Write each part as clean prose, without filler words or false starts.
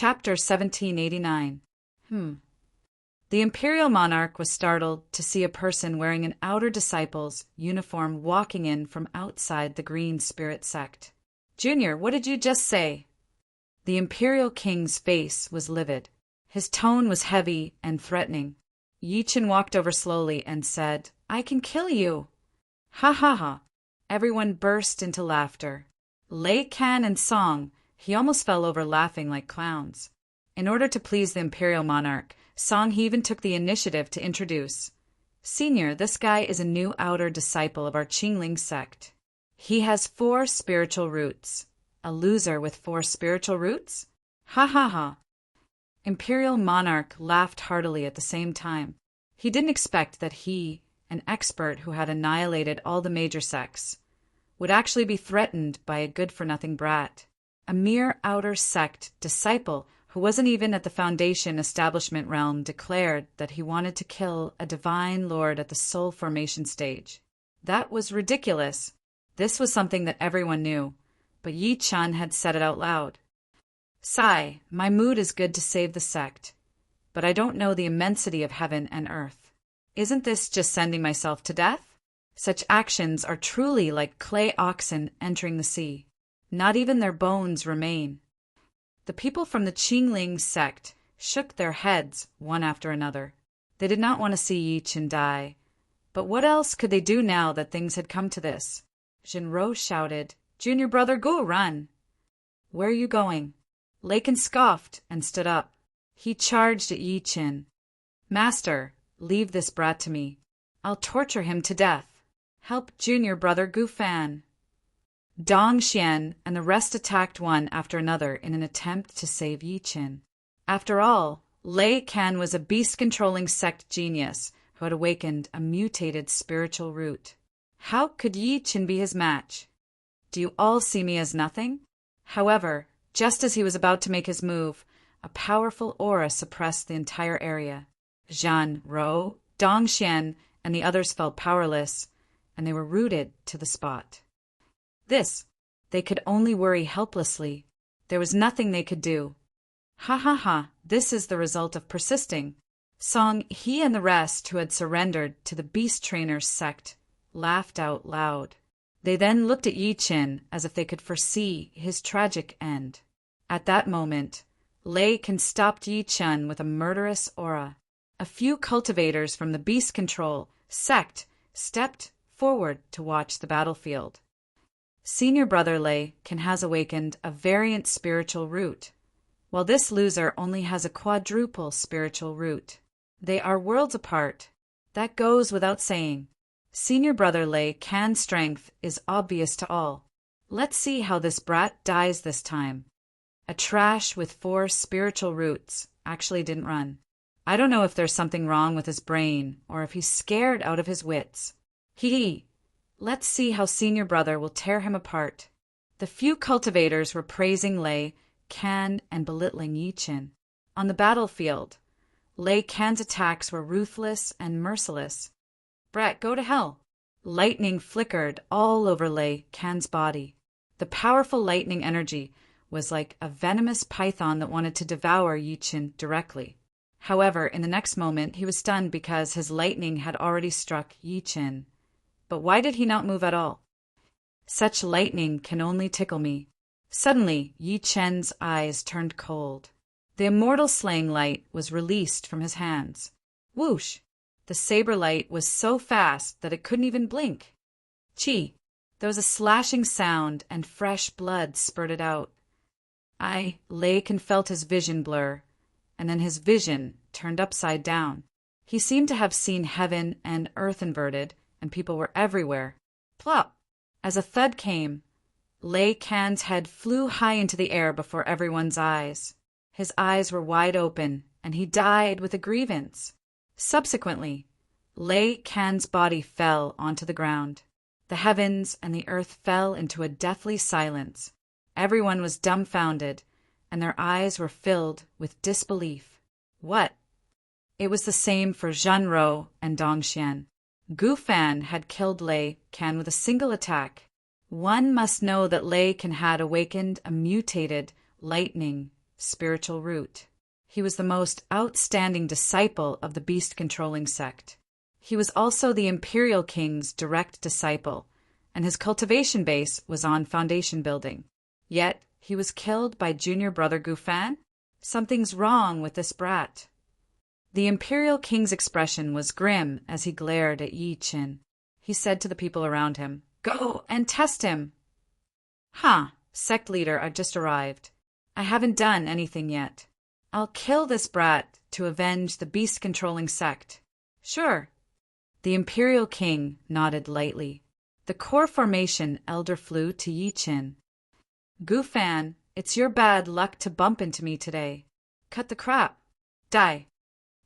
Chapter 1789. The imperial monarch was startled to see a person wearing an outer disciple's uniform walking in from outside the Green Spirit sect. "Junior, what did you just say?" The imperial king's face was livid. His tone was heavy and threatening. Yi Chen walked over slowly and said, "I can kill you." "Ha ha ha." Everyone burst into laughter. Lei Can and Song, he almost fell over laughing like clowns. In order to please the imperial monarch, Song even took the initiative to introduce, "Senior, this guy is a new outer disciple of our Qingling sect. He has 4 spiritual roots." "A loser with 4 spiritual roots?" "Ha ha ha." Imperial monarch laughed heartily at the same time. He didn't expect that he, an expert who had annihilated all the major sects, would actually be threatened by a good-for-nothing brat, a mere outer sect disciple who wasn't even at the Foundation establishment realm, declared that he wanted to kill a divine lord at the soul formation stage. That was ridiculous. This was something that everyone knew, but Yi Chen had said it out loud. "Sigh, my mood is good to save the sect, but I don't know the immensity of heaven and earth. Isn't this just sending myself to death? Such actions are truly like clay oxen entering the sea. Not even their bones remain." The people from the Qingling sect shook their heads one after another. They did not want to see Yi Chen die, but what else could they do now that things had come to this? Jinro shouted, "Junior brother, go run!" "Where are you going?" Lei Can scoffed and stood up. He charged at Yi Chen. "Master, leave this brat to me. I'll torture him to death. Help junior brother Gu Fan." Dong Xian and the rest attacked one after another in an attempt to save Yi Chen. After all, Lei Can was a beast-controlling sect genius who had awakened a mutated spiritual root. How could Yi Chen be his match? "Do you all see me as nothing?" However, just as he was about to make his move, a powerful aura suppressed the entire area. Zhan Rou, Dong Xian, and the others felt powerless, and they were rooted to the spot. They could only worry helplessly. There was nothing they could do. "Ha ha ha, this is the result of persisting." Song, he and the rest who had surrendered to the Beast Trainers sect laughed out loud. They then looked at Yi Chen as if they could foresee his tragic end. At that moment, Lei Can stopped Yi Chen with a murderous aura. A few cultivators from the Beast Control sect stepped forward to watch the battlefield. Senior brother Lei Can has awakened a variant spiritual root, while this loser only has a quadruple spiritual root. They are worlds apart. That goes without saying. Senior brother Lei Can's strength is obvious to all. Let's see how this brat dies this time. A trash with 4 spiritual roots actually didn't run. I don't know if there's something wrong with his brain or if he's scared out of his wits. Hee. Let's see how senior brother will tear him apart. The few cultivators were praising Lei Can and belittling Yi Chen. On the battlefield, Lei Can's attacks were ruthless and merciless. "Brat, go to hell." Lightning flickered all over Lei Can's body. The powerful lightning energy was like a venomous python that wanted to devour Yi Chen directly. However, in the next moment, he was stunned because his lightning had already struck Yi Chen. But why did he not move at all? "Such lightning can only tickle me." Suddenly, Yi Chen's eyes turned cold. The immortal slaying light was released from his hands. Whoosh! The saber light was so fast that it couldn't even blink. Chi! There was a slashing sound and fresh blood spurted out. Lei Can felt his vision blur, and then his vision turned upside down. He seemed to have seen heaven and earth inverted, and people were everywhere. Plop! As a thud came, Lei Can's head flew high into the air before everyone's eyes. His eyes were wide open, and he died with a grievance. Subsequently, Lei Can's body fell onto the ground. The heavens and the earth fell into a deathly silence. Everyone was dumbfounded, and their eyes were filled with disbelief. What? It was the same for Zhan Rou and Dong Xian. Gu Fan had killed Lei Can with a single attack. One must know that Lei Can had awakened a mutated lightning spiritual root. He was the most outstanding disciple of the beast-controlling sect. He was also the Imperial King's direct disciple, and his cultivation base was on foundation building. Yet, he was killed by junior brother Gufan? Something's wrong with this brat. The Imperial King's expression was grim as he glared at Yi Qin. He said to the people around him, "Go and test him." Sect leader, I've just arrived. I haven't done anything yet. I'll kill this brat to avenge the beast-controlling sect. Sure. The Imperial King nodded lightly. The core formation elder flew to Yi Qin. Gufan, it's your bad luck to bump into me today. Cut the crap. Die.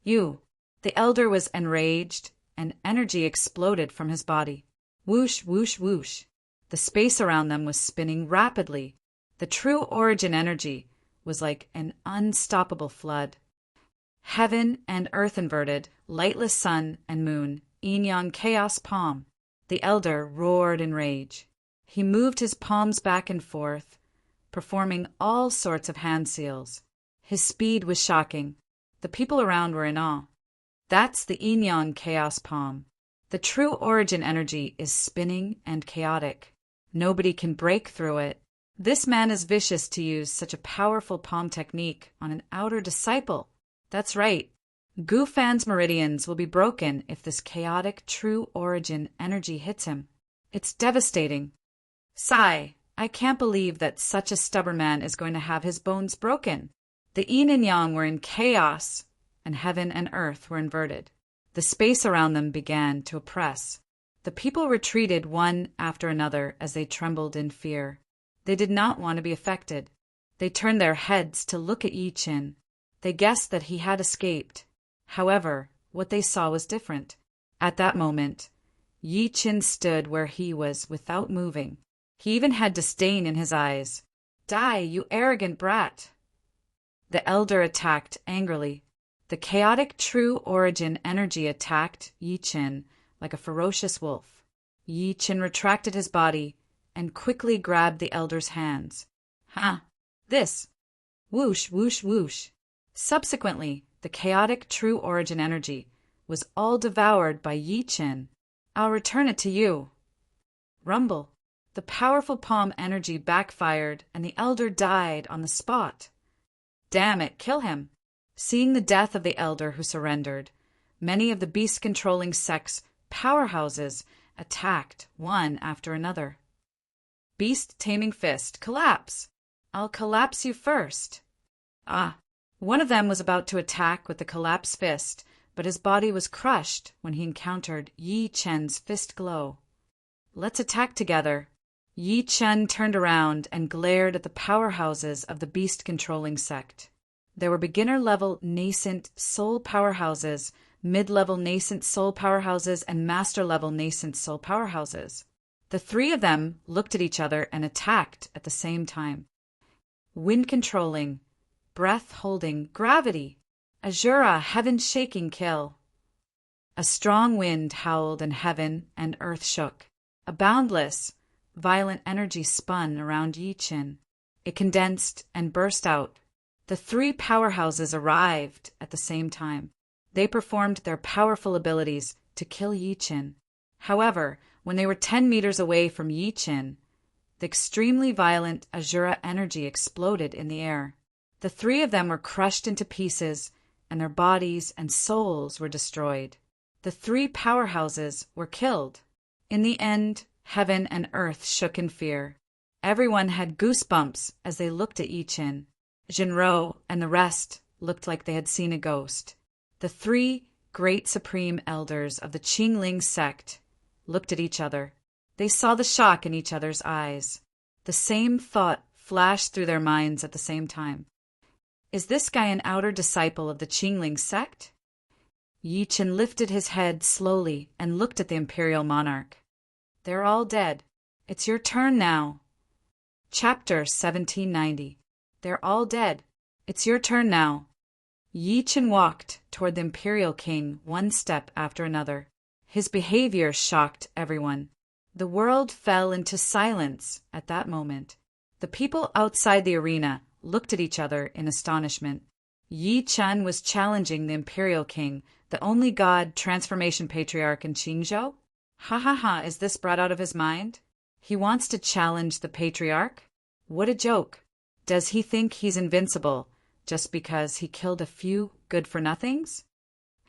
You. The elder was enraged, and energy exploded from his body. Whoosh, whoosh, whoosh. The space around them was spinning rapidly. The true origin energy was like an unstoppable flood. Heaven and earth inverted, lightless sun and moon, yin-yang chaos palm. The elder roared in rage. He moved his palms back and forth, performing all sorts of hand seals. His speed was shocking. The people around were in awe. That's the yin-yang chaos palm. The true origin energy is spinning and chaotic. Nobody can break through it. This man is vicious to use such a powerful palm technique on an outer disciple. That's right. Gufan's meridians will be broken if this chaotic true origin energy hits him. It's devastating. Sigh, I can't believe that such a stubborn man is going to have his bones broken. The yin and yang were in chaos, and heaven and earth were inverted. The space around them began to oppress. The people retreated one after another as they trembled in fear. They did not want to be affected. They turned their heads to look at Yi Qin. They guessed that he had escaped. However, what they saw was different. At that moment, Yi Qin stood where he was without moving. He even had disdain in his eyes. Die, you arrogant brat! The elder attacked angrily. The chaotic true origin energy attacked Yi Qin like a ferocious wolf. Yi Qin retracted his body and quickly grabbed the elder's hands. This! Whoosh, whoosh, whoosh. Subsequently, the chaotic true origin energy was all devoured by Yi Qin. I'll return it to you. Rumble. The powerful palm energy backfired and the elder died on the spot. Damn it, kill him. Seeing the death of the elder who surrendered, many of the beast-controlling sect's powerhouses attacked one after another. Beast-taming fist, collapse. I'll collapse you first. One of them was about to attack with the collapsed fist, but his body was crushed when he encountered Yi Qin's fist glow. Let's attack together. Yi Qin turned around and glared at the powerhouses of the beast-controlling sect. There were beginner-level nascent soul powerhouses, mid-level nascent soul powerhouses, and master-level nascent soul powerhouses. The three of them looked at each other and attacked at the same time. Wind-controlling, breath-holding, gravity, Azura heaven-shaking kill. A strong wind howled and heaven and earth shook. A boundless, violent energy spun around Yi Qin. It condensed and burst out. The three powerhouses arrived at the same time. They performed their powerful abilities to kill Yi Qin. However, when they were 10 meters away from Yi Qin, the extremely violent Azura energy exploded in the air. The three of them were crushed into pieces, and their bodies and souls were destroyed. The three powerhouses were killed. In the end, heaven and earth shook in fear. Everyone had goosebumps as they looked at Yi Qin. Jinro and the rest looked like they had seen a ghost. The three great supreme elders of the Qingling sect looked at each other. They saw the shock in each other's eyes. The same thought flashed through their minds at the same time. Is this guy an outer disciple of the Qingling sect? Yi Qin lifted his head slowly and looked at the imperial monarch. They're all dead. It's your turn now. Chapter 1790. They're all dead. It's your turn now. Yi Qin walked toward the imperial king one step after another. His behavior shocked everyone. The world fell into silence at that moment. The people outside the arena looked at each other in astonishment. Yi Chen was challenging the Imperial King, the only god transformation patriarch in Qingzhou? Ha ha ha, is this brought out of his mind? He wants to challenge the patriarch? What a joke. Does he think he's invincible just because he killed a few good-for-nothings?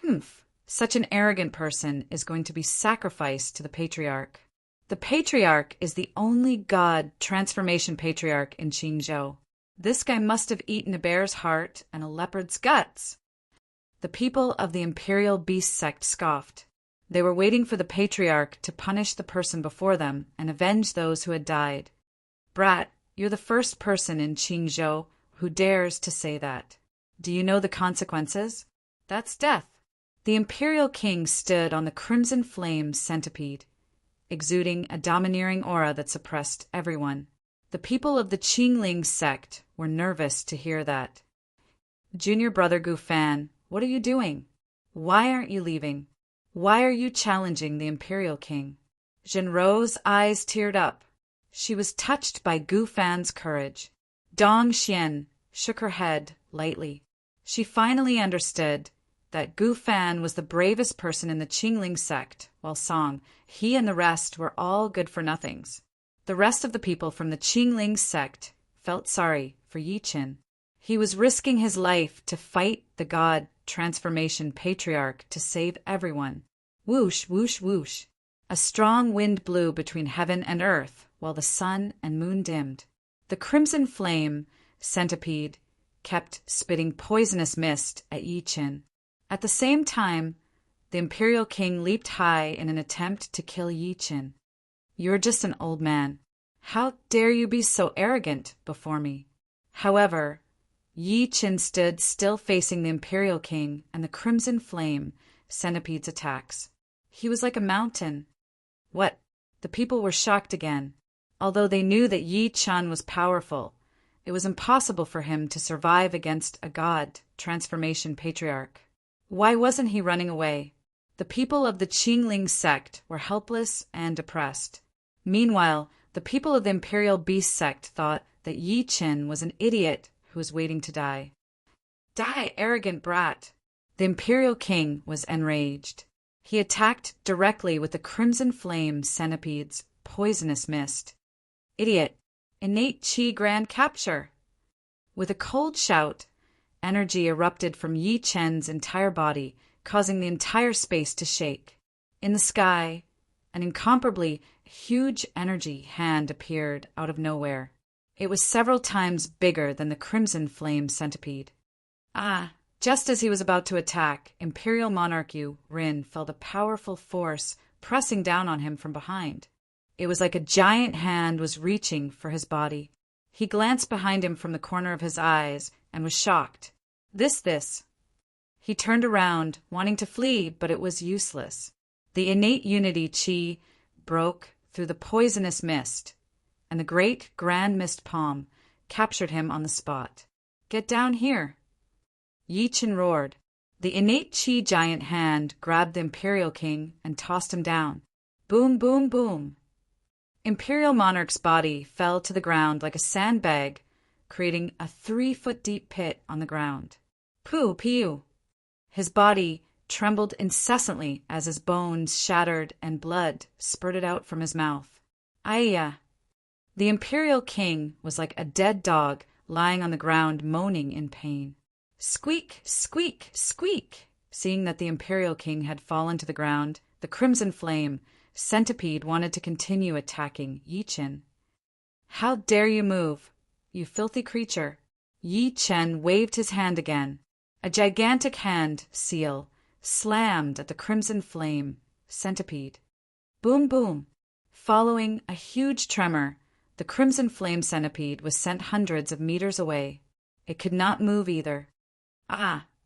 Humph, such an arrogant person is going to be sacrificed to the patriarch. The patriarch is the only god transformation patriarch in Qingzhou. This guy must have eaten a bear's heart and a leopard's guts. The people of the Imperial Beast sect scoffed. They were waiting for the patriarch to punish the person before them and avenge those who had died. Brat, you're the first person in Qingzhou who dares to say that. Do you know the consequences? That's death. The Imperial King stood on the crimson flame centipede, exuding a domineering aura that suppressed everyone. The people of the Qingling sect were nervous to hear that. Junior brother Gu Fan, what are you doing? Why aren't you leaving? Why are you challenging the Imperial King? Zhenrou's eyes teared up. She was touched by Gu Fan's courage. Dong Xian shook her head lightly. She finally understood that Gu Fan was the bravest person in the Qingling sect, while Song, he and the rest were all good-for-nothings. The rest of the people from the Qingling sect felt sorry for Yi Qin. He was risking his life to fight the god transformation patriarch to save everyone. Whoosh, whoosh, whoosh. A strong wind blew between heaven and earth while the sun and moon dimmed. The crimson flame centipede kept spitting poisonous mist at Yi Qin. At the same time, the Imperial King leaped high in an attempt to kill Yi Qin. You're just an old man. How dare you be so arrogant before me? However, Yi Qin stood still facing the Imperial King and the crimson flame centipede's attacks. He was like a mountain. What? The people were shocked again. Although they knew that Yi Chen was powerful, it was impossible for him to survive against a god transformation patriarch. Why wasn't he running away? The people of the Qingling sect were helpless and depressed. Meanwhile, the people of the Imperial Beast sect thought that Yi Qin was an idiot who was waiting to die. Die, arrogant brat! The Imperial King was enraged. He attacked directly with the crimson flame centipede's poisonous mist. Idiot! Innate Qi grand capture! With a cold shout, energy erupted from Yi Chen's entire body, causing the entire space to shake. In the sky, an incomparably huge energy hand appeared out of nowhere. It was several times bigger than the crimson flame centipede. Just as he was about to attack, Imperial Monarch Yu Rin felt a powerful force pressing down on him from behind. It was like a giant hand was reaching for his body. He glanced behind him from the corner of his eyes and was shocked. This. He turned around, wanting to flee, but it was useless. The innate unity Qi broke through the poisonous mist, and the great grand mist palm captured him on the spot. Get down here! Yi Qin roared. The innate Qi giant hand grabbed the Imperial King and tossed him down. Boom, boom, boom. Imperial Monarch's body fell to the ground like a sandbag, creating a 3-foot-deep pit on the ground. Pew! His body trembled incessantly as his bones shattered and blood spurted out from his mouth. Ayya! The Imperial King was like a dead dog lying on the ground moaning in pain. Squeak, squeak, squeak! Seeing that the Imperial King had fallen to the ground, the crimson flame centipede wanted to continue attacking Yi Qin. How dare you move, you filthy creature! Yi Chen waved his hand again. A gigantic hand seal slammed at the crimson flame centipede. Boom, boom! Following a huge tremor, the crimson flame centipede was sent hundreds of meters away. It could not move either.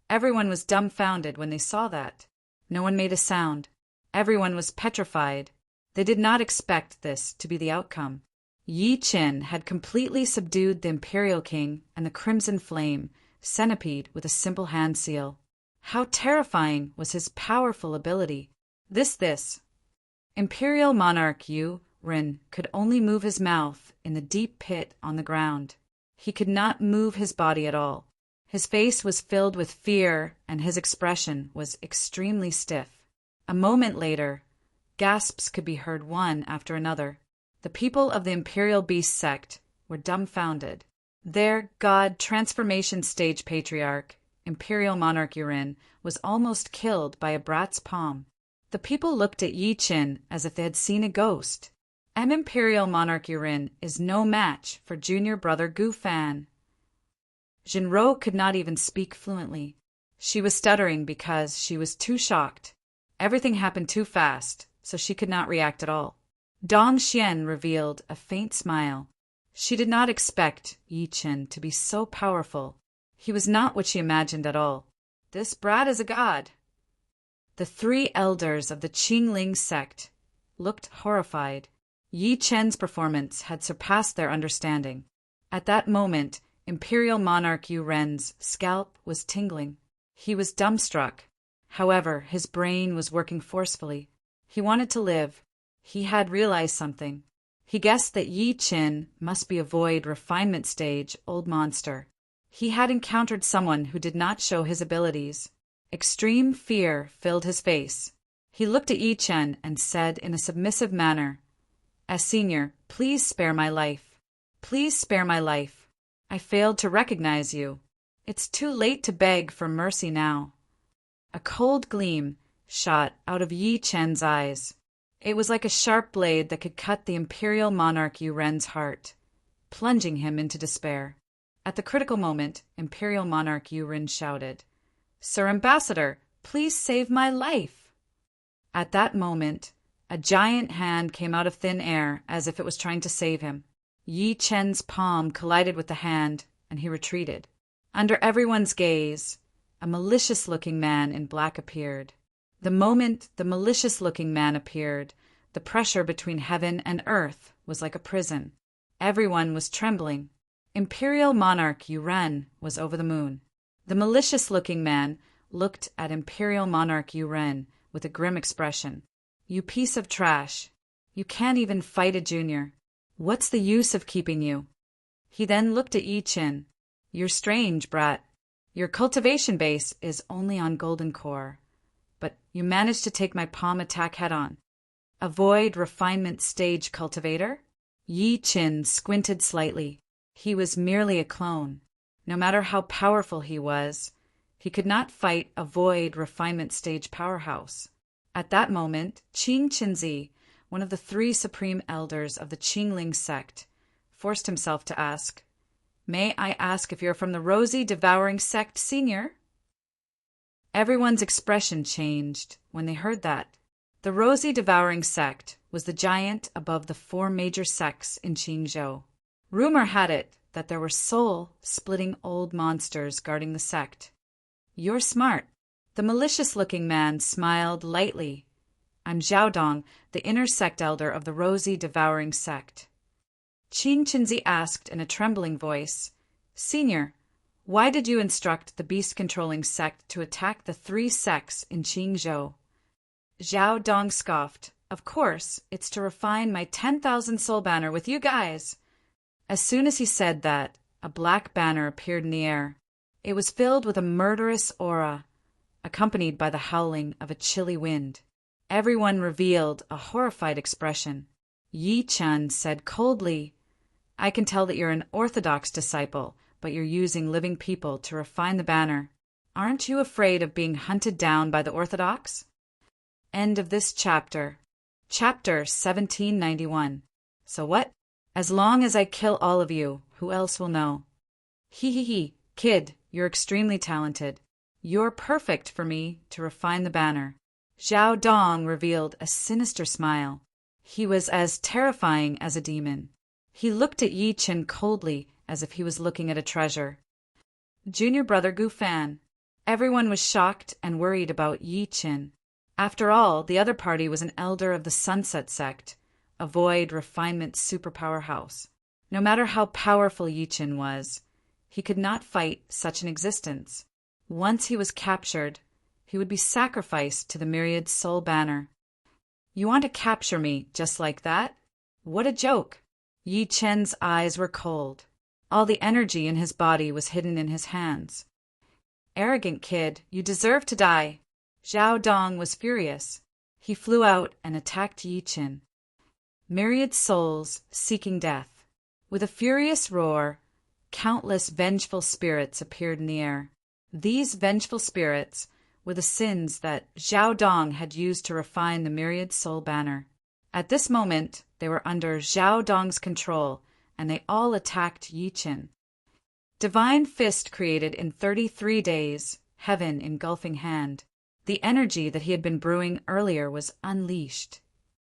Everyone was dumbfounded when they saw that. No one made a sound. Everyone was petrified. They did not expect this to be the outcome. Yi Qin had completely subdued the Imperial King and the crimson flame centipede with a simple hand seal. How terrifying was his powerful ability! This. Imperial Monarch Yu Rin could only move his mouth in the deep pit on the ground. He could not move his body at all. His face was filled with fear, and his expression was extremely stiff. A moment later, gasps could be heard one after another. The people of the Imperial Beast sect were dumbfounded. Their god transformation stage patriarch, Imperial Monarch Yurin, was almost killed by a brat's palm. The people looked at Yi Qin as if they had seen a ghost. Imperial Monarch Yurin is no match for junior brother Gu Fan. Jinro could not even speak fluently. She was stuttering because she was too shocked. Everything happened too fast, so she could not react at all. Dong Xian revealed a faint smile. She did not expect Yi Qin to be so powerful. He was not what she imagined at all. This brat is a god. The three elders of the Qingling sect looked horrified. Yi Qin's performance had surpassed their understanding. At that moment, Imperial Monarch Yu Ren's scalp was tingling. He was dumbstruck. However, his brain was working forcefully. He wanted to live. He had realized something. He guessed that Yi Qin must be a void refinement stage old monster. He had encountered someone who did not show his abilities. Extreme fear filled his face. He looked at Yi Qin and said in a submissive manner, "As senior, please spare my life. Please spare my life. I failed to recognize you. It's too late to beg for mercy now." A cold gleam shot out of Yi Qin's eyes. It was like a sharp blade that could cut the Imperial Monarch Yu Ren's heart, plunging him into despair. At the critical moment, Imperial Monarch Yu Ren shouted, "Sir Ambassador, please save my life!" At that moment, a giant hand came out of thin air as if it was trying to save him. Yi Qin's palm collided with the hand, and he retreated. Under everyone's gaze, a malicious-looking man in black appeared. The moment the malicious-looking man appeared, the pressure between heaven and earth was like a prison. Everyone was trembling. Imperial Monarch Yu Ren was over the moon. The malicious-looking man looked at Imperial Monarch Yu Ren with a grim expression. "You piece of trash. You can't even fight a junior. What's the use of keeping you?" He then looked at Yi Qin. "You're strange, brat. Your cultivation base is only on Golden Core, but you managed to take my palm attack head-on. A void refinement stage cultivator?" Yi Qin squinted slightly. He was merely a clone. No matter how powerful he was, he could not fight a void refinement stage powerhouse. At that moment, Qing Qinzi, one of the three supreme elders of the Qingling sect, forced himself to ask, "May I ask if you're from the Rosy Devouring Sect, Senior?" Everyone's expression changed when they heard that. The Rosy Devouring Sect was the giant above the four major sects in Qingzhou. Rumor had it that there were soul-splitting old monsters guarding the sect. "You're smart." The malicious-looking man smiled lightly. "I'm Xiaodong, the inner sect elder of the Rosy Devouring Sect." Qing Qinzi asked in a trembling voice, "Senior, why did you instruct the beast-controlling sect to attack the three sects in Qingzhou?" Zhao Dong scoffed, "Of course, it's to refine my 10,000 soul banner with you guys." As soon as he said that, a black banner appeared in the air. It was filled with a murderous aura, accompanied by the howling of a chilly wind. Everyone revealed a horrified expression. Yi Qin said coldly, "I can tell that you're an orthodox disciple, but you're using living people to refine the banner. Aren't you afraid of being hunted down by the orthodox?" End of this chapter. Chapter 1791. So what? As long as I kill all of you, who else will know? He, kid, you're extremely talented. You're perfect for me to refine the banner. Zhao Dong revealed a sinister smile. He was as terrifying as a demon. He looked at Yi Qin coldly as if he was looking at a treasure. Junior brother Gu Fan. Everyone was shocked and worried about Yi Qin. After all, the other party was an elder of the Sunset Sect, a void refinement superpower house. No matter how powerful Yi Qin was, he could not fight such an existence. Once he was captured, he would be sacrificed to the myriad soul banner. "You want to capture me just like that? What a joke!" Yi Qin's eyes were cold. All the energy in his body was hidden in his hands. "Arrogant kid, you deserve to die." Zhao Dong was furious. He flew out and attacked Yi Qin. Myriad souls seeking death. With a furious roar, countless vengeful spirits appeared in the air. These vengeful spirits were the sins that Zhao Dong had used to refine the myriad soul banner. At this moment, they were under Zhao Dong's control, and they all attacked Yi Qin. Divine fist created in 33 days, heaven engulfing hand. The energy that he had been brewing earlier was unleashed.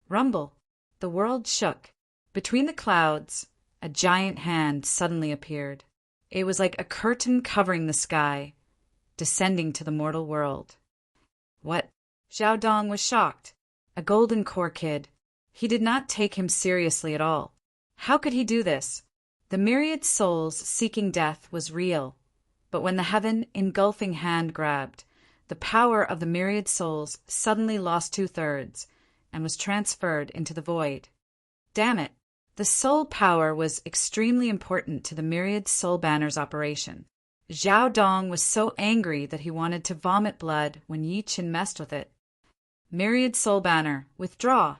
Rumble. The world shook. Between the clouds, a giant hand suddenly appeared. It was like a curtain covering the sky, descending to the mortal world. What? Zhao Dong was shocked. A golden core kid. He did not take him seriously at all. How could he do this? The myriad souls seeking death was real, but when the heaven engulfing hand grabbed, the power of the myriad souls suddenly lost 2/3 and was transferred into the void. Damn it! The soul power was extremely important to the myriad soul banner's operation. Zhao Dong was so angry that he wanted to vomit blood when Yi Qin messed with it. Myriad soul banner, withdraw!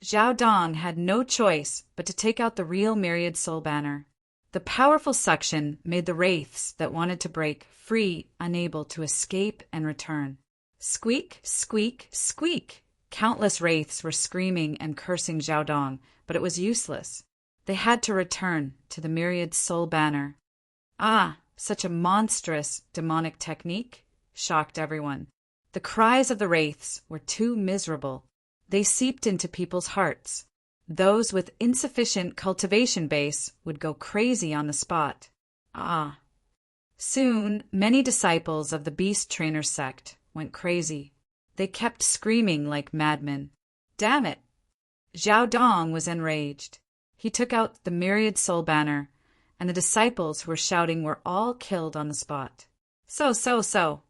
Zhao Dong had no choice but to take out the real myriad soul banner. The powerful suction made the wraiths that wanted to break free unable to escape and return. Squeak, squeak, squeak! Countless wraiths were screaming and cursing Zhao Dong, but it was useless. They had to return to the myriad soul banner. Ah, such a monstrous demonic technique, shocked everyone. The cries of the wraiths were too miserable. They seeped into people's hearts. Those with insufficient cultivation base would go crazy on the spot. Ah. Soon, many disciples of the beast trainer sect went crazy. They kept screaming like madmen. Damn it! Zhao Dong was enraged. He took out the myriad soul banner, and the disciples who were shouting were all killed on the spot. So.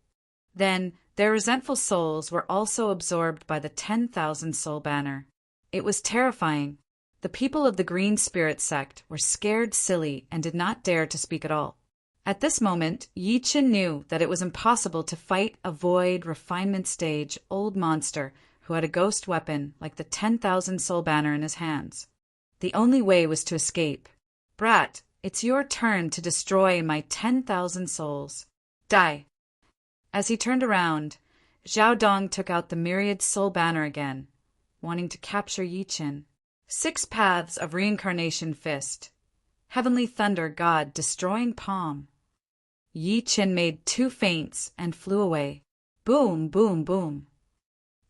Then, their resentful souls were also absorbed by the 10,000 soul banner. It was terrifying. The people of the Green Spirit sect were scared silly and did not dare to speak at all. At this moment, Yi Qin knew that it was impossible to fight a void refinement stage old monster who had a ghost weapon like the 10,000 soul banner in his hands. The only way was to escape. Brat, it's your turn to destroy my 10,000 souls. Die. As he turned around, Zhao Dong took out the myriad soul banner again, wanting to capture Yi Qin. 6 paths of reincarnation fist. Heavenly thunder god destroying palm. Yi Qin made 2 feints and flew away. Boom, boom, boom.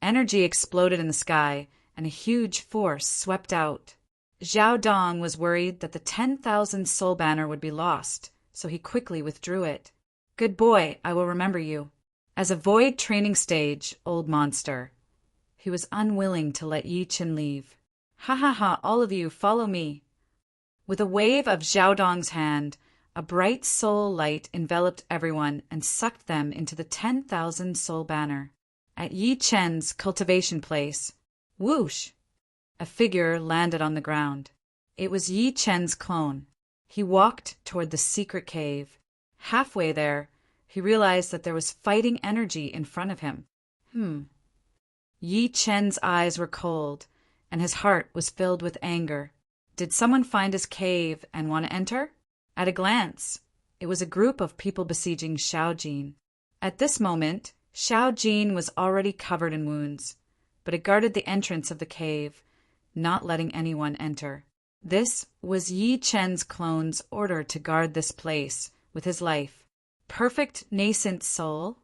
Energy exploded in the sky, and a huge force swept out. Zhao Dong was worried that the 10,000 soul banner would be lost, so he quickly withdrew it. Good boy, I will remember you. As a void training stage, old monster. He was unwilling to let Yi Qin leave. Ha ha ha, all of you, follow me. With a wave of Zhao Dong's hand, a bright soul light enveloped everyone and sucked them into the 10,000 soul banner. At Yi Qin's cultivation place, whoosh! A figure landed on the ground. It was Yi Qin's clone. He walked toward the secret cave. Halfway there, he realized that there was fighting energy in front of him. Yi Qin's eyes were cold, and his heart was filled with anger. Did someone find his cave and want to enter? At a glance, it was a group of people besieging Xiaojin. At this moment, Xiaojin was already covered in wounds, but it guarded the entrance of the cave, not letting anyone enter. This was Yi Qin's clone's order to guard this place with his life. Perfect nascent soul?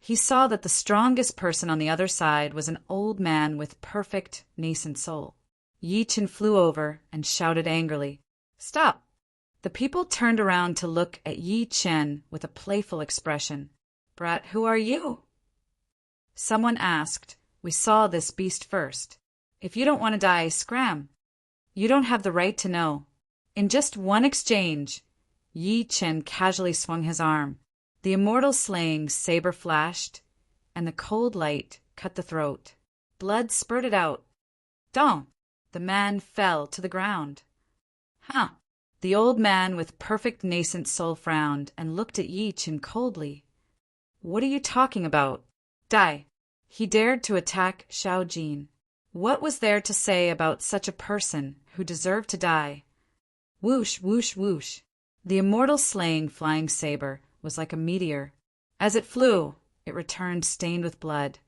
He saw that the strongest person on the other side was an old man with perfect nascent soul. Yi Qin flew over and shouted angrily, "Stop!" The people turned around to look at Yi Qin with a playful expression. "Brat, who are you?" Someone asked, "We saw this beast first. If you don't want to die, scram. You don't have the right to know." In just one exchange, Yi Qin casually swung his arm. The immortal slaying saber flashed, and the cold light cut the throat. Blood spurted out. Dong! The man fell to the ground. Huh! The old man with perfect nascent soul frowned and looked at Yi Chen coldly. "What are you talking about? Die." He dared to attack Xiao Jin. What was there to say about such a person who deserved to die? Whoosh, whoosh, whoosh. The immortal slaying flying saber was like a meteor. As it flew, it returned stained with blood.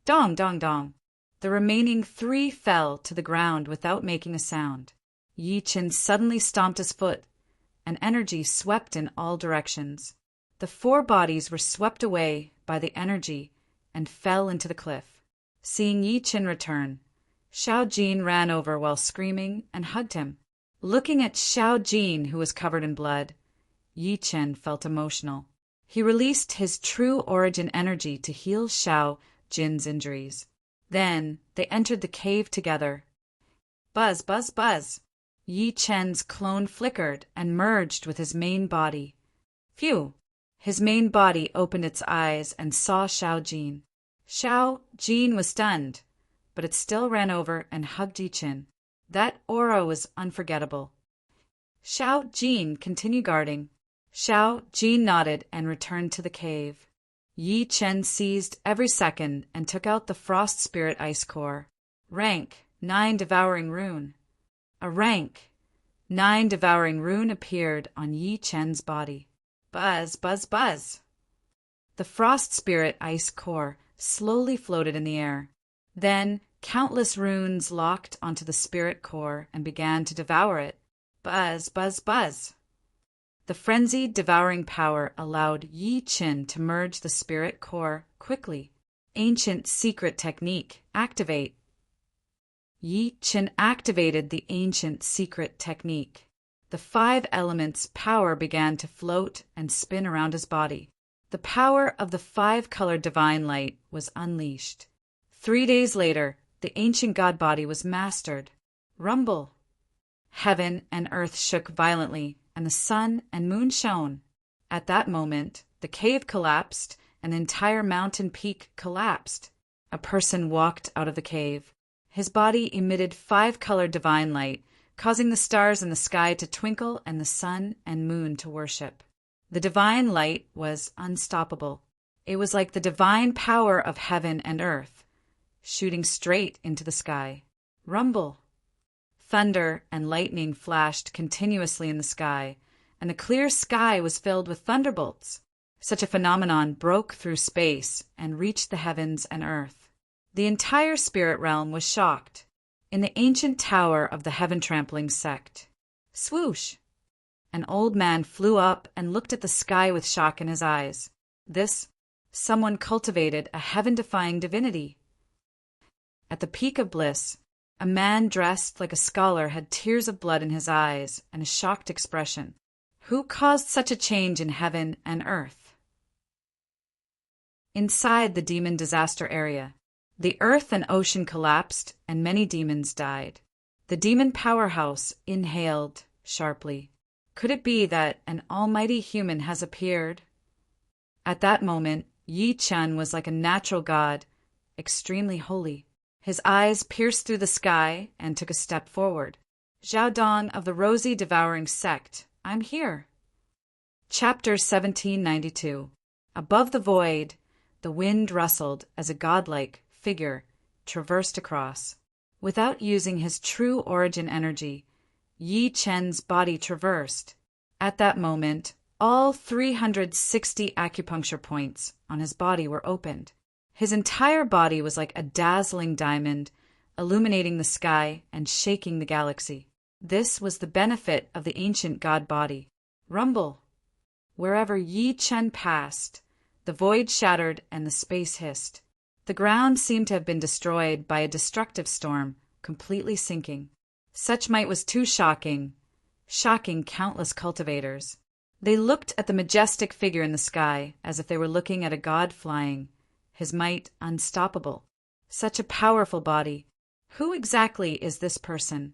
Dong, dong, dong. The remaining 3 fell to the ground without making a sound. Yi Chen suddenly stomped his foot, and energy swept in all directions. The 4 bodies were swept away by the energy and fell into the cliff. Seeing Yi Chen return, Xiao Jin ran over while screaming and hugged him. Looking at Xiao Jin, who was covered in blood, Yi Chen felt emotional. He released his true origin energy to heal Xiao Jin's injuries. Then they entered the cave together. Buzz, buzz, buzz. Yi Chen's clone flickered and merged with his main body. Phew! His main body opened its eyes and saw Xiao Jin. Xiao Jin was stunned, but it still ran over and hugged Yi Chen. That aura was unforgettable. Xiao Jin, continue guarding. Xiao Jin nodded and returned to the cave. Yi Chen seized every second and took out the Frost Spirit Ice Core. Rank 9 Devouring Rune. A rank 9 Devouring Rune appeared on Yi Chen's body. Buzz, buzz, buzz. The Frost Spirit Ice Core slowly floated in the air. Then countless runes locked onto the spirit core and began to devour it. Buzz, buzz, buzz. The frenzied devouring power allowed Yi Chen to merge the spirit core quickly. Ancient secret technique. Activate. Yi Chen activated the ancient secret technique. The 5 elements' power began to float and spin around his body. The power of the 5-colored divine light was unleashed. 3 days later, the ancient god body was mastered. Rumble. Heaven and earth shook violently, and the sun and moon shone. At that moment, the cave collapsed, and the entire mountain peak collapsed. A person walked out of the cave. His body emitted 5-colored divine light, causing the stars in the sky to twinkle and the sun and moon to worship. The divine light was unstoppable. It was like the divine power of heaven and earth, shooting straight into the sky. Rumble. Thunder and lightning flashed continuously in the sky, and the clear sky was filled with thunderbolts. Such a phenomenon broke through space and reached the heavens and earth. The entire spirit realm was shocked. In the ancient tower of the heaven-trampling sect. Swoosh! An old man flew up and looked at the sky with shock in his eyes. Someone cultivated a heaven-defying divinity. At the peak of bliss, a man dressed like a scholar had tears of blood in his eyes and a shocked expression. Who caused such a change in heaven and earth? Inside the demon disaster area, the earth and ocean collapsed and many demons died. The demon powerhouse inhaled sharply. Could it be that an almighty human has appeared? At that moment, Yi Chen was like a natural god, extremely holy. His eyes pierced through the sky and took a step forward. Zhao Dan of the Rosy Devouring Sect, I'm here. Chapter 1792. Above the void, the wind rustled as a godlike figure traversed across. Without using his true origin energy, Yi Chen's body traversed. At that moment, all 360 acupuncture points on his body were opened. His entire body was like a dazzling diamond, illuminating the sky and shaking the galaxy. This was the benefit of the ancient god body. Rumble. Wherever Yi Chen passed, the void shattered and the space hissed. The ground seemed to have been destroyed by a destructive storm, completely sinking. Such might was too shocking countless cultivators. They looked at the majestic figure in the sky as if they were looking at a god flying, his might unstoppable. Such a powerful body. Who exactly is this person?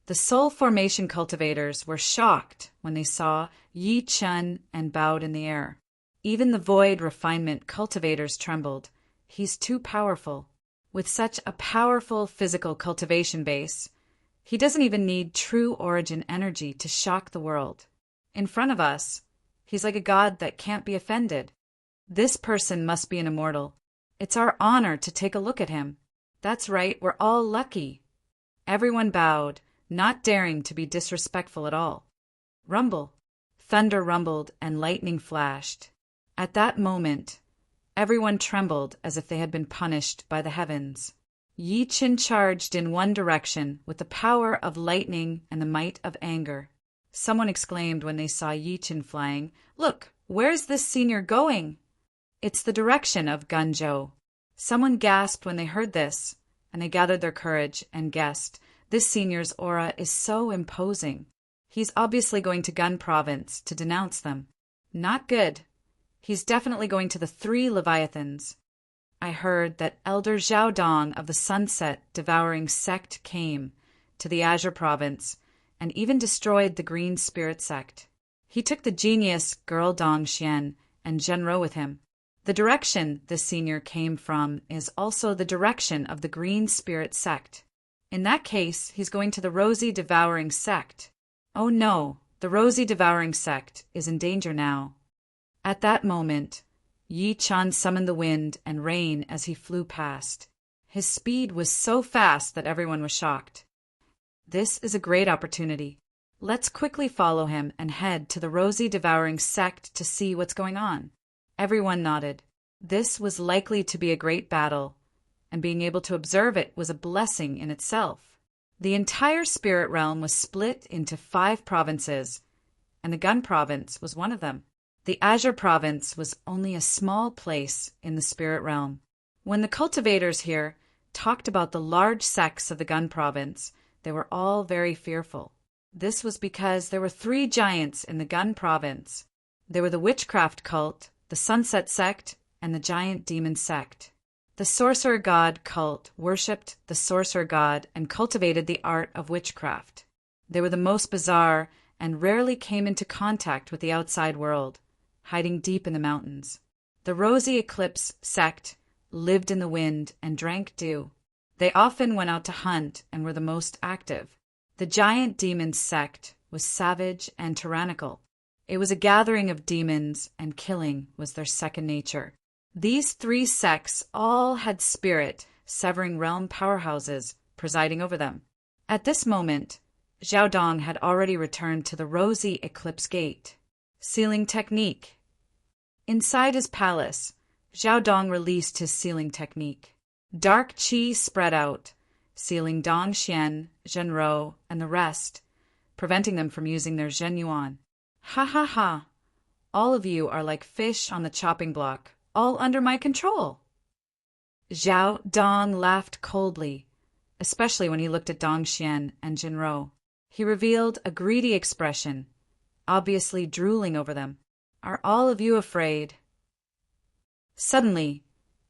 The soul formation cultivators were shocked when they saw Yi Chen and bowed in the air. Even the void refinement cultivators trembled. He's too powerful. With such a powerful physical cultivation base, He doesn't even need true origin energy to shock the world. In front of us, he's like a god that can't be offended. This person must be an immortal. It's our honor to take a look at him. That's right, we're all lucky. Everyone bowed, not daring to be disrespectful at all. Rumble. Thunder rumbled and lightning flashed. At that moment, everyone trembled as if they had been punished by the heavens. Yi Qin charged in one direction with the power of lightning and the might of anger. Someone exclaimed when they saw Yi Qin flying, "Look, where's this senior going?" "It's the direction of Ganzhou." Someone gasped when they heard this, and they gathered their courage and guessed, this senior's aura is so imposing. He's obviously going to Gun Province to denounce them. Not good. He's definitely going to the 3 Leviathans. I heard that Elder Zhao Dong of the Sunset Devouring Sect came to the Azure Province and even destroyed the Green Spirit Sect. He took the genius girl Dong Xian and Zhenro with him. The direction this senior came from is also the direction of the Green Spirit Sect. In that case, he's going to the Rosy Devouring Sect. Oh no, the Rosy Devouring Sect is in danger now. At that moment, Yi Chan summoned the wind and rain as he flew past. His speed was so fast that everyone was shocked. This is a great opportunity. Let's quickly follow him and head to the Rosy Devouring Sect to see what's going on. Everyone nodded. This was likely to be a great battle, and being able to observe it was a blessing in itself. The entire spirit realm was split into 5 provinces, and the Gun Province was one of them. The Azure Province was only a small place in the spirit realm. When the cultivators here talked about the large sects of the Gun Province, they were all very fearful. This was because there were 3 giants in the Gun Province. They were the Witchcraft Cult, the Sunset Sect, and the Giant Demon Sect. The Sorcerer God cult worshipped the Sorcerer God and cultivated the art of witchcraft. They were the most bizarre and rarely came into contact with the outside world, hiding deep in the mountains. The Rosy Eclipse Sect lived in the wind and drank dew. They often went out to hunt and were the most active. The Giant Demon Sect was savage and tyrannical. It was a gathering of demons, and killing was their second nature. These 3 sects all had spirit, severing realm powerhouses presiding over them. At this moment, Zhao Dong had already returned to the Rosy Eclipse Gate. Sealing technique. Inside his palace, Zhao Dong released his sealing technique. Dark qi spread out, sealing Dong Xian, Zhenro, and the rest, preventing them from using their Zhenyuan. Ha ha ha! All of you are like fish on the chopping block, all under my control. Zhao Dong laughed coldly, especially when he looked at Dong Xian and Zhenro. He revealed a greedy expression, obviously drooling over them. Are all of you afraid? Suddenly,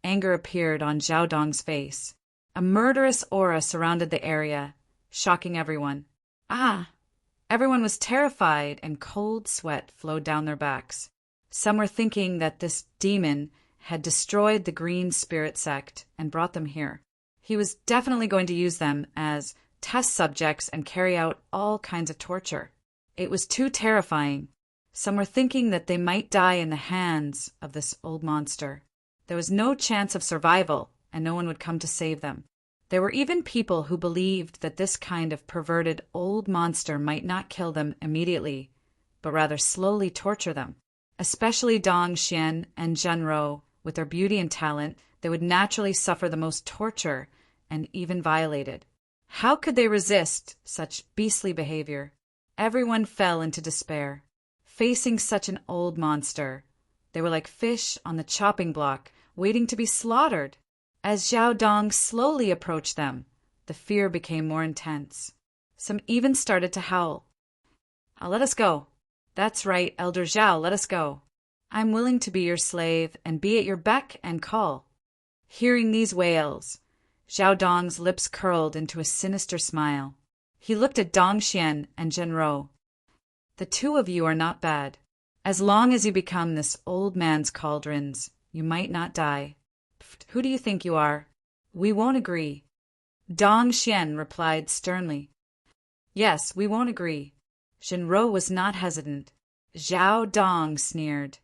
anger appeared on Zhao Dong's face. A murderous aura surrounded the area, shocking everyone. Ah! Everyone was terrified, and cold sweat flowed down their backs. Some were thinking that this demon had destroyed the Green Spirit Sect and brought them here. He was definitely going to use them as test subjects and carry out all kinds of torture. It was too terrifying. Some were thinking that they might die in the hands of this old monster. There was no chance of survival, and no one would come to save them. There were even people who believed that this kind of perverted old monster might not kill them immediately, but rather slowly torture them. Especially Dong Xian and Zhenro, with their beauty and talent, they would naturally suffer the most torture and even violated. How could they resist such beastly behavior? Everyone fell into despair. Facing such an old monster, they were like fish on the chopping block, waiting to be slaughtered. As Zhao Dong slowly approached them, the fear became more intense. Some even started to howl. Let us go. That's right, Elder Zhao, let us go. I'm willing to be your slave and be at your beck and call. Hearing these wails, Zhao Dong's lips curled into a sinister smile. He looked at Dong Xian and Zhenro. The 2 of you are not bad. As long as you become this old man's cauldrons, you might not die. Who do you think you are? We won't agree. Dong Xian replied sternly. Yes, we won't agree. Jinro was not hesitant. Zhao Dong sneered.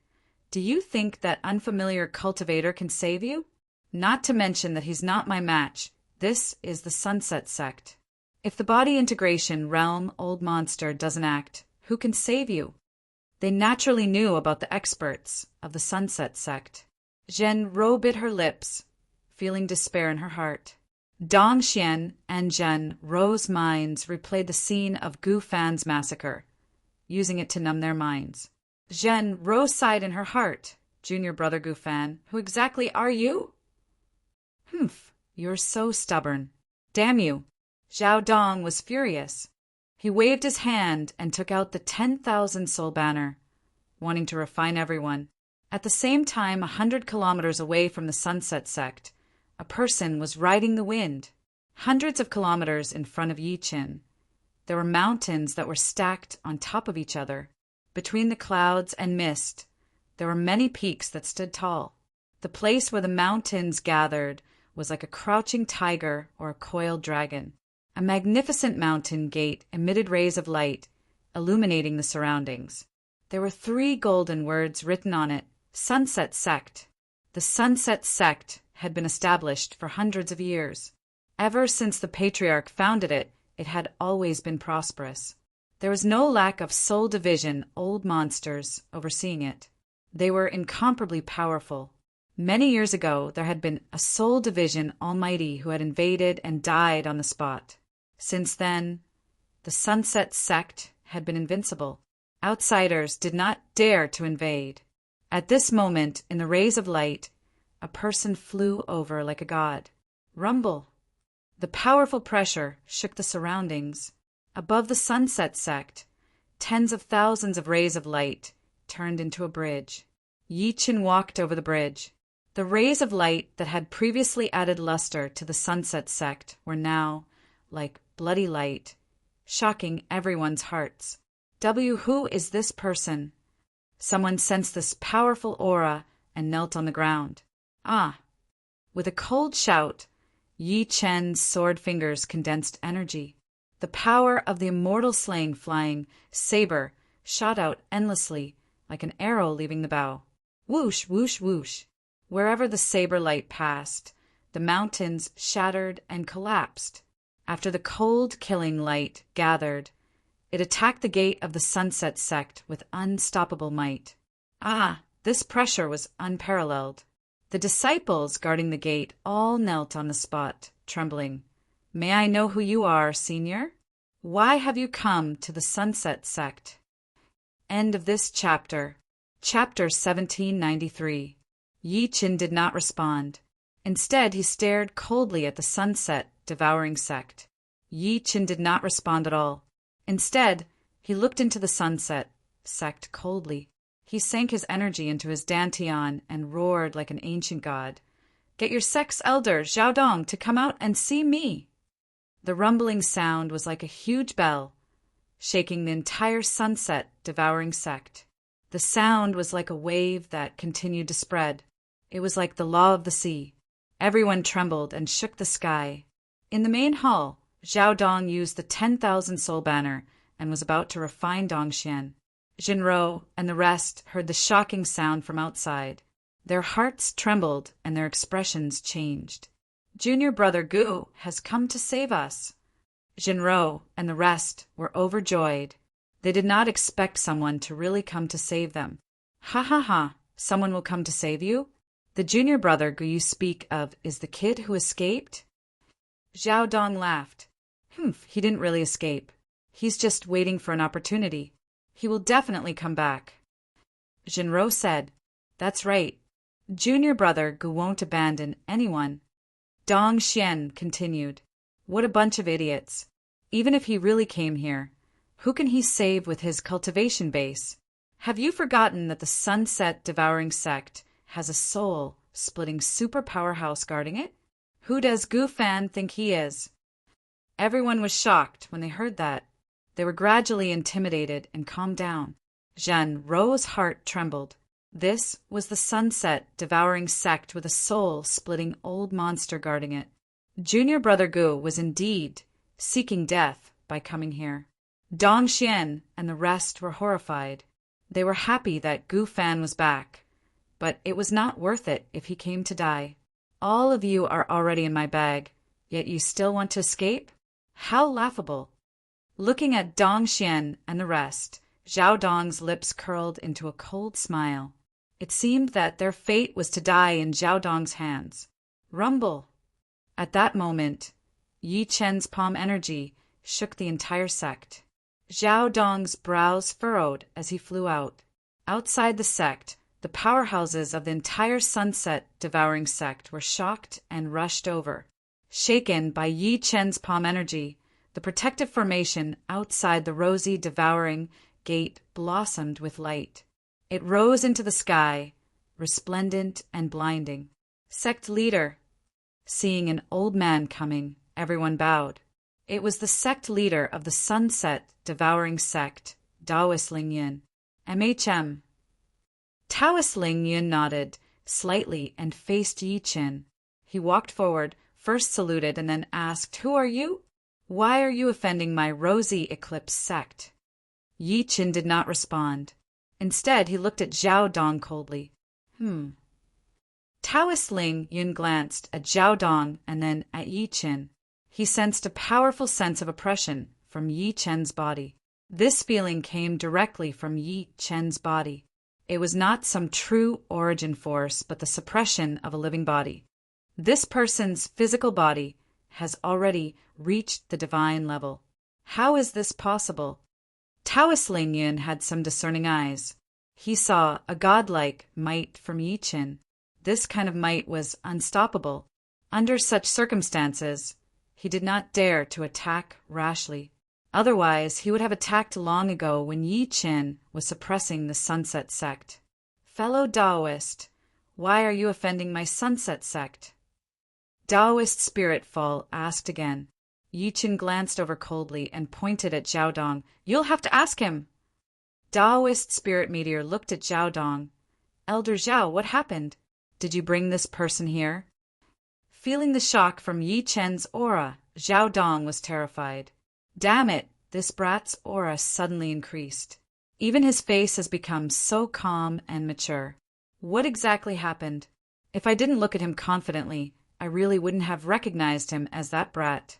Do you think that unfamiliar cultivator can save you? Not to mention that he's not my match. This is the Sunset Sect. If the body integration realm old monster doesn't act, who can save you? They naturally knew about the experts of the Sunset Sect. Zhenro bit her lips, feeling despair in her heart. Dong Xian and Zhen Ro's minds replayed the scene of Gu Fan's massacre, using it to numb their minds. Zhen Ro sighed in her heart. Junior brother Gu Fan, who exactly are you? Humph, you're so stubborn. Damn you. Zhao Dong was furious. He waved his hand and took out the 10,000 soul banner, wanting to refine everyone. At the same time, 100 kilometers away from the Sunset Sect, a person was riding the wind, hundreds of kilometers in front of Yiqin. There were mountains that were stacked on top of each other. Between the clouds and mist, there were many peaks that stood tall. The place where the mountains gathered was like a crouching tiger or a coiled dragon. A magnificent mountain gate emitted rays of light, illuminating the surroundings. There were 3 golden words written on it: Sunset Sect. The Sunset Sect had been established for hundreds of years. Ever since the patriarch founded it, it had always been prosperous. There was no lack of soul division old monsters overseeing it. They were incomparably powerful. Many years ago, there had been a soul division almighty who had invaded and died on the spot. Since then, the Sunset Sect had been invincible. Outsiders did not dare to invade. At this moment, in the rays of light, a person flew over like a god. Rumble. The powerful pressure shook the surroundings. Above the Sunset Sect, tens of thousands of rays of light turned into a bridge. Yiqin walked over the bridge. The rays of light that had previously added luster to the Sunset Sect were now like bloody light, shocking everyone's hearts. Who is this person? Someone sensed this powerful aura and knelt on the ground. Ah! With a cold shout, Yi Chen's sword fingers condensed energy. The power of the immortal slaying flying saber shot out endlessly like an arrow leaving the bow. Whoosh, whoosh, whoosh. Wherever the saber light passed, the mountains shattered and collapsed. After the cold, killing light gathered, it attacked the gate of the Sunset Sect with unstoppable might. Ah, this pressure was unparalleled. The disciples guarding the gate all knelt on the spot, trembling. May I know who you are, Senior? Why have you come to the Sunset Sect? End of this chapter. Chapter 1793. Yiqin did not respond. Instead, he stared coldly at the sunset, devouring sect. Yiqin did not respond at all. Instead, he looked into the sunset sect coldly. He sank his energy into his dantian and roared like an ancient god. Get your sect's elder, Zhao Dong, to come out and see me. The rumbling sound was like a huge bell, shaking the entire sunset, devouring sect. The sound was like a wave that continued to spread. It was like the law of the sea. Everyone trembled and shook the sky. In the main hall, Zhao Dong used the 10,000 soul banner and was about to refine Dongxian. Jinro and the rest heard the shocking sound from outside. Their hearts trembled and their expressions changed. Junior brother Gu has come to save us. Jinro and the rest were overjoyed. They did not expect someone to really come to save them. Ha ha ha, someone will come to save you? The junior brother Gu you speak of is the kid who escaped? Zhao Dong laughed. He didn't really escape. He's just waiting for an opportunity. He will definitely come back. Jinro said, That's right. Junior brother Gu won't abandon anyone. Dong Xian continued, What a bunch of idiots. Even if he really came here, who can he save with his cultivation base? Have you forgotten that the sunset devouring sect has a soul-splitting super powerhouse guarding it? Who does Gu Fan think he is? Everyone was shocked when they heard that. They were gradually intimidated and calmed down. Zhen Ro's heart trembled. This was the sunset devouring sect with a soul-splitting old monster guarding it. Junior brother Gu was indeed seeking death by coming here. Dong Xian and the rest were horrified. They were happy that Gu Fan was back, but it was not worth it if he came to die. All of you are already in my bag, yet you still want to escape? How laughable! Looking at Dong Xian and the rest, Zhao Dong's lips curled into a cold smile. It seemed that their fate was to die in Zhao Dong's hands. Rumble! At that moment, Yi Chen's palm energy shook the entire sect. Zhao Dong's brows furrowed as he flew out. Outside the sect, the powerhouses of the entire sunset-devouring sect were shocked and rushed over. Shaken by Yi Chen's palm energy, the protective formation outside the rosy devouring gate blossomed with light. It rose into the sky, resplendent and blinding. Sect leader. Seeing an old man coming, everyone bowed. It was the sect leader of the sunset-devouring sect, Taoist Ling Yun. MHM. Taoist Ling Yun nodded slightly and faced Yi Chen. He walked forward, first saluted, and then asked, "Who are you? Why are you offending my rosy eclipse sect?" Yi Chen did not respond. Instead, he looked at Zhao Dong coldly. Taoist Ling Yun glanced at Zhao Dong and then at Yi Chen. He sensed a powerful sense of oppression from Yi Chen's body. This feeling came directly from Yi Chen's body. It was not some true origin force, but the suppression of a living body. This person's physical body has already reached the divine level. How is this possible? Taoist Ling Yun had some discerning eyes. He saw a godlike might from Yi Chen. This kind of might was unstoppable. Under such circumstances, he did not dare to attack rashly. Otherwise, he would have attacked long ago when Yi Chen was suppressing the Sunset Sect. Fellow Taoist, why are you offending my Sunset Sect? Taoist Spirit Fall asked again. Yi Chen glanced over coldly and pointed at Zhao Dong. You'll have to ask him. Taoist Spirit Meteor looked at Zhao Dong. Elder Zhao, what happened? Did you bring this person here? Feeling the shock from Yi Chen's aura, Zhao Dong was terrified. Damn it, this brat's aura suddenly increased. Even his face has become so calm and mature. What exactly happened? If I didn't look at him confidently, I really wouldn't have recognized him as that brat.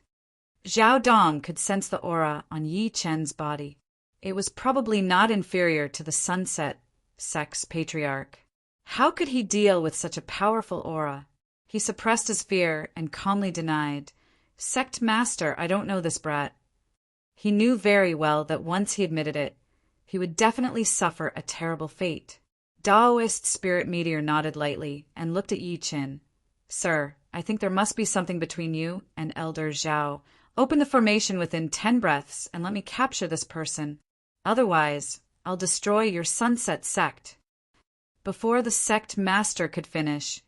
Zhao Dong could sense the aura on Yi Chen's body. It was probably not inferior to the Sunset Sect's patriarch. How could he deal with such a powerful aura? He suppressed his fear and calmly denied, "Sect Master, I don't know this brat." He knew very well that once he admitted it, he would definitely suffer a terrible fate. Taoist Spirit Meteor nodded lightly and looked at Yi Chen. "Sir, I think there must be something between you and Elder Zhao. Open the formation within 10 breaths and let me capture this person. Otherwise, I'll destroy your Sunset Sect." Before the Sect Master could finish,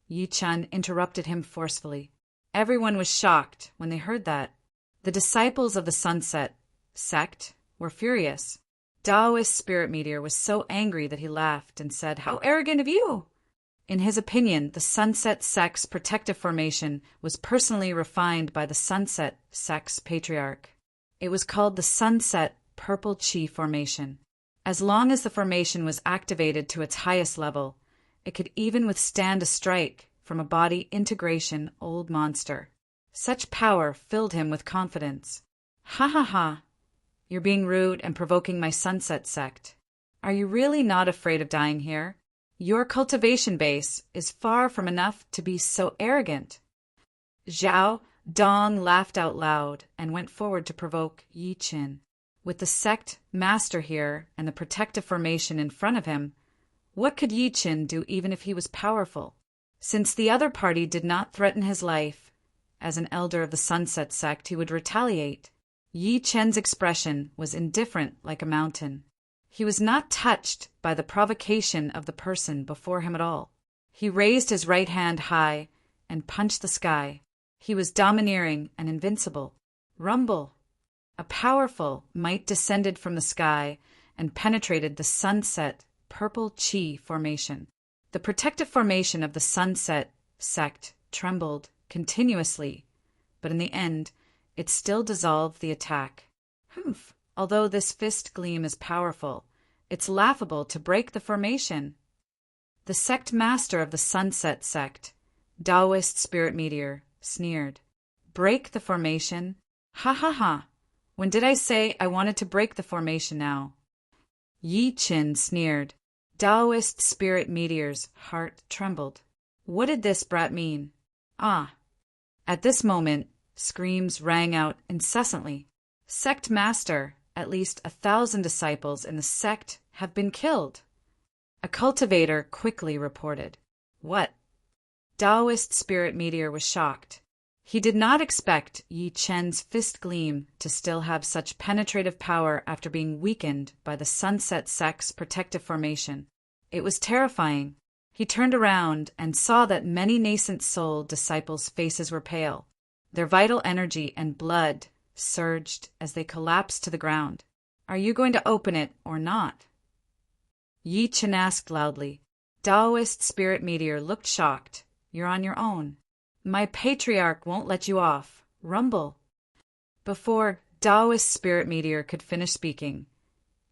Yi Chen interrupted him forcefully. Everyone was shocked when they heard that. The disciples of the Sunset Sect were furious. Taoist Spirit Meteor was so angry that he laughed and said, "How arrogant of you!" In his opinion, the Sunset Sect's protective formation was personally refined by the Sunset Sect's patriarch. It was called the Sunset Purple Chi Formation. As long as the formation was activated to its highest level, it could even withstand a strike from a body integration old monster. Such power filled him with confidence. "Ha ha ha! You're being rude and provoking my Sunset Sect. Are you really not afraid of dying here? Your cultivation base is far from enough to be so arrogant." Zhao Dong laughed out loud and went forward to provoke Yi Chen. With the Sect Master here and the protective formation in front of him, what could Yi Chen do even if he was powerful? Since the other party did not threaten his life, as an elder of the Sunset Sect, he would retaliate. Yi Chen's expression was indifferent like a mountain. He was not touched by the provocation of the person before him at all. He raised his right hand high and punched the sky. He was domineering and invincible. Rumble! A powerful might descended from the sky and penetrated the Sunset Purple Chi Formation. The protective formation of the Sunset Sect trembled continuously, but in the end, it still dissolved the attack. Humph! Although this fist gleam is powerful, it's laughable to break the formation. The sect master of the Sunset Sect, Taoist Spirit Meteor, sneered. Break the formation? Ha ha ha! When did I say I wanted to break the formation now? Yi Qin sneered. Taoist Spirit Meteor's heart trembled. What did this brat mean? Ah! At this moment, screams rang out incessantly. Sect master, at least 1,000 disciples in the sect have been killed. A cultivator quickly reported. What? Taoist Spirit Meteor was shocked. He did not expect Yi Chen's fist gleam to still have such penetrative power after being weakened by the Sunset Sect's protective formation. It was terrifying. He turned around and saw that many nascent soul disciples' faces were pale. Their vital energy and blood surged as they collapsed to the ground. Are you going to open it or not? Yi Chen asked loudly. Taoist Spirit Meteor looked shocked. You're on your own. My patriarch won't let you off. Rumble. Before Taoist Spirit Meteor could finish speaking,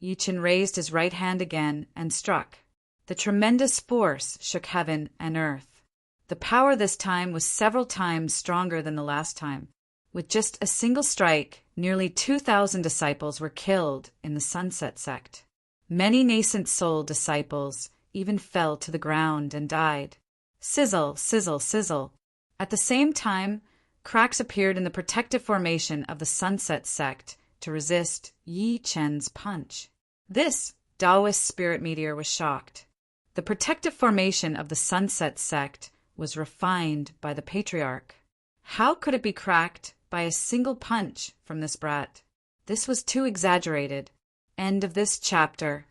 Yi Chen raised his right hand again and struck. The tremendous force shook heaven and earth. The power this time was several times stronger than the last time. With just a single strike, nearly 2,000 disciples were killed in the Sunset Sect. Many nascent soul disciples even fell to the ground and died. Sizzle, sizzle, sizzle. At the same time, cracks appeared in the protective formation of the Sunset Sect to resist Yi Chen's punch. This Taoist Spirit Meteor was shocked. The protective formation of the Sunset Sect was refined by the Patriarch. How could it be cracked by a single punch from this brat? This was too exaggerated. End of this chapter.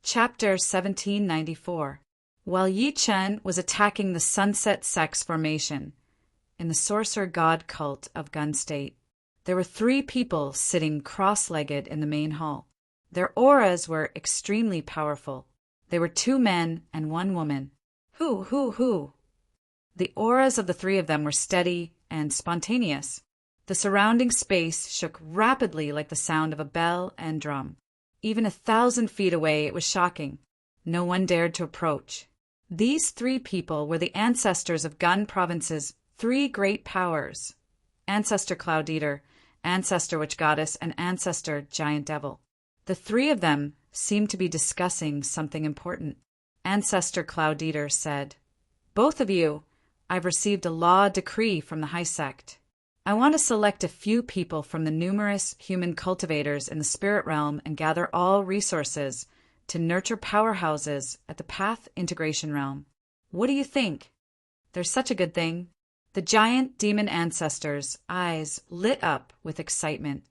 Chapter 1794. While Yi Chen was attacking the Sunset Sect's formation in the Sorcerer God cult of Gun State, there were 3 people sitting cross-legged in the main hall. Their auras were extremely powerful. They were 2 men and 1 woman. Who? The auras of the 3 of them were steady and spontaneous. The surrounding space shook rapidly like the sound of a bell and drum. Even 1,000 feet away it was shocking. No one dared to approach. These 3 people were the ancestors of Gun Province's 3 great powers: Ancestor Cloud Eater, Ancestor Witch Goddess, and Ancestor Giant Devil. The 3 of them seemed to be discussing something important. Ancestor Cloud Eater said, "Both of you, I've received a law decree from the High Sect. I want to select a few people from the numerous human cultivators in the spirit realm and gather all resources to nurture powerhouses at the Path Integration Realm. What do you think? There's such a good thing." The giant demon ancestors' eyes lit up with excitement.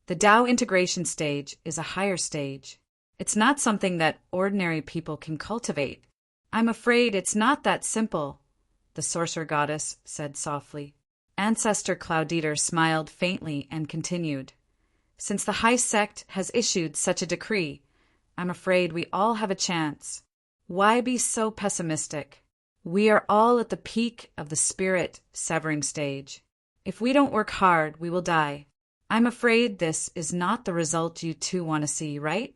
The Tao integration stage is a higher stage. It's not something that ordinary people can cultivate. I'm afraid it's not that simple, the Sorcerer Goddess said softly. Ancestor Cloud Eater smiled faintly and continued. Since the High Sect has issued such a decree, I'm afraid we all have a chance. Why be so pessimistic? We are all at the peak of the spirit severing stage. If we don't work hard, we will die. I'm afraid this is not the result you 2 want to see, right?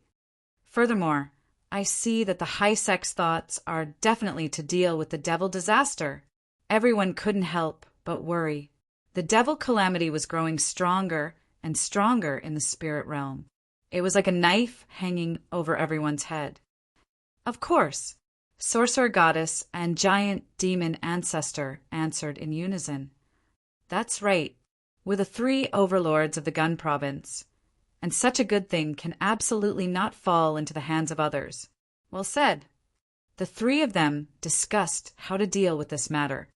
Furthermore, I see that the High Sect's thoughts are definitely to deal with the devil disaster. Everyone couldn't help but worry. The devil calamity was growing stronger and stronger in the spirit realm. It was like a knife hanging over everyone's head. Of course, Sorcerer Goddess and Giant Demon Ancestor answered in unison. That's right. We're the 3 overlords of the Gun Province, and such a good thing can absolutely not fall into the hands of others. Well said. The 3 of them discussed how to deal with this matter.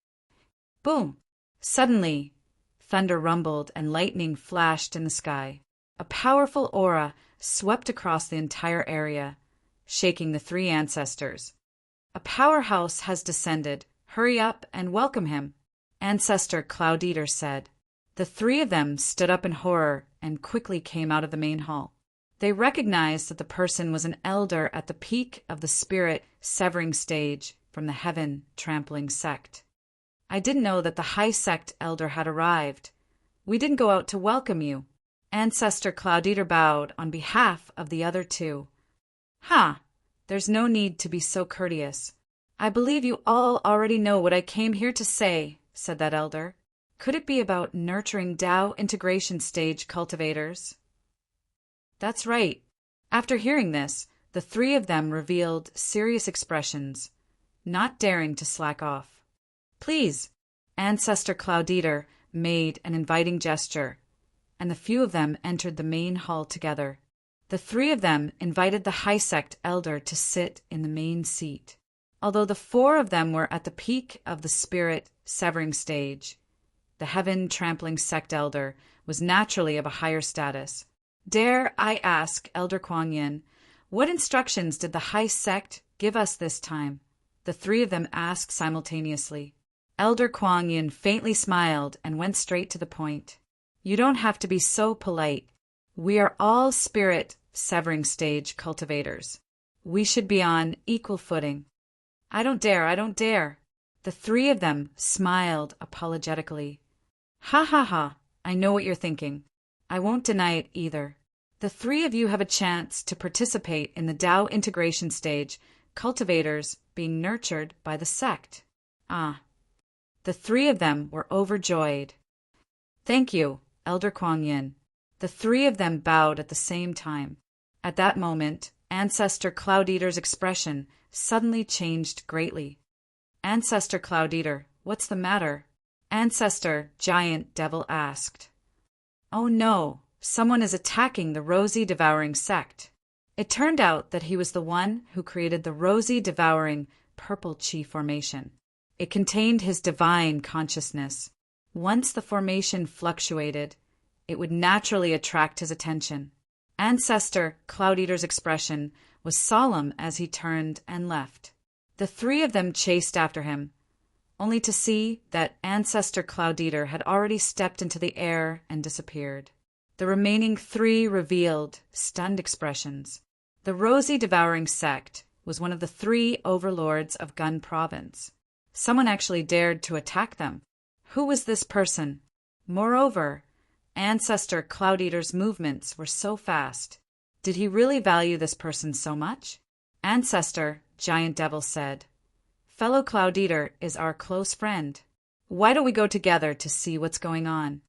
Boom! Suddenly, thunder rumbled and lightning flashed in the sky. A powerful aura swept across the entire area, shaking the 3 ancestors. A powerhouse has descended. Hurry up and welcome him, Ancestor Cloud Eater said. The 3 of them stood up in horror and quickly came out of the main hall. They recognized that the person was an elder at the peak of the spirit severing stage from the heaven trampling sect. I didn't know that the High Sect elder had arrived. We didn't go out to welcome you. Ancestor Cloud Eater bowed on behalf of the other two. There's no need to be so courteous. I believe you all already know what I came here to say, said that elder. Could it be about nurturing Tao integration stage cultivators? That's right. After hearing this, the three of them revealed serious expressions, not daring to slack off. Please, Ancestor Cloud Eater made an inviting gesture, and the few of them entered the main hall together. The three of them invited the high sect elder to sit in the main seat. Although the four of them were at the peak of the spirit severing stage, the heaven trampling sect elder was naturally of a higher status. Dare I ask, Elder Kuang Yin, what instructions did the high sect give us this time? The three of them asked simultaneously. Elder Kuang Yin faintly smiled and went straight to the point. You don't have to be so polite. We are all spirit severing stage cultivators. We should be on equal footing. I don't dare. The three of them smiled apologetically. Ha, I know what you're thinking. I won't deny it either. The three of you have a chance to participate in the Tao integration stage, cultivators being nurtured by the sect. The three of them were overjoyed. Thank you, Elder Kuang Yin. The three of them bowed at the same time. At that moment, Ancestor Cloud Eater's expression suddenly changed greatly. Ancestor Cloud Eater, what's the matter? Ancestor Giant Devil asked. Oh no, someone is attacking the Rosy Devouring sect. It turned out that he was the one who created the Rosy Devouring Purple Chi formation. It contained his divine consciousness. Once the formation fluctuated, it would naturally attract his attention. Ancestor Cloud Eater's expression was solemn as he turned and left. The three of them chased after him, only to see that Ancestor Cloud Eater had already stepped into the air and disappeared. The remaining three revealed stunned expressions. The Rosy Devouring sect was one of the three overlords of Gun Province. Someone actually dared to attack them. Who was this person? Moreover, Ancestor Cloud Eater's movements were so fast. Did he really value this person so much? Ancestor Giant Devil said, Fellow Cloud Eater is our close friend. Why don't we go together to see what's going on?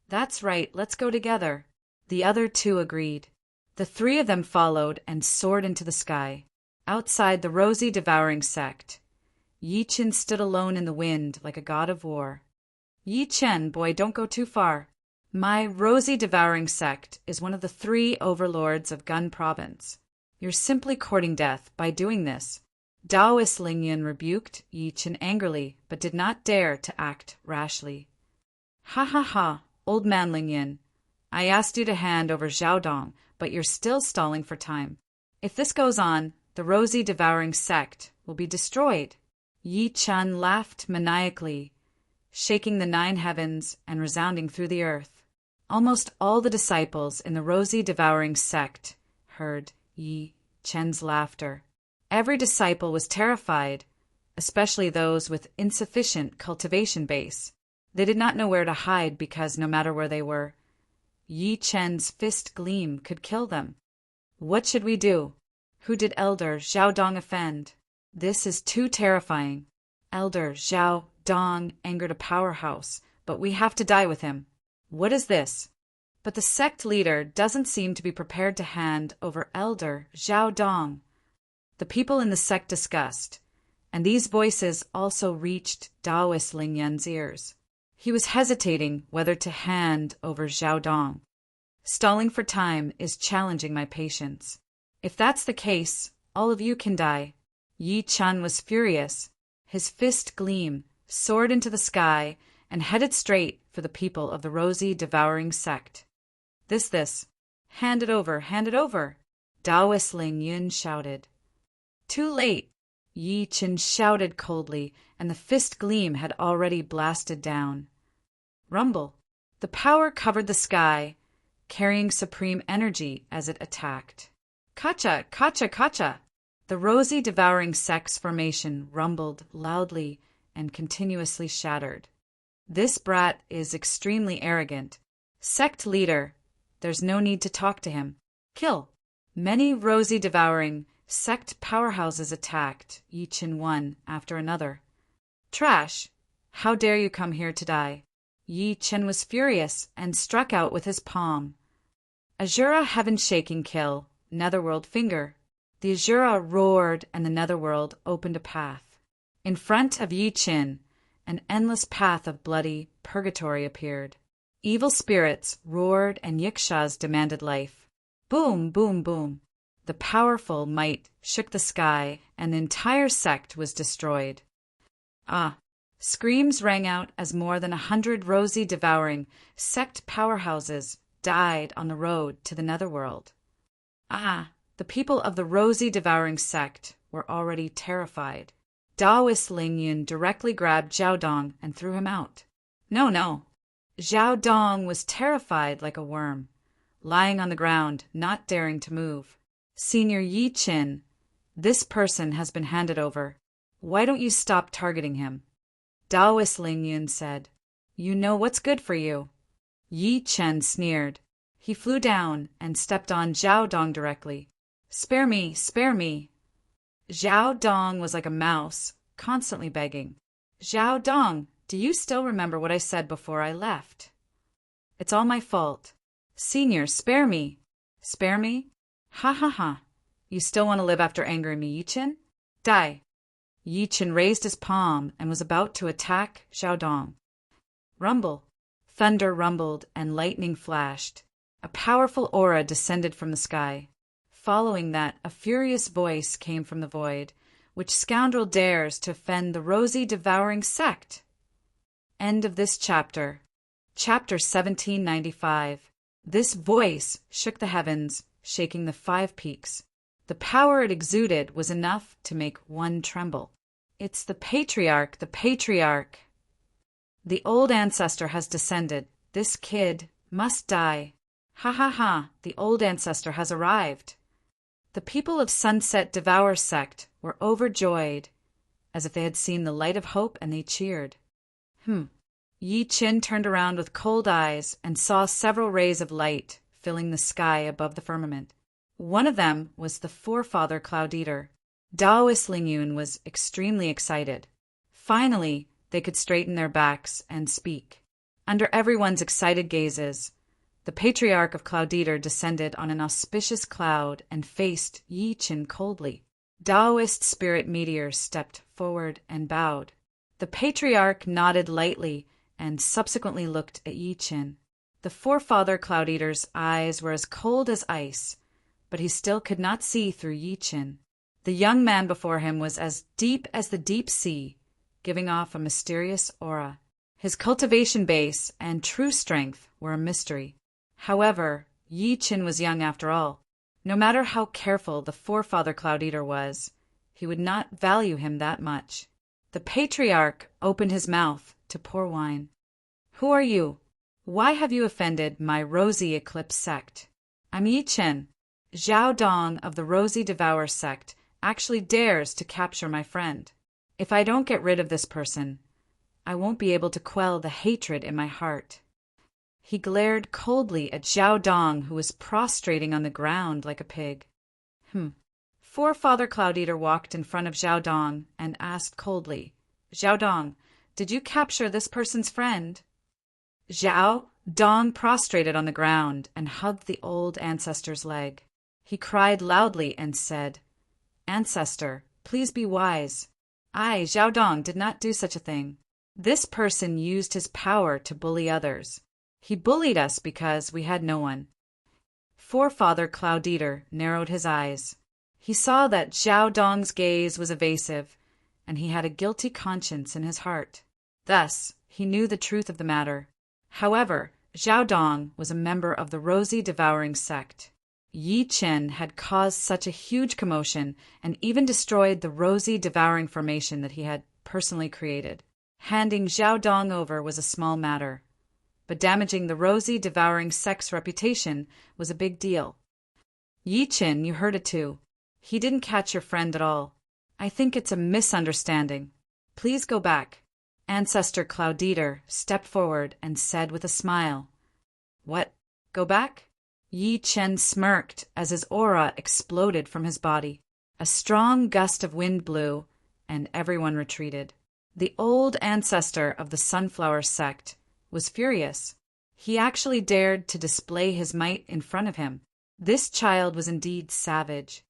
That's right, let's go together. The other two agreed. The three of them followed and soared into the sky. Outside the Rosy Devouring sect, Yi Chen stood alone in the wind like a god of war. Yi Chen, boy, don't go too far. My Rosy Devouring sect is one of the three overlords of Gun Province. You're simply courting death by doing this. Taoist Ling Yin rebuked Yi Chen angrily, but did not dare to act rashly. Ha, old man Ling Yin. I asked you to hand over Zhao Dong, but you're still stalling for time. If this goes on, the Rosy Devouring sect will be destroyed. Yi Chen laughed maniacally, shaking the 9 heavens and resounding through the earth. Almost all the disciples in the Rosy Devouring sect heard Yi Chen's laughter. Every disciple was terrified, especially those with insufficient cultivation base. They did not know where to hide because no matter where they were, Yi Chen's fist gleam could kill them. What should we do? Who did Elder Zhao Dong offend? This is too terrifying. Elder Zhao Dong angered a powerhouse, but we have to die with him. What is this? But the sect leader doesn't seem to be prepared to hand over Elder Zhao Dong. The people in the sect discussed, and these voices also reached Taoist Ling Yan's ears. He was hesitating whether to hand over Zhao Dong. Stalling for time is challenging my patience. If that's the case, all of you can die. Yi Chen was furious. His fist gleam soared into the sky and headed straight for the people of the Rosy Devouring sect. This. Hand it over. Taoist Ling Yun shouted. Too late, Yi Chen shouted coldly, and the fist gleam had already blasted down. Rumble. The power covered the sky, carrying supreme energy as it attacked. Kacha! The Rosy Devouring sect's formation rumbled loudly and continuously shattered. This brat is extremely arrogant. Sect leader, there's no need to talk to him. Kill. Many rosy-devouring sect powerhouses attacked, each in one after another. Trash! How dare you come here to die? Yi Chen was furious and struck out with his palm. Azura heaven-shaking kill, netherworld finger. The Azura roared and the netherworld opened a path. In front of Yi Chen, an endless path of bloody purgatory appeared. Evil spirits roared and yikshaws demanded life. Boom, boom, boom. The powerful might shook the sky and the entire sect was destroyed. Ah! Screams rang out as more than 100 rosy-devouring sect powerhouses died on the road to the netherworld. Ah! The people of the rosy-devouring sect were already terrified. Taoist Ling Yun directly grabbed Zhao Dong and threw him out. No, no. Zhao Dong was terrified like a worm, lying on the ground, not daring to move. Senior Yi Chen, this person has been handed over. Why don't you stop targeting him? Taoist Ling Yun said. You know what's good for you. Yi Chen sneered. He flew down and stepped on Zhao Dong directly. Spare me, spare me. Zhao Dong was like a mouse, constantly begging. Zhao Dong, do you still remember what I said before I left? It's all my fault. Senior, spare me. Spare me? Ha ha ha. You still want to live after angering me, Yi Chen? Die. Yi Chen raised his palm and was about to attack Zhao Dong. Rumble. Thunder rumbled and lightning flashed. A powerful aura descended from the sky. Following that, a furious voice came from the void. Which scoundrel dares to offend the rosy-devouring sect? End of this chapter. Chapter 1795. This voice shook the heavens, shaking the 5 peaks. The power it exuded was enough to make one tremble. It's the patriarch, the patriarch. The old ancestor has descended. This kid must die. Ha ha ha, the old ancestor has arrived. The people of Sunset Devour sect were overjoyed, as if they had seen the light of hope, and they cheered. Yi Chen turned around with cold eyes and saw several rays of light filling the sky above the firmament. One of them was the forefather Cloud Eater. Taoist Ling Yun was extremely excited. Finally, they could straighten their backs and speak. Under everyone's excited gazes, the patriarch of Cloud Eater descended on an auspicious cloud and faced Yi Chen coldly. Taoist spirit meteors stepped forward and bowed. The patriarch nodded lightly and subsequently looked at Yi Chen. The forefather Cloud Eater's eyes were as cold as ice, but he still could not see through Yi Chen. The young man before him was as deep as the deep sea, giving off a mysterious aura. His cultivation base and true strength were a mystery. However, Yi Chen was young after all. No matter how careful the forefather Cloud Eater was, he would not value him that much. The patriarch opened his mouth to pour wine. Who are you? Why have you offended my Rosy Eclipse sect? I'm Yi Chen. Zhao Dong of the Rosy Devour sect actually dares to capture my friend. If I don't get rid of this person, I won't be able to quell the hatred in my heart. He glared coldly at Zhao Dong, who was prostrating on the ground like a pig. Forefather Cloud Eater walked in front of Zhao Dong and asked coldly, Zhao Dong, did you capture this person's friend? Zhao Dong prostrated on the ground and hugged the old ancestor's leg. He cried loudly and said, Ancestor, please be wise. I, Zhao Dong, did not do such a thing. This person used his power to bully others. He bullied us because we had no one. Forefather Cloud Eater narrowed his eyes. He saw that Zhao Dong's gaze was evasive, and he had a guilty conscience in his heart. Thus, he knew the truth of the matter. However, Zhao Dong was a member of the Rosy Devouring sect. Yi Chen had caused such a huge commotion and even destroyed the Rosy Devouring formation that he had personally created. Handing Zhao Dong over was a small matter, but damaging the Rosy Devouring sect's reputation was a big deal. Yi Chen, you heard it too. He didn't catch your friend at all. I think it's a misunderstanding. Please go back. Ancestor Cultivator stepped forward and said with a smile, "What? Go back?" Yi Chen smirked as his aura exploded from his body. A strong gust of wind blew, and everyone retreated. The old ancestor of the Sunflower sect was furious. He actually dared to display his might in front of him. This child was indeed savage.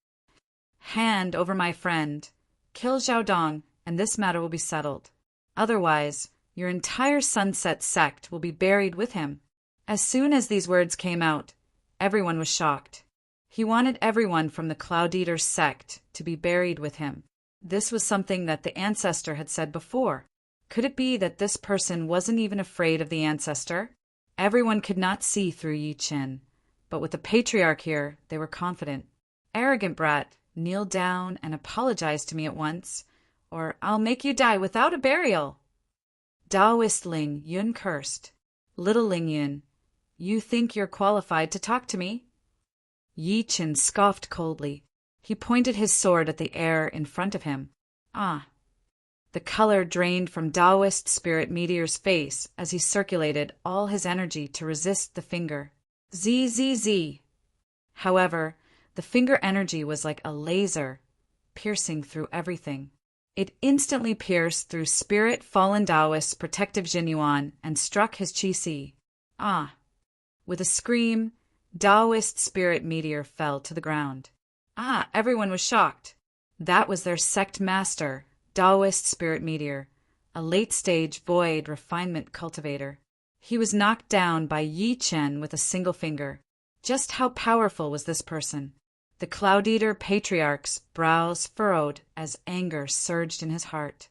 "Hand over my friend. Kill Xiaodong, and this matter will be settled. Otherwise, your entire Sunset sect will be buried with him." As soon as these words came out, everyone was shocked. He wanted everyone from the Cloud Eater sect to be buried with him. This was something that the ancestor had said before. Could it be that this person wasn't even afraid of the ancestor? Everyone could not see through Yi Chen, but with the patriarch here, they were confident. "Arrogant brat, kneel down and apologize to me at once, or I'll make you die without a burial." Taoist Ling Yun cursed. "Little Ling Yun, you think you're qualified to talk to me?" Yi Chen scoffed coldly. He pointed his sword at the air in front of him. Ah! The color drained from Taoist Spirit Meteor's face as he circulated all his energy to resist the finger. Zzz. However, the finger energy was like a laser, piercing through everything. It instantly pierced through Spirit Fallen Taoist's protective Jinyuan and struck his Qi. Ah! With a scream, Taoist Spirit Meteor fell to the ground. Ah! Everyone was shocked. That was their sect master, Taoist Spirit Meteor, a late-stage void refinement cultivator. He was knocked down by Yi Chen with a single finger. Just how powerful was this person? The Cloud Eater Patriarch's brows furrowed as anger surged in his heart.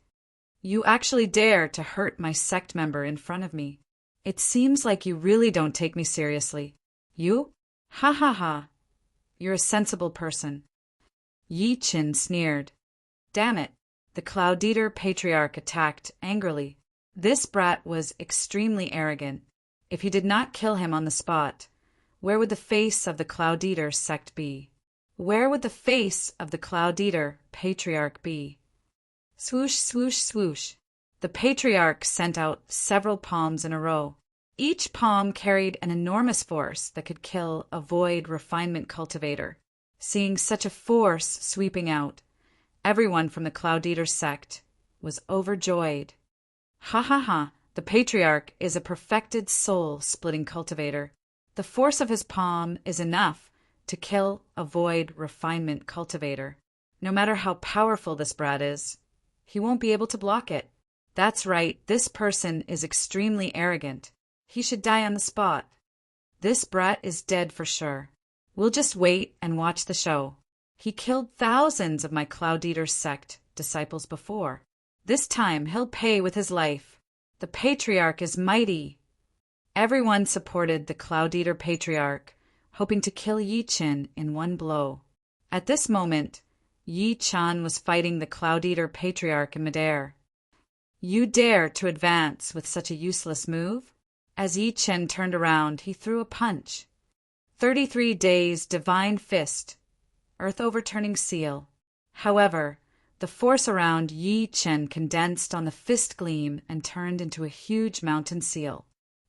"You actually dare to hurt my sect member in front of me. It seems like you really don't take me seriously. You? Ha ha ha. You're a sensible person." Yi Chen sneered. "Damn it." The Cloud Eater Patriarch attacked angrily. This brat was extremely arrogant. If he did not kill him on the spot, where would the face of the Cloud Eater sect be? Where would the face of the Cloud Eater Patriarch be? Swoosh, swoosh, swoosh. The Patriarch sent out several palms in a row. Each palm carried an enormous force that could kill a void refinement cultivator. Seeing such a force sweeping out, everyone from the Cloud Eater sect was overjoyed. Ha ha ha, the Patriarch is a perfected soul-splitting cultivator. The force of his palm is enough to kill a void refinement cultivator. No matter how powerful this brat is, he won't be able to block it. That's right, this person is extremely arrogant. He should die on the spot. This brat is dead for sure. We'll just wait and watch the show. He killed thousands of my Cloud Eater sect disciples before. This time he'll pay with his life. The Patriarch is mighty. Everyone supported the Cloud Eater Patriarch, hoping to kill Yi Chen in one blow. At this moment, Yi Chen was fighting the Cloud Eater Patriarch in midair. "You dare to advance with such a useless move?" As Yi Chen turned around, he threw a punch. 33 days Divine Fist, Earth Overturning Seal. However, the force around Yi Chen condensed on the fist gleam and turned into a huge mountain seal.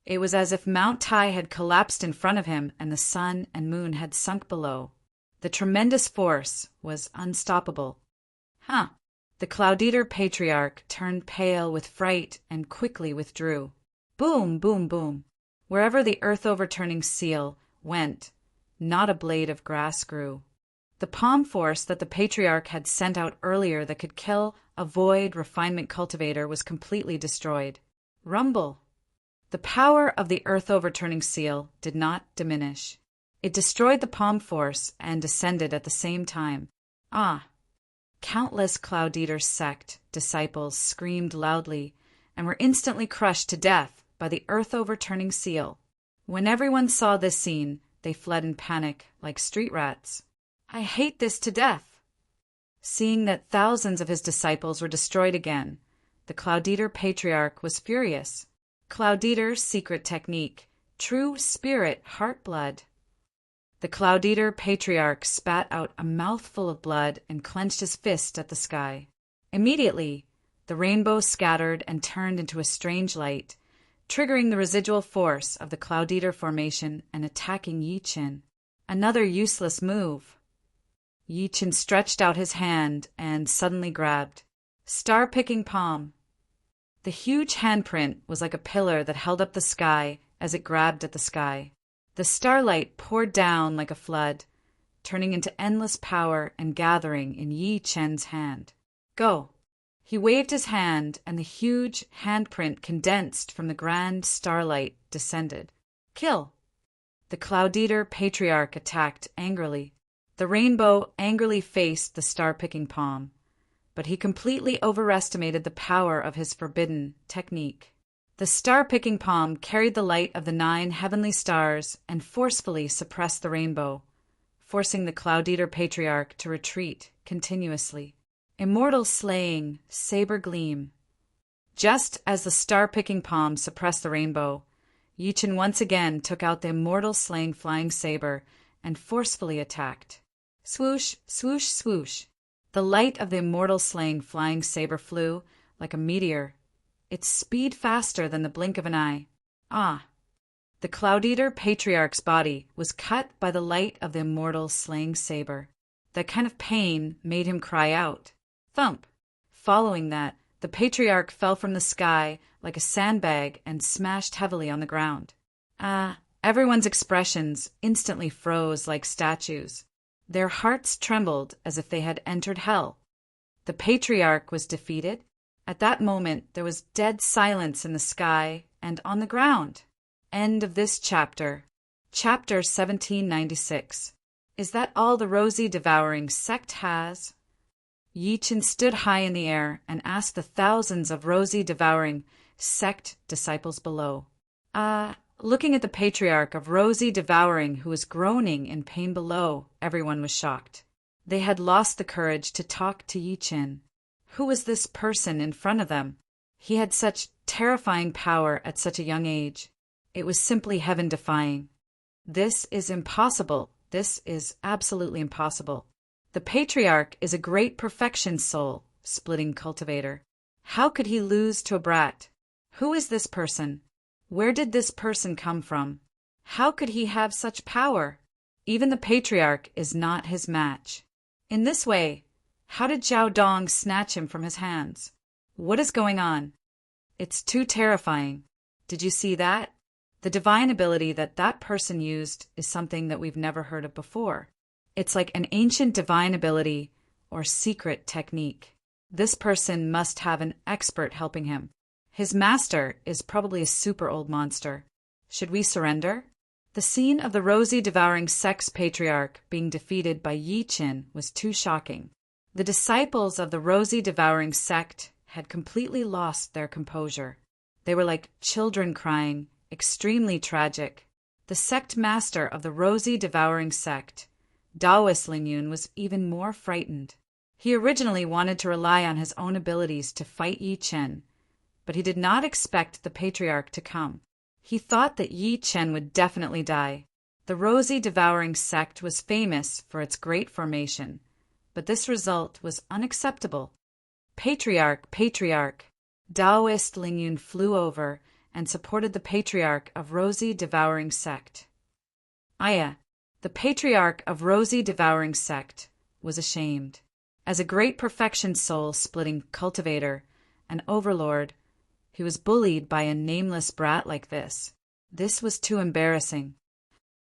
It was as if Mount Tai had collapsed in front of him and the sun and moon had sunk below. The tremendous force was unstoppable. Huh. The Cloud Eater Patriarch turned pale with fright and quickly withdrew. Boom, boom, boom. Wherever the Earth Overturning Seal went, not a blade of grass grew. The palm force that the Patriarch had sent out earlier that could kill a void refinement cultivator was completely destroyed. Rumble. The power of the Earth Overturning Seal did not diminish. It destroyed the palm force and descended at the same time. Ah! Countless Cloud Eater sect disciples screamed loudly and were instantly crushed to death by the Earth Overturning Seal. When everyone saw this scene, they fled in panic like street rats. I hate this to death. Seeing that thousands of his disciples were destroyed again, the Cloud Eater Patriarch was furious. Cloud Eater's secret technique, true spirit heart blood. The Cloud Eater Patriarch spat out a mouthful of blood and clenched his fist at the sky. Immediately, the The rainbow scattered and turned into a strange light, triggering the residual force of the Cloud-Eater formation and attacking Yi Qin. Another useless move. Yi Qin stretched out his hand and suddenly grabbed. Star-picking palm. The huge handprint was like a pillar that held up the sky as it grabbed at the sky. The starlight poured down like a flood, turning into endless power and gathering in Yi Qin's hand. Go! He waved his hand, and the huge handprint condensed from the grand starlight descended. Kill! The Cloud-Eater Patriarch attacked angrily. The rainbow angrily faced the star-picking palm, but he completely overestimated the power of his forbidden technique. The star-picking palm carried the light of the 9 heavenly stars and forcefully suppressed the rainbow, forcing the Cloud-Eater Patriarch to retreat continuously. Immortal slaying, saber gleam. Just as the star-picking palm suppressed the rainbow, Yi Qin once again took out the immortal slaying flying saber and forcefully attacked. Swoosh, swoosh, swoosh. The light of the immortal slaying flying saber flew like a meteor, its speed faster than the blink of an eye. Ah! The Cloud-Eater Patriarch's body was cut by the light of the immortal slaying saber. That kind of pain made him cry out. Thump! Following that, the Patriarch fell from the sky like a sandbag and smashed heavily on the ground. Everyone's expressions instantly froze like statues. Their hearts trembled as if they had entered hell. The Patriarch was defeated. At that moment, there was dead silence in the sky and on the ground. End of this chapter. Chapter 1796. Is that all the rosy-devouring sect has? Yi Qin stood high in the air and asked the thousands of rosy-devouring sect disciples below. Looking at the Patriarch of rosy-devouring who was groaning in pain below, everyone was shocked. They had lost the courage to talk to Yi Qin. Who was this person in front of them? He had such terrifying power at such a young age. It was simply heaven-defying. This is impossible. This is absolutely impossible. The Patriarch is a great perfection soul, splitting Cultivator. How could he lose to a brat? Who is this person? Where did this person come from? How could he have such power? Even the Patriarch is not his match. In this way, how did Zhao Dong snatch him from his hands? What is going on? It's too terrifying. Did you see that? The divine ability that person used is something that we've never heard of before. It's like an ancient divine ability or secret technique. This person must have an expert helping him. His master is probably a super old monster. Should we surrender? The scene of the rosy-devouring sex patriarch being defeated by Yi Qin was too shocking. The disciples of the rosy-devouring sect had completely lost their composure. They were like children crying, extremely tragic. The sect master of the rosy-devouring sect, Taoist Lingyun, was even more frightened. He originally wanted to rely on his own abilities to fight Yi Qin, but he did not expect the Patriarch to come. He thought that Yi Qin would definitely die. The rosy-devouring sect was famous for its great formation, but this result was unacceptable. Patriarch, Taoist Lingyun flew over and supported the Patriarch of rosy-devouring sect. Aya, the Patriarch of rosy-devouring sect, was ashamed. As a great perfection soul splitting cultivator, an overlord, he was bullied by a nameless brat like this. This was too embarrassing.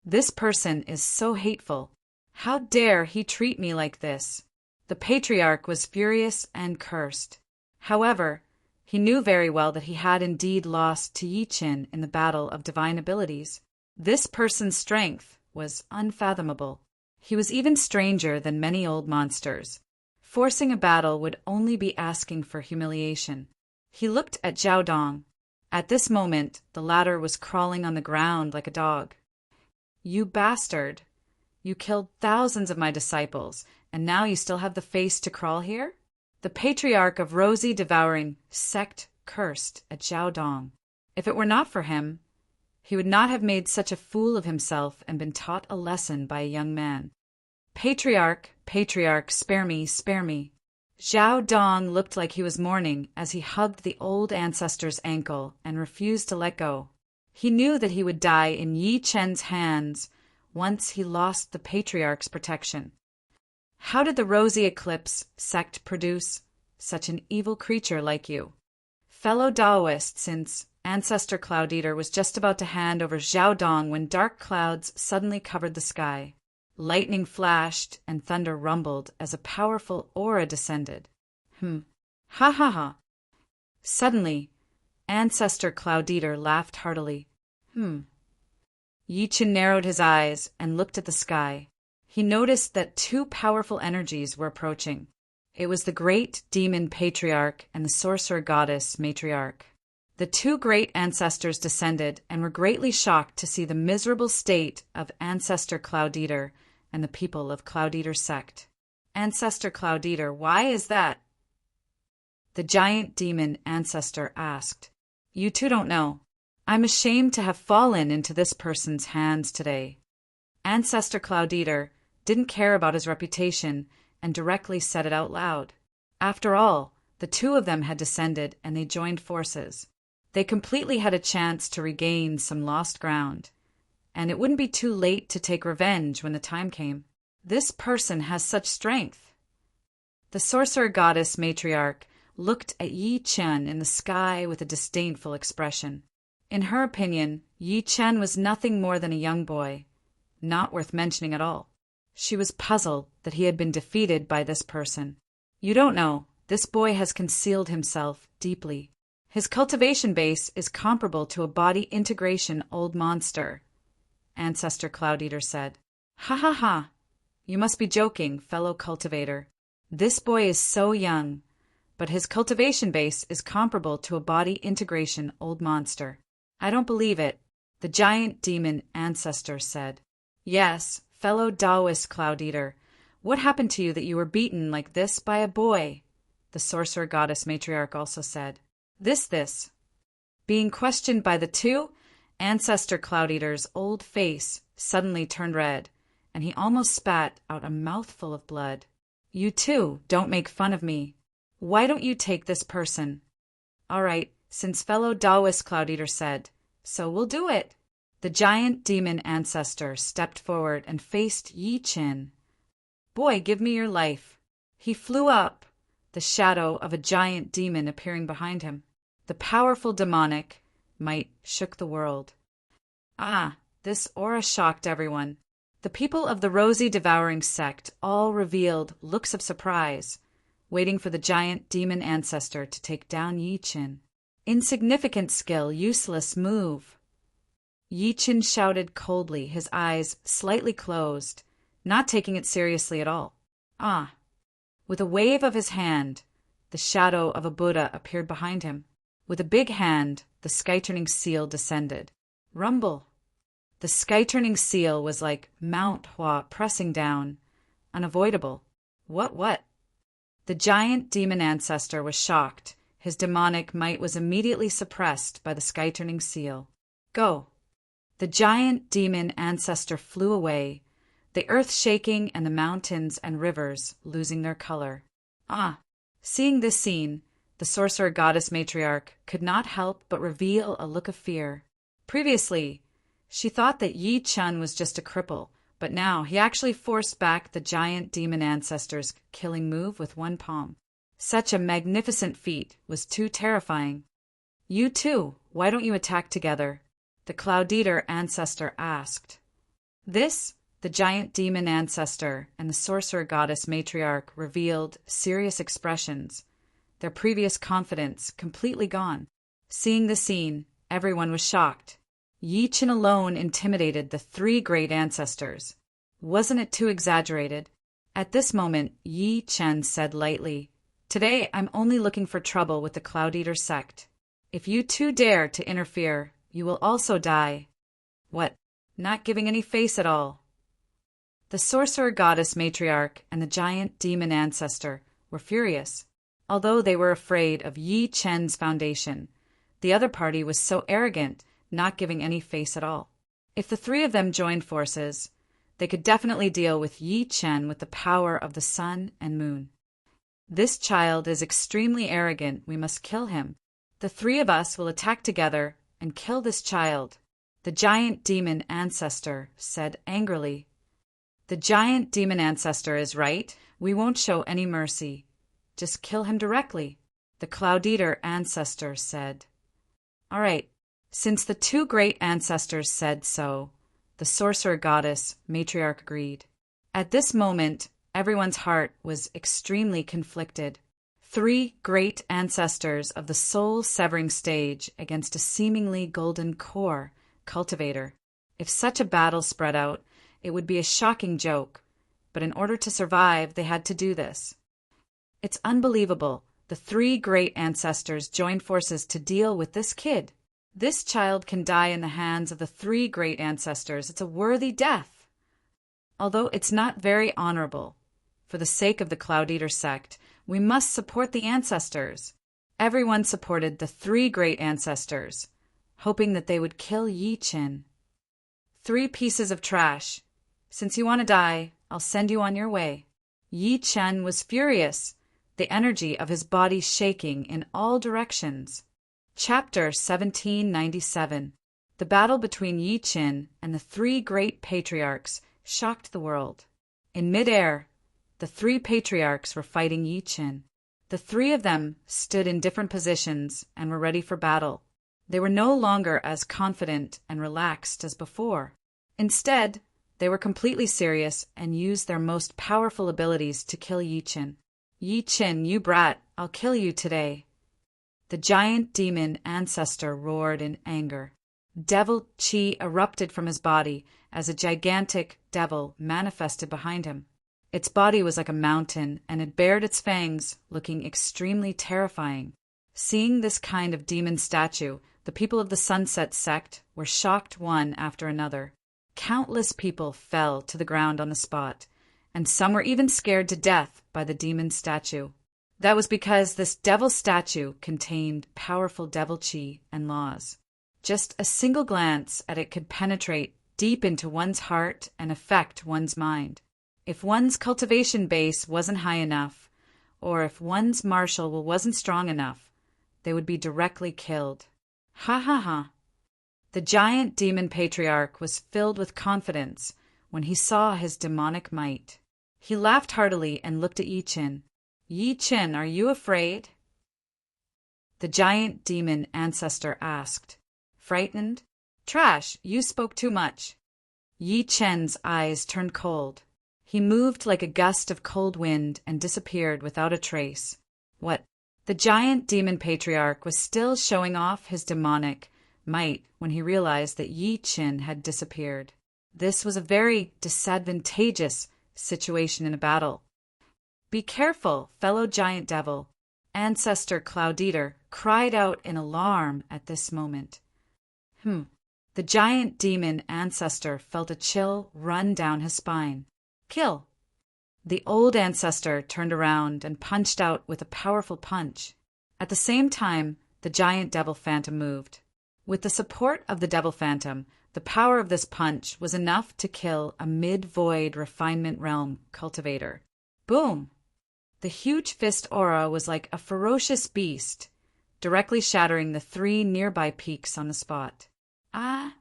This person is so hateful. How dare he treat me like this? The Patriarch was furious and cursed. However, he knew very well that he had indeed lost to Yi Qin in the battle of divine abilities. This person's strength was unfathomable. He was even stranger than many old monsters. Forcing a battle would only be asking for humiliation. He looked at Zhao Dong. At this moment, the latter was crawling on the ground like a dog. You bastard! You killed thousands of my disciples, and now you still have the face to crawl here? The Patriarch of rosy-devouring sect cursed at Zhao Dong. If it were not for him, he would not have made such a fool of himself and been taught a lesson by a young man. Patriarch, spare me, spare me. Zhao Dong looked like he was mourning as he hugged the old ancestor's ankle and refused to let go. He knew that he would die in Yi Chen's hands once he lost the patriarch's protection. How did the Rosy Eclipse sect produce such an evil creature like you? Fellow Daoist, since Ancestor Cloud Eater was just about to hand over Zhao Dong when dark clouds suddenly covered the sky. Lightning flashed and thunder rumbled as a powerful aura descended. Ha ha ha. Suddenly, Ancestor Cloud Eater laughed heartily. Yi Chen narrowed his eyes and looked at the sky. He noticed that two powerful energies were approaching. It was the great demon patriarch and the sorcerer goddess matriarch. The two great ancestors descended and were greatly shocked to see the miserable state of Ancestor Cloud Eater and the people of Cloud Eater's sect. Ancestor Cloud Eater, why is that? The giant demon ancestor asked. You two don't know. I'm ashamed to have fallen into this person's hands today. Ancestor Cloud Eater didn't care about his reputation and directly said it out loud. After all, the two of them had descended and they joined forces. They completely had a chance to regain some lost ground, and it wouldn't be too late to take revenge when the time came. This person has such strength. The sorcerer goddess matriarch looked at Yi Chen in the sky with a disdainful expression. In her opinion, Yi Chen was nothing more than a young boy, not worth mentioning at all. She was puzzled that he had been defeated by this person. You don't know, this boy has concealed himself deeply. His cultivation base is comparable to a body integration old monster, Ancestor Cloud Eater said. Ha ha ha. You must be joking, fellow cultivator. This boy is so young, but his cultivation base is comparable to a body integration old monster. I don't believe it, the giant demon ancestor said. Yes, fellow Taoist Cloud Eater. What happened to you that you were beaten like this by a boy? The sorcerer goddess matriarch also said. This. Being questioned by the two, Ancestor Cloud Eater's old face suddenly turned red, and he almost spat out a mouthful of blood. You two, don't make fun of me. Why don't you take this person? All right, since fellow Taoist Cloud Eater said, so we'll do it. The giant demon ancestor stepped forward and faced Yi Chen. Boy, give me your life. He flew up, the shadow of a giant demon appearing behind him. The powerful demonic might shook the world. This aura shocked everyone. The people of the Rosy Devouring sect all revealed looks of surprise, waiting for the giant demon ancestor to take down Yi Chen. Insignificant skill, useless move. Yi Chen shouted coldly, his eyes slightly closed, not taking it seriously at all. With a wave of his hand, the shadow of a Buddha appeared behind him. With a big hand, the sky-turning seal descended. Rumble! The sky-turning seal was like Mount Hua pressing down, unavoidable. What? The giant demon ancestor was shocked. His demonic might was immediately suppressed by the sky-turning seal. Go! The giant demon ancestor flew away, the earth shaking and the mountains and rivers losing their color. Seeing this scene, the sorcerer goddess matriarch could not help but reveal a look of fear. Previously, she thought that Yi Chen was just a cripple, but now he actually forced back the giant demon ancestor's killing move with one palm. Such a magnificent feat was too terrifying. You two, why don't you attack together? The Cloud Eater ancestor asked. This, the giant demon ancestor and the sorcerer goddess matriarch revealed serious expressions, their previous confidence completely gone. Seeing the scene, everyone was shocked. Yi Chen alone intimidated the three great ancestors. Wasn't it too exaggerated? At this moment, Yi Chen said lightly, Today I'm only looking for trouble with the Cloud Eater sect. If you two dare to interfere, you will also die. What? Not giving any face at all. The sorcerer goddess matriarch and the giant demon ancestor were furious. Although they were afraid of Yi Chen's foundation, the other party was so arrogant, not giving any face at all. If the three of them joined forces, they could definitely deal with Yi Chen with the power of the sun and moon. This child is extremely arrogant. We must kill him. The three of us will attack together and kill this child," the giant demon ancestor said angrily. "The giant demon ancestor is right. We won't show any mercy. Just kill him directly," the Cloud-Eater ancestor said. "All right, since the two great ancestors said so," the sorcerer goddess matriarch agreed. At this moment, everyone's heart was extremely conflicted. Three great ancestors of the soul-severing stage against a seemingly golden core cultivator. If such a battle spread out, it would be a shocking joke, but in order to survive, they had to do this. It's unbelievable. The three great ancestors joined forces to deal with this kid. This child can die in the hands of the three great ancestors. It's a worthy death. Although it's not very honorable, for the sake of the Cloud-Eater sect, we must support the ancestors. Everyone supported the three great ancestors, hoping that they would kill Yi Qin. "Three pieces of trash. Since you want to die, I'll send you on your way." Yi Qin was furious, the energy of his body shaking in all directions. Chapter 1797. The battle between Yi Qin and the three great patriarchs shocked the world. In mid-air, the three patriarchs were fighting Yi Qin. The three of them stood in different positions and were ready for battle. They were no longer as confident and relaxed as before. Instead, they were completely serious and used their most powerful abilities to kill Yi Qin. "Yi Qin, you brat, I'll kill you today," the giant demon ancestor roared in anger. Devil chi erupted from his body as a gigantic devil manifested behind him. Its body was like a mountain, and it bared its fangs, looking extremely terrifying. Seeing this kind of demon statue, the people of the Sunset sect were shocked one after another. Countless people fell to the ground on the spot, and some were even scared to death by the demon statue. That was because this devil statue contained powerful devil chi and laws. Just a single glance at it could penetrate deep into one's heart and affect one's mind. If one's cultivation base wasn't high enough, or if one's martial will wasn't strong enough, they would be directly killed. Ha ha ha. The giant demon patriarch was filled with confidence when he saw his demonic might. He laughed heartily and looked at Yi Qin. "Yi Qin, are you afraid?" the giant demon ancestor asked. "Frightened? Trash, you spoke too much." Yi Qin's eyes turned cold. He moved like a gust of cold wind and disappeared without a trace. What? The giant demon patriarch was still showing off his demonic might when he realized that Yi Qin had disappeared. This was a very disadvantageous situation in a battle. "Be careful, fellow giant devil," ancestor Cloud-Eater cried out in alarm at this moment. The giant demon ancestor felt a chill run down his spine. "Kill!" The old ancestor turned around and punched out with a powerful punch. At the same time, the giant devil phantom moved. With the support of the devil phantom, the power of this punch was enough to kill a mid-void refinement realm cultivator. Boom! The huge fist aura was like a ferocious beast, directly shattering the three nearby peaks on the spot.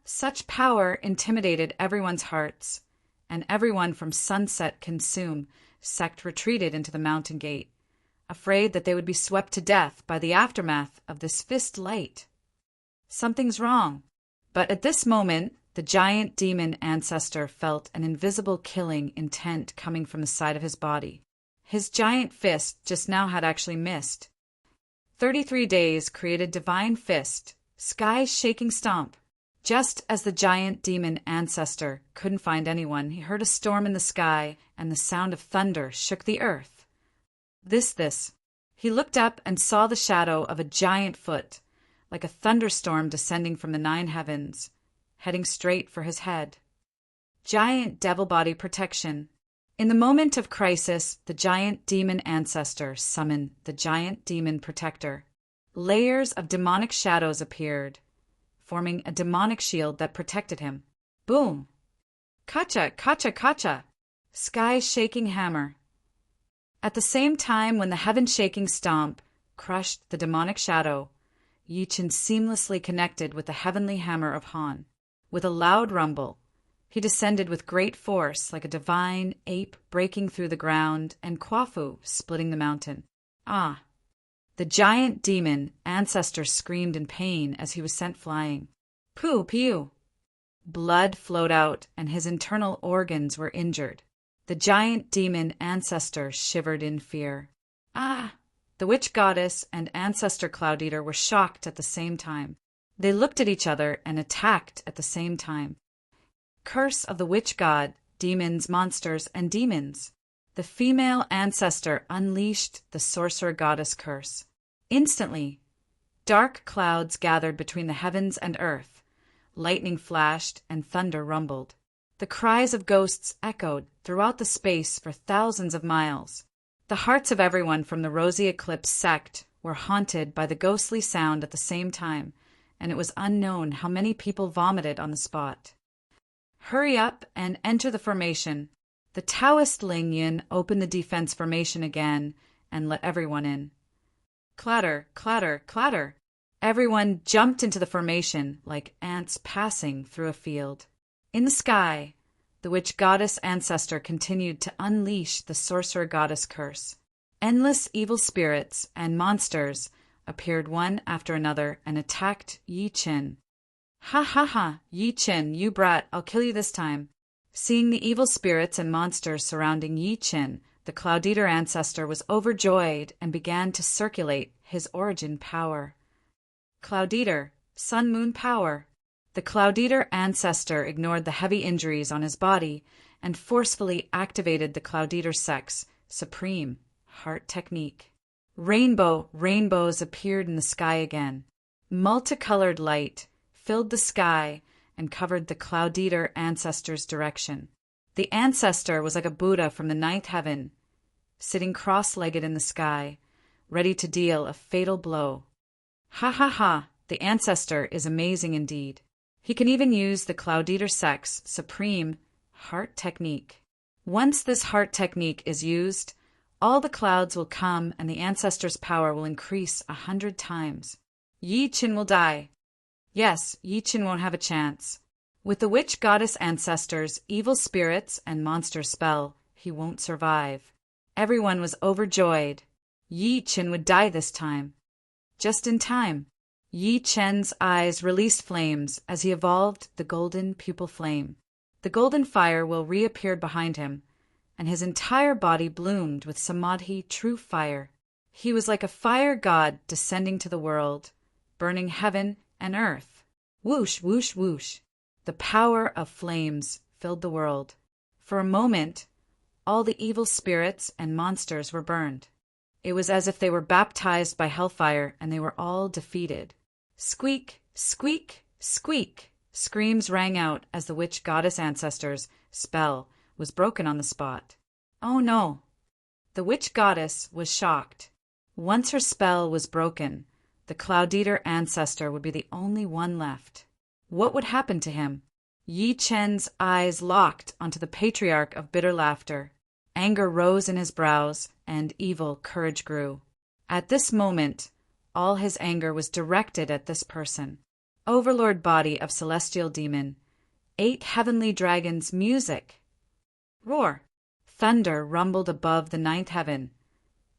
Such power intimidated everyone's hearts, and everyone from Sunset Consume sect retreated into the mountain gate, afraid that they would be swept to death by the aftermath of this fist light. Something's wrong. But at this moment, the giant demon ancestor felt an invisible killing intent coming from the side of his body. His giant fist just now had actually missed. 33 days created divine fist, sky-shaking stomp. Just as the giant demon ancestor couldn't find anyone, he heard a storm in the sky, and the sound of thunder shook the earth. This. He looked up and saw the shadow of a giant foot, like a thunderstorm descending from the 9 heavens, heading straight for his head. Giant devil body protection. In the moment of crisis, the giant demon ancestor summoned the giant demon protector. Layers of demonic shadows appeared, forming a demonic shield that protected him. Boom! Kacha, kacha, kacha! Sky-shaking hammer. At the same time, when the heaven-shaking stomp crushed the demonic shadow, Yi Chen seamlessly connected with the heavenly hammer of Han. With a loud rumble, he descended with great force like a divine ape breaking through the ground and Kwafu splitting the mountain. Ah! The giant demon ancestor screamed in pain as he was sent flying. Pooh, pew! Blood flowed out and his internal organs were injured. The giant demon ancestor shivered in fear. Ah! The witch goddess and ancestor Cloud Eater were shocked at the same time. They looked at each other and attacked at the same time. Curse of the witch god, demons, monsters, and demons. The female ancestor unleashed the sorcerer goddess curse. Instantly, dark clouds gathered between the heavens and earth. Lightning flashed and thunder rumbled. The cries of ghosts echoed throughout the space for thousands of miles. The hearts of everyone from the Rosy Eclipse sect were haunted by the ghostly sound at the same time, and it was unknown how many people vomited on the spot. Hurry up and enter the formation. The Taoist Ling Yin opened the defense formation again and let everyone in. Clatter, clatter, clatter. Everyone jumped into the formation like ants passing through a field. In the sky, the witch goddess ancestor continued to unleash the sorcerer goddess curse. Endless evil spirits and monsters appeared one after another and attacked Yi Chen. Ha ha ha, Yi Chen, you brat, I'll kill you this time. Seeing the evil spirits and monsters surrounding Yi Chen, the Cloud Eater ancestor was overjoyed and began to circulate his origin power. Cloud Eater, Sun Moon power. The Cloud Eater ancestor ignored the heavy injuries on his body and forcefully activated the Cloud Eater Sect's supreme heart technique. Rainbows appeared in the sky again. Multicolored light filled the sky and covered the Cloud Eater ancestor's direction. The ancestor was like a Buddha from the ninth heaven, sitting cross-legged in the sky, ready to deal a fatal blow. Ha ha ha, the ancestor is amazing indeed. He can even use the Cloud Eater Sect's supreme heart technique. Once this heart technique is used, all the clouds will come and the ancestor's power will increase 100 times. Yi Chen will die. Yes, Yi Chen won't have a chance. With the witch goddess ancestor's evil spirits and monster spell, he won't survive. Everyone was overjoyed. Yi Chen would die this time. Just in time. Yi Chen's eyes released flames as he evolved the golden pupil flame. The golden fire will reappear behind him, and his entire body bloomed with samadhi true fire. He was like a fire god descending to the world, burning heaven and earth. Whoosh, whoosh, whoosh. The power of flames filled the world. For a moment, all the evil spirits and monsters were burned. It was as if they were baptized by hellfire and they were all defeated. Squeak, squeak, squeak. Screams rang out as the witch goddess ancestor's spell was broken on the spot. Oh no! The witch goddess was shocked. Once her spell was broken, the Cloud Eater ancestor would be the only one left. What would happen to him? Yi Chen's eyes locked onto the patriarch of bitter laughter. Anger rose in his brows, and evil courage grew. At this moment, all his anger was directed at this person. Overlord body of celestial demon. 8 heavenly dragons' music. Roar! Thunder rumbled above the ninth heaven,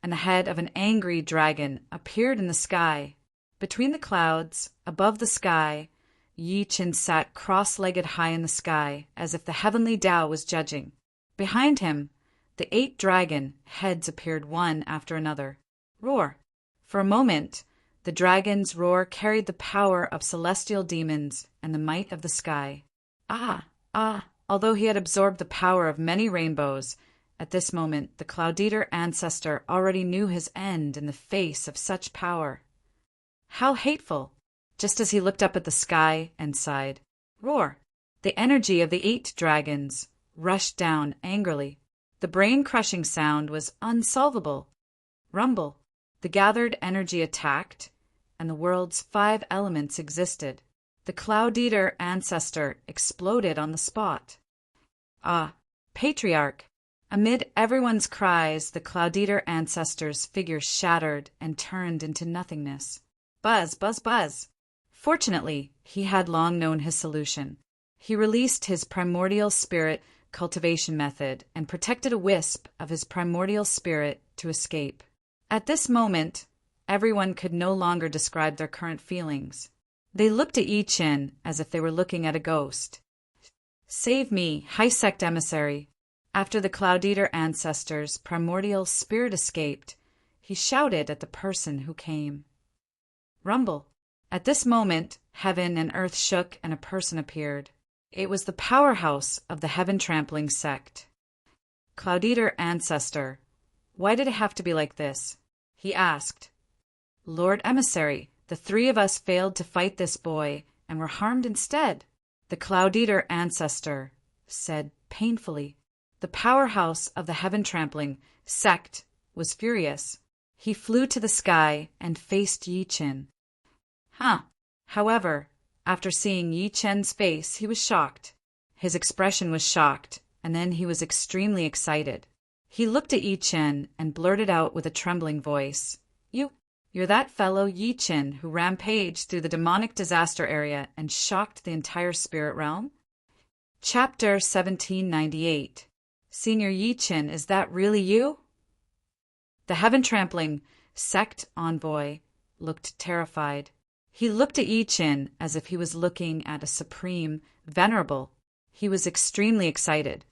and the head of an angry dragon appeared in the sky. Between the clouds, above the sky, Yi Chen sat cross-legged high in the sky, as if the heavenly Tao was judging. Behind him, the 8 dragon heads appeared one after another. Roar! For a moment, the dragon's roar carried the power of celestial demons and the might of the sky. Although he had absorbed the power of many rainbows, at this moment the Cloud Eater ancestor already knew his end in the face of such power. How hateful! Just as he looked up at the sky and sighed. Roar! The energy of the 8 dragons rushed down angrily. The brain-crushing sound was unsolvable. Rumble! The gathered energy attacked, and the world's 5 elements existed. The Cloud Eater ancestor exploded on the spot. Ah, Patriarch, Amid everyone's cries, the Cultivator ancestor's figure shattered and turned into nothingness. Buzz, buzz, buzz. Fortunately, he had long known his solution. He released his primordial spirit cultivation method and protected a wisp of his primordial spirit to escape. At this moment, everyone could no longer describe their current feelings. They looked at Yi Qin as if they were looking at a ghost. Save me, high sect emissary. After the Cultivator ancestor's primordial spirit escaped, he shouted at the person who came. Rumble. At this moment, heaven and earth shook and a person appeared. It was the powerhouse of the heaven-trampling sect. Cultivator ancestor, why did it have to be like this? He asked. Lord Emissary, the three of us failed to fight this boy and were harmed instead. The Cultivator ancestor said painfully. The powerhouse of the heaven-trampling sect was furious. He flew to the sky and faced Yi Qin. However, after seeing Yi Qin's face, he was shocked. His expression was shocked, and then he was extremely excited. He looked at Yi Qin and blurted out with a trembling voice, You're that fellow Yi Qin who rampaged through the demonic disaster area and shocked the entire spirit realm? Chapter 1798. Senior Yi Qin, is that really you? The heaven-trampling sect envoy looked terrified. He looked at Yi Qin as if he was looking at a supreme venerable. He was extremely excited.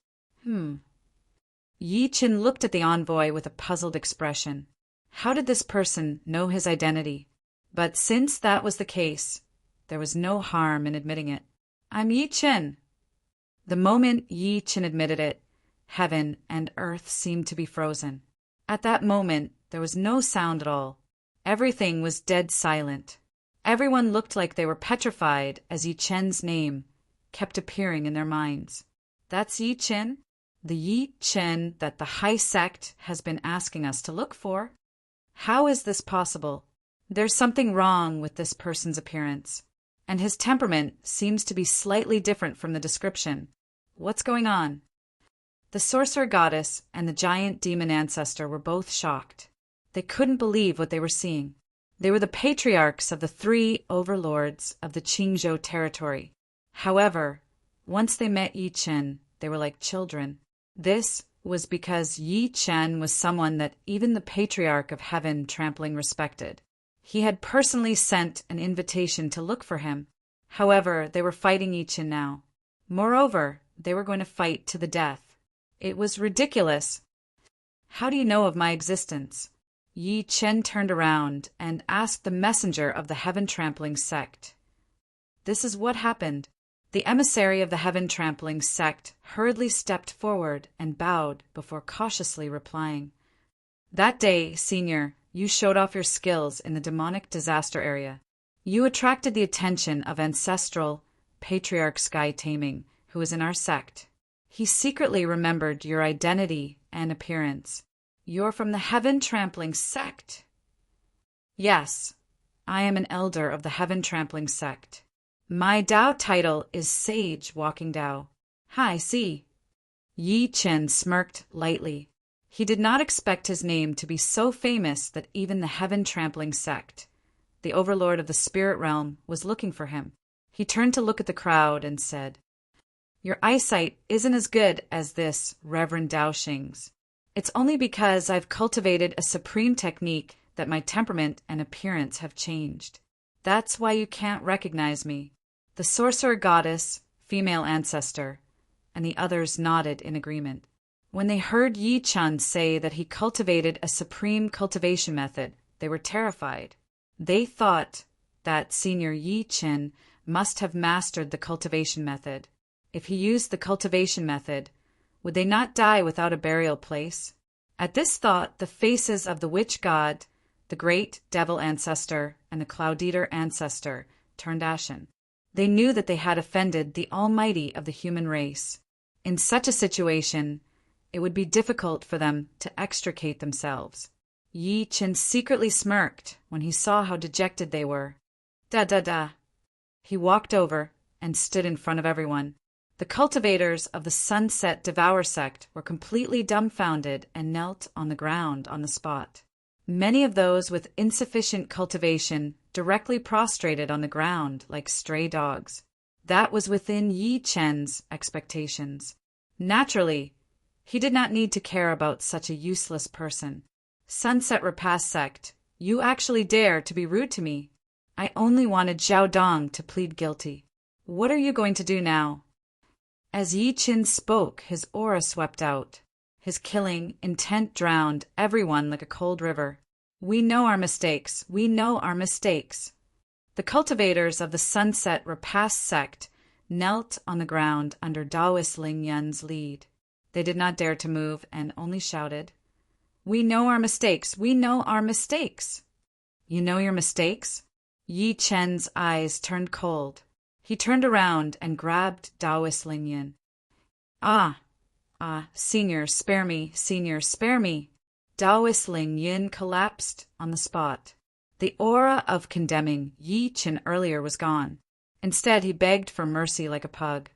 Yi Qin looked at the envoy with a puzzled expression. How did this person know his identity? But since that was the case, there was no harm in admitting it. I'm Yi Qin. The moment Yi Qin admitted it, heaven and earth seemed to be frozen. At that moment, there was no sound at all. Everything was dead silent. Everyone looked like they were petrified as Yi Qin's name kept appearing in their minds. That's Yi Qin? The Yi Qin that the high sect has been asking us to look for? How is this possible? There's something wrong with this person's appearance, and his temperament seems to be slightly different from the description. What's going on? The sorcerer goddess and the giant demon ancestor were both shocked. They couldn't believe what they were seeing. They were the patriarchs of the three overlords of the Qingzhou territory. However, once they met Yi Qin, they were like children. This was because Yi Qin was someone that even the patriarch of heaven trampling respected. He had personally sent an invitation to look for him. However, they were fighting Yi Qin now. Moreover, they were going to fight to the death. It was ridiculous. How do you know of my existence? Yi Qin turned around and asked the messenger of the heaven-trampling sect. This is what happened. The emissary of the heaven-trampling sect hurriedly stepped forward and bowed before cautiously replying. That day, Senior, you showed off your skills in the demonic disaster area. You attracted the attention of ancestral patriarch Sky Taming, who is in our sect. He secretly remembered your identity and appearance. You're from the heaven-trampling sect. Yes, I am an elder of the heaven-trampling sect. My Dao title is Sage Walking Dao. Hi, see. Yi Qin smirked lightly. He did not expect his name to be so famous that even the heaven-trampling sect, the overlord of the spirit realm, was looking for him. He turned to look at the crowd and said, Your eyesight isn't as good as this, Reverend Dao Xing's. It's only because I've cultivated a supreme technique that my temperament and appearance have changed. That's why you can't recognize me. The sorcerer goddess, female ancestor, and the others nodded in agreement. When they heard Yi Qin say that he cultivated a supreme cultivation method, they were terrified. They thought that Senior Yi Qin must have mastered the cultivation method. If he used the cultivation method, would they not die without a burial place? At this thought, the faces of the witch god, the great devil ancestor, and the Cultivator ancestor turned ashen. They knew that they had offended the Almighty of the human race. In such a situation, it would be difficult for them to extricate themselves. Yi Qin secretly smirked when he saw how dejected they were. Da. He walked over and stood in front of everyone. The cultivators of the Sunset Devour sect were completely dumbfounded and knelt on the ground on the spot. Many of those with insufficient cultivation directly prostrated on the ground like stray dogs. That was within Yi Chen's expectations. Naturally, he did not need to care about such a useless person. Sunset Repast sect, you actually dare to be rude to me. I only wanted Zhao Dong to plead guilty. What are you going to do now? As Yi Chen spoke, his aura swept out. His killing intent drowned everyone like a cold river. We know our mistakes. We know our mistakes. The cultivators of the Sunset Repast sect knelt on the ground under Taoist Ling Yun's lead. They did not dare to move and only shouted, "We know our mistakes. We know our mistakes." You know your mistakes? Yi Chen's eyes turned cold. He turned around and grabbed Taoist Ling Yun. Senior, spare me, Senior, spare me. Taoist Ling Yun collapsed on the spot. The aura of condemning Yi Chen earlier was gone. Instead, he begged for mercy like a pug.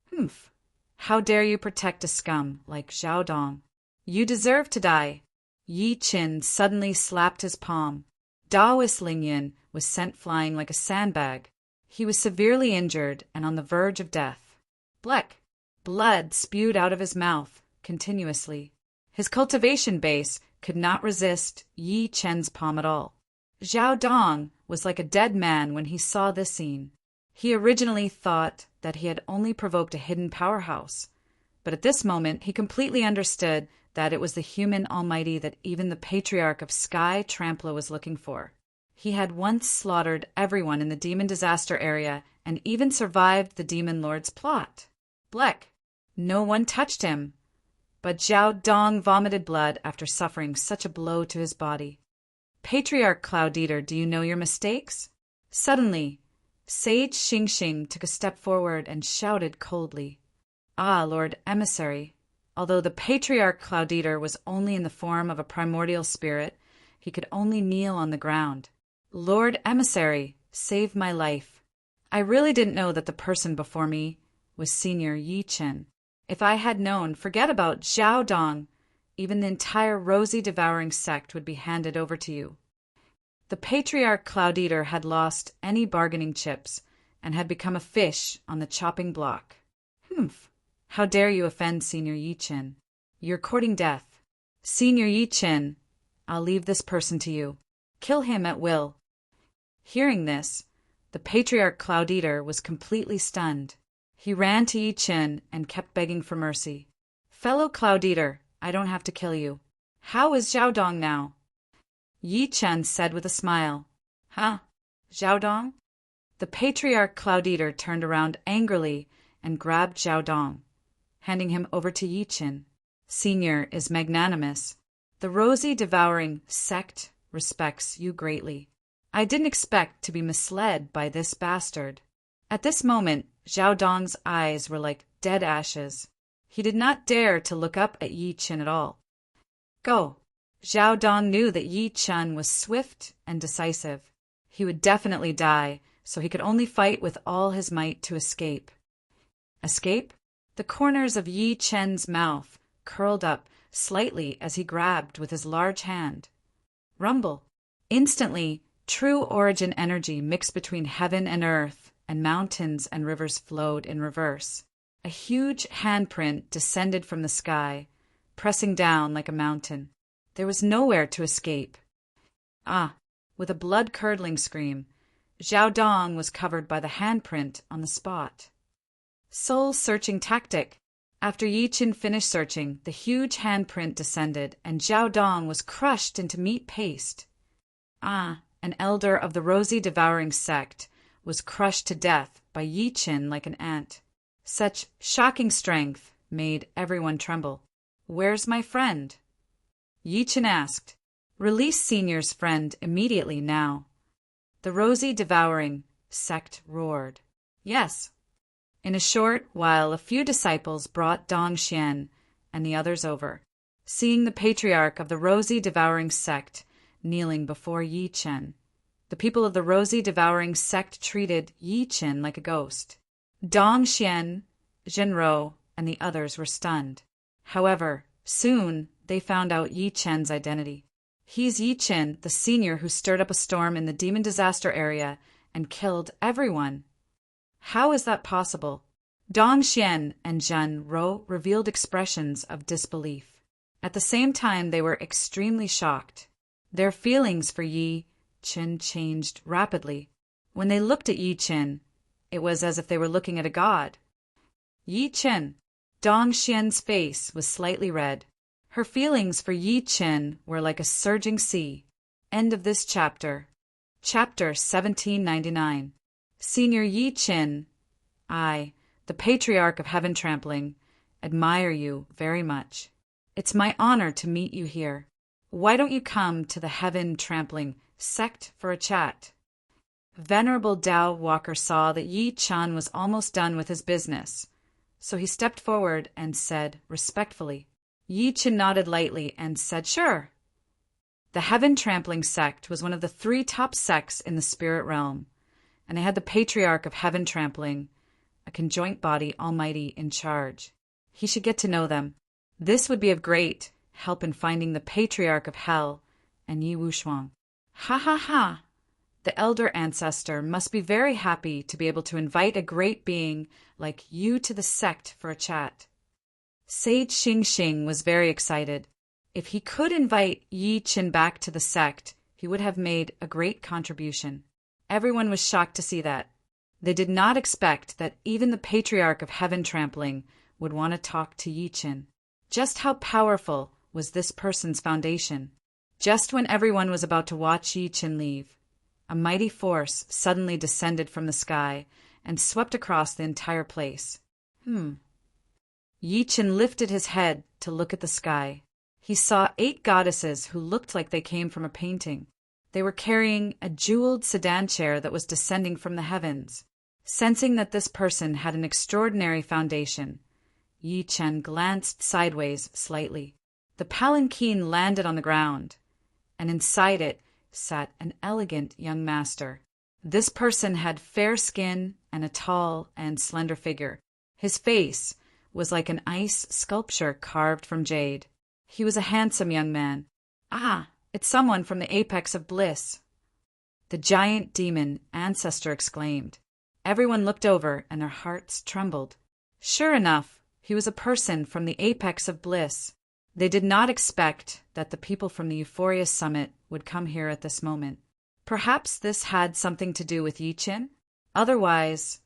Humph! How dare you protect a scum like Zhao Dong? You deserve to die. Yi Chen suddenly slapped his palm. Taoist Ling Yun was sent flying like a sandbag. He was severely injured and on the verge of death. Blood spewed out of his mouth continuously. His cultivation base could not resist Yi Chen's palm at all. Zhao Dong was like a dead man when he saw this scene. He originally thought that he had only provoked a hidden powerhouse, but at this moment he completely understood that it was the human almighty that even the patriarch of Sky Trampla was looking for. He had once slaughtered everyone in the demon disaster area and even survived the demon lord's plot. No one touched him. But Zhao Dong vomited blood after suffering such a blow to his body. Patriarch Cloud Eater, do you know your mistakes? Suddenly, Sage Xingxing took a step forward and shouted coldly, Lord Emissary. Although the Patriarch Cloud Eater was only in the form of a primordial spirit, he could only kneel on the ground. Lord Emissary, save my life. I really didn't know that the person before me was Senior Yi Chen. If I had known, forget about Zhao Dong. Even the entire Rosy Devouring sect would be handed over to you. The Patriarch Cloud Eater had lost any bargaining chips and had become a fish on the chopping block. Humph! How dare you offend Senior Yi Chen? You're courting death. Senior Yi Chen, I'll leave this person to you. Kill him at will. Hearing this, the Patriarch Cloud Eater was completely stunned. He ran to Yi Chen and kept begging for mercy. Fellow Cloud Eater, I don't have to kill you. How is Zhao Dong now? Yi Chen said with a smile. Huh? Zhao Dong? The Patriarch Cloud Eater turned around angrily and grabbed Zhao Dong, handing him over to Yi Chen. Senior is magnanimous. The Rosy Devouring sect respects you greatly. I didn't expect to be misled by this bastard. At this moment, Zhao Dong's eyes were like dead ashes. He did not dare to look up at Yi Chen at all. Go. Zhao Dong knew that Yi Chen was swift and decisive. He would definitely die, so he could only fight with all his might to escape. Escape? The corners of Yi Chen's mouth curled up slightly as he grabbed with his large hand. Rumble. Instantly, true origin energy mixed between heaven and earth, and mountains and rivers flowed in reverse. A huge handprint descended from the sky, pressing down like a mountain. There was nowhere to escape. With a blood-curdling scream, Zhao Dong was covered by the handprint on the spot. Soul-searching tactic. After Yi Chen finished searching, the huge handprint descended, and Zhao Dong was crushed into meat paste. An elder of the Rosy Devouring sect was crushed to death by Yi Chen like an ant. Such shocking strength made everyone tremble. Where's my friend? Yi Chen asked. Release Senior's friend immediately now. The Rosy Devouring sect roared. Yes. In a short while, a few disciples brought Dong Xian and the others over. Seeing the patriarch of the Rosy Devouring sect kneeling before Yi Chen, the people of the Rosy Devouring sect treated Yi Chen like a ghost. Dong Xian Jinro, and the others were stunned. However, soon they found out Yi Chen's identity. He's Yi Chen, the senior who stirred up a storm in the demon disaster area and killed everyone. How is that possible? Dong Xian and Zhen Ro revealed expressions of disbelief. At the same time, they were extremely shocked. Their feelings for Yi Chen changed rapidly. When they looked at Yi Chen, it was as if they were looking at a god. Yi Chen. Dong Xian's face was slightly red. Her feelings for Yi Chen were like a surging sea. End of this chapter. Chapter 1799. Senior Yi Chen, I, the Patriarch of Heaven Trampling, admire you very much. It's my honor to meet you here. Why don't you come to the Heaven Trampling sect for a chat? Venerable Dao Walker saw that Yi Chen was almost done with his business, so he stepped forward and said respectfully. Yi Chen nodded lightly and said sure. The Heaven Trampling sect was one of the 3 top sects in the spirit realm, and they had the Patriarch of Heaven Trampling, a conjoint body almighty in charge. He should get to know them. This would be of great help in finding the Patriarch of Hell and Yi Wushuang. Ha ha ha! The elder ancestor must be very happy to be able to invite a great being like you to the sect for a chat. Sage Xing Xing was very excited. If he could invite Yi Chen back to the sect, he would have made a great contribution. Everyone was shocked to see that. They did not expect that even the Patriarch of Heaven Trampling would want to talk to Yi Chen. Just how powerful was this person's foundation? Just when everyone was about to watch Yi Chen leave, a mighty force suddenly descended from the sky and swept across the entire place. Yi Chen lifted his head to look at the sky. He saw 8 goddesses who looked like they came from a painting. They were carrying a jeweled sedan chair that was descending from the heavens. Sensing that this person had an extraordinary foundation, Yi Chen glanced sideways slightly. The palanquin landed on the ground, and inside it sat an elegant young master. This person had fair skin and a tall and slender figure. His face was like an ice sculpture carved from jade. He was a handsome young man. Ah, it's someone from the apex of bliss. The giant demon ancestor exclaimed. Everyone looked over and their hearts trembled. Sure enough, he was a person from the apex of bliss. They did not expect that the people from the Euphoria Summit would come here at this moment. Perhaps this had something to do with Yi Chen? Otherwise,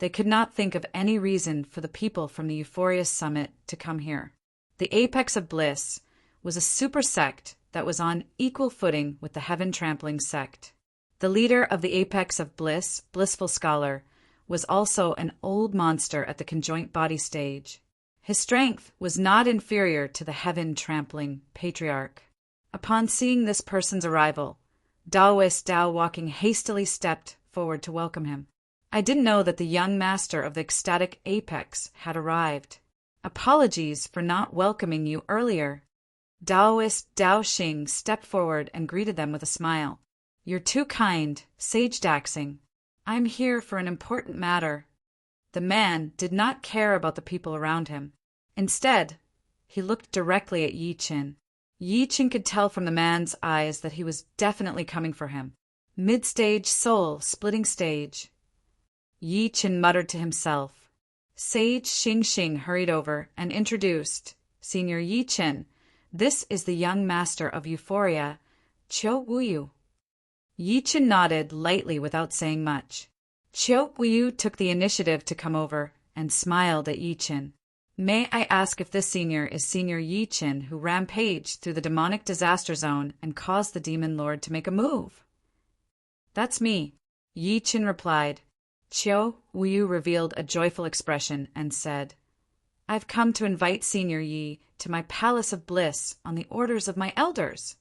they could not think of any reason for the people from the Euphoria Summit to come here. The Apex of Bliss was a super sect that was on equal footing with the Heaven Trampling sect. The leader of the Apex of Bliss, Blissful Scholar, was also an old monster at the conjoint body stage. His strength was not inferior to the Heaven Trampling Patriarch. Upon seeing this person's arrival, Daoist Dao Walking hastily stepped forward to welcome him. I didn't know that the young master of the ecstatic apex had arrived. Apologies for not welcoming you earlier. Daoist Dao Xing stepped forward and greeted them with a smile. You're too kind, Sage Daxing. I'm here for an important matter. The man did not care about the people around him. Instead, he looked directly at Yi Chen. Yi Chen could tell from the man's eyes that he was definitely coming for him. Mid-stage soul, splitting stage. Yi Chen muttered to himself. Sage Xing Xing hurried over and introduced Senior Yi Chen. This is the young master of Euphoria, Qiu Wuyu. Yi Chen nodded lightly without saying much. Qiu Wuyu took the initiative to come over and smiled at Yi Chen. May I ask if this senior is Senior Yi Chen who rampaged through the demonic disaster zone and caused the demon lord to make a move? That's me, Yi Chen replied. Qiu Wuyu revealed a joyful expression and said, I've come to invite Senior Yi to my palace of bliss on the orders of my elders.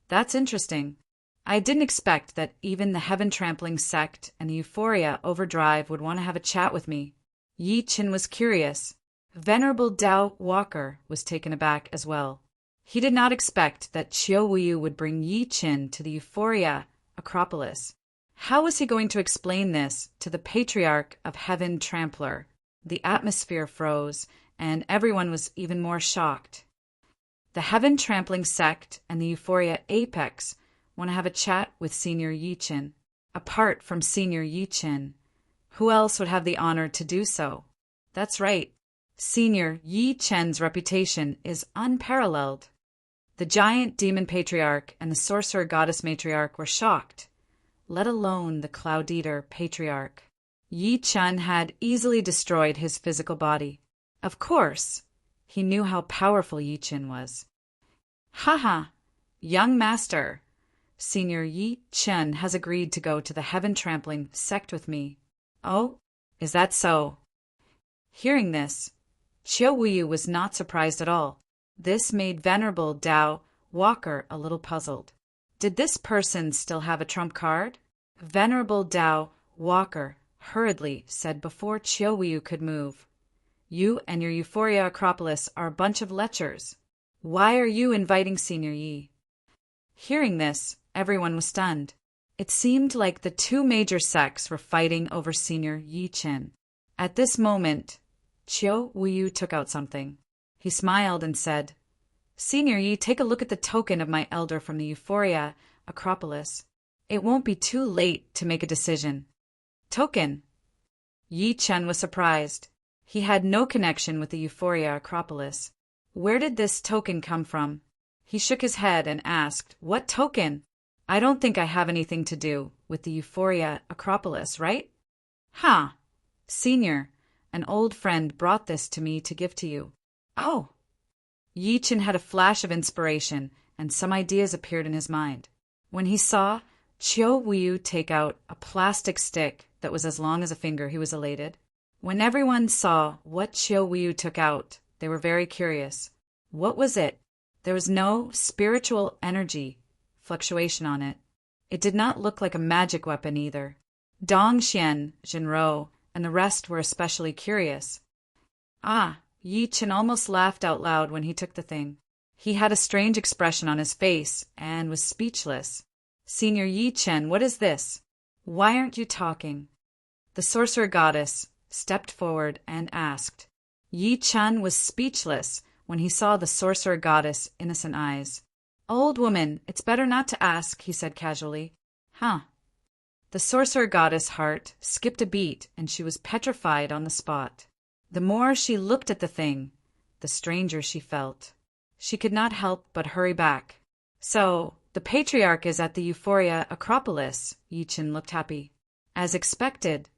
That's interesting. I didn't expect that even the Heaven Trampling sect and the Euphoria Overdrive would want to have a chat with me. Yi Chen was curious. Venerable Dao Walker was taken aback as well. He did not expect that Qiu Wuyu would bring Yi Chen to the Euphoria Acropolis. How was he going to explain this to the Patriarch of Heaven Trampler? The atmosphere froze, and everyone was even more shocked. The heaven-trampling sect and the Euphoria Apex want to have a chat with Senior Yi-Chin. Apart from Senior Yi-Chin, who else would have the honor to do so? That's right. Senior Yi-Chen's reputation is unparalleled. The giant demon patriarch and the sorcerer goddess matriarch were shocked, let alone the Cloud-Eater patriarch. Yi-Chen had easily destroyed his physical body. Of course, he knew how powerful Yi-Chen was. Haha, young master, Senior Yi-Chen has agreed to go to the heaven-trampling sect with me. Oh, is that so? Hearing this, Qiu Wuyu was not surprised at all. This made Venerable Dao Walker a little puzzled. Did this person still have a trump card? Venerable Dao Walker hurriedly said before Qiu Wuyu could move. You and your Euphoria Acropolis are a bunch of lechers. Why are you inviting Senior Yi? Hearing this, everyone was stunned. It seemed like the two major sects were fighting over Senior Yi-Chin. At this moment, Qiu Wuyu took out something. He smiled and said, Senior Yi, take a look at the token of my elder from the Euphoria Acropolis. It won't be too late to make a decision. Token? Yi-Chen was surprised. He had no connection with the Euphoria Acropolis. Where did this token come from? He shook his head and asked, What token? I don't think I have anything to do with the Euphoria Acropolis, right? Huh. Senior, an old friend brought this to me to give to you. Oh. Yi-Chen had a flash of inspiration, and some ideas appeared in his mind. When he saw Qiu Wuyu take out a plastic stick that was as long as a finger, he was elated. When everyone saw what Qiu Wuyu took out, they were very curious. What was it? There was no spiritual energy fluctuation on it. It did not look like a magic weapon either. Dongxian, Jinro, and the rest were especially curious. Ah, Yi-Chen almost laughed out loud when he took the thing. He had a strange expression on his face and was speechless. Senior Yi-Chen, what is this? Why aren't you talking? The sorcerer goddess stepped forward and asked. Yi-Chen was speechless when he saw the sorcerer goddess' innocent eyes. Old woman, it's better not to ask, he said casually. Huh. The sorcerer goddess' heart skipped a beat and she was petrified on the spot. The more she looked at the thing, the stranger she felt. She could not help but hurry back. So, the patriarch is at the Euphoria Acropolis. Yi-Chen looked happy. As expected,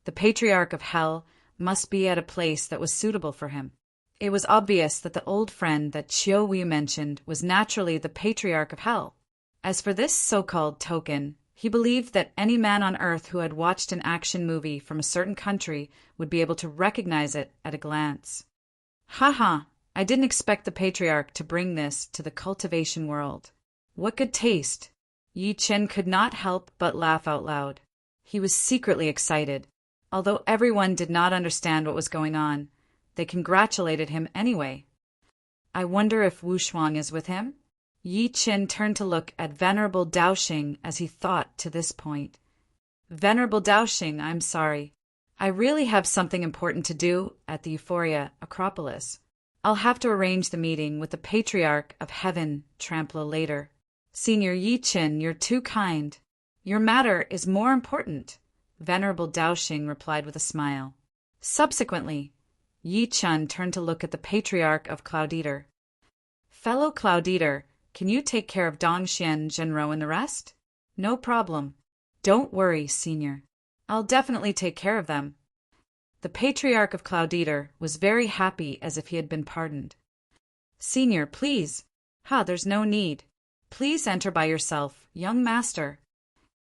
the patriarch of hell must be at a place that was suitable for him. It was obvious that the old friend that Qiu Wuyu mentioned was naturally the patriarch of hell. As for this so-called token, he believed that any man on earth who had watched an action movie from a certain country would be able to recognize it at a glance. Haha, I didn't expect the patriarch to bring this to the cultivation world. What good taste! Yi-Chen could not help but laugh out loud. He was secretly excited. Although everyone did not understand what was going on, they congratulated him anyway. I wonder if Wu Shuang is with him? Yi-Chen turned to look at Venerable Daoxing as he thought to this point. Venerable Daoxing, I'm sorry. I really have something important to do at the Euphoria Acropolis. I'll have to arrange the meeting with the Patriarch of Heaven Trampler later. Senior Yi-Chen, you're too kind. Your matter is more important, Venerable Daoxing replied with a smile. Subsequently, Yi-Chen turned to look at the Patriarch of Cloud-Eater. Fellow Cloud-Eater, can you take care of Dongxian, Zhenrou, and the rest? No problem. Don't worry, Senior. I'll definitely take care of them. The Patriarch of Cloud-Eater was very happy as if he had been pardoned. Senior, please. There's no need. Please enter by yourself, young master.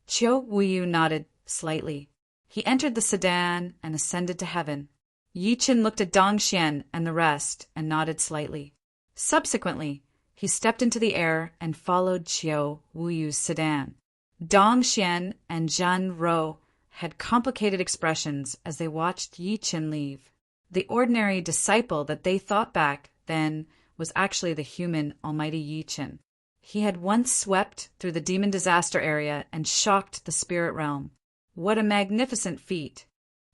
Qiu Wuyu nodded slightly. He entered the sedan and ascended to heaven. Yi-Chen looked at Dongxian and the rest and nodded slightly. Subsequently, he stepped into the air and followed Qiu Wuyu's sedan. Dongxian and Zhan Rou had complicated expressions as they watched Yi-Chen leave. The ordinary disciple that they thought back then was actually the human almighty Yi-Chen. He had once swept through the demon disaster area and shocked the spirit realm. What a magnificent feat!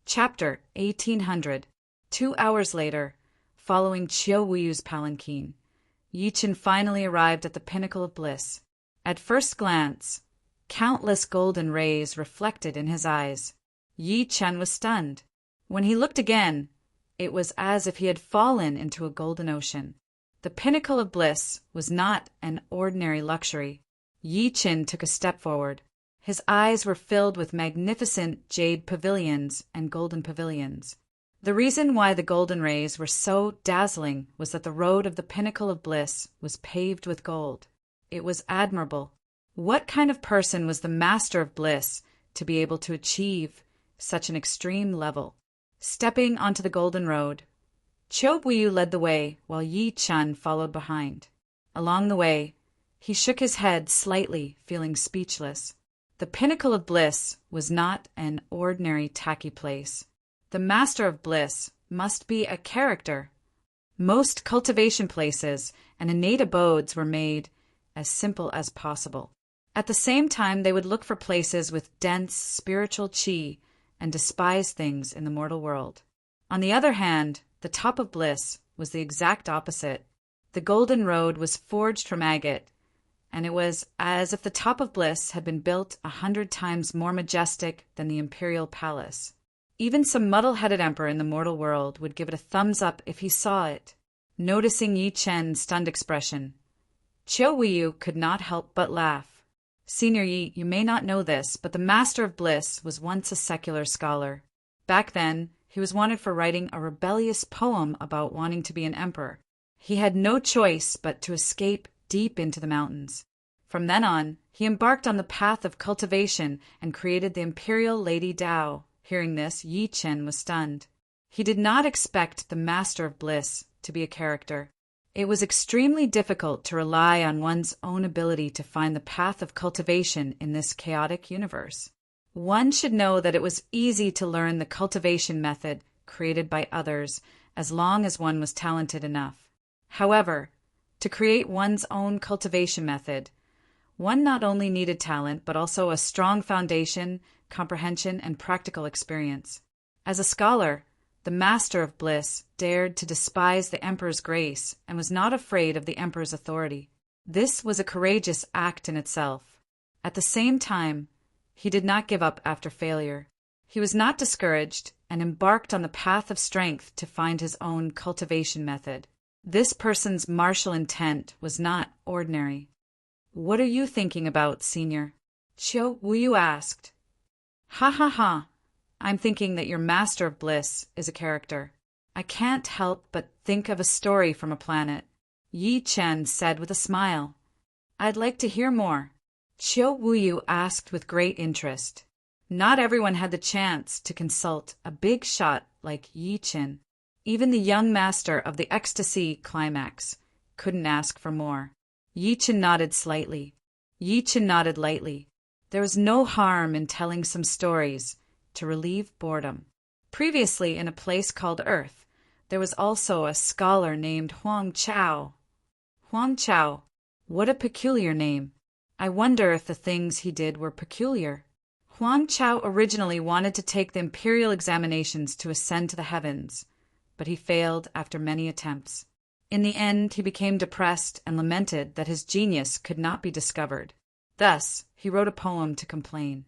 Chapter 1800. 2 hours later, following Chiu Wuyu's palanquin, Yi Chen finally arrived at the pinnacle of bliss. At first glance, countless golden rays reflected in his eyes. Yi Chen was stunned. When he looked again, it was as if he had fallen into a golden ocean. The pinnacle of bliss was not an ordinary luxury. Yi Chen took a step forward. His eyes were filled with magnificent jade pavilions and golden pavilions. The reason why the golden rays were so dazzling was that the road of the pinnacle of bliss was paved with gold. It was admirable. What kind of person was the master of bliss to be able to achieve such an extreme level? Stepping onto the golden road, Chiu Buyu led the way while Yi Chen followed behind. Along the way, he shook his head slightly, feeling speechless. The pinnacle of bliss was not an ordinary tacky place. The master of bliss must be a character. Most cultivation places and innate abodes were made as simple as possible. At the same time, they would look for places with dense spiritual qi and despise things in the mortal world. On the other hand, the top of bliss was the exact opposite. The golden road was forged from agate, and it was as if the top of bliss had been built 100 times more majestic than the imperial palace. Even some muddle-headed emperor in the mortal world would give it a thumbs up if he saw it. Noticing Yi Chen's stunned expression, Chiu Wuyu could not help but laugh. Senior Yi, you may not know this, but the Master of Bliss was once a secular scholar. Back then, he was wanted for writing a rebellious poem about wanting to be an emperor. He had no choice but to escape deep into the mountains. From then on, he embarked on the path of cultivation and created the Imperial Lady Dao. Hearing this, Yi Chen was stunned. He did not expect the Master of Bliss to be a character. It was extremely difficult to rely on one's own ability to find the path of cultivation in this chaotic universe. One should know that it was easy to learn the cultivation method created by others as long as one was talented enough. However, to create one's own cultivation method, one not only needed talent but also a strong foundation, comprehension, and practical experience. As a scholar, the Master of Bliss dared to despise the Emperor's grace and was not afraid of the Emperor's authority. This was a courageous act in itself. At the same time, he did not give up after failure. He was not discouraged and embarked on the path of strength to find his own cultivation method. This person's martial intent was not ordinary. "What are you thinking about, Senior?" Chiu Wuyu asked. "Ha ha ha. I'm thinking that your Master of Bliss is a character. I can't help but think of a story from a planet," Yi Chen said with a smile. "I'd like to hear more." Chiu Wuyu asked with great interest. Not everyone had the chance to consult a big shot like Yi Chen. Even the young master of the ecstasy climax couldn't ask for more. Yi Chen nodded slightly. Yi Chen nodded lightly. There was no harm in telling some stories to relieve boredom. Previously, in a place called Earth, there was also a scholar named Huang Chao. Huang Chao, what a peculiar name. I wonder if the things he did were peculiar. Huang Chao originally wanted to take the imperial examinations to ascend to the heavens, but he failed after many attempts. In the end, he became depressed and lamented that his genius could not be discovered. Thus, he wrote a poem to complain.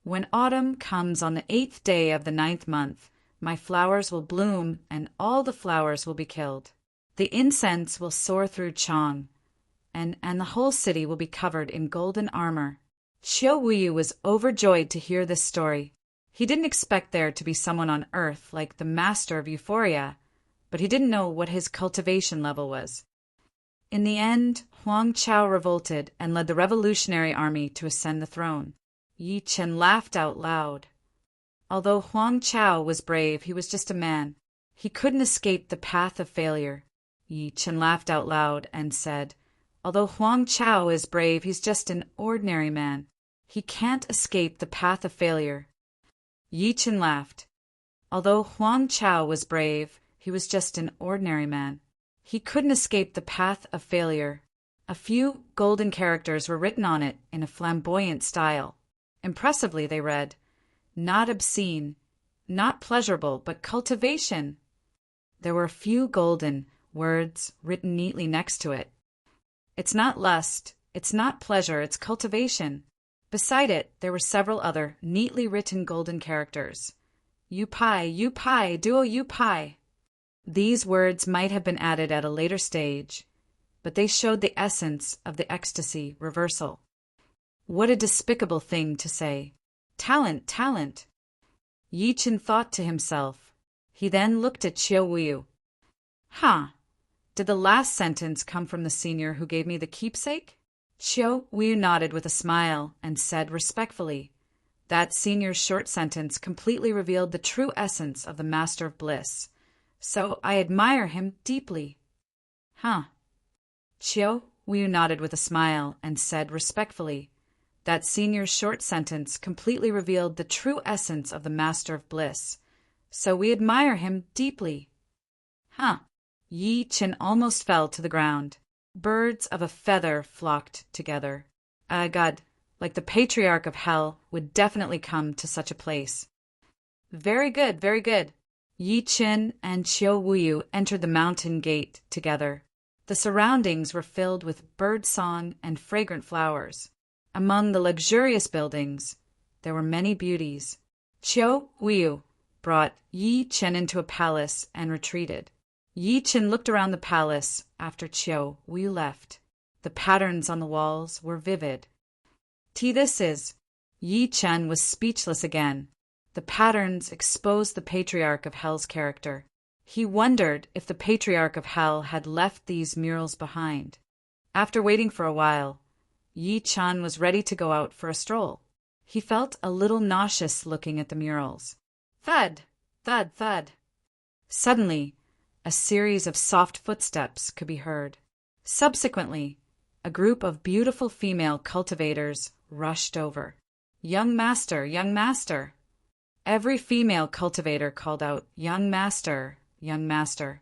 "When autumn comes on the 8th day of the 9th month, my flowers will bloom and all the flowers will be killed. The incense will soar through Chang, and the whole city will be covered in golden armor." Chiu Wuyu was overjoyed to hear this story. He didn't expect there to be someone on Earth like the Master of Euphoria, but he didn't know what his cultivation level was. In the end, Huang Chao revolted and led the revolutionary army to ascend the throne. Yi Chen laughed out loud. Although Huang Chao was brave, he was just a man. He couldn't escape the path of failure. Yi Chen laughed out loud and said, "Although Huang Chao is brave, he's just an ordinary man. He can't escape the path of failure." Yi Chen laughed. Although Huang Chao was brave, he was just an ordinary man. He couldn't escape the path of failure. A few golden characters were written on it in a flamboyant style. Impressively, they read, "Not obscene, not pleasurable, but cultivation." There were a few golden words written neatly next to it. It's not lust, it's not pleasure, it's cultivation. Beside it, there were several other neatly written golden characters. You pi, duo you pi. These words might have been added at a later stage, but they showed the essence of the ecstasy reversal. What a despicable thing to say. Talent, talent. Yi Chen thought to himself. He then looked at Chiao Wu. Did the last sentence come from the senior who gave me the keepsake? Chiao Wu nodded with a smile and said respectfully, that senior's short sentence completely revealed the true essence of the Master of Bliss. So I admire him deeply. Chiao Wu nodded with a smile and said respectfully, that senior's short sentence completely revealed the true essence of the Master of Bliss. So we admire him deeply. Yi Chen almost fell to the ground. Birds of a feather flocked together. God, like the Patriarch of Hell would definitely come to such a place. Very good, very good. Yi Chen and Chiao Wu entered the mountain gate together. The surroundings were filled with bird song and fragrant flowers. Among the luxurious buildings, there were many beauties. Chiao Wu brought Yi Chen into a palace and retreated. Yi Chen looked around the palace after Chiao Wu left. The patterns on the walls were vivid. This is. Yi Chen was speechless again. The patterns exposed the Patriarch of Hell's character. He wondered if the Patriarch of Hell had left these murals behind. After waiting for a while, Yi Chen was ready to go out for a stroll. He felt a little nauseous looking at the murals. Thud, thud, thud. Suddenly, a series of soft footsteps could be heard. Subsequently, a group of beautiful female cultivators rushed over. Young master, young master. Every female cultivator called out, young master, young master.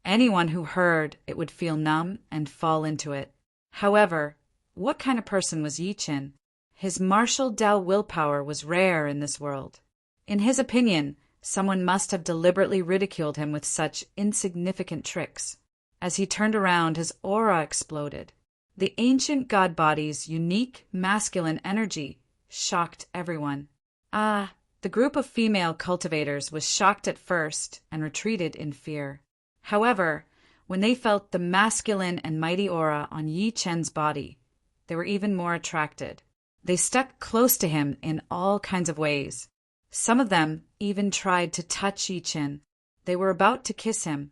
Anyone who heard it would feel numb and fall into it. However, what kind of person was Yi Chen? His martial Dao willpower was rare in this world. In his opinion, someone must have deliberately ridiculed him with such insignificant tricks. As he turned around, his aura exploded. The ancient god body's unique masculine energy shocked everyone. The group of female cultivators was shocked at first and retreated in fear. However, when they felt the masculine and mighty aura on Yi Chen's body, they were even more attracted. They stuck close to him in all kinds of ways. Some of them even tried to touch Yi Chen. They were about to kiss him.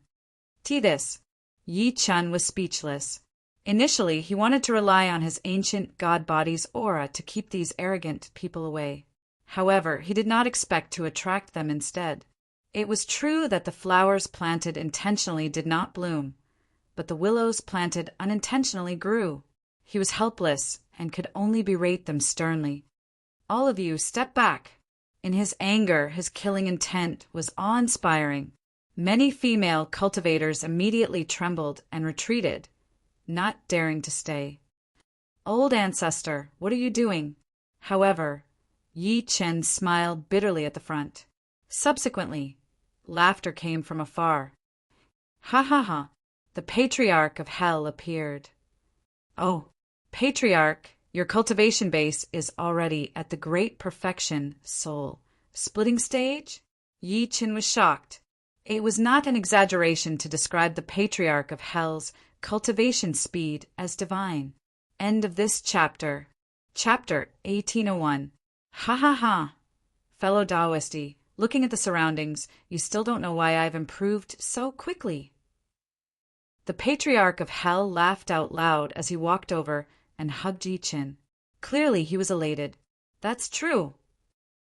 This. Yi Chen was speechless. Initially, he wanted to rely on his ancient god body's aura to keep these arrogant people away. However, he did not expect to attract them instead. It was true that the flowers planted intentionally did not bloom, but the willows planted unintentionally grew. He was helpless and could only berate them sternly. All of you, step back. In his anger, his killing intent was awe-inspiring. Many female cultivators immediately trembled and retreated, not daring to stay. Old ancestor, what are you doing? However, Yi Chen smiled bitterly at the front. Subsequently, laughter came from afar. Ha ha ha! The Patriarch of Hell appeared. Oh, Patriarch, your cultivation base is already at the great perfection soul splitting stage? Yi Chen was shocked. It was not an exaggeration to describe the Patriarch of Hell's cultivation speed as divine. End of this chapter. Chapter 1801. Ha ha ha! Fellow Taoisti, looking at the surroundings, you still don't know why I've improved so quickly. The Patriarch of Hell laughed out loud as he walked over and hugged Yi Chen. Clearly he was elated. That's true.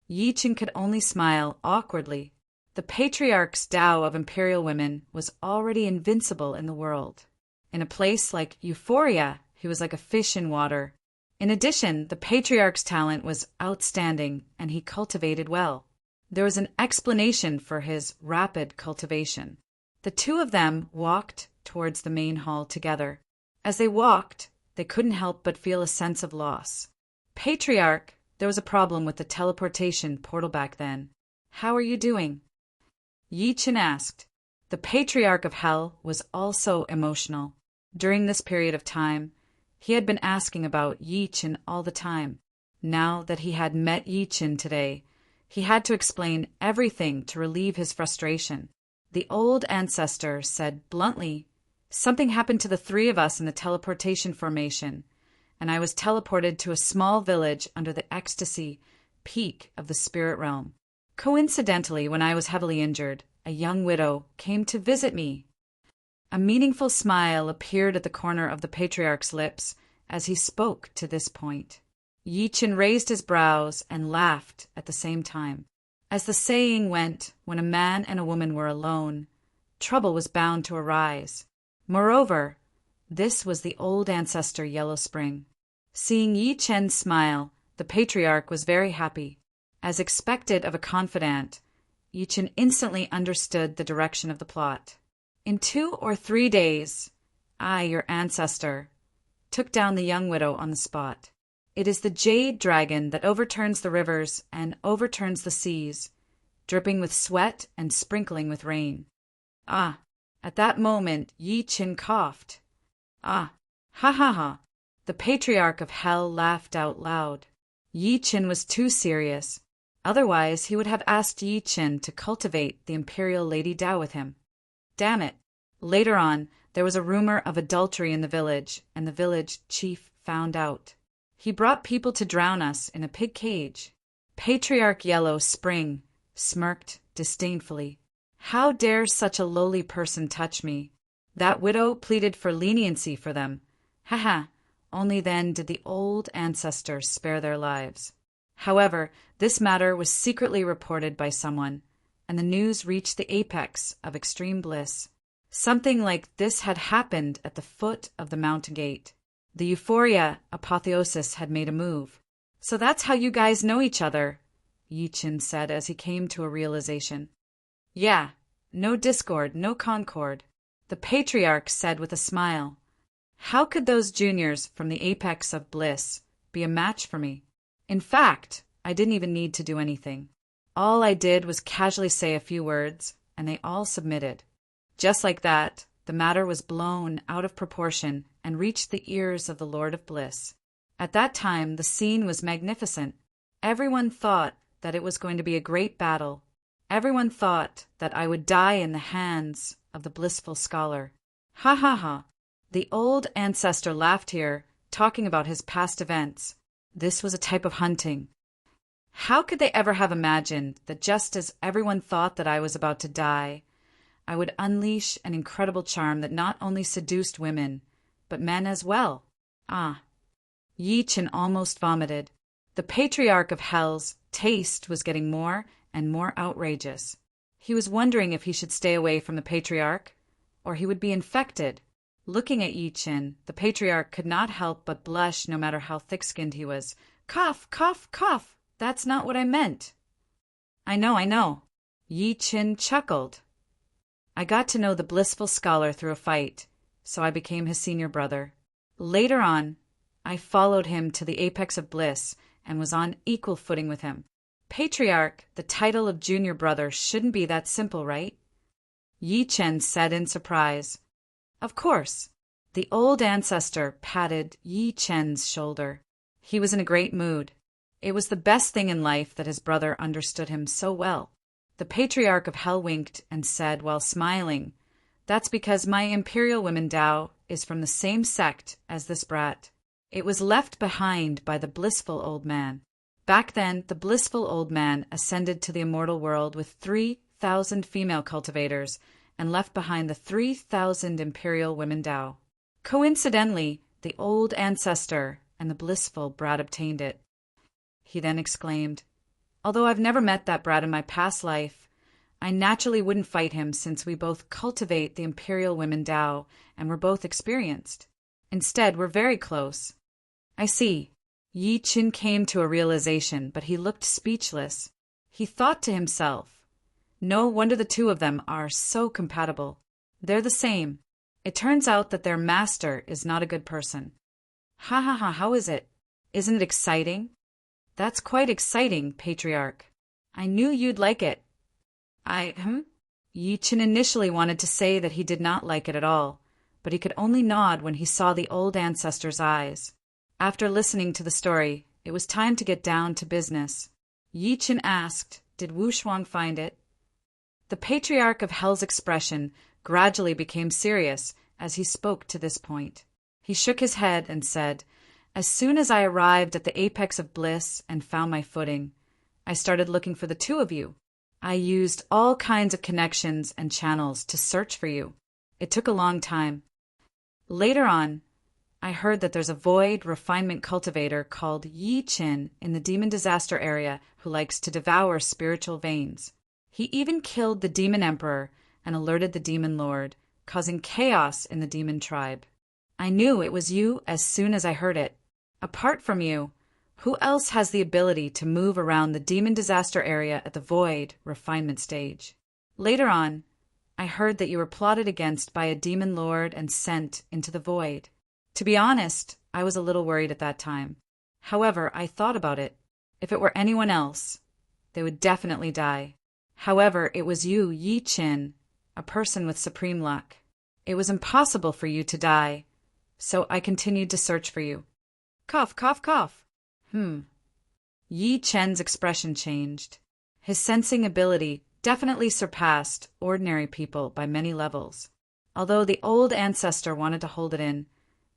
Yi Chen could only smile awkwardly. The Patriarch's Tao of Imperial Women was already invincible in the world. In a place like Euphoria, he was like a fish in water. In addition, the Patriarch's talent was outstanding, and he cultivated well. There was an explanation for his rapid cultivation. The two of them walked towards the main hall together. As they walked, they couldn't help but feel a sense of loss. Patriarch, there was a problem with the teleportation portal back then. How are you doing? Yi Chen asked. The Patriarch of Hell was also emotional. During this period of time, he had been asking about Yi-Chin all the time. Now that he had met Yi-Chin today, he had to explain everything to relieve his frustration. The old ancestor said bluntly, "Something happened to the three of us in the teleportation formation, and I was teleported to a small village under the ecstasy peak of the spirit realm. Coincidentally, when I was heavily injured, a young widow came to visit me." A meaningful smile appeared at the corner of the patriarch's lips as he spoke to this point. Yi-Chin raised his brows and laughed at the same time. As the saying went, when a man and a woman were alone, trouble was bound to arise. Moreover, this was the old ancestor Yellow Spring. Seeing Yi-Chen smile, the patriarch was very happy. As expected of a confidant, Yi-Chen instantly understood the direction of the plot. In 2 or 3 days, I, your ancestor, took down the young widow on the spot. It is the jade dragon that overturns the rivers and overturns the seas, dripping with sweat and sprinkling with rain. Ah! At that moment Yi-Chin coughed. Ah! Ha ha ha! The Patriarch of Hell laughed out loud. Yi-Chin was too serious. Otherwise he would have asked Yi-Chin to cultivate the Imperial Lady Dao with him. Damn it! Later on, there was a rumor of adultery in the village, and the village chief found out. He brought people to drown us in a pig cage. Patriarch Yellow Spring smirked disdainfully. How dare such a lowly person touch me? That widow pleaded for leniency for them. Ha ha! Only then did the old ancestors spare their lives. However, this matter was secretly reported by someone, and the news reached the apex of extreme bliss. Something like this had happened at the foot of the mountain gate. The Euphoria apotheosis had made a move. "So that's how you guys know each other," Yi-Chin said as he came to a realization. "Yeah, no discord, no concord," the patriarch said with a smile. "How could those juniors from the apex of bliss be a match for me? In fact, I didn't even need to do anything. All I did was casually say a few words, and they all submitted. Just like that, the matter was blown out of proportion and reached the ears of the Lord of Bliss. At that time, the scene was magnificent. Everyone thought that it was going to be a great battle. Everyone thought that I would die in the hands of the blissful scholar. Ha ha ha! The old ancestor laughed here, talking about his past events. This was a type of hunting. How could they ever have imagined that just as everyone thought that I was about to die, I would unleash an incredible charm that not only seduced women, but men as well? Ah! Yi-Chin almost vomited. The Patriarch of Hell's taste was getting more and more outrageous. He was wondering if he should stay away from the Patriarch, or he would be infected. Looking at Yi-Chin, the Patriarch could not help but blush no matter how thick-skinned he was. "Cough, cough, cough! That's not what I meant." I know. Yi-Chin chuckled. "I got to know the blissful scholar through a fight, so I became his senior brother. Later on, I followed him to the apex of bliss and was on equal footing with him. Patriarch, the title of junior brother shouldn't be that simple, right?" Yi-Chen said in surprise. "Of course." The old ancestor patted Yi-Chen's shoulder. He was in a great mood. It was the best thing in life that his brother understood him so well. The Patriarch of Hell winked and said while smiling, "That's because my Imperial Women Dao is from the same sect as this brat. It was left behind by the blissful old man. Back then, the blissful old man ascended to the immortal world with 3,000 female cultivators and left behind the 3,000 Imperial Women Dao. Coincidentally, the old ancestor and the blissful brat obtained it." He then exclaimed, "Although I've never met that brat in my past life, I naturally wouldn't fight him since we both cultivate the Imperial Women Dao and we're both experienced. Instead, we're very close." "I see." Yi-Chin came to a realization, but he looked speechless. He thought to himself, "No wonder the two of them are so compatible. They're the same. It turns out that their master is not a good person." Ha ha ha, how is it? Isn't it exciting?" "That's quite exciting, Patriarch. I knew you'd like it." Yi Chen initially wanted to say that he did not like it at all, but he could only nod when he saw the old ancestor's eyes. After listening to the story, it was time to get down to business. Yi Chen asked, "Did Wu Shuang find it?" The Patriarch of Hell's expression gradually became serious as he spoke to this point. He shook his head and said, "As soon as I arrived at the apex of bliss and found my footing, I started looking for the two of you. I used all kinds of connections and channels to search for you. It took a long time. Later on, I heard that there's a void refinement cultivator called Yi Chen in the demon disaster area who likes to devour spiritual veins. He even killed the demon emperor and alerted the demon lord, causing chaos in the demon tribe. I knew it was you as soon as I heard it. Apart from you, who else has the ability to move around the demon disaster area at the void refinement stage? Later on, I heard that you were plotted against by a demon lord and sent into the void. To be honest, I was a little worried at that time. However, I thought about it. If it were anyone else, they would definitely die. However, it was you, Yi Chen, a person with supreme luck. It was impossible for you to die, so I continued to search for you." Cough, cough, cough. Yi Chen's expression changed. His sensing ability definitely surpassed ordinary people by many levels. Although the old ancestor wanted to hold it in,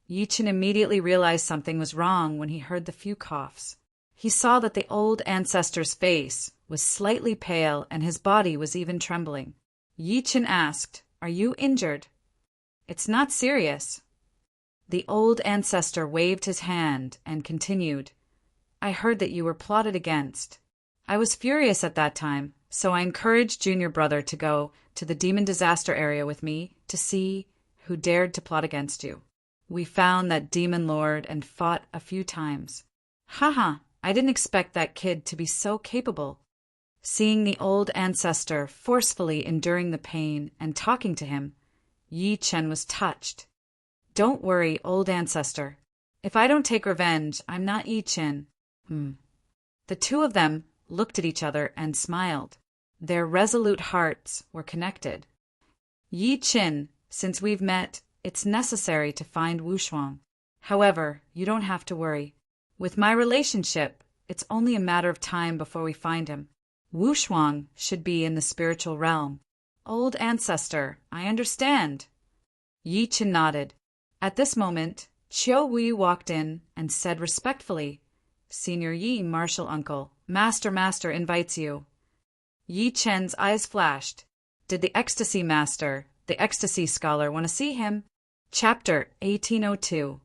Yi Chen immediately realized something was wrong when he heard the few coughs. He saw that the old ancestor's face was slightly pale and his body was even trembling. Yi Chen asked, "Are you injured?" "It's not serious." The old ancestor waved his hand and continued, "I heard that you were plotted against. I was furious at that time, so I encouraged Junior Brother to go to the demon disaster area with me to see who dared to plot against you. We found that demon lord and fought a few times. Haha, I didn't expect that kid to be so capable." Seeing the old ancestor forcefully enduring the pain and talking to him, Yi Chen was touched. "Don't worry, old ancestor. If I don't take revenge, I'm not Yi Chen." The two of them looked at each other and smiled. Their resolute hearts were connected. "Yi Chen, since we've met, it's necessary to find Wu Shuang. However, you don't have to worry. With my relationship, it's only a matter of time before we find him. Wu Shuang should be in the spiritual realm." "Old ancestor, I understand." Yi Chen nodded. At this moment, Qiu Wei walked in and said respectfully, "Senior Yi, Martial Uncle, Master invites you." Yi Chen's eyes flashed. Did the Ecstasy Master, the Ecstasy Scholar, want to see him? Chapter 1802.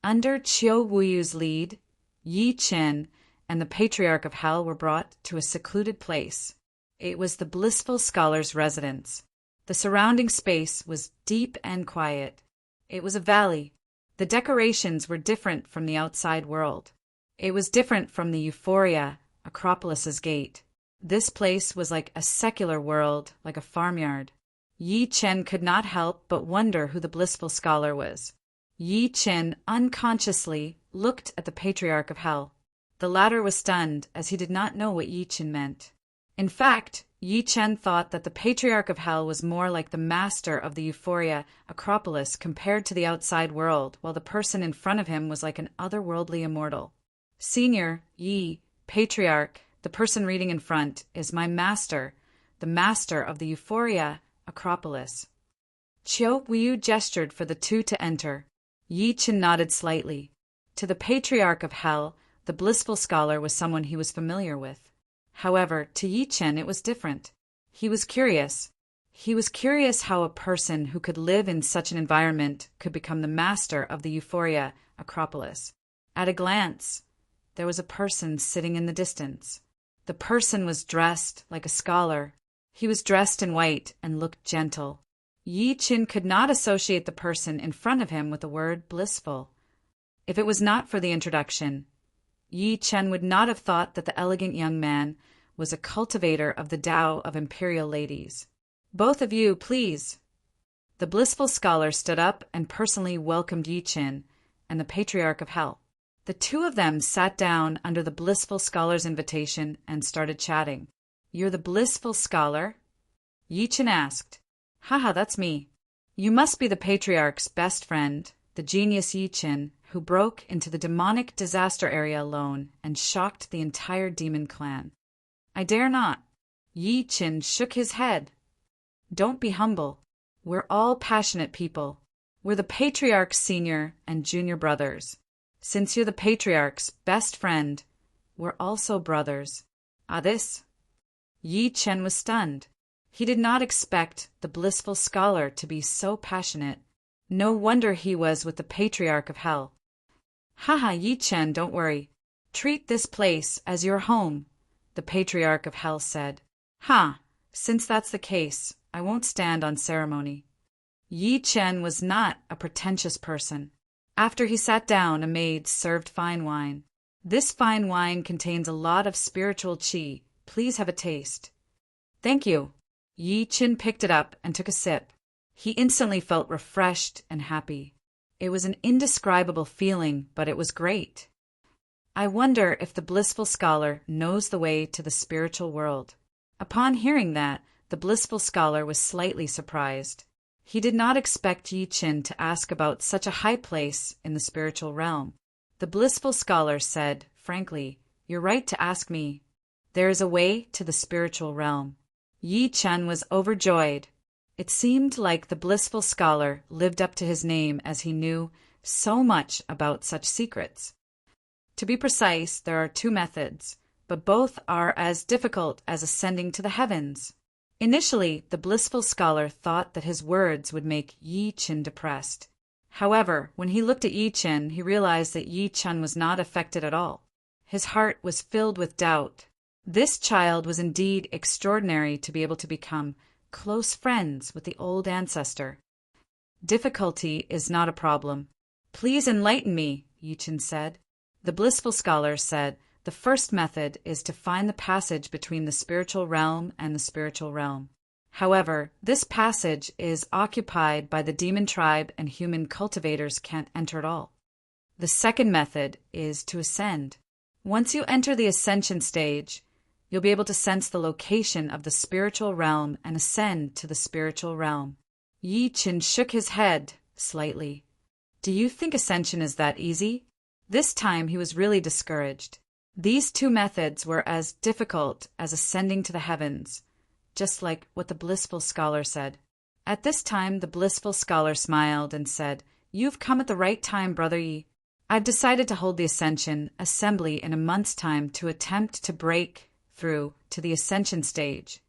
Under Qiu Wu's lead, Yi Chen and the Patriarch of Hell were brought to a secluded place. It was the Blissful Scholar's residence. The surrounding space was deep and quiet. It was a valley. The decorations were different from the outside world. It was different from the Euphoria, Acropolis's gate. This place was like a secular world, like a farmyard. Yi Chen could not help but wonder who the Blissful Scholar was. Yi Chen unconsciously looked at the Patriarch of Hell. The latter was stunned, as he did not know what Yi Chen meant. In fact, Yi Chen thought that the Patriarch of Hell was more like the master of the Euphoria Acropolis compared to the outside world, while the person in front of him was like an otherworldly immortal. "Senior Yi, Patriarch, the person reading in front, is my master, the master of the Euphoria Acropolis." Qiu Wu gestured for the two to enter. Yi Chen nodded slightly. To the Patriarch of Hell, the Blissful Scholar was someone he was familiar with. However, to Yi Chen it was different. He was curious. He was curious how a person who could live in such an environment could become the master of the Euphoria Acropolis. At a glance, there was a person sitting in the distance. The person was dressed like a scholar. He was dressed in white and looked gentle. Yi Chen could not associate the person in front of him with the word blissful. If it was not for the introduction, Yi Chen would not have thought that the elegant young man was a cultivator of the Tao of Imperial Ladies. "Both of you, please." The Blissful Scholar stood up and personally welcomed Yi Chen and the Patriarch of Hell. The two of them sat down under the Blissful Scholar's invitation and started chatting. "You're the Blissful Scholar?" Yi Chen asked. Haha, that's me. You must be the Patriarch's best friend, the genius Yi Chen, who broke into the demonic disaster area alone and shocked the entire demon clan. I dare not. Yi Chen shook his head. Don't be humble. We're all passionate people. We're the Patriarch's senior and junior brothers. Since you're the Patriarch's best friend, we're also brothers. This? Yi Chen was stunned. He did not expect the blissful scholar to be so passionate. No wonder he was with the Patriarch of Hell. Haha, Yi Chen, don't worry. Treat this place as your home, the Patriarch of Hell said. Since that's the case, I won't stand on ceremony. Yi Chen was not a pretentious person. After he sat down, a maid served fine wine. This fine wine contains a lot of spiritual qi. Please have a taste. Thank you. Yi Chen picked it up and took a sip. He instantly felt refreshed and happy. It was an indescribable feeling, but it was great. I wonder if the blissful scholar knows the way to the spiritual world. Upon hearing that, the blissful scholar was slightly surprised. He did not expect Yi Chen to ask about such a high place in the spiritual realm. The blissful scholar said, frankly, "You're right to ask me. There is a way to the spiritual realm." Yi Chen was overjoyed. It seemed like the blissful scholar lived up to his name, as he knew so much about such secrets. To be precise, there are 2 methods, but both are as difficult as ascending to the heavens. Initially, the blissful scholar thought that his words would make Yi Chen depressed. However, when he looked at Yi Chen, he realized that Yi Chen was not affected at all. His heart was filled with doubt. This child was indeed extraordinary to be able to become close friends with the old ancestor. Difficulty is not a problem. Please enlighten me, Yi Chen said. The blissful scholar said, the first method is to find the passage between the spiritual realm and the spiritual realm. However, this passage is occupied by the demon tribe and human cultivators can't enter at all. The second method is to ascend. Once you enter the ascension stage, you'll be able to sense the location of the spiritual realm and ascend to the spiritual realm. Yi Chen shook his head slightly. Do you think ascension is that easy? This time he was really discouraged. These 2 methods were as difficult as ascending to the heavens, just like what the blissful scholar said. At this time, the blissful scholar smiled and said, "You've come at the right time, Brother Yi. I've decided to hold the Ascension Assembly in a month's time to attempt to break through to the Ascension stage."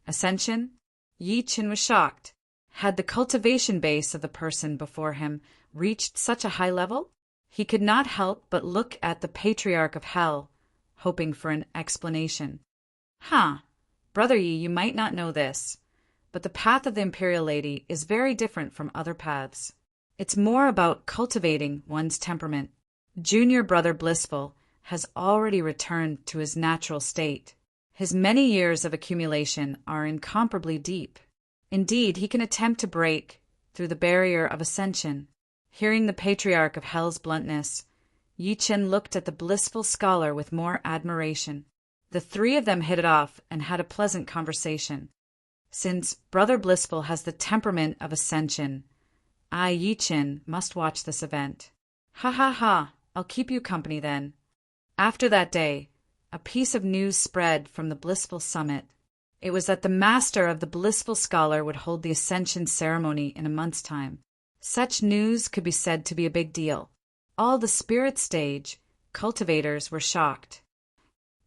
Ascension? Yi Chen was shocked. Had the cultivation base of the person before him reached such a high level? He could not help but look at the Patriarch of Hell, hoping for an explanation. Brother Yi, you might not know this, but the path of the Imperial Lady is very different from other paths. It's more about cultivating one's temperament. Junior Brother Blissful has already returned to his natural state. His many years of accumulation are incomparably deep. Indeed, he can attempt to break through the barrier of ascension. Hearing the Patriarch of Hell's bluntness, Yi Chen looked at the blissful scholar with more admiration. The 3 of them hit it off and had a pleasant conversation. Since Brother Blissful has the temperament of ascension, I, Yi Chen, must watch this event. I'll keep you company then. After that day, a piece of news spread from the blissful summit. It was that the master of the blissful scholar would hold the ascension ceremony in a month's time. Such news could be said to be a big deal. All the spirit stage cultivators were shocked.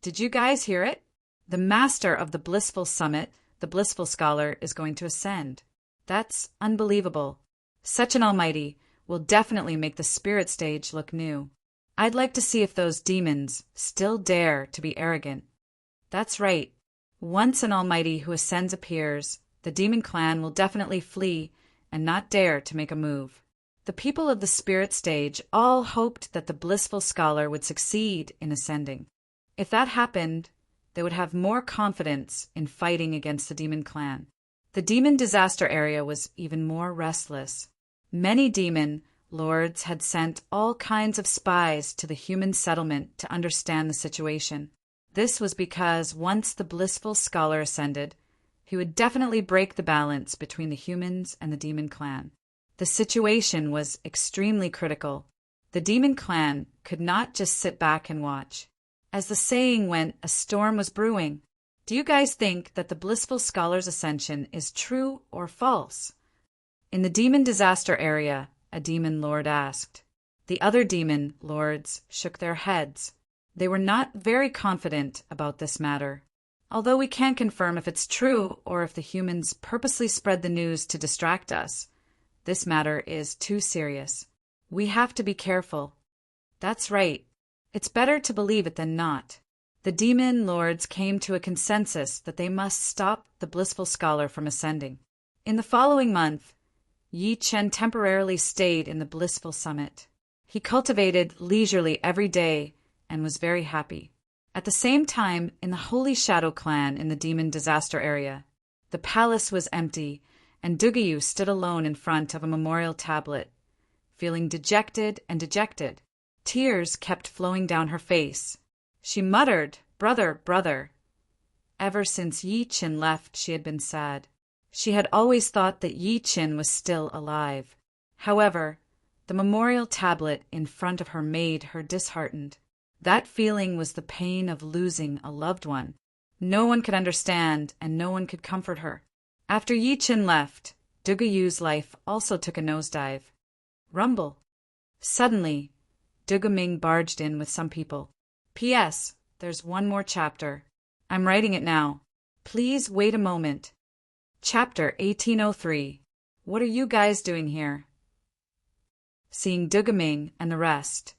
Did you guys hear it? The master of the blissful summit, the blissful scholar, is going to ascend. That's unbelievable. Such an almighty will definitely make the spirit stage look new. I'd like to see if those demons still dare to be arrogant. That's right. Once an almighty who ascends appears, the demon clan will definitely flee and not dare to make a move. The people of the spirit stage all hoped that the blissful scholar would succeed in ascending. If that happened, they would have more confidence in fighting against the demon clan. The demon disaster area was even more restless. Many demon lords had sent all kinds of spies to the human settlement to understand the situation. This was because once the blissful scholar ascended, He would definitely break the balance between the humans and the demon clan. The situation was extremely critical. The demon clan could not just sit back and watch. As the saying went, a storm was brewing. Do you guys think that the blissful scholar's ascension is true or false? In the demon disaster area, a demon lord asked. The other demon lords shook their heads. They were not very confident about this matter. Although we can't confirm if it's true or if the humans purposely spread the news to distract us, this matter is too serious. We have to be careful. That's right. It's better to believe it than not. The demon lords came to a consensus that they must stop the blissful scholar from ascending. In the following month, Yi Chen temporarily stayed in the blissful summit. He cultivated leisurely every day and was very happy. At the same time, in the Holy Shadow clan in the demon disaster area, the palace was empty, and Dugayu stood alone in front of a memorial tablet, feeling dejected and dejected. Tears kept flowing down her face. She muttered, "Brother, brother." Ever since Yi Chen left, she had been sad. She had always thought that Yi Chen was still alive. However, the memorial tablet in front of her made her disheartened. That feeling was the pain of losing a loved one. No one could understand, and no one could comfort her. After Yi Chen left, Dugayu's life also took a nosedive. Rumble. Suddenly, Dugaming barged in with some people. P.S. There's one more chapter. I'm writing it now. Please wait a moment. Chapter 1803. What are you guys doing here? Seeing Dugaming and the rest,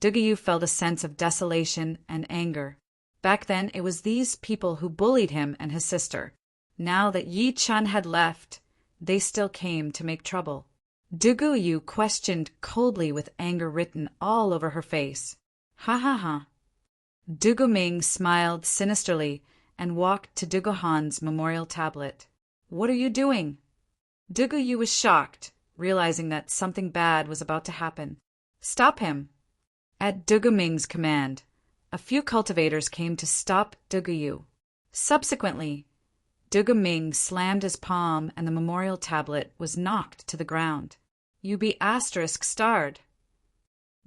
Dugayu felt a sense of desolation and anger. Back then, it was these people who bullied him and his sister. Now that Yi Chen had left, they still came to make trouble. Dugayu questioned coldly with anger written all over her face. Ha ha ha. Duguming smiled sinisterly and walked to Dugohan's memorial tablet. What are you doing? Dugayu was shocked, realizing that something bad was about to happen. Stop him. At Duguming's command, a few cultivators came to stop Dugayu. Subsequently, Duguming slammed his palm and the memorial tablet was knocked to the ground. You be *starred.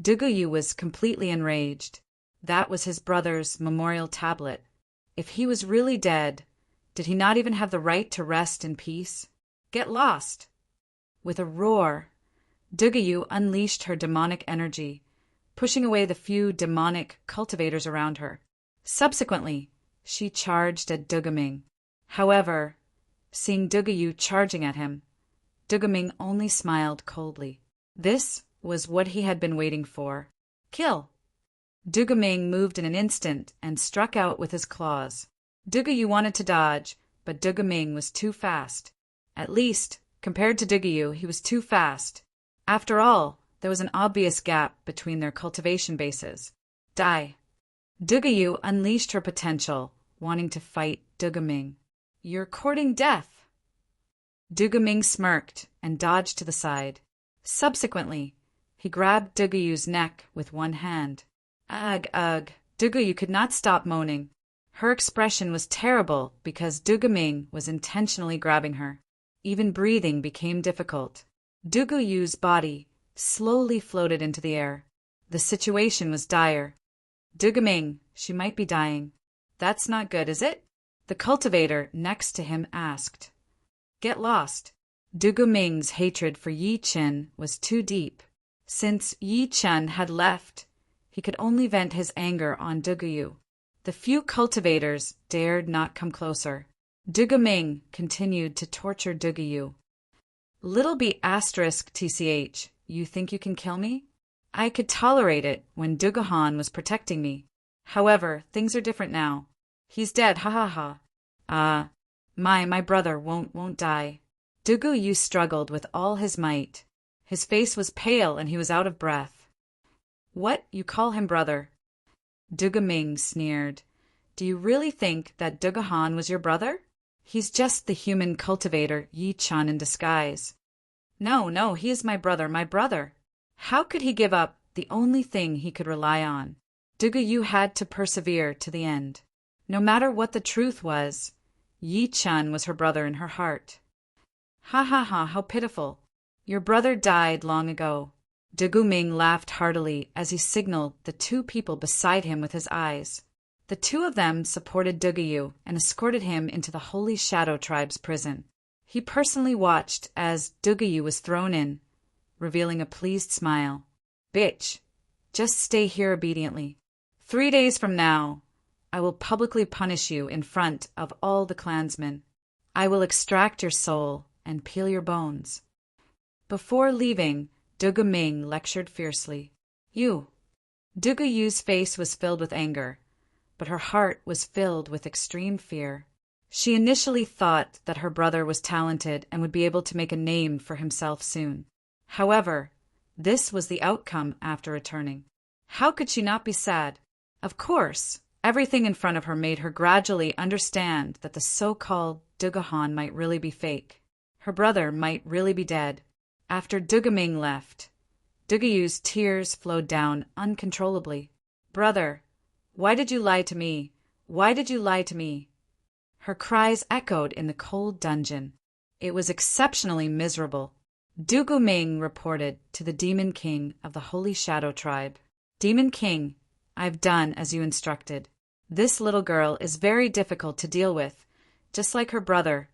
Dugayu was completely enraged. That was his brother's memorial tablet. If he was really dead, did he not even have the right to rest in peace? Get lost! With a roar, Dugayu unleashed her demonic energy, pushing away the few demonic cultivators around her. Subsequently, she charged at Dugaming. However, seeing Dugayu charging at him, Dugaming only smiled coldly. This was what he had been waiting for. Kill! Dugaming moved in an instant and struck out with his claws. Dugayu wanted to dodge, but Dugaming was too fast. At least, compared to Dugayu, he was too fast. After all, there was an obvious gap between their cultivation bases. Die! Dugayu unleashed her potential, wanting to fight Dugaming. You're courting death! Dugaming smirked and dodged to the side. Subsequently, he grabbed Dugayu's neck with one hand. Ugh, ugh. Dugayu could not stop moaning. Her expression was terrible because Dugaming was intentionally grabbing her. Even breathing became difficult. Dugayu's body slowly floated into the air. The situation was dire. Dugaming, she might be dying. That's not good, is it? The cultivator next to him asked. Get lost. Dugaming's hatred for Yi Chen was too deep. Since Yi Chen had left, he could only vent his anger on Dugayu. The few cultivators dared not come closer. Dugaming continued to torture Dugayu. Little b *tch, you think you can kill me? I could tolerate it when Dugahan was protecting me. However, things are different now. He's dead, ha ha ha. My brother won't die. Dugayu struggled with all his might. His face was pale and he was out of breath. What, you call him brother? Dugaming sneered. Do you really think that Dugahan was your brother? He's just the human cultivator Yi Chen in disguise. No, he is my brother. How could he give up the only thing he could rely on? Dugayu had to persevere to the end. No matter what the truth was, Yi-chan was her brother in her heart. Ha ha ha, how pitiful. Your brother died long ago. Ming laughed heartily as he signaled the two people beside him with his eyes. The two of them supported Yu and escorted him into the Holy Shadow Tribe's prison. He personally watched as Yu was thrown in, revealing a pleased smile. Bitch, just stay here obediently. 3 days from now, I will publicly punish you in front of all the clansmen. I will extract your soul and peel your bones. Before leaving, Ming lectured fiercely. Yu's face was filled with anger, but her heart was filled with extreme fear. She initially thought that her brother was talented and would be able to make a name for himself soon. However, this was the outcome after returning. How could she not be sad? Of course, everything in front of her made her gradually understand that the so-called Dugahan might really be fake. Her brother might really be dead. After Ming left, Yu's tears flowed down uncontrollably. Brother, why did you lie to me? Why did you lie to me? Her cries echoed in the cold dungeon. It was exceptionally miserable. Ming reported to the Demon King of the Holy Shadow Tribe. Demon King, I've done as you instructed. This little girl is very difficult to deal with, just like her brother,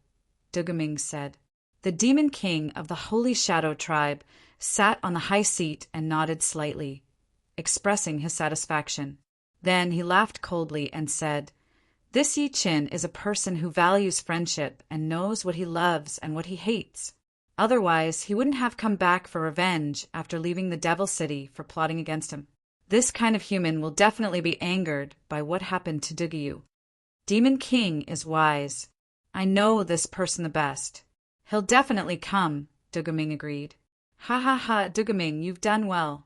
Ming said. The Demon King of the Holy Shadow Tribe sat on the high seat and nodded slightly, expressing his satisfaction. Then he laughed coldly and said, This Yi-chin is a person who values friendship and knows what he loves and what he hates. Otherwise, he wouldn't have come back for revenge after leaving the Devil City for plotting against him. This kind of human will definitely be angered by what happened to Yu. Demon King is wise. I know this person the best. He'll definitely come, Ming agreed. Ha ha ha, Ming, you've done well.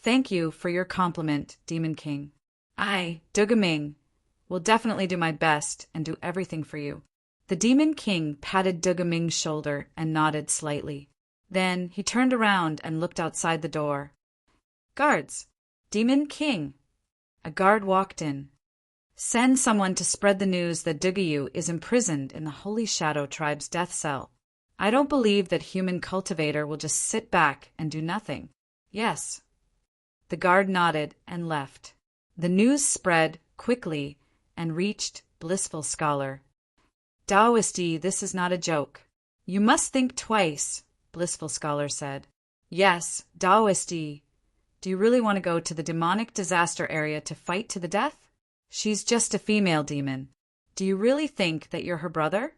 Thank you for your compliment, Demon King. I, Ming, will definitely do my best and do everything for you. The Demon King patted Ming's shoulder and nodded slightly. Then he turned around and looked outside the door. Guards! Demon King! A guard walked in. Send someone to spread the news that Yu is imprisoned in the Holy Shadow Tribe's death cell. I don't believe that human Cultivator will just sit back and do nothing. Yes. The guard nodded and left. The news spread quickly and reached Blissful Scholar. Taoisti, this is not a joke. You must think twice, Blissful Scholar said. Yes, Taoisti. Do you really want to go to the demonic disaster area to fight to the death? She's just a female demon. Do you really think that you're her brother?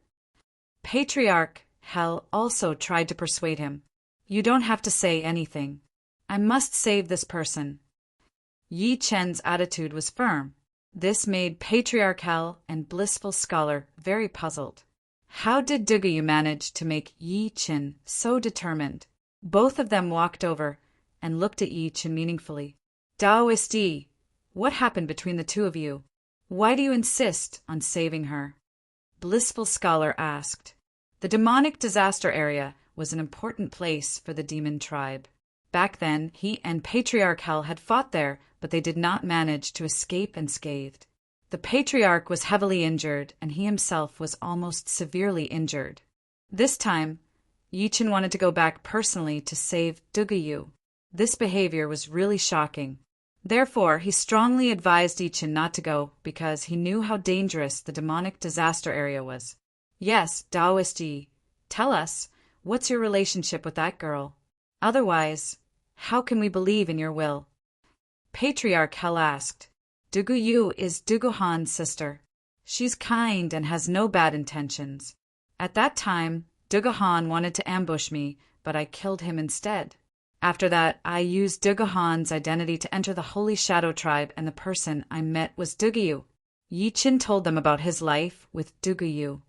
Patriarch Hell also tried to persuade him. You don't have to say anything. I must save this person. Yi Chen's attitude was firm. This made Patriarch Hell and Blissful Scholar very puzzled. How did Yu manage to make Yi Chen so determined? Both of them walked over and looked at Yi Chen meaningfully. Taoisti, what happened between the two of you? Why do you insist on saving her? Blissful Scholar asked. The demonic disaster area was an important place for the demon tribe. Back then, he and Patriarch Hell had fought there, but they did not manage to escape unscathed. The Patriarch was heavily injured, and he himself was almost severely injured. This time, Yi Chen wanted to go back personally to save Yu. This behavior was really shocking. Therefore, he strongly advised Yi Chen not to go because he knew how dangerous the demonic disaster area was. Yes, Taoisti, tell us, what's your relationship with that girl? Otherwise, how can we believe in your will? Patriarch Hell asked. Yu is Duguhan's sister. She's kind and has no bad intentions. At that time, Duguhan wanted to ambush me, but I killed him instead. After that, I used Duguhan's identity to enter the Holy Shadow Tribe, and the person I met was Yu. Yi Chen told them about his life with Yu.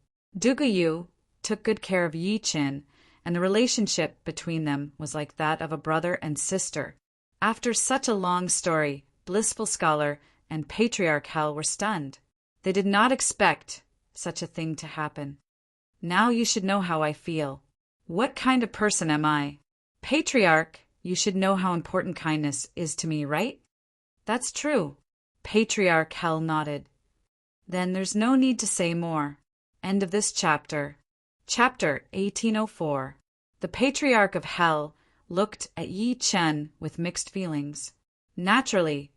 Yu took good care of Yi Chen, and the relationship between them was like that of a brother and sister. After such a long story, Blissful Scholar and Patriarch Hell were stunned. They did not expect such a thing to happen. Now you should know how I feel. What kind of person am I? Patriarch, you should know how important kindness is to me, right? That's true. Patriarch Hell nodded. Then there's no need to say more. End of this chapter. Chapter 1804. The Patriarch of Hell looked at Yi Chen with mixed feelings. Naturally,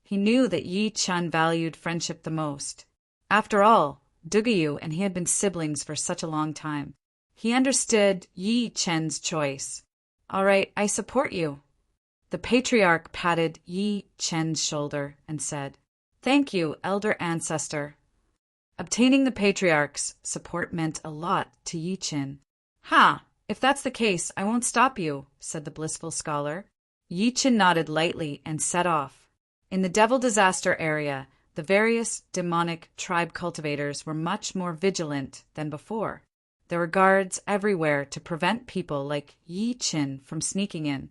he knew that Yi Chen valued friendship the most. After all, Dugayu and he had been siblings for such a long time. He understood Yi Chen's choice. "All right, I support you." The Patriarch patted Yi Chen's shoulder and said, "Thank you, elder ancestor." Obtaining the Patriarch's support meant a lot to Yi Chen. "Ha! If that's the case, I won't stop you," said the blissful scholar. Yi Chen nodded lightly and set off. In the Devil Disaster area, the various demonic tribe cultivators were much more vigilant than before. There were guards everywhere to prevent people like Yi Chen from sneaking in.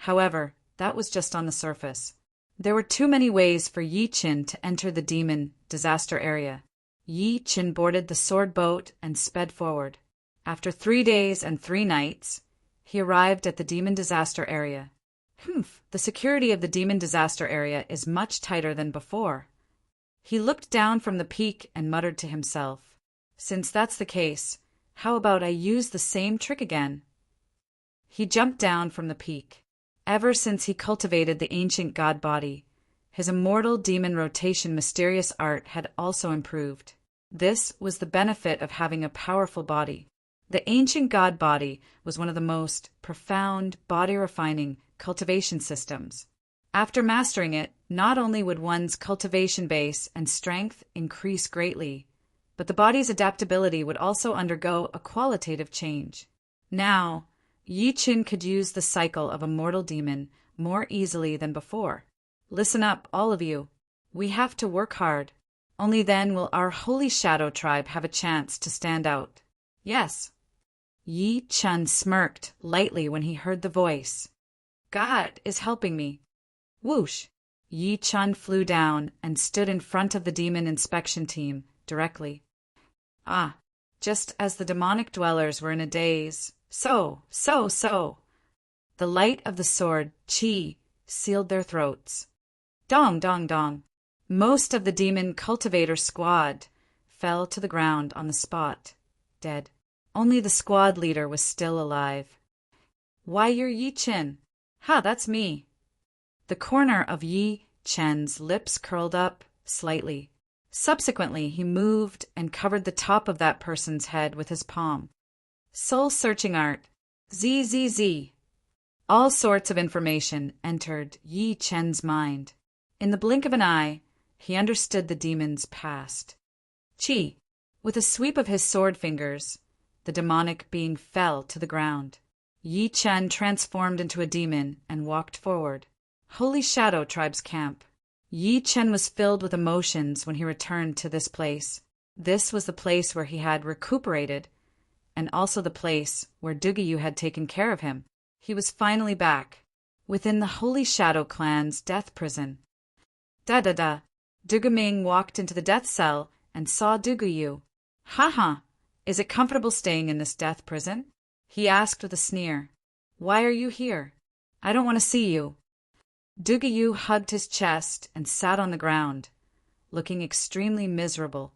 However, that was just on the surface. There were too many ways for Yi Chen to enter the demon disaster area. Yi Chen boarded the sword boat and sped forward. After 3 days and 3 nights, he arrived at the demon disaster area. The security of the demon disaster area is much tighter than before. He looked down from the peak and muttered to himself, "Since that's the case, how about I use the same trick again?" He jumped down from the peak. Ever since he cultivated the ancient god body, his immortal demon rotation mysterious art had also improved. This was the benefit of having a powerful body. The ancient god body was one of the most profound, body-refining cultivation systems. After mastering it, not only would one's cultivation base and strength increase greatly, but the body's adaptability would also undergo a qualitative change. Now, Yi Chen could use the cycle of a mortal demon more easily than before. Listen up, all of you. We have to work hard. Only then will our holy shadow tribe have a chance to stand out. Yes. Yi Chen smirked lightly when he heard the voice. God is helping me. Whoosh! Yi Chen flew down and stood in front of the demon inspection team directly. Just as the demonic dwellers were in a daze. So. The light of the sword, Qi, sealed their throats. Dong, dong, dong. Most of the demon cultivator squad fell to the ground on the spot, dead. Only the squad leader was still alive. Why, you're Yi Chen. That's me. The corner of Yi Chen's lips curled up slightly. Subsequently, he moved and covered the top of that person's head with his palm. Soul-searching art. ZZZ. All sorts of information entered Yi Chen's mind. In the blink of an eye, he understood the demon's past. Qi, with a sweep of his sword fingers, the demonic being fell to the ground. Yi Chen transformed into a demon and walked forward. Holy Shadow Tribe's camp. Yi Chen was filled with emotions when he returned to this place. This was the place where he had recuperated, and also the place where Dugayu had taken care of him. He was finally back, within the Holy Shadow Clan's death prison. Da-da-da. Dugaming walked into the death cell and saw Dugayu. Ha! Is it comfortable staying in this death prison? He asked with a sneer. Why are you here? I don't want to see you. Dugayu hugged his chest and sat on the ground, looking extremely miserable.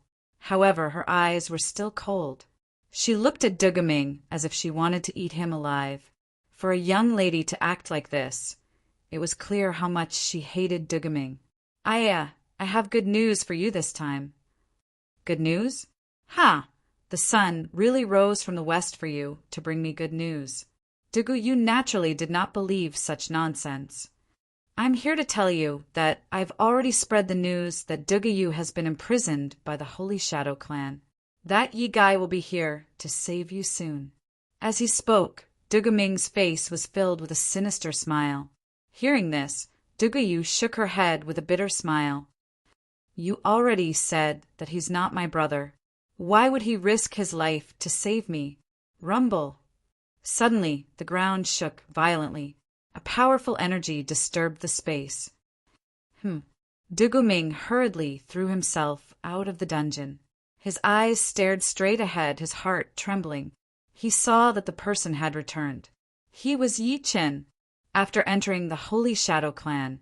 However, her eyes were still cold. She looked at Dugaming as if she wanted to eat him alive. For a young lady to act like this, it was clear how much she hated Dugaming. I have good news for you this time. Good news? The sun really rose from the west for you to bring me good news. Dugayu naturally did not believe such nonsense. I'm here to tell you that I've already spread the news that Dugayu has been imprisoned by the Holy Shadow Clan. That Yi guy will be here to save you soon. As he spoke, Dugaming's face was filled with a sinister smile. Hearing this, Dugayu shook her head with a bitter smile. You already said that he's not my brother. Why would he risk his life to save me? Rumble. Suddenly, the ground shook violently. A powerful energy disturbed the space. Dugaming hurriedly threw himself out of the dungeon. His eyes stared straight ahead, his heart trembling. He saw that the person had returned. He was Yi Chen. After entering the Holy Shadow Clan,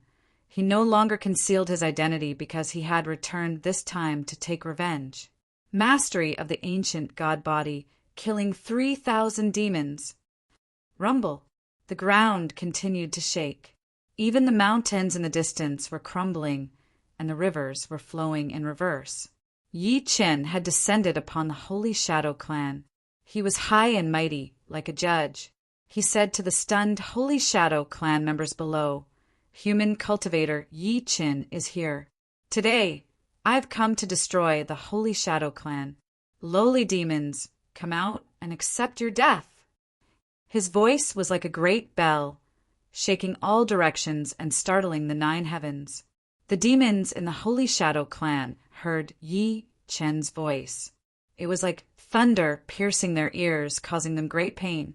he no longer concealed his identity because he had returned this time to take revenge. mastery of the ancient god body, killing 3,000 demons. Rumble. The ground continued to shake. Even the mountains in the distance were crumbling, and the rivers were flowing in reverse. Yi Chen had descended upon the Holy Shadow Clan. He was high and mighty, like a judge. He said to the stunned Holy Shadow Clan members below, "Human cultivator Yi Chen is here. Today, I've come to destroy the Holy Shadow Clan. Lowly demons, come out and accept your death." His voice was like a great bell, shaking all directions and startling the 9 heavens. The demons in the Holy Shadow Clan heard Yi Chen's voice. It was like thunder piercing their ears, causing them great pain.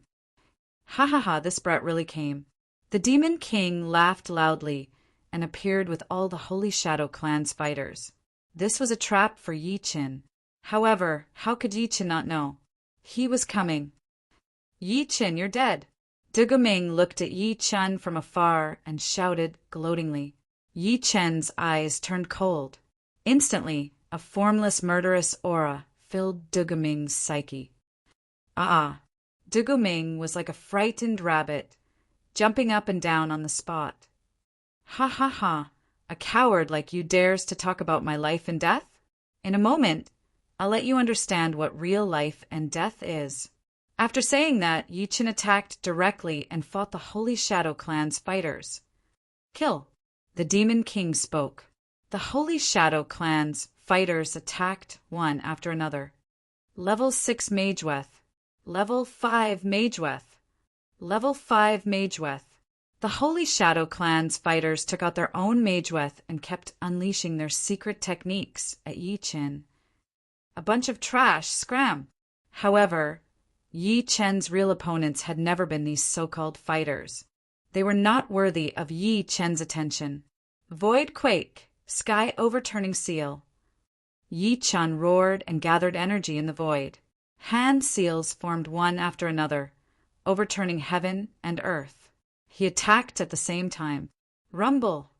Ha ha ha, this brat really came. The Demon King laughed loudly and appeared with all the Holy Shadow Clan's fighters. This was a trap for Yi Chen. However, how could Yi Chen not know? He was coming. "Yi Chen, you're dead." Duguming looked at Yi Chen from afar and shouted gloatingly. Yi Chen's eyes turned cold. Instantly, a formless murderous aura filled Duguming's psyche. Duguming was like a frightened rabbit, jumping up and down on the spot. "Ha ha ha, a coward like you dares to talk about my life and death? In a moment, I'll let you understand what real life and death is." After saying that, Yi Chen attacked directly and fought the Holy Shadow Clan's fighters. "Kill." The Demon King spoke. The Holy Shadow Clan's fighters attacked one after another. Level 6 Mageweth. Level 5 Mageweth. Level 5 Mageweth. The Holy Shadow Clan's fighters took out their own Mageweth and kept unleashing their secret techniques at Yi Chen. A bunch of trash, scram! However, Yi Chen's real opponents had never been these so-called fighters. They were not worthy of Yi Chen's attention. Void Quake, Sky Overturning Seal. Yi Chen roared and gathered energy in the void. Hand seals formed one after another, overturning heaven and earth. He attacked at the same time. Rumble!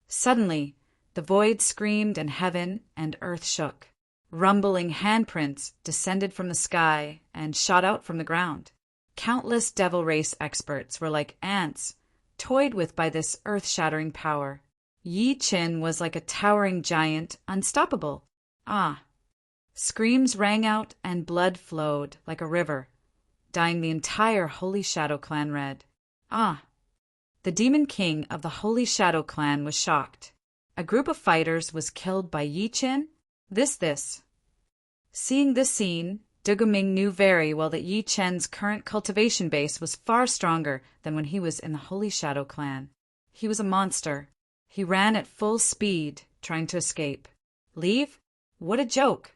Suddenly, the void screamed and heaven and earth shook. Rumbling handprints descended from the sky and shot out from the ground. Countless devil race experts were like ants, toyed with by this earth-shattering power. Yi Chen was like a towering giant, unstoppable. Screams rang out and blood flowed like a river, dyeing the entire Holy Shadow Clan red. The Demon King of the Holy Shadow Clan was shocked. A group of fighters was killed by Yi Chen? This. Seeing this scene, Duguming knew very well that Yi Chen's current cultivation base was far stronger than when he was in the Holy Shadow Clan. He was a monster. He ran at full speed, trying to escape. Leave? What a joke!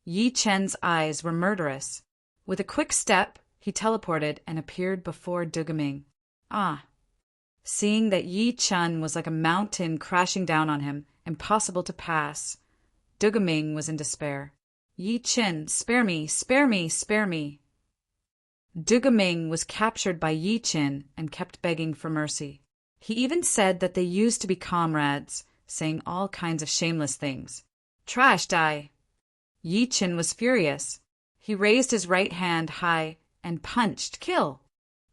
Yi Chen's eyes were murderous. With a quick step, he teleported and appeared before Duguming. Seeing that Yi Chen was like a mountain crashing down on him, impossible to pass, Duguming was in despair. "Yi Chen, spare me, spare me, spare me." Duguming was captured by Yi Chen and kept begging for mercy. He even said that they used to be comrades, saying all kinds of shameless things. "Trash, die!" Yi Chen was furious. He raised his right hand high and punched kill.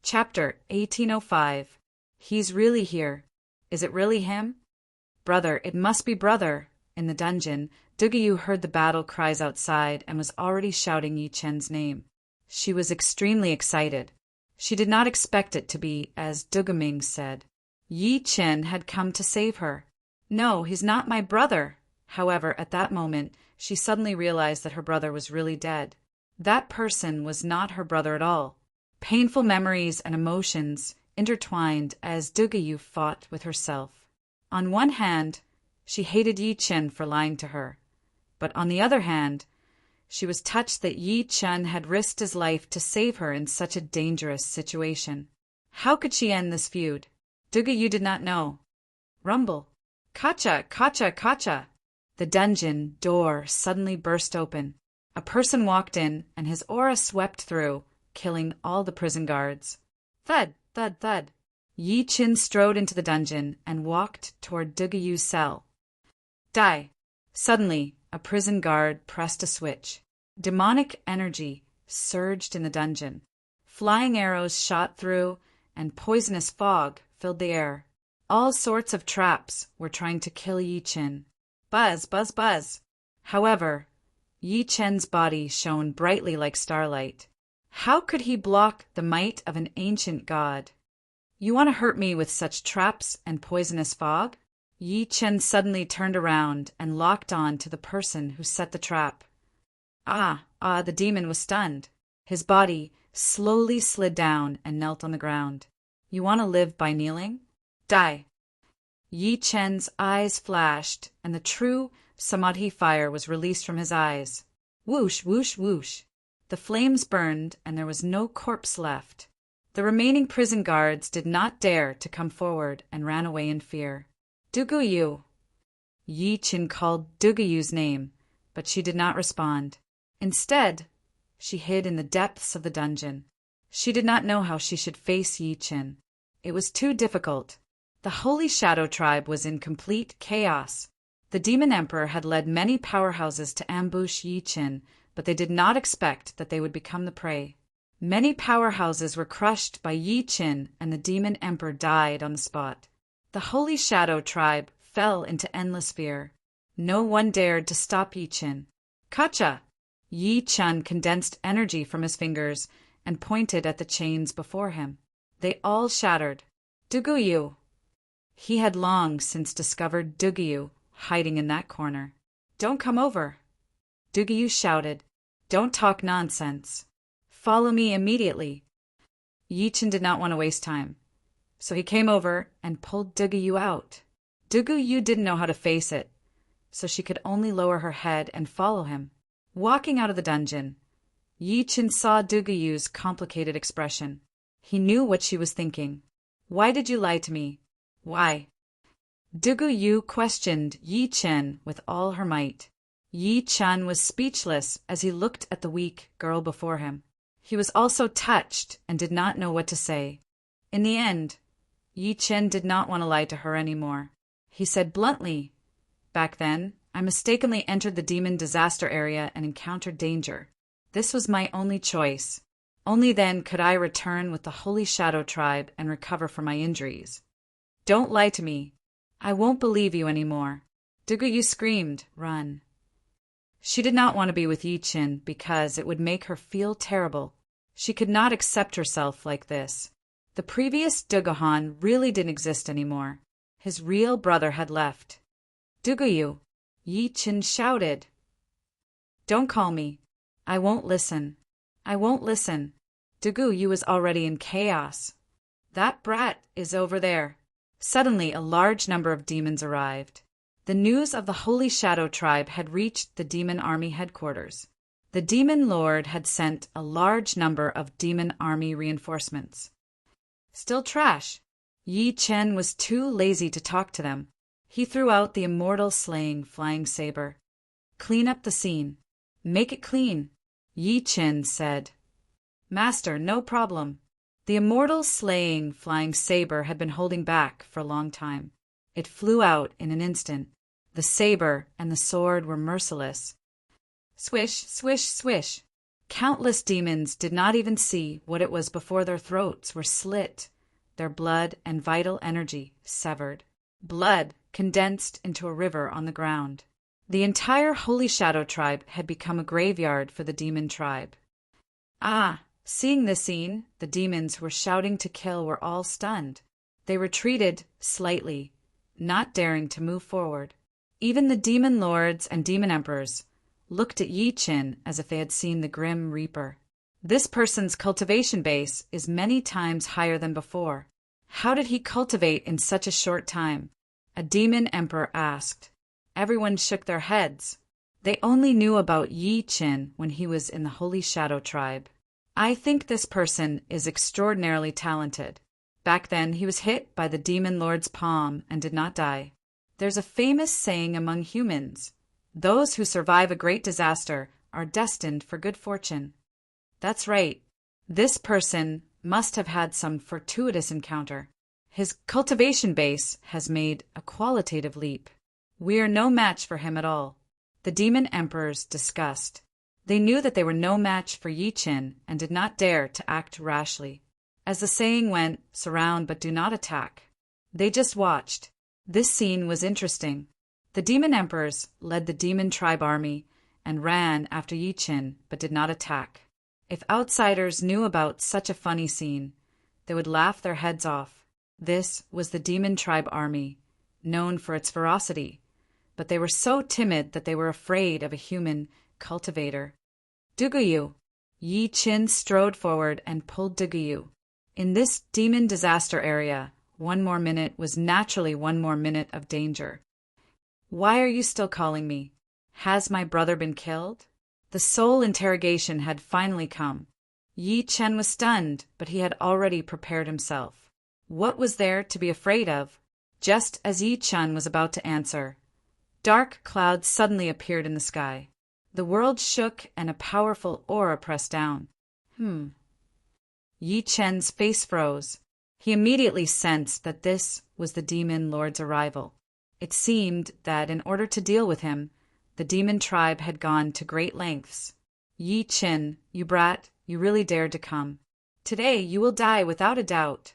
Chapter 1805. He's really here. Is it really him? Brother, it must be brother. In the dungeon, Dugayu heard the battle cries outside and was already shouting Yi Chen's name. She was extremely excited. She did not expect it to be as Duguming said. Yi Chen had come to save her. "No, he's not my brother." However, at that moment, she suddenly realized that her brother was really dead. That person was not her brother at all. Painful memories and emotions intertwined as Dugayu fought with herself. On one hand, she hated Yi Chen for lying to her. But on the other hand, she was touched that Yi Chen had risked his life to save her in such a dangerous situation. How could she end this feud? Dugayu did not know. Rumble. Kacha, kacha, kacha. The dungeon door suddenly burst open. A person walked in, and his aura swept through, killing all the prison guards. Thud, thud, thud. Yi Chen strode into the dungeon and walked toward Dugayu's cell. Die. Suddenly, a prison guard pressed a switch. Demonic energy surged in the dungeon. Flying arrows shot through, and poisonous fog filled the air. All sorts of traps were trying to kill Yi Chen. Buzz, buzz, buzz. However, Yi Chen's body shone brightly like starlight. How could he block the might of an ancient god? You want to hurt me with such traps and poisonous fog? Yi Chen suddenly turned around and locked on to the person who set the trap. The demon was stunned. His body slowly slid down and knelt on the ground. You want to live by kneeling? Die. Yi Chen's eyes flashed, and the true Samadhi fire was released from his eyes. Whoosh, whoosh, whoosh. The flames burned, and there was no corpse left. The remaining prison guards did not dare to come forward and ran away in fear. Duguyu. Yi Chen called Duguyu's name, but she did not respond. Instead, she hid in the depths of the dungeon. She did not know how she should face Yi Chen. It was too difficult. The Holy Shadow Tribe was in complete chaos. The Demon Emperor had led many powerhouses to ambush Yi Chen, but they did not expect that they would become the prey. Many powerhouses were crushed by Yi Chen, and the Demon Emperor died on the spot. The Holy Shadow Tribe fell into endless fear. No one dared to stop Yi Chen. Kacha! Yi Chen condensed energy from his fingers and pointed at the chains before him. They all shattered. Duguyu! He had long since discovered Duguyu hiding in that corner. Don't come over! Duguyu shouted. Don't talk nonsense. Follow me immediately. Yi Chen did not want to waste time, so he came over and pulled Duguyu out. Duguyu didn't know how to face it, so she could only lower her head and follow him. Walking out of the dungeon, Yi Chen saw Duguyu's complicated expression. He knew what she was thinking. Why did you lie to me? Why? Duguyu questioned Yi Chen with all her might. Yi Chen was speechless as he looked at the weak girl before him. He was also touched and did not know what to say. In the end, Yi Chen did not want to lie to her anymore. He said bluntly, "Back then, I mistakenly entered the demon disaster area and encountered danger. This was my only choice. Only then could I return with the Holy Shadow Tribe and recover from my injuries. Don't lie to me. I won't believe you anymore." Duguyu screamed, "Run." She did not want to be with Yi Chen because it would make her feel terrible. She could not accept herself like this. The previous Duguhan really didn't exist anymore. His real brother had left. "Duguyu," Yi Chen shouted. "Don't call me. I won't listen. I won't listen." Duguyu was already in chaos. "That brat is over there." Suddenly, a large number of demons arrived. The news of the Holy Shadow Tribe had reached the demon army headquarters. The demon lord had sent a large number of demon army reinforcements. Still trash. Yi Chen was too lazy to talk to them. He threw out the immortal slaying flying saber. "Clean up the scene. Make it clean," Yi Chen said. "Master, no problem." The immortal slaying flying saber had been holding back for a long time. It flew out in an instant. The saber and the sword were merciless. Swish, swish, swish. Countless demons did not even see what it was before their throats were slit, their blood and vital energy severed. Blood condensed into a river on the ground. The entire Holy Shadow Tribe had become a graveyard for the demon tribe. Seeing this scene, the demons who were shouting to kill were all stunned. They retreated slightly, not daring to move forward. Even the demon lords and demon emperors looked at Yi Chen as if they had seen the grim reaper. This person's cultivation base is many times higher than before. How did he cultivate in such a short time? A demon emperor asked. Everyone shook their heads. They only knew about Yi Chen when he was in the Holy Shadow Tribe. "I think this person is extraordinarily talented." Back then, he was hit by the demon lord's palm and did not die. There's a famous saying among humans: those who survive a great disaster are destined for good fortune. That's right. This person must have had some fortuitous encounter. His cultivation base has made a qualitative leap. We are no match for him at all. The demon emperor's disgust. They knew that they were no match for Yi Qin and did not dare to act rashly. As the saying went, surround but do not attack. They just watched. This scene was interesting. The demon emperors led the demon tribe army and ran after Yi Qin but did not attack. If outsiders knew about such a funny scene, they would laugh their heads off. This was the demon tribe army, known for its ferocity, but they were so timid that they were afraid of a human cultivator. Duguyu. Yi Qin strode forward and pulled Duguyu. In this demon disaster area, 1 more minute was naturally 1 more minute of danger. Why are you still calling me? Has my brother been killed? The soul interrogation had finally come. Yi Chen was stunned, but he had already prepared himself. What was there to be afraid of? Just as Yi Chen was about to answer, dark clouds suddenly appeared in the sky. The world shook and a powerful aura pressed down. Yi Chen's face froze. He immediately sensed that this was the demon lord's arrival. It seemed that in order to deal with him, the demon tribe had gone to great lengths. Yi Qin, you brat, you really dared to come. Today you will die without a doubt.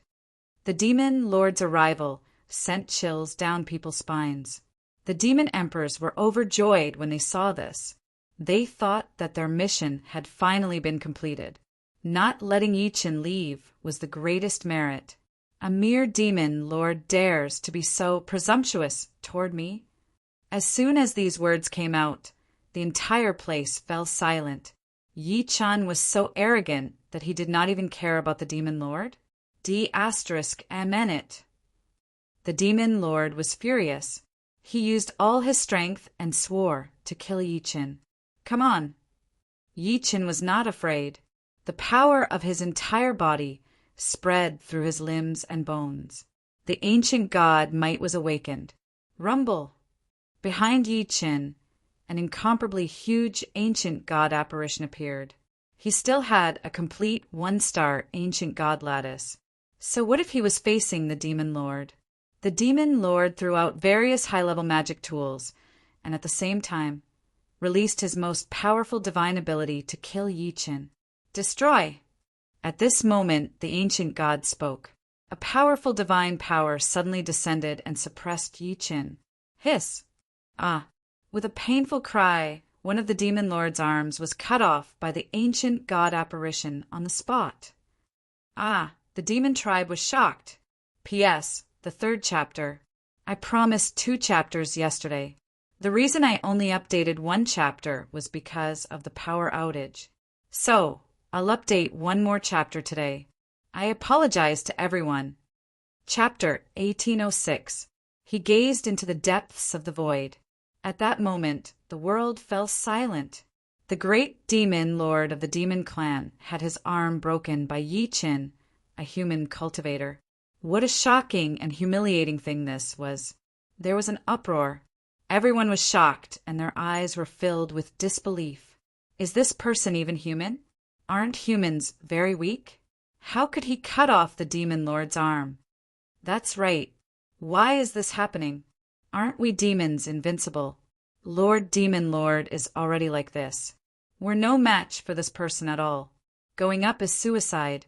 The demon lord's arrival sent chills down people's spines. The demon emperors were overjoyed when they saw this. They thought that their mission had finally been completed. Not letting Yi Qin leave was the greatest merit. A mere demon lord dares to be so presumptuous toward me? As soon as these words came out, the entire place fell silent. Yi Chen was so arrogant that he did not even care about the demon lord? D****. The demon lord was furious. He used all his strength and swore to kill Yi Qin. Come on. Yi Qin was not afraid. The power of his entire body spread through his limbs and bones. The ancient god might was awakened. Rumble. Behind Yi Qin, an incomparably huge ancient god apparition appeared. He still had a complete 1-star ancient god lattice. So what if he was facing the demon lord? The demon lord threw out various high-level magic tools, and at the same time, released his most powerful divine ability to kill Yi Qin. Destroy! At this moment, the ancient god spoke. A powerful divine power suddenly descended and suppressed Yi Qin. Hiss! Ah! With a painful cry, one of the demon lord's arms was cut off by the ancient god apparition on the spot. Ah! The demon tribe was shocked. P.S. The 3rd chapter. I promised 2 chapters yesterday. The reason I only updated 1 chapter was because of the power outage. So, I'll update 1 more chapter today. I apologize to everyone. Chapter 1806. He gazed into the depths of the void. At that moment, the world fell silent. The great demon lord of the demon clan had his arm broken by Yi Qin, a human cultivator. What a shocking and humiliating thing this was. There was an uproar. Everyone was shocked, and their eyes were filled with disbelief. Is this person even human? Aren't humans very weak? How could he cut off the demon lord's arm? That's right. Why is this happening? Aren't we demons invincible? Lord Demon Lord is already like this. We're no match for this person at all. Going up is suicide.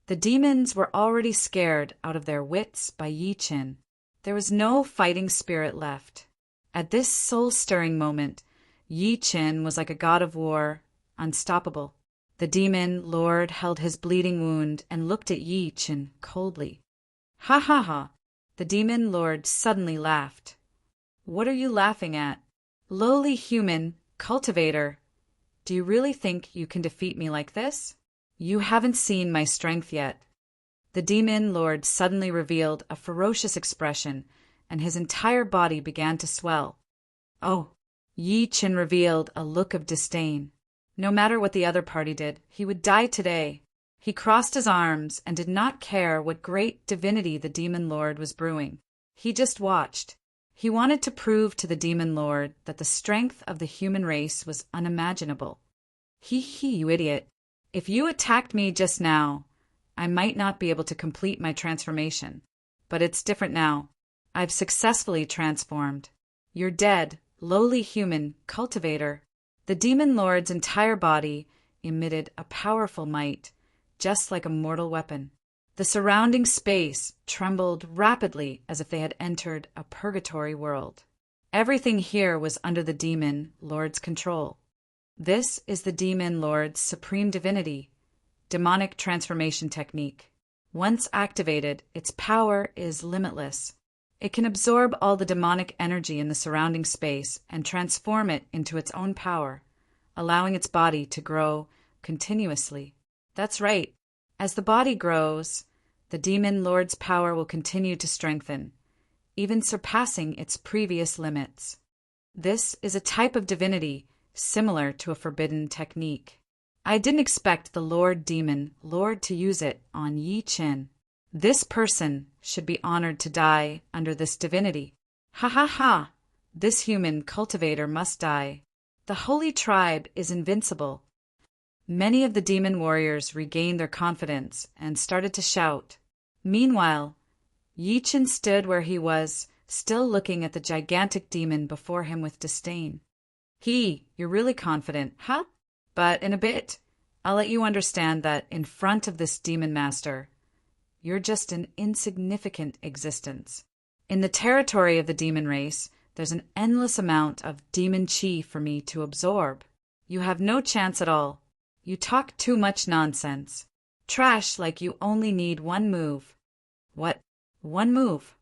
The demons were already scared out of their wits by Yi Qin. There was no fighting spirit left. At this soul-stirring moment, Yi Qin was like a god of war, unstoppable. The demon lord held his bleeding wound and looked at Yi Qin coldly. Ha ha ha! The demon lord suddenly laughed. What are you laughing at? Lowly human, cultivator. Do you really think you can defeat me like this? You haven't seen my strength yet. The demon lord suddenly revealed a ferocious expression, and his entire body began to swell. Oh! Yi Qin revealed a look of disdain. No matter what the other party did, he would die today. He crossed his arms and did not care what great divinity the demon lord was brewing. He just watched. He wanted to prove to the demon lord that the strength of the human race was unimaginable. Hee, you idiot. If you attacked me just now, I might not be able to complete my transformation. But it's different now. I've successfully transformed. You're dead, lowly human, Cultivator. The demon lord's entire body emitted a powerful might, just like a mortal weapon. The surrounding space trembled rapidly as if they had entered a purgatory world. Everything here was under the demon lord's control. This is the demon lord's supreme divinity, demonic transformation technique. Once activated, its power is limitless. It can absorb all the demonic energy in the surrounding space and transform it into its own power, allowing its body to grow continuously. That's right. As the body grows, the demon lord's power will continue to strengthen, even surpassing its previous limits. This is a type of divinity similar to a forbidden technique. I didn't expect the demon lord to use it on Yi Qin. This person should be honored to die under this divinity. Ha ha ha! This human cultivator must die. The holy tribe is invincible. Many of the demon warriors regained their confidence and started to shout. Meanwhile, Yi Qin stood where he was, still looking at the gigantic demon before him with disdain. You're really confident, huh? But in a bit, I'll let you understand that in front of this demon master, you're just an insignificant existence. In the territory of the demon race, there's an endless amount of demon chi for me to absorb. You have no chance at all. You talk too much nonsense. Trash like you only need one move. What? One move?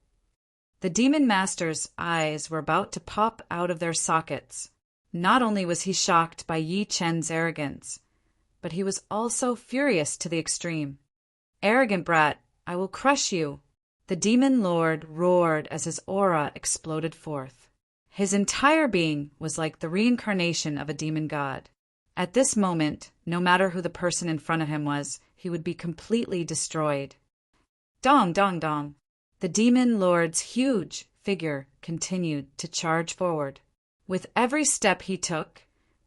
The demon master's eyes were about to pop out of their sockets. Not only was he shocked by Yi Chen's arrogance, but he was also furious to the extreme. Arrogant brat, I will crush you. The demon lord roared as his aura exploded forth. His entire being was like the reincarnation of a demon god. At this moment, no matter who the person in front of him was, he would be completely destroyed. Dong, dong, dong. The demon lord's huge figure continued to charge forward. With every step he took,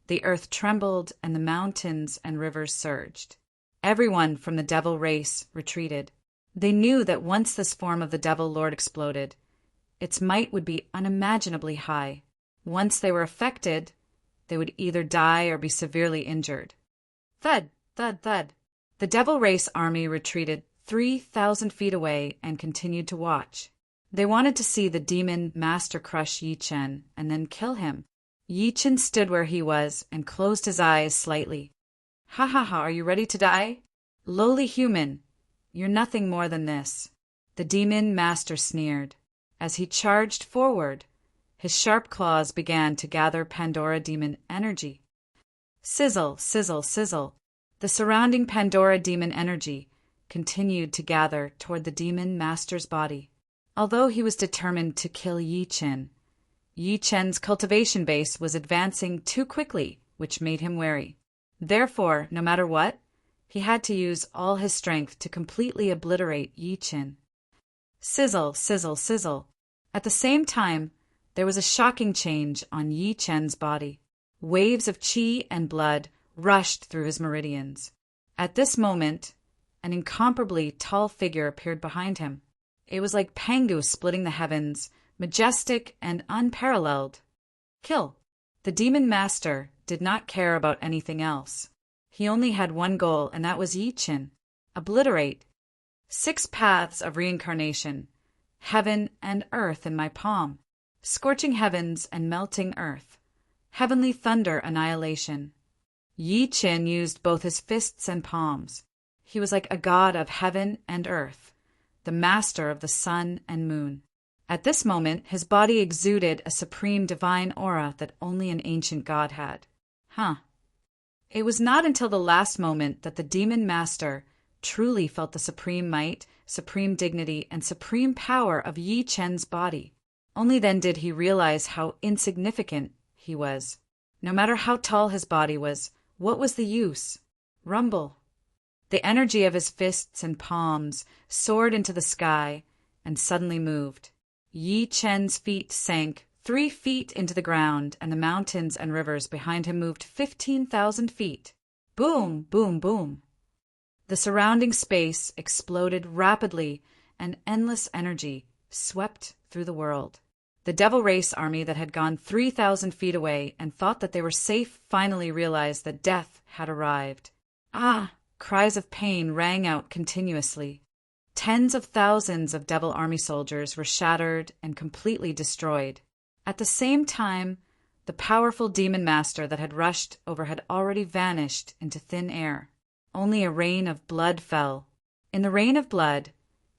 the earth trembled and the mountains and rivers surged. Everyone from the devil race retreated. They knew that once this form of the devil lord exploded, its might would be unimaginably high. Once they were affected, they would either die or be severely injured. Thud, thud, thud. The devil race army retreated 3,000 feet away and continued to watch. They wanted to see the demon master crush Yi Chen and then kill him. Yi Chen stood where he was and closed his eyes slightly. Ha ha ha, are you ready to die? Lowly human, you're nothing more than this. The demon master sneered. As he charged forward, his sharp claws began to gather Pandora demon energy. Sizzle, sizzle, sizzle. The surrounding Pandora demon energy continued to gather toward the demon master's body. Although he was determined to kill Yi Chen's cultivation base was advancing too quickly, which made him wary. Therefore, no matter what, he had to use all his strength to completely obliterate Yi Chen. Sizzle, sizzle, sizzle. At the same time, there was a shocking change on Yi Chen's body. Waves of qi and blood rushed through his meridians. At this moment, an incomparably tall figure appeared behind him. It was like Pangu splitting the heavens, majestic and unparalleled. Kill. The demon master did not care about anything else. He only had one goal, and that was Yi Chen. Obliterate. 6 paths of reincarnation. Heaven and earth in my palm. Scorching heavens and melting earth. Heavenly thunder annihilation. Yi Chen used both his fists and palms. He was like a god of heaven and earth, the master of the sun and moon. At this moment, his body exuded a supreme divine aura that only an ancient god had. It was not until the last moment that the demon master truly felt the supreme might, supreme dignity, and supreme power of Yi Chen's body. Only then did he realize how insignificant he was. No matter how tall his body was, what was the use? Rumble. The energy of his fists and palms soared into the sky and suddenly moved. Yi Chen's feet sank 3 feet into the ground, and the mountains and rivers behind him moved 15,000 feet. Boom, boom, boom. The surrounding space exploded rapidly, and endless energy swept through the world. The Devil Race army that had gone 3,000 feet away and thought that they were safe finally realized that death had arrived. Ah! Cries of pain rang out continuously. Tens of thousands of Devil Army soldiers were shattered and completely destroyed. At the same time, the powerful demon master that had rushed over had already vanished into thin air. Only a rain of blood fell. In the rain of blood,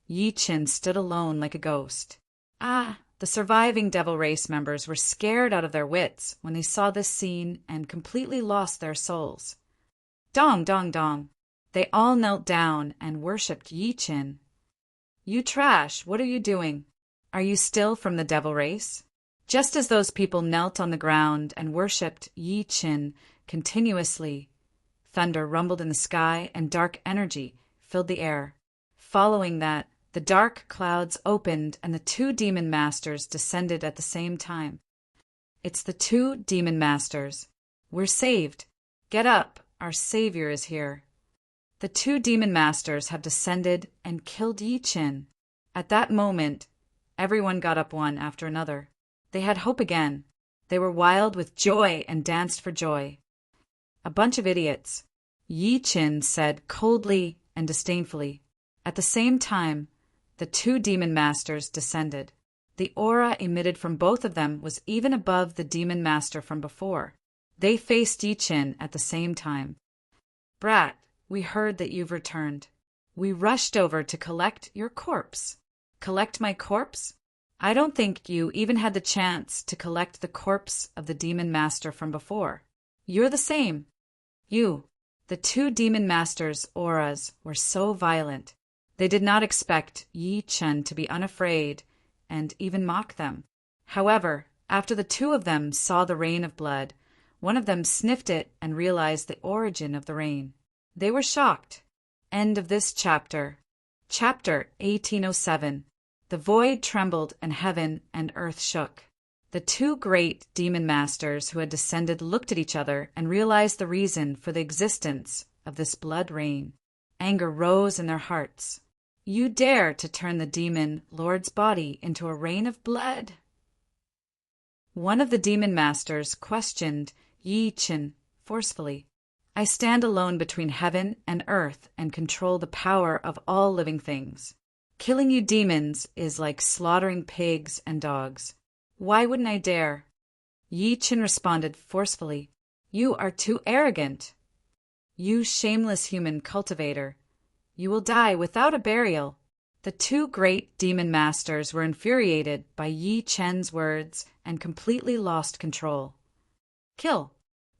Yi Qin stood alone like a ghost. Ah! The surviving Devil Race members were scared out of their wits when they saw this scene and completely lost their souls. Dong, dong, dong. They all knelt down and worshipped Yi Qin. You trash, what are you doing? Are you still from the Devil Race? Just as those people knelt on the ground and worshipped Yi Qin continuously, thunder rumbled in the sky and dark energy filled the air. Following that, the dark clouds opened and the two demon masters descended at the same time. It's the two demon masters. We're saved. Get up, our savior is here. The two demon masters have descended and killed Yi Qin. At that moment, everyone got up one after another. They had hope again. They were wild with joy and danced for joy. A bunch of idiots, Yi Qin said coldly and disdainfully. At the same time, the two demon masters descended. The aura emitted from both of them was even above the demon master from before. They faced Yi Qin at the same time. Brat, we heard that you've returned. We rushed over to collect your corpse. Collect my corpse? I don't think you even had the chance to collect the corpse of the demon master from before. You're the same. The two demon masters' auras were so violent. They did not expect Yi Qin to be unafraid and even mock them. However, after the two of them saw the rain of blood, one of them sniffed it and realized the origin of the rain. They were shocked. End of this chapter. Chapter 1807. The void trembled and heaven and earth shook. The two great demon masters who had descended looked at each other and realized the reason for the existence of this blood rain. Anger rose in their hearts. You dare to turn the demon lord's body into a rain of blood? One of the demon masters questioned Yi Qin forcefully. I stand alone between heaven and earth and control the power of all living things. Killing you demons is like slaughtering pigs and dogs. Why wouldn't I dare? Yi Qin responded forcefully. You are too arrogant. You shameless human cultivator. You will die without a burial. The two great demon masters were infuriated by Yi Qin's words and completely lost control. Kill!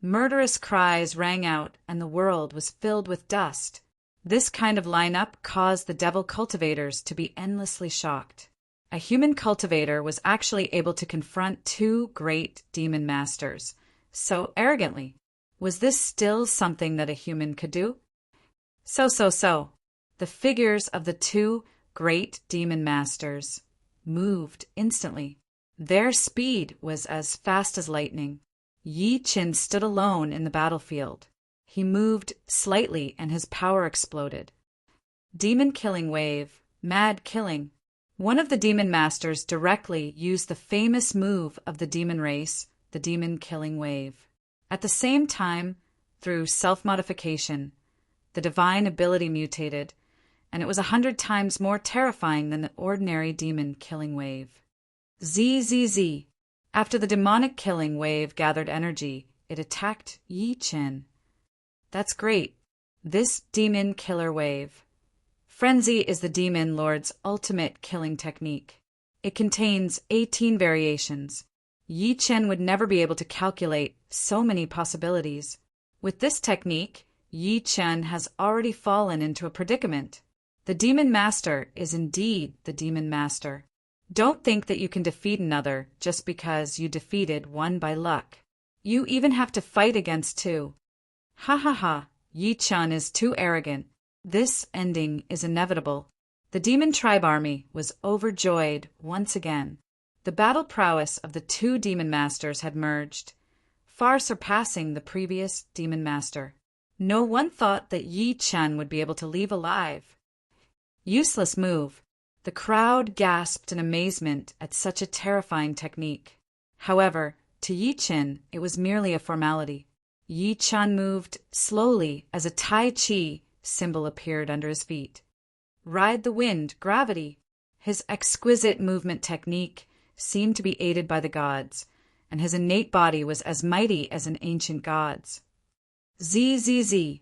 Murderous cries rang out and the world was filled with dust. This kind of lineup caused the devil cultivators to be endlessly shocked. A human cultivator was actually able to confront two great demon masters so arrogantly. Was this still something that a human could do? So. The figures of the two great demon masters moved instantly. Their speed was as fast as lightning. Yi Qin stood alone in the battlefield. He moved slightly and his power exploded. Demon killing wave, mad killing. One of the demon masters directly used the famous move of the demon race, the demon killing wave. At the same time, through self-modification, the divine ability mutated, and it was 100 times more terrifying than the ordinary demon killing wave. ZZZ. After the demonic killing wave gathered energy, it attacked Yi Qin. That's great. This demon killer wave. Frenzy is the demon lord's ultimate killing technique. It contains 18 variations. Yi Qin would never be able to calculate so many possibilities. With this technique, Yi Qin has already fallen into a predicament. The demon master is indeed the demon master. Don't think that you can defeat another just because you defeated one by luck. You even have to fight against two. Ha. Yi Qin is too arrogant. This ending is inevitable. The demon tribe army was overjoyed once again. The battle prowess of the two demon masters had merged, far surpassing the previous demon master. No one thought that Yi Qin would be able to leave alive. Useless move. The crowd gasped in amazement at such a terrifying technique. However, to Yi Chen, it was merely a formality. Yi Chen moved slowly as a Tai Chi symbol appeared under his feet. Ride the wind, gravity. His exquisite movement technique seemed to be aided by the gods, and his innate body was as mighty as an ancient god's. ZZZ.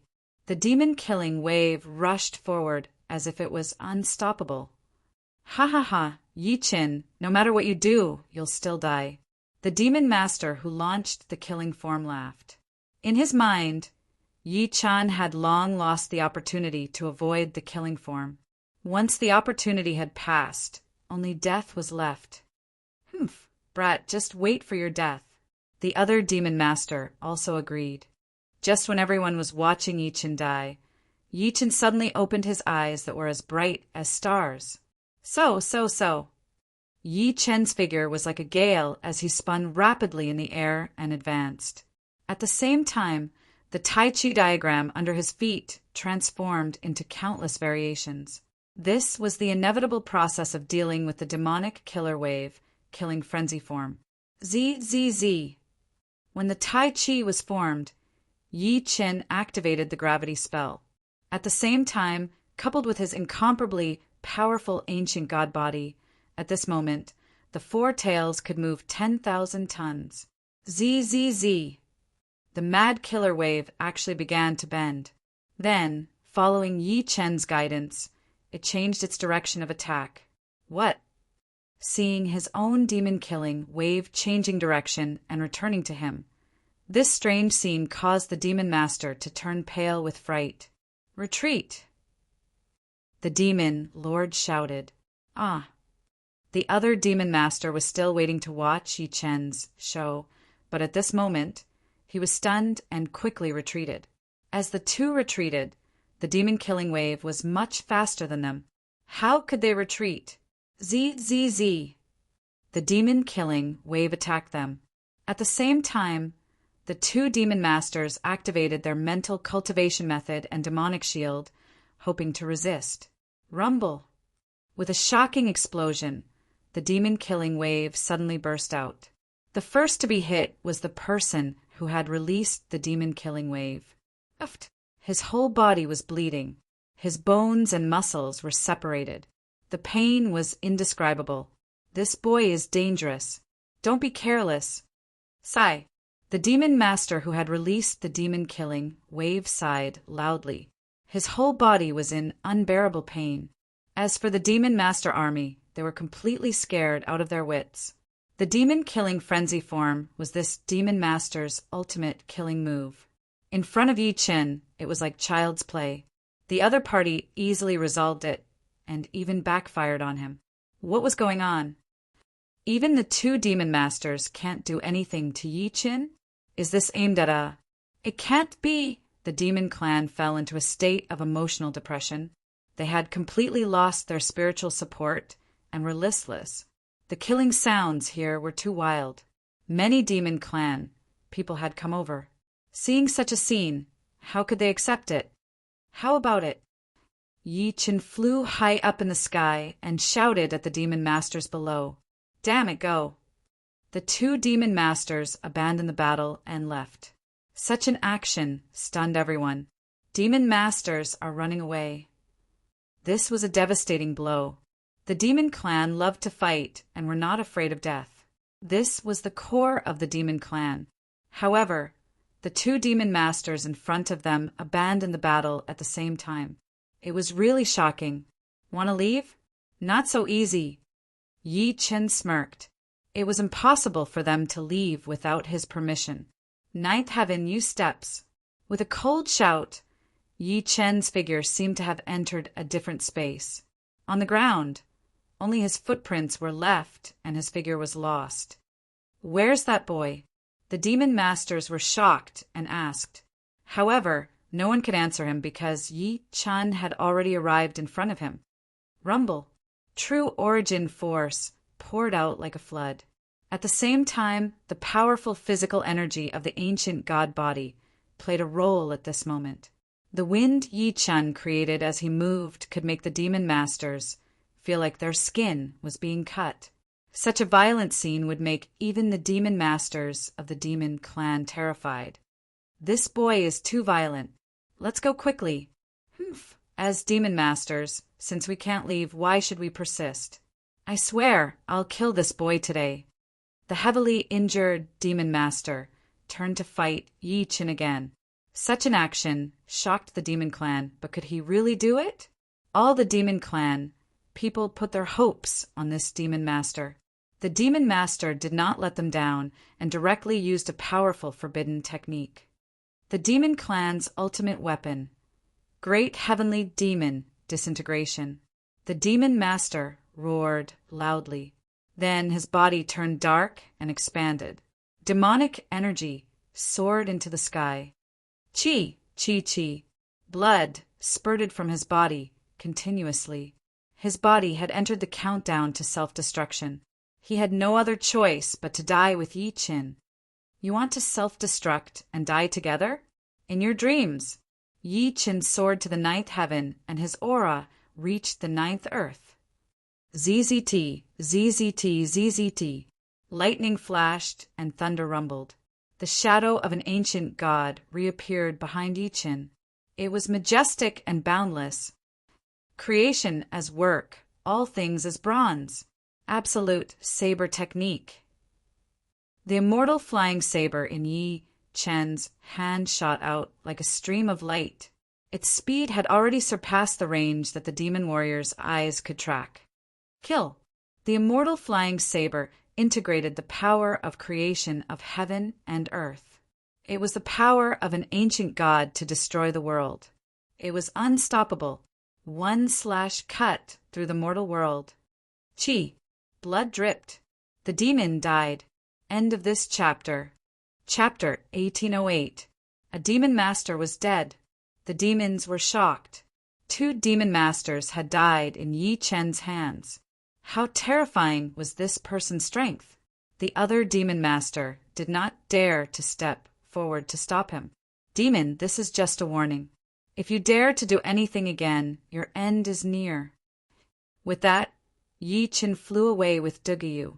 The demon-killing wave rushed forward as if it was unstoppable. Ha ha ha, Yi Chen, no matter what you do, you'll still die. The demon master who launched the killing form laughed. In his mind, Yi Chen had long lost the opportunity to avoid the killing form. Once the opportunity had passed, only death was left. Humph, brat, just wait for your death. The other demon master also agreed. Just when everyone was watching Yi Chen die, Yi Chen suddenly opened his eyes that were as bright as stars. So. Yi Chen's figure was like a gale as he spun rapidly in the air and advanced. At the same time, the Tai Chi diagram under his feet transformed into countless variations. This was the inevitable process of dealing with the demonic killer wave, killing frenzy form. ZZZ. When the Tai Chi was formed, Yi Chen activated the gravity spell. At the same time, coupled with his incomparably powerful ancient god body, at this moment, the four tails could move 10,000 tons. ZZZ. The mad killer wave actually began to bend. Then, following Yi Chen's guidance, it changed its direction of attack. What? Seeing his own demon-killing wave changing direction and returning to him, this strange scene caused the demon master to turn pale with fright. Retreat! The demon lord shouted. Ah! The other demon master was still waiting to watch Yi Chen's show, but at this moment, he was stunned and quickly retreated. As the two retreated, the demon-killing wave was much faster than them. How could they retreat? ZZZ. The demon-killing wave attacked them. At the same time, the two demon masters activated their mental cultivation method and demonic shield, hoping to resist. Rumble! With a shocking explosion, the demon-killing wave suddenly burst out. The first to be hit was the person who had released the demon-killing wave. His whole body was bleeding. His bones and muscles were separated. The pain was indescribable. This boy is dangerous. Don't be careless. Sigh. The demon master who had released the demon-killing wave sighed loudly. His whole body was in unbearable pain. As for the demon master army, they were completely scared out of their wits. The demon-killing frenzy form was this demon master's ultimate killing move. In front of Yi Chen, it was like child's play. The other party easily resolved it, and even backfired on him. What was going on? Even the two demon masters can't do anything to Yi Chen? Is this aimed at a... It can't be! The demon clan fell into a state of emotional depression. They had completely lost their spiritual support and were listless. The killing sounds here were too wild. Many demon clan people had come over. Seeing such a scene, how could they accept it? How about it? Yi Chen flew high up in the sky and shouted at the demon masters below. Damn it, go! The two demon masters abandoned the battle and left. Such an action stunned everyone. Demon masters are running away. This was a devastating blow. The demon clan loved to fight and were not afraid of death. This was the core of the demon clan. However, the two demon masters in front of them abandoned the battle at the same time. It was really shocking. Want to leave? Not so easy. Yi Chen smirked. It was impossible for them to leave without his permission. Ninth heaven, you steps. With a cold shout, Yi Chen's figure seemed to have entered a different space. On the ground, only his footprints were left and his figure was lost. Where's that boy? The demon masters were shocked and asked. However, no one could answer him because Yi Chen had already arrived in front of him. Rumble. True origin force poured out like a flood. At the same time, the powerful physical energy of the ancient god body played a role at this moment. The wind Yi Chen created as he moved could make the demon masters feel like their skin was being cut. Such a violent scene would make even the demon masters of the demon clan terrified. This boy is too violent. Let's go quickly. Humph. As demon masters, since we can't leave, why should we persist? I swear I'll kill this boy today. The heavily injured demon master turned to fight Yi Chen again. Such an action shocked the demon clan, but could he really do it? All the demon clan people put their hopes on this demon master. The demon master did not let them down and directly used a powerful forbidden technique. The demon clan's ultimate weapon, Great Heavenly Demon Disintegration. The demon master roared loudly. Then his body turned dark and expanded. Demonic energy soared into the sky. Chi, chi, chi. Blood spurted from his body continuously. His body had entered the countdown to self-destruction. He had no other choice but to die with Yi Chen. You want to self-destruct and die together? In your dreams. Yi Chen soared to the ninth heaven, and his aura reached the ninth earth. ZZT, ZZT, ZZT. Lightning flashed and thunder rumbled. The shadow of an ancient god reappeared behind Yi Chen. It was majestic and boundless. Creation as work, all things as bronze. Absolute saber technique. The immortal flying saber in Yi Chen's hand shot out like a stream of light. Its speed had already surpassed the range that the demon warrior's eyes could track. Kill. The immortal flying saber integrated the power of creation of heaven and earth. It was the power of an ancient god to destroy the world. It was unstoppable. One slash cut through the mortal world. Chi. Blood dripped. The demon died. End of this chapter. Chapter 1808. A demon master was dead. The demons were shocked. 2 demon masters had died in Yi Chen's hands. How terrifying was this person's strength? The other demon master did not dare to step forward to stop him. Demon, this is just a warning. If you dare to do anything again, your end is near. With that, Yi Chen flew away with Dugayu.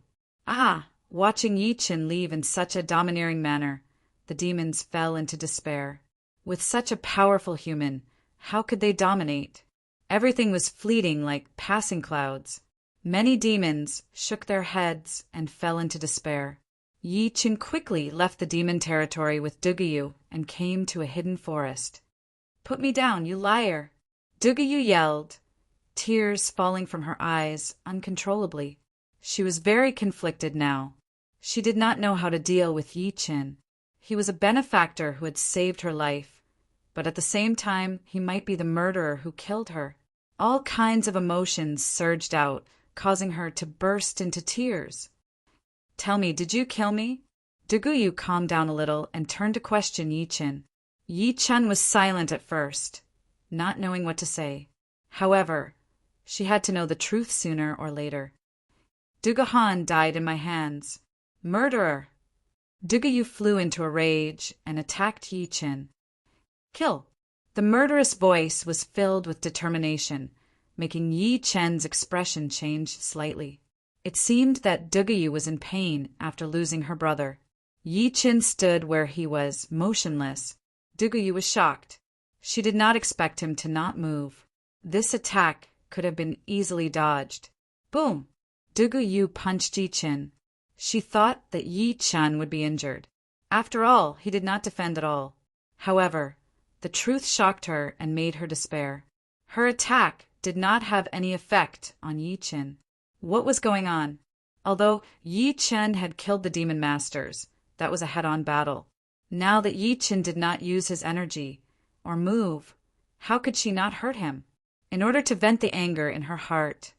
Watching Yi Chen leave in such a domineering manner, the demons fell into despair. With such a powerful human, how could they dominate? Everything was fleeting like passing clouds. Many demons shook their heads and fell into despair. Yi Chen quickly left the demon territory with Dugayu and came to a hidden forest. Put me down, you liar! Dugayu yelled, tears falling from her eyes uncontrollably. She was very conflicted now. She did not know how to deal with Yi Chen. He was a benefactor who had saved her life, but at the same time he might be the murderer who killed her. All kinds of emotions surged out, causing her to burst into tears. Tell me, did you kill me? Dugayu calmed down a little and turned to question Yi Chen. Yi Chen was silent at first, not knowing what to say. However, she had to know the truth sooner or later. Dugahan died in my hands. Murderer! Dugayu flew into a rage and attacked Yi Chen. Kill! The murderous voice was filled with determination, making Yi Chen's expression change slightly. It seemed that Dugayu was in pain after losing her brother. Yi Chen stood where he was, motionless. Dugayu was shocked. She did not expect him to not move. This attack could have been easily dodged. Boom! Dugayu punched Yi Chen. She thought that Yi Chen would be injured. After all, he did not defend at all. However, the truth shocked her and made her despair. Her attack did not have any effect on Yi Chen. What was going on? Although Yi Chen had killed the demon masters, that was a head-on battle. Now that Yi Chen did not use his energy or move, how could she not hurt him? In order to vent the anger in her heart,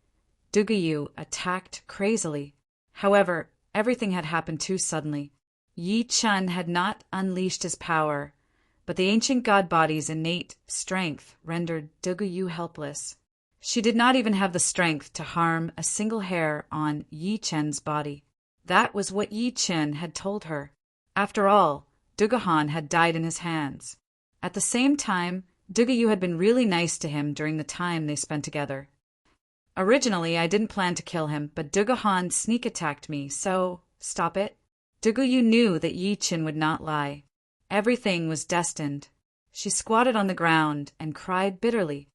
Dugayu attacked crazily. However, everything had happened too suddenly. Yi Chen had not unleashed his power, but the ancient god body's innate strength rendered Dugayu helpless. She did not even have the strength to harm a single hair on Yi Chen's body. That was what Yi Chen had told her. After all, Dugahan had died in his hands. At the same time, Dugayu had been really nice to him during the time they spent together. Originally, I didn't plan to kill him, but Dugahan sneak attacked me, so stop it. Duguyu knew that Yi Chin would not lie. Everything was destined. She squatted on the ground and cried bitterly.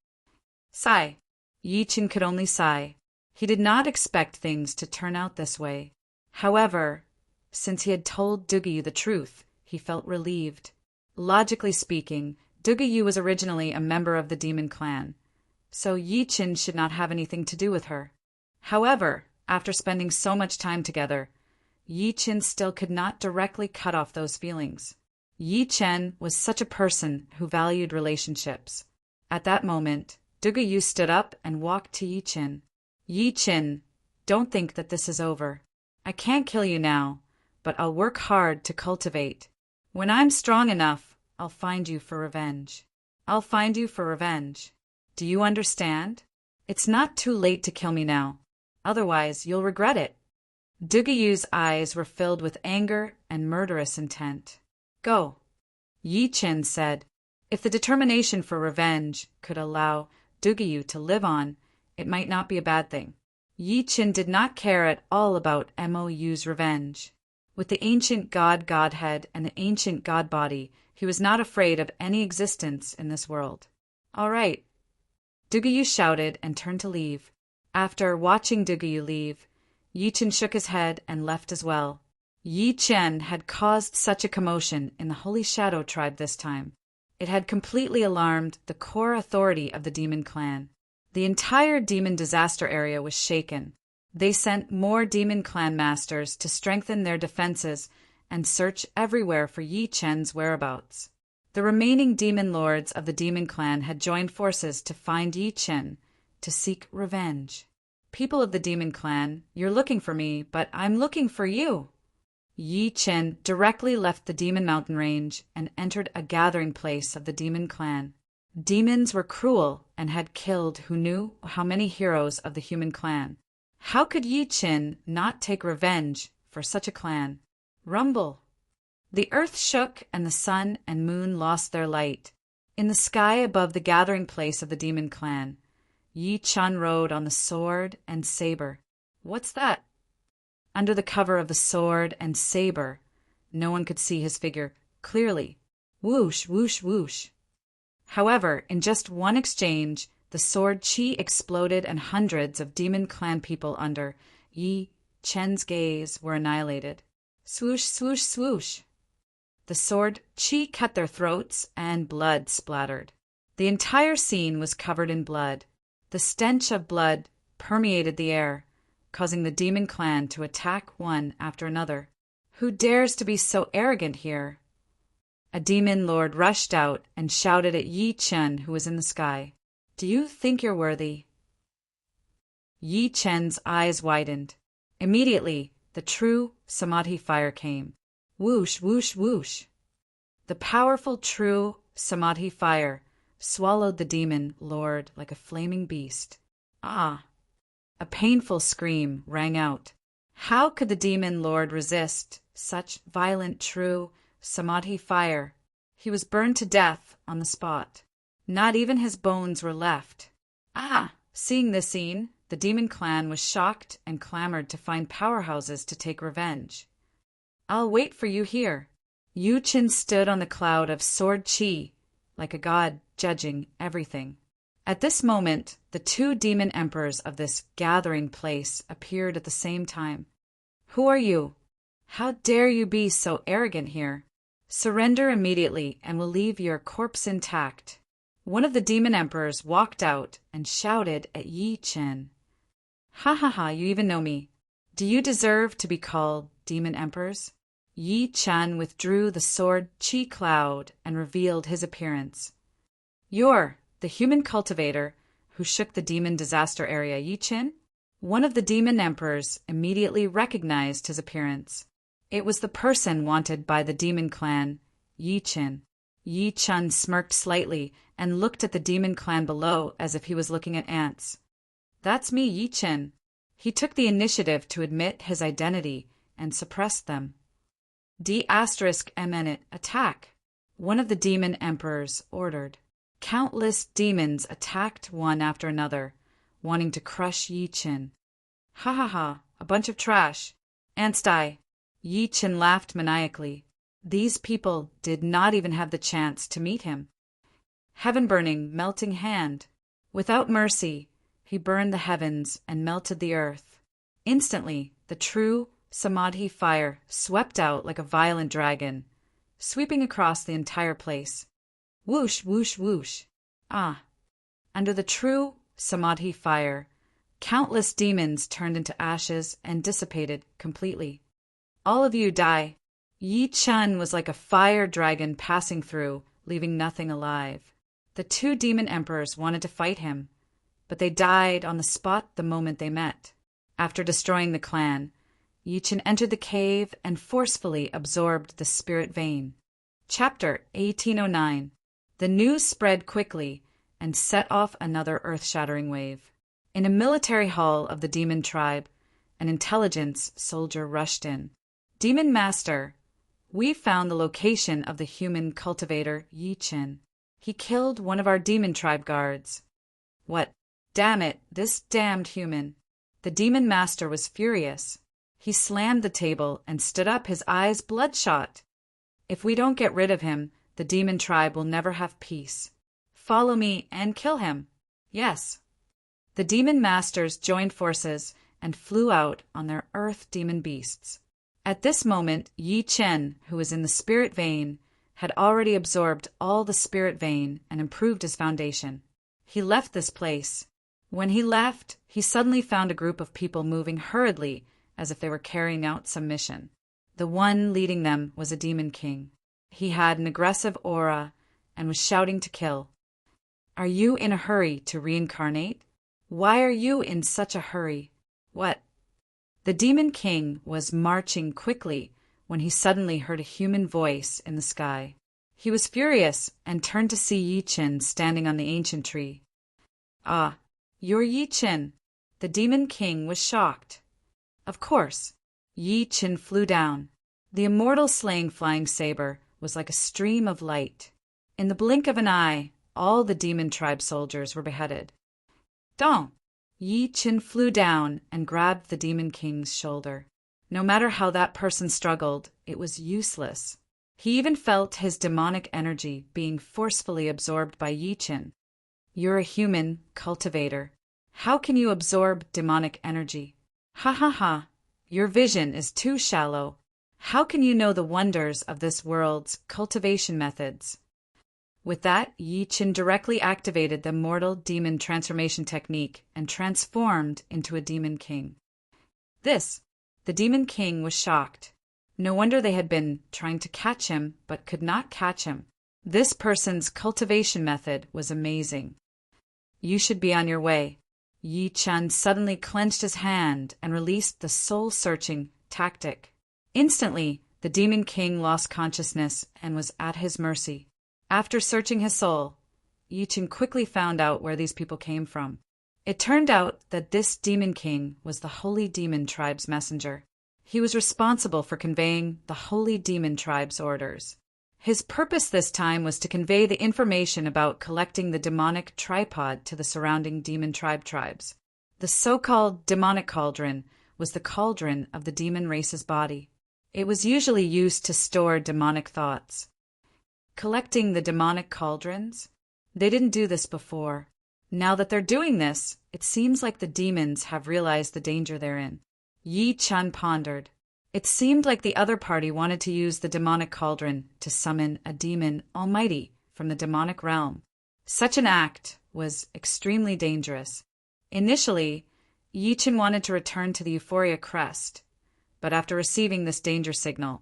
Sigh. Yi Chin could only sigh. He did not expect things to turn out this way. However, since he had told Duguyu the truth, he felt relieved. Logically speaking, Duguyu was originally a member of the demon clan, so Yi Chin should not have anything to do with her. However, after spending so much time together, Yi Chin still could not directly cut off those feelings. Yi Chen was such a person who valued relationships. At that moment, Duguyu stood up and walked to Yi Chin. Yi Chin, don't think that this is over. I can't kill you now, but I'll work hard to cultivate. When I'm strong enough, I'll find you for revenge. I'll find you for revenge. Do you understand? It's not too late to kill me now. Otherwise, you'll regret it. Duguyu's eyes were filled with anger and murderous intent. Go. Yi Chin said. If the determination for revenge could allow Duguyu to live on, it might not be a bad thing. Yi Chin did not care at all about Mou's revenge. With the ancient godhead and the ancient god body, he was not afraid of any existence in this world. All right. Duguyu shouted and turned to leave. After watching Duguyu leave, Yi Chin shook his head and left as well. Yi Chen had caused such a commotion in the Holy Shadow tribe this time. It had completely alarmed the core authority of the demon clan. The entire demon disaster area was shaken. They sent more demon clan masters to strengthen their defenses and search everywhere for Yi Chen's whereabouts. The remaining demon lords of the demon clan had joined forces to find Yi Chen, to seek revenge. People of the demon clan, you're looking for me, but I'm looking for you. Yi Chen directly left the demon mountain range and entered a gathering place of the demon clan. Demons were cruel and had killed who knew how many heroes of the human clan. How could Yi Chen not take revenge for such a clan? Rumble. The earth shook and the sun and moon lost their light. In the sky above the gathering place of the demon clan, Yi Chen rode on the sword and saber. What's that? Under the cover of the sword and saber, no one could see his figure clearly. Whoosh, whoosh, whoosh. However, in just one exchange, the sword chi exploded and hundreds of demon clan people under Yi Chen's gaze were annihilated. Swoosh, swoosh, swoosh. The sword chi cut their throats and blood splattered. The entire scene was covered in blood. The stench of blood permeated the air, causing the demon clan to attack one after another. Who dares to be so arrogant here? A demon lord rushed out and shouted at Yi Chen, who was in the sky. Do you think you're worthy? Yi Chen's eyes widened. Immediately, the true Samadhi fire came. Whoosh, whoosh, whoosh. The powerful true Samadhi fire swallowed the demon lord like a flaming beast. Ah! A painful scream rang out. How could the demon lord resist such violent true Samadhi fire? He was burned to death on the spot. Not even his bones were left. Ah! Seeing this scene, the demon clan was shocked and clamored to find powerhouses to take revenge. I'll wait for you here. Yu Chin stood on the cloud of sword chi, like a god judging everything. At this moment, the two demon emperors of this gathering place appeared at the same time. Who are you? How dare you be so arrogant here? Surrender immediately and we'll leave your corpse intact. One of the demon emperors walked out and shouted at Yi Chen. Ha ha ha, you even know me. Do you deserve to be called demon emperors? Yi Chen withdrew the sword chi cloud and revealed his appearance. You're the human cultivator who shook the demon disaster area, Yi Chen? One of the demon emperors immediately recognized his appearance. It was the person wanted by the demon clan, Yi Chen. Yi Chen smirked slightly and looked at the demon clan below as if he was looking at ants. That's me, Yi Chen. He took the initiative to admit his identity and suppressed them. D***MN attack. One of the demon emperors ordered. Countless demons attacked one after another. wanting to crush Yi Qin. Ha ha ha, a bunch of trash. Ants die. Yi Qin laughed maniacally. These people did not even have the chance to meet him. Heaven-burning, melting hand. Without mercy, he burned the heavens and melted the earth. Instantly, the true Samadhi fire swept out like a violent dragon, sweeping across the entire place. Whoosh, whoosh, whoosh. Ah! Under the true Samadhi fire, countless demons turned into ashes and dissipated completely. All of you die. Yi Qin was like a fire dragon passing through, leaving nothing alive. The two demon emperors wanted to fight him, but they died on the spot the moment they met. After destroying the clan, Yi Qin entered the cave and forcefully absorbed the spirit vein. Chapter 1809. The news spread quickly and set off another earth-shattering wave. In a military hall of the demon tribe, an intelligence soldier rushed in. Demon Master, we found the location of the human cultivator Yi Qin. He killed one of our demon tribe guards. What? Damn it, this damned human. The demon master was furious. He slammed the table and stood up, his eyes bloodshot. If we don't get rid of him, the demon tribe will never have peace. Follow me and kill him. Yes. The demon masters joined forces and flew out on their earth demon beasts. At this moment, Yi Qin, who was in the spirit vein, had already absorbed all the spirit vein and improved his foundation. He left this place. When he left, he suddenly found a group of people moving hurriedly as if they were carrying out some mission. The one leading them was a demon king. He had an aggressive aura and was shouting to kill. Are you in a hurry to reincarnate? Why are you in such a hurry? What? The demon king was marching quickly when he suddenly heard a human voice in the sky. He was furious and turned to see Yi Qin standing on the ancient tree. Ah, you're Yi Qin. The demon king was shocked. Of course. Yi Qin flew down. The immortal slaying flying saber was like a stream of light. In the blink of an eye, all the demon tribe soldiers were beheaded. Dong! Yi Qin flew down and grabbed the demon king's shoulder. No matter how that person struggled, it was useless. He even felt his demonic energy being forcefully absorbed by Yi Qin. You're a human cultivator. How can you absorb demonic energy? Ha ha ha! Your vision is too shallow. How can you know the wonders of this world's cultivation methods? With that, Yi Qin directly activated the mortal demon transformation technique and transformed into a demon king. The demon king was shocked. No wonder they had been trying to catch him, but could not catch him. This person's cultivation method was amazing. You should be on your way. Yi Qin suddenly clenched his hand and released the soul-searching tactic. Instantly, the demon king lost consciousness and was at his mercy. After searching his soul, Yi Qin quickly found out where these people came from. It turned out that this demon king was the Holy Demon Tribe's messenger. He was responsible for conveying the Holy Demon Tribe's orders. His purpose this time was to convey the information about collecting the demonic tripod to the surrounding demon tribes. The so-called demonic cauldron was the cauldron of the demon race's body. It was usually used to store demonic thoughts. Collecting the demonic cauldrons? They didn't do this before. Now that they're doing this, it seems like the demons have realized the danger they're in. Yi Qin pondered. It seemed like the other party wanted to use the demonic cauldron to summon a demon almighty from the demonic realm. Such an act was extremely dangerous. Initially, Yi Qin wanted to return to the Euphoria Crest, but after receiving this danger signal,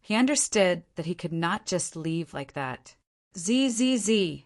he understood that he could not just leave like that. ZZZ.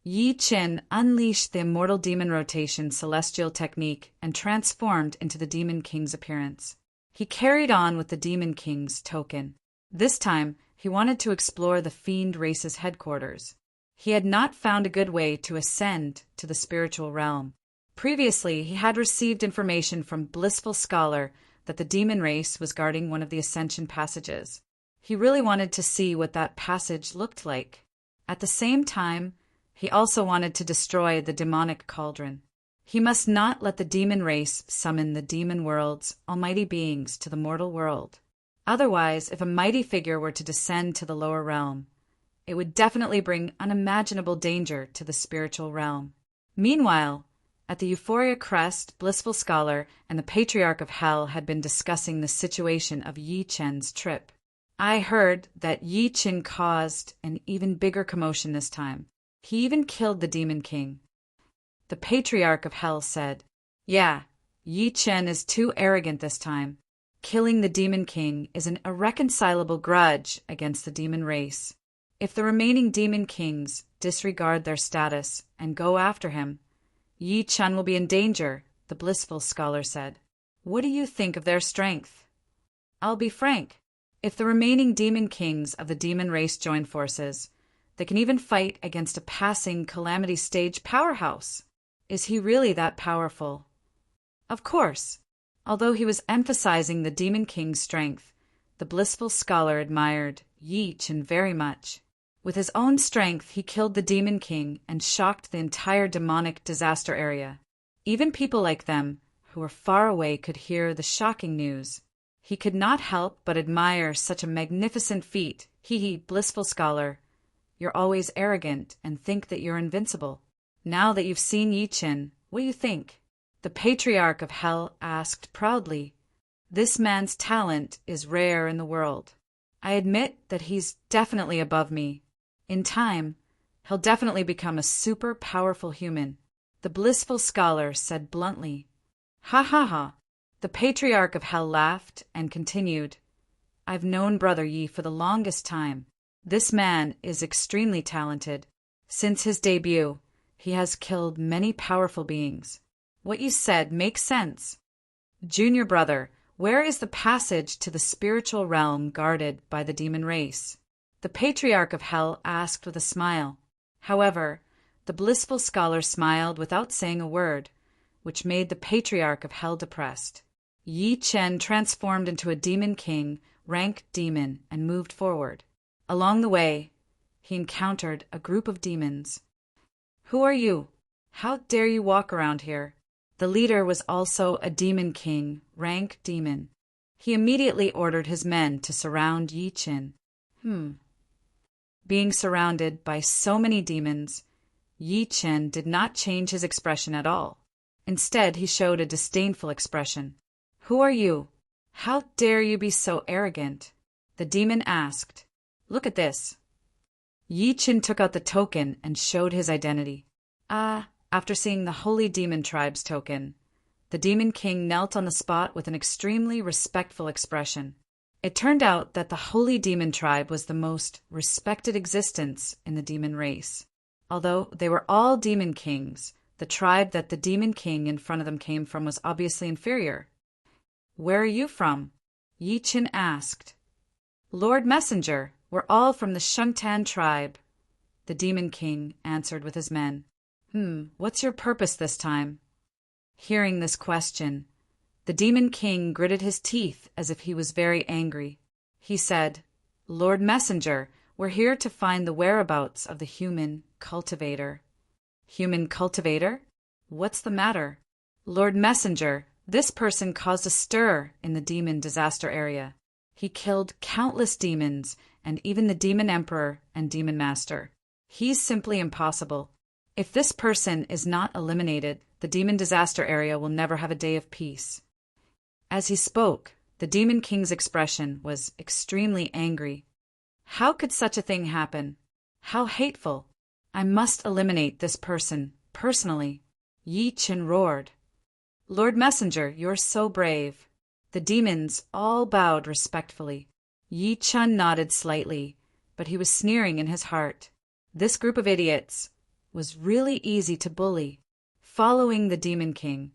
Yi Qin unleashed the immortal demon rotation celestial technique and transformed into the demon king's appearance. He carried on with the demon king's token. This time, he wanted to explore the fiend race's headquarters. He had not found a good way to ascend to the spiritual realm. Previously, he had received information from Blissful Scholar that the demon race was guarding one of the ascension passages. He really wanted to see what that passage looked like. At the same time, he also wanted to destroy the demonic cauldron. He must not let the demon race summon the demon world's almighty beings to the mortal world. Otherwise, if a mighty figure were to descend to the lower realm, it would definitely bring unimaginable danger to the spiritual realm. Meanwhile, at the Euphoria Crest, Blissful Scholar and the Patriarch of Hell had been discussing the situation of Yi Chen's trip. I heard that Yi Chen caused an even bigger commotion this time. He even killed the Demon King. The Patriarch of Hell said, "Yeah, Yi Chen is too arrogant this time. Killing the Demon King is an irreconcilable grudge against the demon race. If the remaining Demon Kings disregard their status and go after him, Yi Chen will be in danger," the Blissful Scholar said. "What do you think of their strength?" "I'll be frank. If the remaining Demon Kings of the demon race join forces, they can even fight against a passing Calamity Stage powerhouse. Is he really that powerful?" Of course. Although he was emphasizing the Demon King's strength, the Blissful Scholar admired Yi Chen very much. With his own strength, he killed the Demon King and shocked the entire demonic disaster area. Even people like them, who were far away, could hear the shocking news. He could not help but admire such a magnificent feat. He, Blissful Scholar, you're always arrogant and think that you're invincible. Now that you've seen Yi Chen, what do you think? The Patriarch of Hell asked proudly. This man's talent is rare in the world. I admit that he's definitely above me. In time, he'll definitely become a super powerful human, the Blissful Scholar said bluntly. Ha ha ha. The Patriarch of Hell laughed and continued. I've known Brother Yi for the longest time. This man is extremely talented. Since his debut, he has killed many powerful beings. What you said makes sense. Junior brother, where is the passage to the spiritual realm guarded by the demon race? The Patriarch of Hell asked with a smile. However, the Blissful Scholar smiled without saying a word, which made the Patriarch of Hell depressed. Yi Chen transformed into a Demon King, rank demon, and moved forward. Along the way, he encountered a group of demons. Who are you? How dare you walk around here? The leader was also a Demon King, rank demon. He immediately ordered his men to surround Yi Chen. Being surrounded by so many demons, Yi Chen did not change his expression at all. Instead, he showed a disdainful expression. Who are you? How dare you be so arrogant? The demon asked. Look at this. Yi Chen took out the token and showed his identity. After seeing the Holy Demon Tribe's token, the Demon King knelt on the spot with an extremely respectful expression. It turned out that the Holy Demon Tribe was the most respected existence in the demon race. Although they were all Demon Kings, the tribe that the Demon King in front of them came from was obviously inferior. Where are you from? Yi Chen asked. Lord Messenger, we're all from the Shungtan tribe, the Demon King answered with his men. What's your purpose this time? Hearing this question, the Demon King gritted his teeth as if he was very angry. He said, Lord Messenger, we're here to find the whereabouts of the human Cultivator. Human Cultivator? What's the matter? Lord Messenger, this person caused a stir in the demon disaster area. He killed countless demons and even the Demon Emperor and Demon Master. He's simply impossible. If this person is not eliminated, the demon disaster area will never have a day of peace. As he spoke, the Demon King's expression was extremely angry. How could such a thing happen? How hateful! I must eliminate this person, personally. Yi Chen roared. Lord Messenger, you're so brave. The demons all bowed respectfully. Yi Chen nodded slightly, but he was sneering in his heart. This group of idiots was really easy to bully. Following the Demon King,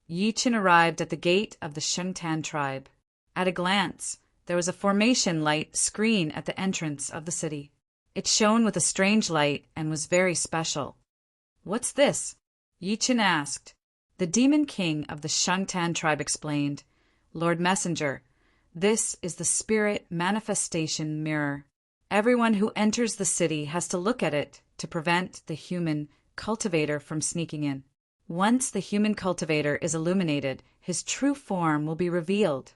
Yi Chen arrived at the gate of the Shungtan tribe. At a glance, there was a formation light screen at the entrance of the city. It shone with a strange light and was very special. What's this? Yi Chen asked. The Demon King of the Shungtan tribe explained, Lord Messenger, this is the spirit manifestation mirror. Everyone who enters the city has to look at it to prevent the human Cultivator from sneaking in. Once the human cultivator is illuminated, his true form will be revealed.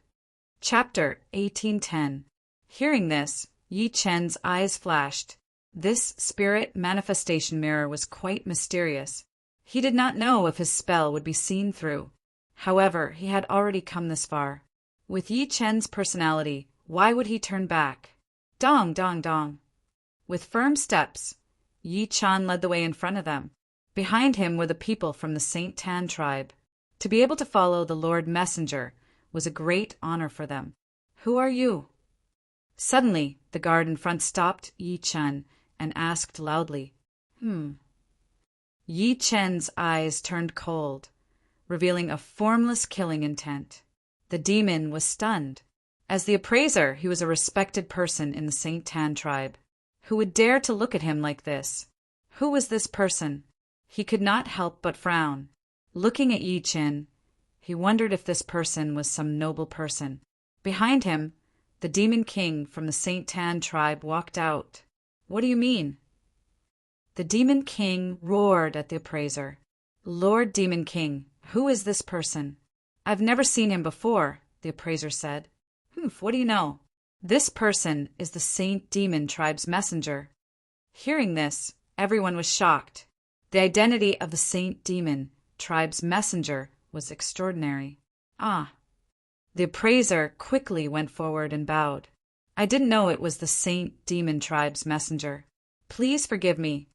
Chapter 1810. Hearing this, Yi Chen's eyes flashed. This spirit manifestation mirror was quite mysterious. He did not know if his spell would be seen through. However, he had already come this far. With Yi Chen's personality, why would he turn back? Dong, dong, dong. With firm steps, Yi Chen led the way in front of them. Behind him were the people from the Saint Tan tribe. To be able to follow the Lord Messenger was a great honor for them. Who are you? Suddenly, the guard in front stopped Yi Chen and asked loudly, Yi Chen's eyes turned cold, revealing a formless killing intent. The demon was stunned. As the appraiser, he was a respected person in the Saint Tan tribe. Who would dare to look at him like this? Who was this person? He could not help but frown. Looking at Yi Chen, he wondered if this person was some noble person. Behind him, the demon king from the Saint Tan tribe walked out. What do you mean? The demon king roared at the appraiser. Lord Demon King, who is this person? I've never seen him before, the appraiser said. What do you know? This person is the Saint Demon tribe's messenger. Hearing this, everyone was shocked. The identity of the Saint Demon tribe's messenger was extraordinary. Ah. The appraiser quickly went forward and bowed. I didn't know it was the Saint Demon tribe's messenger. Please forgive me.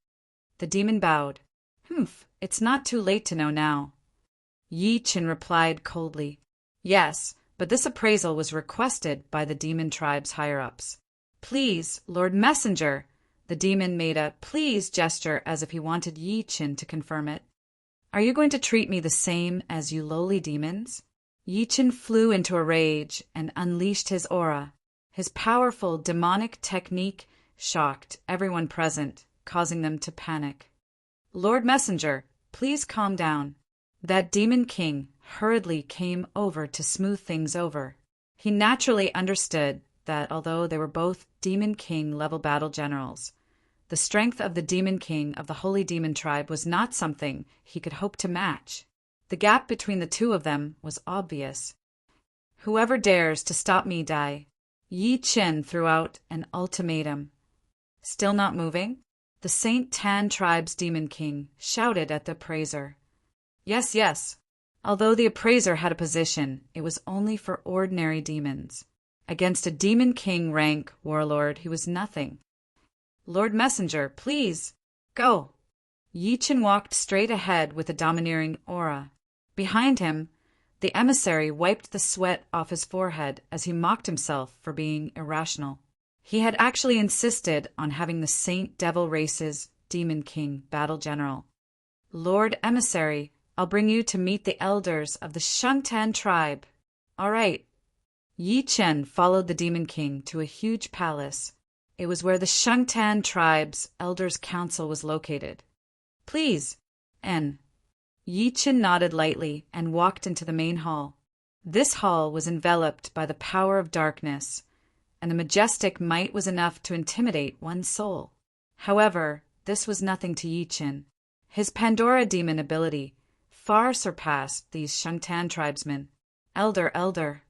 The demon bowed. It's not too late to know now. Yi Chen replied coldly. Yes, but this appraisal was requested by the demon tribe's higher-ups. Please, Lord Messenger. The demon made a please gesture as if he wanted Yi Chen to confirm it. Are you going to treat me the same as you lowly demons? Yi Chen flew into a rage and unleashed his aura. His powerful demonic technique shocked everyone present, causing them to panic. Lord Messenger, please calm down. That demon king hurriedly came over to smooth things over. He naturally understood that although they were both Demon King level battle generals, the strength of the Demon King of the Holy Demon tribe was not something he could hope to match. The gap between the two of them was obvious. Whoever dares to stop me, die. Yi Chen threw out an ultimatum. Still not moving? The Saint Tan tribe's Demon King shouted at the appraiser. Yes, yes. Although the appraiser had a position, it was only for ordinary demons. Against a Demon King rank warlord, he was nothing. Lord Messenger, please, go. Yi Chen walked straight ahead with a domineering aura. Behind him, the emissary wiped the sweat off his forehead as he mocked himself for being irrational. He had actually insisted on having the Saint Devil race's Demon King battle general. Lord Emissary, I'll bring you to meet the elders of the Shangtan tribe. All right. Yi Chen followed the Demon King to a huge palace. It was where the Shangtan tribe's elders' council was located. Please, N. Yi Chen nodded lightly and walked into the main hall. This hall was enveloped by the power of darkness, and the majestic might was enough to intimidate one's soul. However, this was nothing to Yi Chen. His Pandora demon ability far surpassed these Shangtan tribesmen. Elder.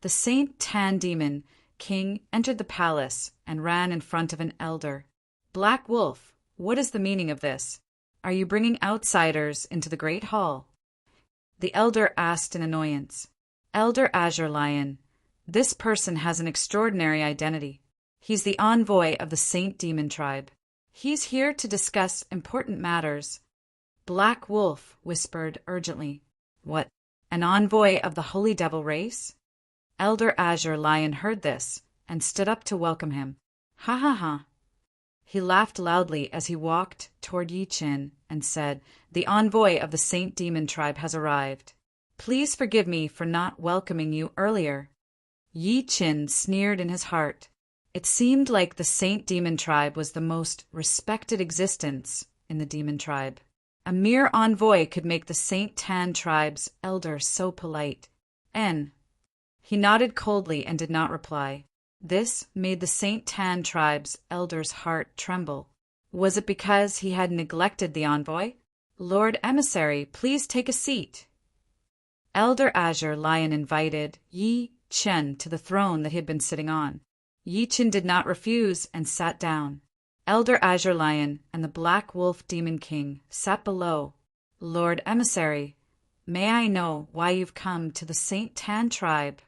The Saint Tan demon king entered the palace and ran in front of an elder. Black Wolf, what is the meaning of this? Are you bringing outsiders into the great hall? The elder asked in annoyance. Elder Azure Lion, this person has an extraordinary identity. He's the envoy of the Saint Demon tribe. He's here to discuss important matters. Black Wolf whispered urgently. What, an envoy of the Holy Devil race? Elder Azure Lion heard this and stood up to welcome him. Ha ha ha. He laughed loudly as he walked toward Yi Chen and said, The envoy of the Saint Demon tribe has arrived. Please forgive me for not welcoming you earlier. Yi Chen sneered in his heart. It seemed like the Saint Demon tribe was the most respected existence in the Demon tribe. A mere envoy could make the Saint Tan tribe's elder so polite. N. He nodded coldly and did not reply. This made the Saint Tan tribe's elder's heart tremble. Was it because he had neglected the envoy? Lord Emissary, please take a seat. Elder Azure Lion invited Yi Chen to the throne that he had been sitting on. Yi Chen did not refuse and sat down. Elder Azure Lion and the Black Wolf Demon King sat below. Lord Emissary, may I know why you've come to the Saint Tan tribe?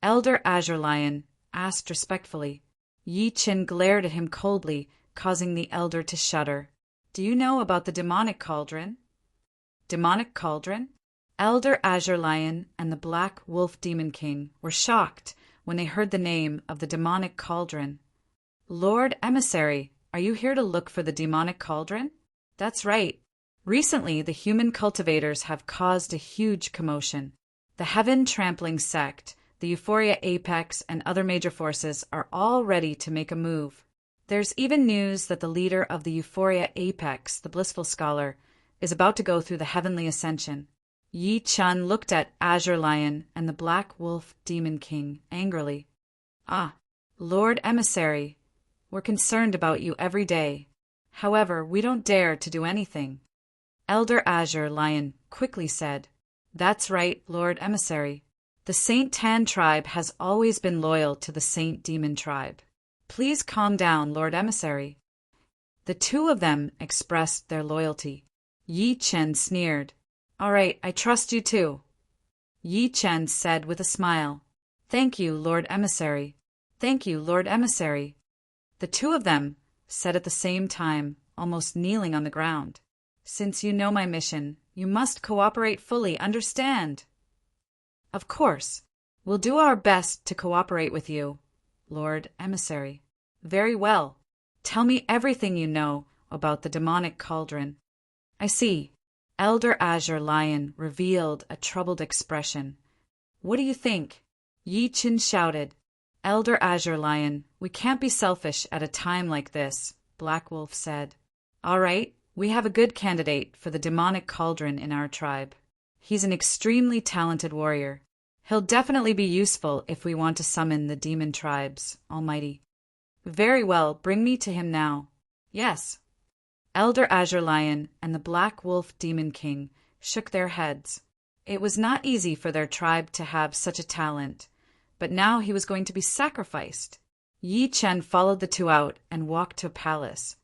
Elder Azure Lion asked respectfully. Yi Chen glared at him coldly, causing the elder to shudder. Do you know about the demonic cauldron? Demonic cauldron? Elder Azure Lion and the Black Wolf Demon King were shocked when they heard the name of the demonic cauldron. Lord Emissary, are you here to look for the demonic cauldron? That's right. Recently, the human cultivators have caused a huge commotion. The heaven-trampling sect, the Euphoria Apex, and other major forces are all ready to make a move. There's even news that the leader of the Euphoria Apex, the Blissful Scholar, is about to go through the heavenly ascension. Yi Chen looked at Azure Lion and the Black Wolf Demon King angrily. Ah, Lord Emissary, we're concerned about you every day. However, we don't dare to do anything. Elder Azure Lion quickly said, That's right, Lord Emissary. The Saint Tan tribe has always been loyal to the Saint Demon tribe. Please calm down, Lord Emissary. The two of them expressed their loyalty. Yi Chen sneered. All right, I trust you too. Yi Chen said with a smile. Thank you, Lord Emissary. Thank you, Lord Emissary. The two of them said at the same time, almost kneeling on the ground. Since you know my mission, you must cooperate fully, understand? Of course. We'll do our best to cooperate with you, Lord Emissary. Very well. Tell me everything you know about the demonic cauldron. I see. Elder Azure Lion revealed a troubled expression. What do you think? Yi Chen shouted. Elder Azure Lion, we can't be selfish at a time like this, Black Wolf said. All right, we have a good candidate for the demonic cauldron in our tribe. He's an extremely talented warrior. He'll definitely be useful if we want to summon the demon tribes, Almighty. Very well, bring me to him now. Yes. Elder Azure Lion and the Black Wolf Demon King shook their heads. It was not easy for their tribe to have such a talent, but now he was going to be sacrificed. Yi Chen followed the two out and walked to a palace.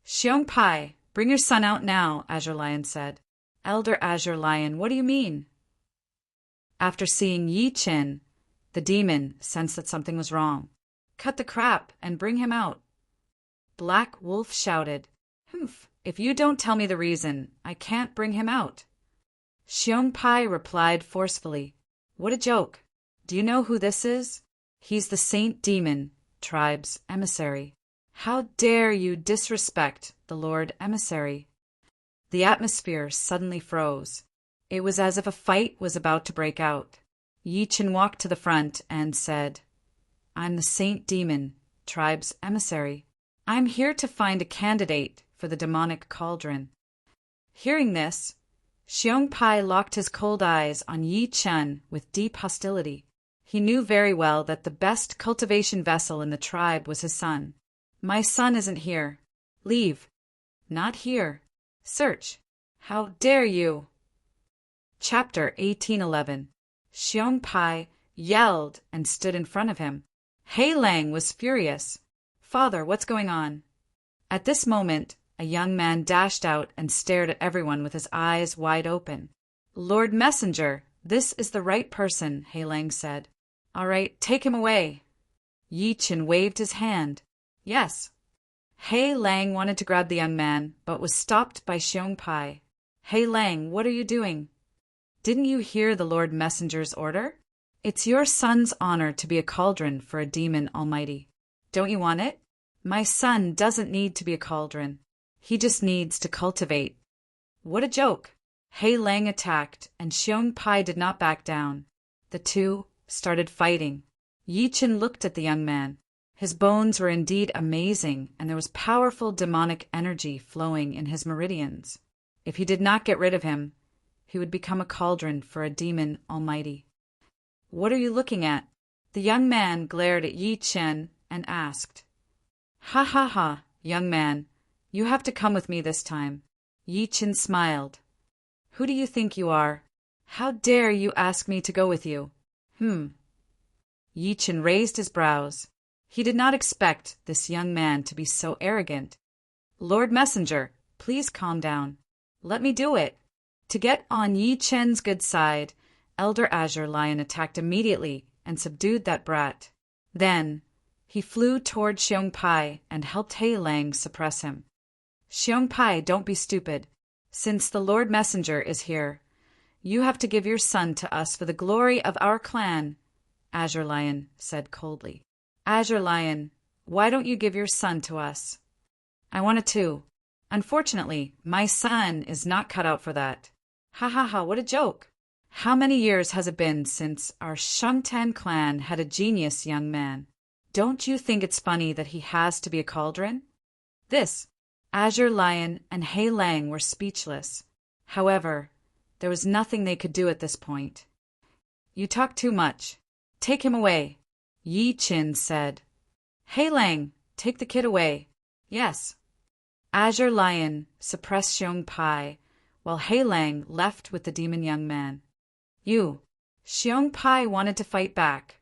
Xiong Pai, bring your son out now, Azure Lion said. Elder Azure Lion, what do you mean? After seeing Yi Chen, the demon sensed that something was wrong. Cut the crap and bring him out. Black Wolf shouted. Humph, if you don't tell me the reason, I can't bring him out. Xiong Pai replied forcefully. What a joke. Do you know who this is? He's the Saint Demon tribe's emissary. How dare you disrespect the Lord Emissary? The atmosphere suddenly froze. It was as if a fight was about to break out. Yi Chen walked to the front and said, I'm the Saint Demon tribe's emissary. I'm here to find a candidate for the demonic cauldron. Hearing this, Xiong Pai locked his cold eyes on Yi Chen with deep hostility. He knew very well that the best cultivation vessel in the tribe was his son. My son isn't here. Leave. Not here. Search. How dare you? Chapter 1811. Xiong Pai yelled and stood in front of him. Hei Lang was furious. Father, what's going on? At this moment, a young man dashed out and stared at everyone with his eyes wide open. Lord Messenger, this is the right person, Hei Lang said. All right, take him away. Yi Chen waved his hand. Yes. Hei Lang wanted to grab the young man, but was stopped by Xiong Pai. Hei Lang, what are you doing? Didn't you hear the Lord Messenger's order? It's your son's honor to be a cauldron for a demon almighty. Don't you want it? My son doesn't need to be a cauldron. He just needs to cultivate. What a joke. Hei Lang attacked, and Xiong Pai did not back down. The two started fighting. Yi Chen looked at the young man. His bones were indeed amazing, and there was powerful demonic energy flowing in his meridians. If he did not get rid of him, he would become a cauldron for a demon almighty. What are you looking at? The young man glared at Yi Chen and asked. Ha ha ha, young man, you have to come with me this time. Yi Qin smiled. Who do you think you are? How dare you ask me to go with you? Yi Qin raised his brows. He did not expect this young man to be so arrogant. Lord Messenger, please calm down. Let me do it. To get on Yi Qin's good side, Elder Azure Lion attacked immediately and subdued that brat. Then, he flew toward Xiong Pai and helped Hei Lang suppress him. Xiong Pai, don't be stupid. Since the Lord Messenger is here, you have to give your son to us for the glory of our clan, Azure Lion said coldly. Azure Lion, why don't you give your son to us? I wanted to. Unfortunately, my son is not cut out for that. Ha ha ha, what a joke. How many years has it been since our Shungtan clan had a genius young man? Don't you think it's funny that he has to be a cauldron? This, Azure Lion and Hei Lang were speechless. However, there was nothing they could do at this point. You talk too much. Take him away, Yi Qin said. Hei Lang, take the kid away. Yes. Azure Lion suppressed Xiong Pai, while Hei Lang left with the demon young man. Xiong Pai wanted to fight back,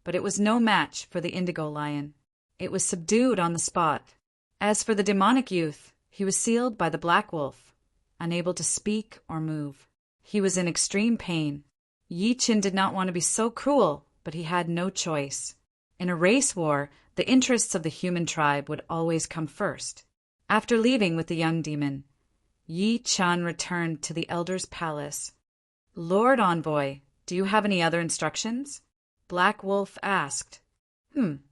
but it was no match for the Indigo Lion. It was subdued on the spot. As for the demonic youth, he was sealed by the Black Wolf, unable to speak or move. He was in extreme pain. Yi Qin did not want to be so cruel, but he had no choice. In a race war, the interests of the human tribe would always come first. After leaving with the young demon, Yi Qin returned to the elder's palace. Lord Envoy, do you have any other instructions? Black Wolf asked.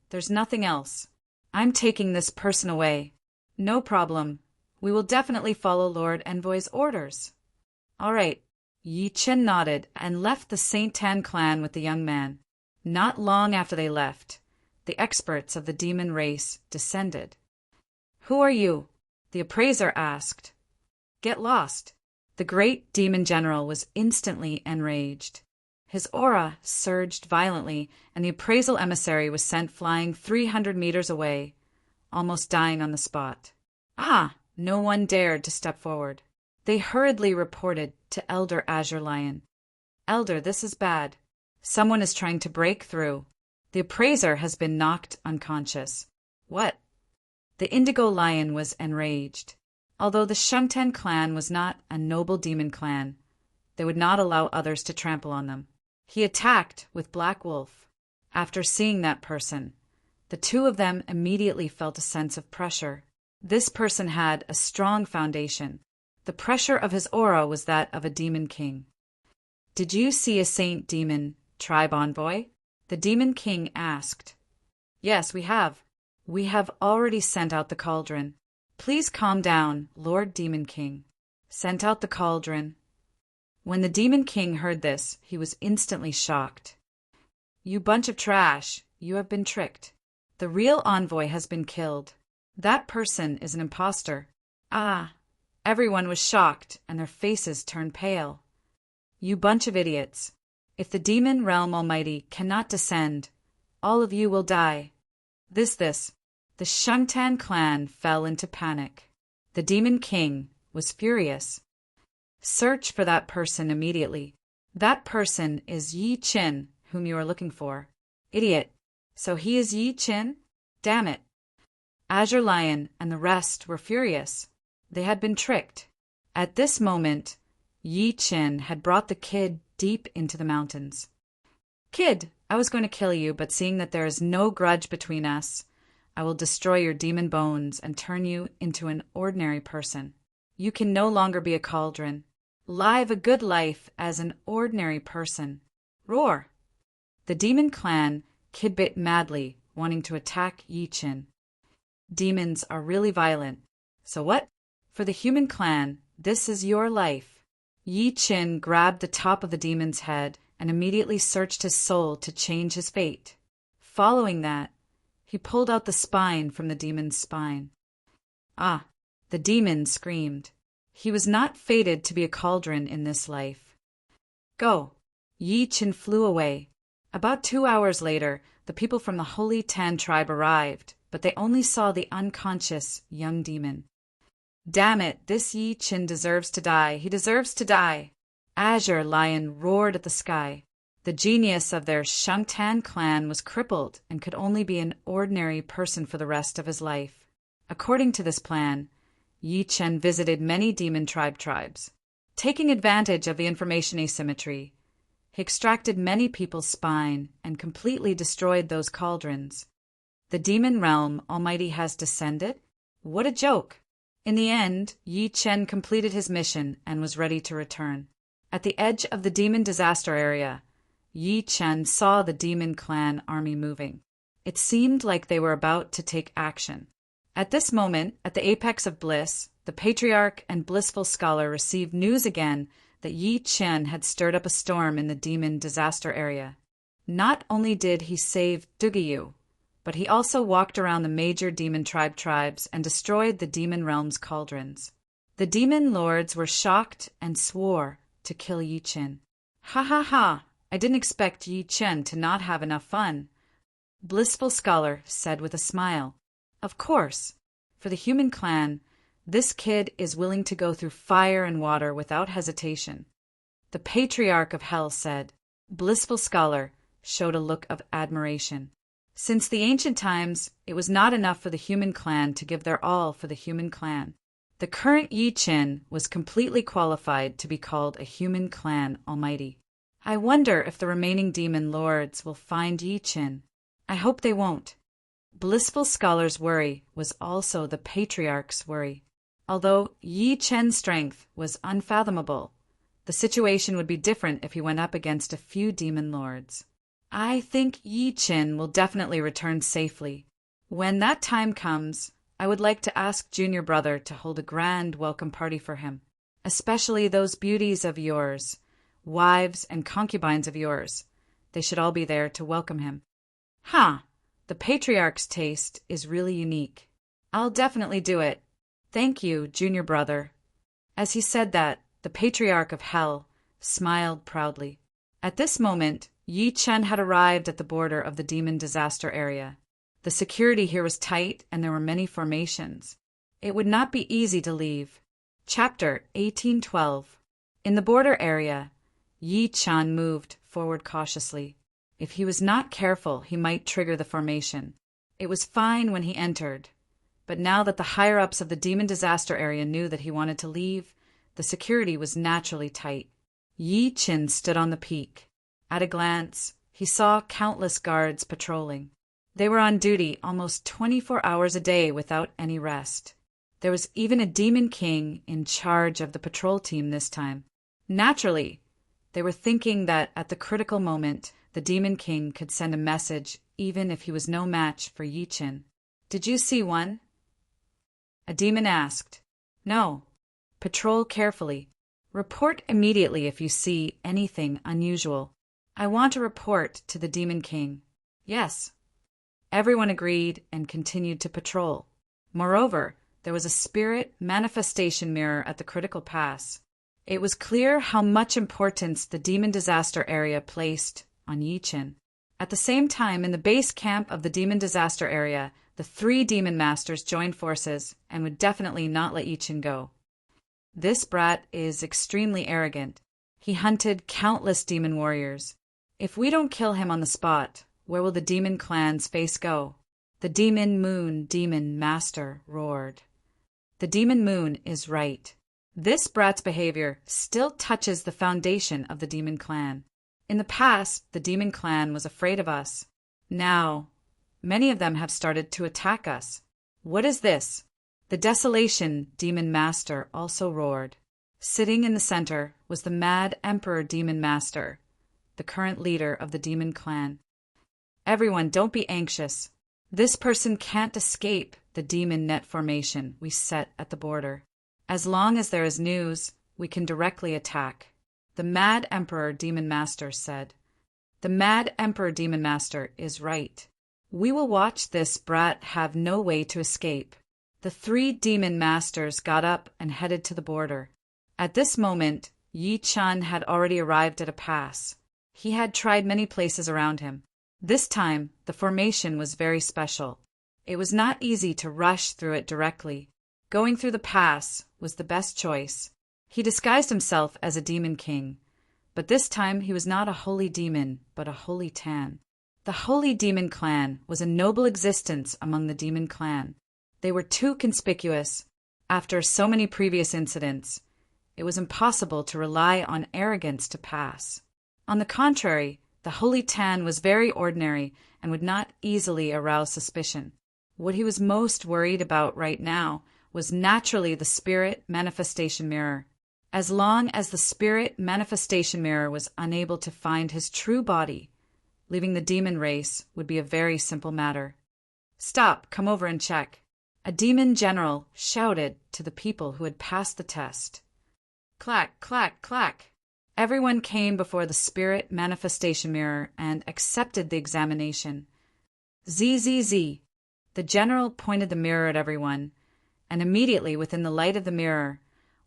There's nothing else. I'm taking this person away. No problem. We will definitely follow Lord Envoy's orders. All right. Yi Qin nodded and left the Saint Tan clan with the young man. Not long after they left, the experts of the demon race descended. Who are you? The appraiser asked. Get lost. The great demon general was instantly enraged. His aura surged violently, and the appraisal emissary was sent flying 300 meters away, almost dying on the spot. No one dared to step forward. They hurriedly reported to Elder Azure Lion. Elder, this is bad. Someone is trying to break through. The appraiser has been knocked unconscious. What? The Indigo Lion was enraged. Although the Shungten clan was not a noble demon clan, they would not allow others to trample on them. He attacked with Black Wolf. After seeing that person, the two of them immediately felt a sense of pressure. This person had a strong foundation. The pressure of his aura was that of a demon king. Did you see a saint demon, tribe envoy? The demon king asked. Yes, we have. We have already sent out the cauldron. Please calm down, Lord Demon King. Sent out the cauldron. When the Demon King heard this, he was instantly shocked. You bunch of trash, you have been tricked. The real envoy has been killed. That person is an imposter. Everyone was shocked, and their faces turned pale. You bunch of idiots. If the Demon Realm Almighty cannot descend, all of you will die. The Shungtan clan fell into panic. The Demon King was furious. Search for that person immediately. That person is Yi Qin, whom you are looking for. Idiot. So he is Yi Qin? Damn it. Azure Lion and the rest were furious. They had been tricked. At this moment, Yi Qin had brought the kid deep into the mountains. Kid, I was going to kill you, but seeing that there is no grudge between us, I will destroy your demon bones and turn you into an ordinary person. You can no longer be a cauldron. Live a good life as an ordinary person. Roar! The demon clan kid-bit madly, wanting to attack Yi Qin. Demons are really violent. So what? For the human clan, this is your life. Yi Qin grabbed the top of the demon's head and immediately searched his soul to change his fate. Following that, he pulled out the spine from the demon's spine. The demon screamed. He was not fated to be a cauldron in this life. Go! Yi Qin flew away. About 2 hours later, the people from the Holy Tan tribe arrived, but they only saw the unconscious young demon. Damn it, this Yi Chin deserves to die. He deserves to die. Azure Lion roared at the sky. The genius of their Shangtan clan was crippled and could only be an ordinary person for the rest of his life. According to this plan, Yi Chen visited many demon tribes. Taking advantage of the information asymmetry, he extracted many people's spine and completely destroyed those cauldrons. The demon realm Almighty has descended? What a joke! In the end, Yi Chen completed his mission and was ready to return. At the edge of the demon disaster area, Yi Chen saw the demon clan army moving. It seemed like they were about to take action. At this moment, at the apex of bliss, the patriarch and blissful scholar received news again that Yi Chen had stirred up a storm in the demon disaster area. Not only did he save Dugiyu, but he also walked around the major demon tribes and destroyed the demon realm's cauldrons. The demon lords were shocked and swore to kill Yi Chen. Ha ha ha! I didn't expect Yi Chen to not have enough fun. Blissful Scholar said with a smile. Of course, for the human clan, this kid is willing to go through fire and water without hesitation. The Patriarch of Hell said. Blissful Scholar showed a look of admiration. Since the ancient times, it was not enough for the human clan to give their all for the human clan. The current Yi Chen was completely qualified to be called a human clan almighty. I wonder if the remaining demon lords will find Yi Chen. I hope they won't. Blissful Scholar's worry was also the Patriarch's worry. Although Yi Chen's strength was unfathomable, the situation would be different if he went up against a few demon lords. I think Yi Chen will definitely return safely. When that time comes, I would like to ask Junior Brother to hold a grand welcome party for him, especially those beauties of yours, wives and concubines of yours. They should all be there to welcome him. The Patriarch's taste is really unique. I'll definitely do it. Thank you, Junior Brother. As he said that, the Patriarch of Hell smiled proudly. At this moment, Yi Chen had arrived at the border of the demon disaster area. The security here was tight and there were many formations. It would not be easy to leave. Chapter 1812. In the border area, Yi Chen moved forward cautiously. If he was not careful, he might trigger the formation. It was fine when he entered, but now that the higher-ups of the demon disaster area knew that he wanted to leave, the security was naturally tight. Yi Chen stood on the peak. At a glance, he saw countless guards patrolling. They were on duty almost 24 hours a day without any rest. There was even a demon king in charge of the patrol team this time. Naturally, they were thinking that at the critical moment, the demon king could send a message even if he was no match for Yi Chen. Did you see one? A demon asked. No. Patrol carefully. Report immediately if you see anything unusual. I want to report to the demon king. Yes. Everyone agreed and continued to patrol. Moreover, there was a spirit manifestation mirror at the critical pass. It was clear how much importance the demon disaster area placed on Yi Chen. At the same time, in the base camp of the demon disaster area, the 3 demon masters joined forces and would definitely not let Yi Chen go. This brat is extremely arrogant. He hunted countless demon warriors. If we don't kill him on the spot, where will the demon clan's face go? The demon moon demon master roared. The demon moon is right. This brat's behavior still touches the foundation of the demon clan. In the past, the demon clan was afraid of us. Now, many of them have started to attack us. What is this? The Desolation Demon Master also roared. Sitting in the center was the Mad Emperor Demon Master, the current leader of the demon clan. Everyone, don't be anxious. This person can't escape the demon net formation we set at the border. As long as there is news, we can directly attack. The Mad Emperor Demon Master said. The Mad Emperor Demon Master is right. We will watch this brat have no way to escape. The 3 demon masters got up and headed to the border. At this moment, Yi Chen had already arrived at a pass. He had tried many places around him. This time, the formation was very special. It was not easy to rush through it directly. Going through the pass was the best choice. He disguised himself as a demon king, but this time he was not a holy demon, but a holy Tan. The Holy Demon Clan was a noble existence among the Demon Clan. They were too conspicuous. After so many previous incidents, it was impossible to rely on arrogance to pass. On the contrary, the Holy Tan was very ordinary and would not easily arouse suspicion. What he was most worried about right now was naturally the spirit manifestation mirror. As long as the spirit manifestation mirror was unable to find his true body, leaving the demon race would be a very simple matter. "Stop, come over and check." A demon general shouted to the people who had passed the test. Clack, clack, clack. Everyone came before the spirit manifestation mirror and accepted the examination. ZZZ. The general pointed the mirror at everyone, and immediately within the light of the mirror,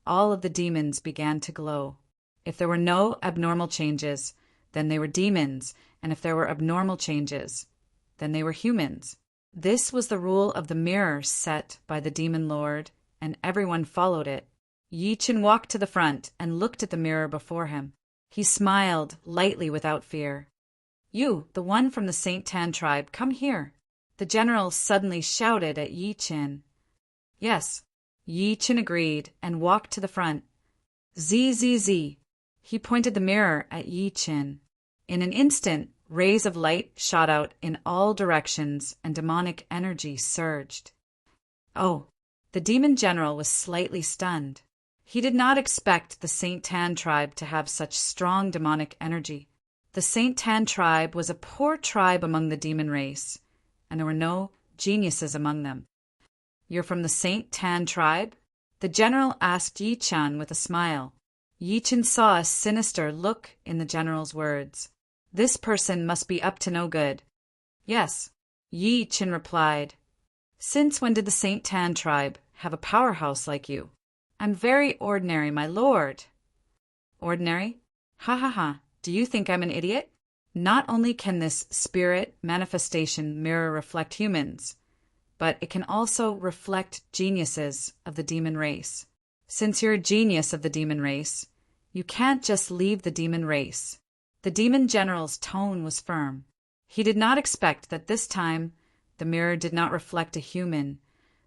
all of the demons began to glow. If there were no abnormal changes, then they were demons, and if there were abnormal changes, then they were humans. This was the rule of the mirror set by the demon lord, and everyone followed it. Yi Chen walked to the front and looked at the mirror before him. He smiled lightly without fear. "You, the one from the Saint Tan tribe, come here." The general suddenly shouted at Yi Chen. "Yes." Yi Chen agreed and walked to the front. ZZZ. He pointed the mirror at Yi Chen. In an instant, rays of light shot out in all directions and demonic energy surged. Oh, the demon general was slightly stunned. He did not expect the Saint Tan tribe to have such strong demonic energy. The Saint Tan tribe was a poor tribe among the demon race, and there were no geniuses among them. "You're from the Saint Tan tribe?" The general asked Yi Chen with a smile. Yi Chen saw a sinister look in the general's words. This person must be up to no good. "Yes," Yi Chen replied. "Since when did the Saint Tan tribe have a powerhouse like you?" "I'm very ordinary, my lord." "Ordinary? Ha ha ha. Do you think I'm an idiot? Not only can this spirit manifestation mirror reflect humans, but it can also reflect geniuses of the demon race. Since you're a genius of the demon race, you can't just leave the demon race." The demon general's tone was firm. He did not expect that this time the mirror did not reflect a human,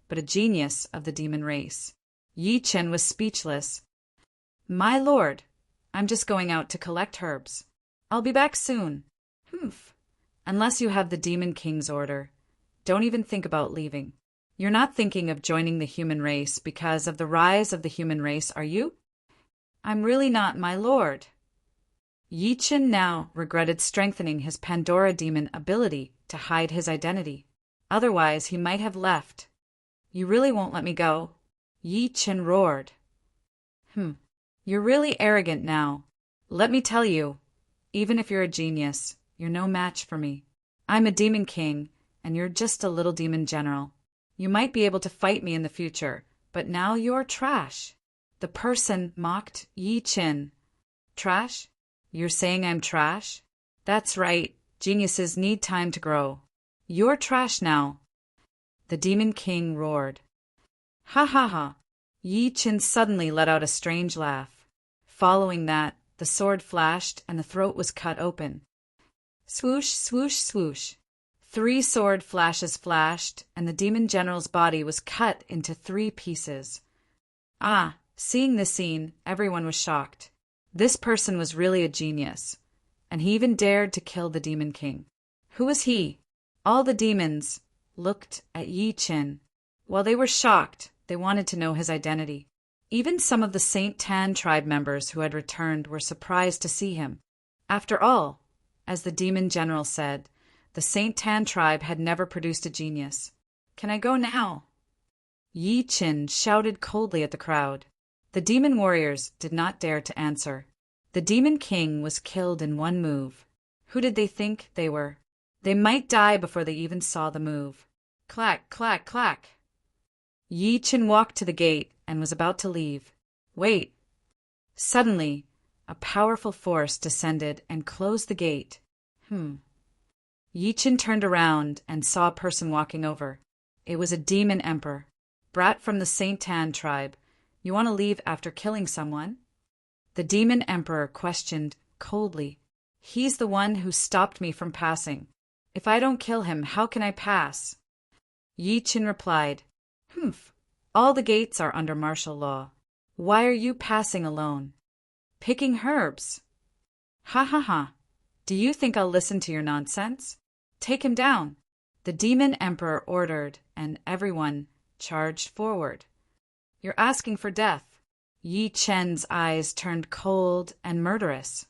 but a genius of the demon race. Yi Chen was speechless. "My lord, I'm just going out to collect herbs. I'll be back soon." "Humph. Unless you have the Demon King's order, don't even think about leaving. You're not thinking of joining the human race because of the rise of the human race, are you?" "I'm really not, my lord." Yi Chen now regretted strengthening his Pandora demon ability to hide his identity. Otherwise, he might have left. "You really won't let me go?" Yi Chen roared. You're really arrogant now. Let me tell you, even if you're a genius, you're no match for me. I'm a demon king, and you're just a little demon general. You might be able to fight me in the future, but now you're trash." The person mocked Yi Chen. "Trash? You're saying I'm trash?" "That's right. Geniuses need time to grow. You're trash now." The demon king roared. Ha ha ha. Yi Chen suddenly let out a strange laugh. Following that, the sword flashed and the throat was cut open. Swoosh, swoosh, swoosh. 3 sword flashes flashed, and the demon general's body was cut into 3 pieces. Seeing this scene, everyone was shocked. This person was really a genius, and he even dared to kill the demon king. Who was he? All the demons looked at Yi Chen. While they were shocked, they wanted to know his identity. Even some of the Saint Tan tribe members who had returned were surprised to see him. After all, as the demon general said, the Saint Tan tribe had never produced a genius. "Can I go now?" Yi Chen shouted coldly at the crowd. The demon warriors did not dare to answer. The demon king was killed in one move. Who did they think they were? They might die before they even saw the move. Clack, clack, clack. Yi Chen walked to the gate and was about to leave. Wait. Suddenly, a powerful force descended and closed the gate. Yi Chen turned around and saw a person walking over. It was a demon emperor. Brat from the Saint Tan tribe. You want to leave after killing someone? The demon emperor questioned coldly. He's the one who stopped me from passing. If I don't kill him, how can I pass? Yi Qin replied, Humph, all the gates are under martial law. Why are you passing alone? Picking herbs. Ha ha ha. Do you think I'll listen to your nonsense? Take him down. The demon emperor ordered, and everyone charged forward. You're asking for death. Yi Chen's eyes turned cold and murderous.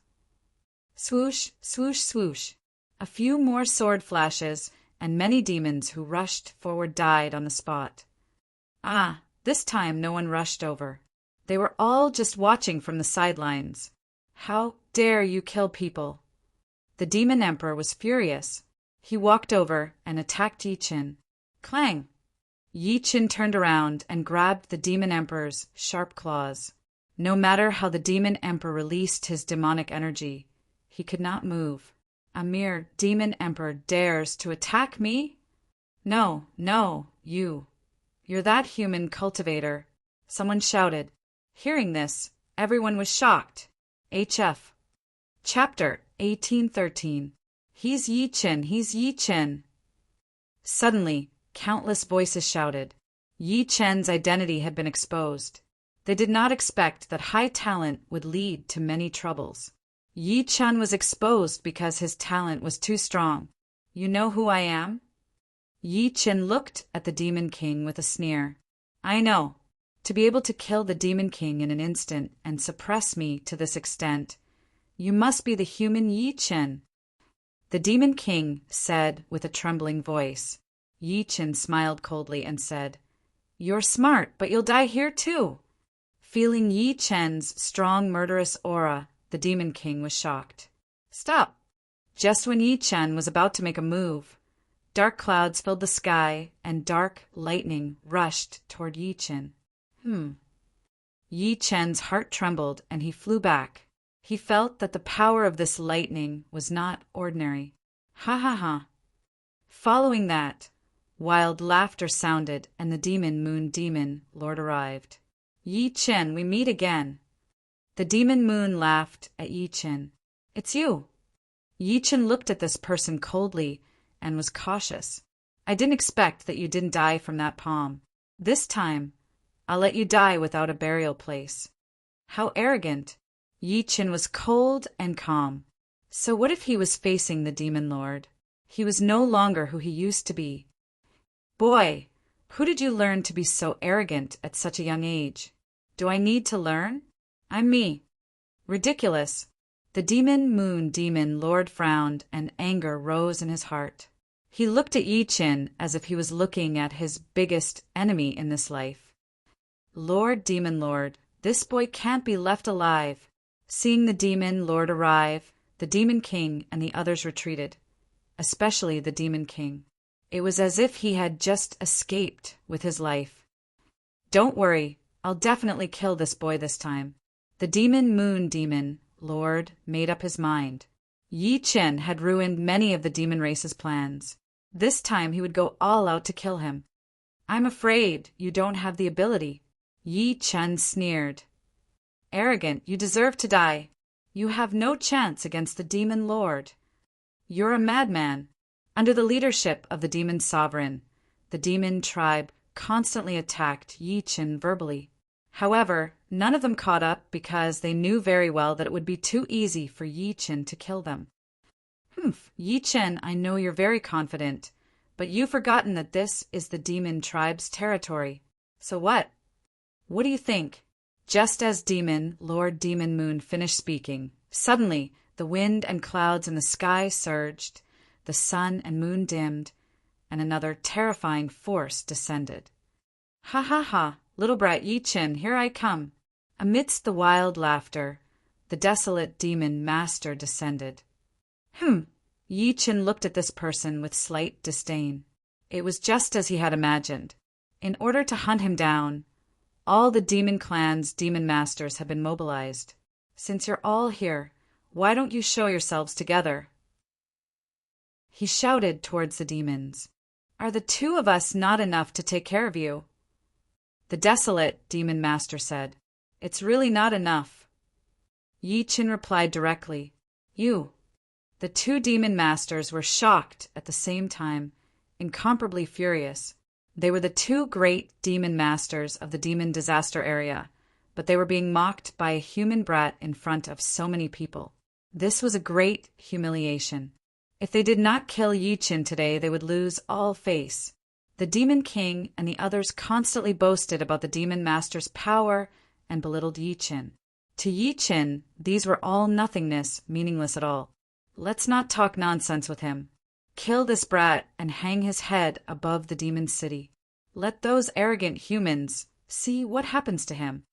Swoosh, swoosh, swoosh. A few more sword flashes, and many demons who rushed forward died on the spot. Ah, this time no one rushed over. They were all just watching from the sidelines. How dare you kill people? The demon emperor was furious. He walked over and attacked Yi Qin. Clang! Yi Qin turned around and grabbed the demon emperor's sharp claws. No matter how the demon emperor released his demonic energy, he could not move. A mere demon emperor dares to attack me? No, no, you. You're that human cultivator. Someone shouted. Hearing this, everyone was shocked. HF. Chapter 1813. He's Yi Qin, he's Yi Qin. Suddenly, countless voices shouted. Yi Chen's identity had been exposed. They did not expect that high talent would lead to many troubles. Yi Chen was exposed because his talent was too strong. You know who I am? Yi Chen looked at the Demon King with a sneer. I know. To be able to kill the Demon King in an instant and suppress me to this extent, you must be the human Yi Chen. The Demon King said with a trembling voice. Yi Chen smiled coldly and said, You're smart, but you'll die here too. Feeling Yi Chen's strong murderous aura, the Demon King was shocked. Stop! Just when Yi Chen was about to make a move, dark clouds filled the sky and dark lightning rushed toward Yi Chen. Yi Chen's heart trembled and he flew back. He felt that the power of this lightning was not ordinary. Ha ha ha. Following that, wild laughter sounded and the Moon Demon Lord arrived. Yi Chen, we meet again. The Demon Moon laughed at Yi Chen. It's you. Yi Chen looked at this person coldly and was cautious. I didn't expect that you didn't die from that palm. This time, I'll let you die without a burial place. How arrogant. Yi Chen was cold and calm. So what if he was facing the Demon Lord? He was no longer who he used to be. Boy, who did you learn to be so arrogant at such a young age? Do I need to learn? I'm me. Ridiculous. The Moon Demon Lord frowned and anger rose in his heart. He looked at Yi Chen as if he was looking at his biggest enemy in this life. Lord Demon Lord, this boy can't be left alive. Seeing the Demon Lord arrive, the Demon King and the others retreated, especially the Demon King. It was as if he had just escaped with his life. Don't worry, I'll definitely kill this boy this time. The Moon Demon Lord made up his mind. Yi Chen had ruined many of the demon race's plans. This time he would go all out to kill him. I'm afraid you don't have the ability. Yi Chen sneered. Arrogant, you deserve to die. You have no chance against the Demon Lord. You're a madman. Under the leadership of the Demon Sovereign, the Demon tribe constantly attacked Yi Chen verbally. However, none of them caught up because they knew very well that it would be too easy for Yi Chen to kill them. Yi Chen, I know you're very confident, but you've forgotten that this is the Demon tribe's territory. So what? What do you think? Just as Lord Demon Moon finished speaking, suddenly the wind and clouds in the sky surged, the sun and moon dimmed, and another terrifying force descended. Ha ha ha, little brat Yi Chen, here I come. Amidst the wild laughter, the desolate demon master descended. Yi Chen looked at this person with slight disdain. It was just as he had imagined. In order to hunt him down, all the demon clan's demon masters have been mobilized. Since you're all here, why don't you show yourselves together? He shouted towards the demons. Are the two of us not enough to take care of you? The desolate demon master said, "It's really not enough." Yi Qin replied directly, "You." The two demon masters were shocked at the same time, incomparably furious. They were the two great demon masters of the demon disaster area, but they were being mocked by a human brat in front of so many people. This was a great humiliation. If they did not kill Yi Qin today, they would lose all face. The Demon King and the others constantly boasted about the demon master's power and belittled Yi Qin. To Yi Qin, these were all nothingness, meaningless at all. Let's not talk nonsense with him. Kill this brat and hang his head above the demon city. Let those arrogant humans see what happens to him.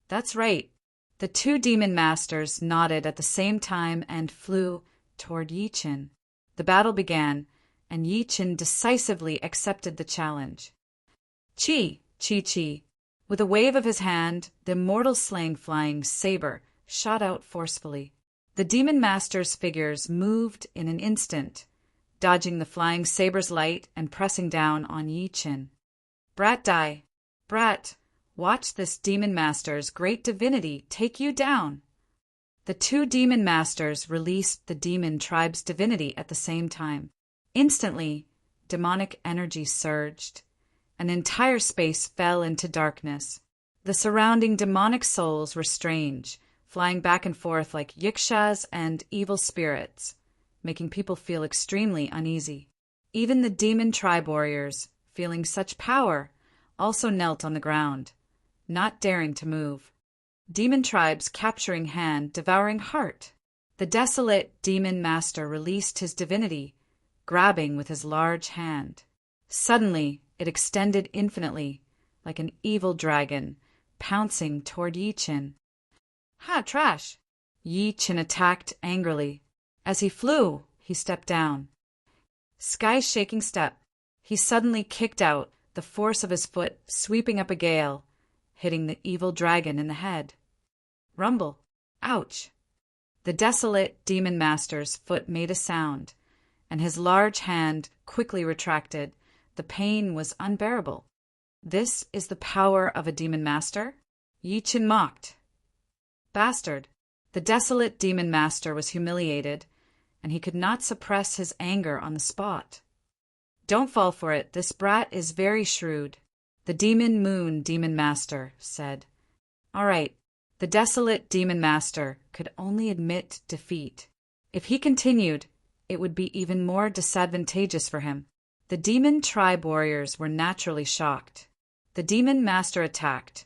That's right. The two demon masters nodded at the same time and flew toward Yi Qin. The battle began, and Yi Qin decisively accepted the challenge. Chi, chi, chi. With a wave of his hand, the immortal slaying flying saber shot out forcefully. The demon master's figures moved in an instant, dodging the flying saber's light and pressing down on Yi Qin. Brat die. Brat, watch this demon master's great divinity take you down. The two demon masters released the demon tribe's divinity at the same time. Instantly, demonic energy surged. An entire space fell into darkness. The surrounding demonic souls were strange, flying back and forth like yikshas and evil spirits, making people feel extremely uneasy. Even the demon tribe warriors, feeling such power, also knelt on the ground, not daring to move. Demon tribes capturing hand, devouring heart. The desolate demon master released his divinity, grabbing with his large hand. Suddenly, it extended infinitely, like an evil dragon, pouncing toward Yi Qin. Ha, trash! Yi Qin attacked angrily. As he flew, he stepped down. Sky-shaking step. He suddenly kicked out, the force of his foot sweeping up a gale, hitting the evil dragon in the head. Rumble. Ouch! The desolate demon master's foot made a sound, and his large hand quickly retracted. The pain was unbearable. This is the power of a demon master? Yi Qin mocked. Bastard! The desolate demon master was humiliated, and he could not suppress his anger on the spot. Don't fall for it. This brat is very shrewd. The demon moon demon master said. All right. The desolate demon master could only admit defeat. If he continued, it would be even more disadvantageous for him. The demon tribe warriors were naturally shocked. The demon master attacked,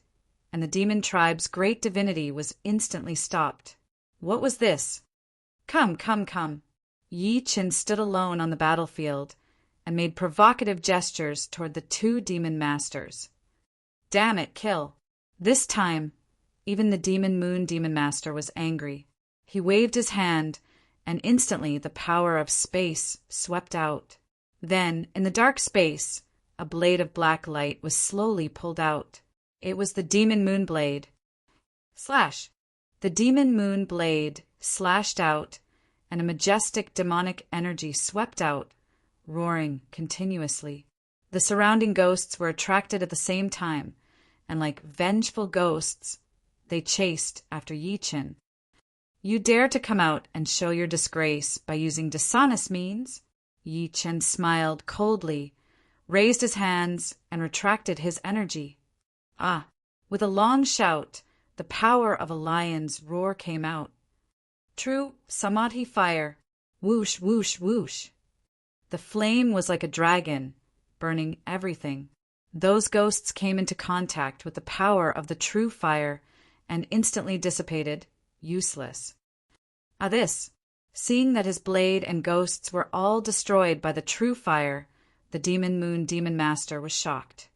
and the demon tribe's great divinity was instantly stopped. What was this? Come, come, come. Yi Qin stood alone on the battlefield and made provocative gestures toward the two demon masters. Damn it, kill. This time, even the demon moon demon master was angry. He waved his hand, and instantly the power of space swept out. Then, in the dark space, a blade of black light was slowly pulled out. It was the demon moon blade. Slash! The demon moon blade slashed out, and a majestic demonic energy swept out, roaring continuously. The surrounding ghosts were attracted at the same time, and like vengeful ghosts, they chased after Yi Qin. You dare to come out and show your disgrace by using dishonest means? Yi Qin smiled coldly, raised his hands, and retracted his energy. Ah! With a long shout, the power of a lion's roar came out. True Samadhi fire. Whoosh, whoosh, whoosh. The flame was like a dragon, burning everything. Those ghosts came into contact with the power of the true fire and instantly dissipated, useless. This. Seeing that his blade and ghosts were all destroyed by the true fire, the demon moon demon master was shocked.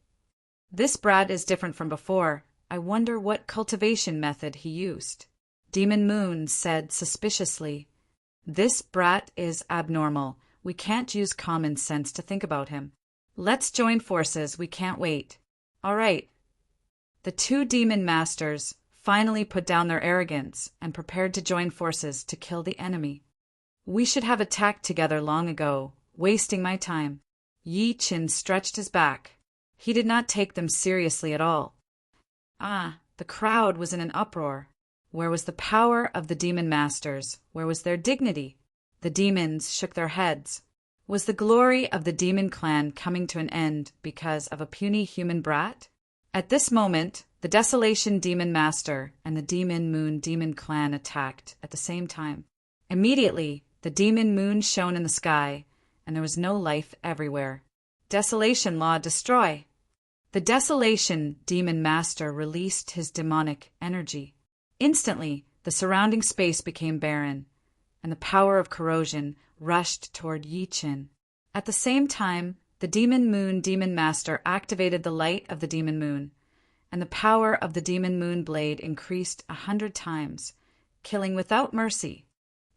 This brat is different from before. I wonder what cultivation method he used. Demon Moon said suspiciously, This brat is abnormal. We can't use common sense to think about him. Let's join forces. We can't wait. All right. The two demon masters finally put down their arrogance and prepared to join forces to kill the enemy. We should have attacked together long ago, wasting my time. Yi Qin stretched his back. He did not take them seriously at all. The crowd was in an uproar. Where was the power of the demon masters? Where was their dignity? The demons shook their heads. Was the glory of the demon clan coming to an end because of a puny human brat? At this moment, the Desolation Demon Master and the Demon Moon Demon Clan attacked at the same time. Immediately, the demon moon shone in the sky, and there was no life everywhere. Desolation Law destroy! The Desolation Demon Master released his demonic energy. Instantly, the surrounding space became barren, and the power of corrosion rushed toward Yi Qin. At the same time, the Demon Moon Demon Master activated the light of the Demon Moon, and the power of the Demon Moon Blade increased 100 times, killing without mercy.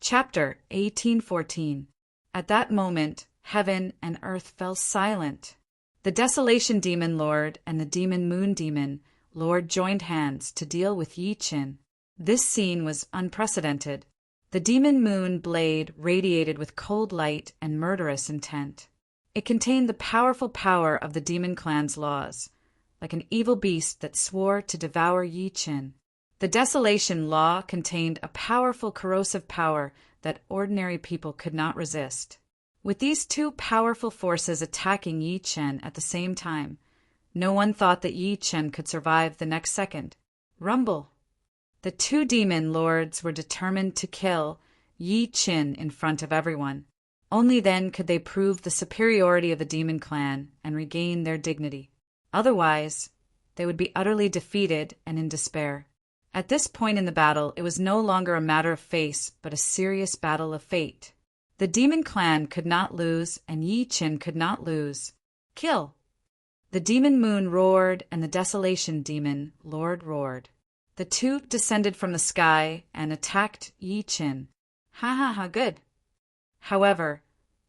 Chapter 1814. At that moment, heaven and earth fell silent. The Desolation Demon Lord and the Demon Moon Demon Lord joined hands to deal with Yi Qin. This scene was unprecedented. The Demon Moon Blade radiated with cold light and murderous intent. It contained the powerful power of the Demon Clan's laws, like an evil beast that swore to devour Yi Qin. The Desolation Law contained a powerful corrosive power that ordinary people could not resist. With these two powerful forces attacking Yi Qin at the same time, no one thought that Yi Qin could survive the next second. Rumble! The two demon lords were determined to kill Yi Qin in front of everyone. Only then could they prove the superiority of the demon clan and regain their dignity. Otherwise, they would be utterly defeated and in despair. At this point in the battle, it was no longer a matter of face, but a serious battle of fate. The demon clan could not lose, and Yi Qin could not lose. Kill! The demon moon roared, and the Desolation Demon Lord roared. The two descended from the sky and attacked Yi Qin. Good. However,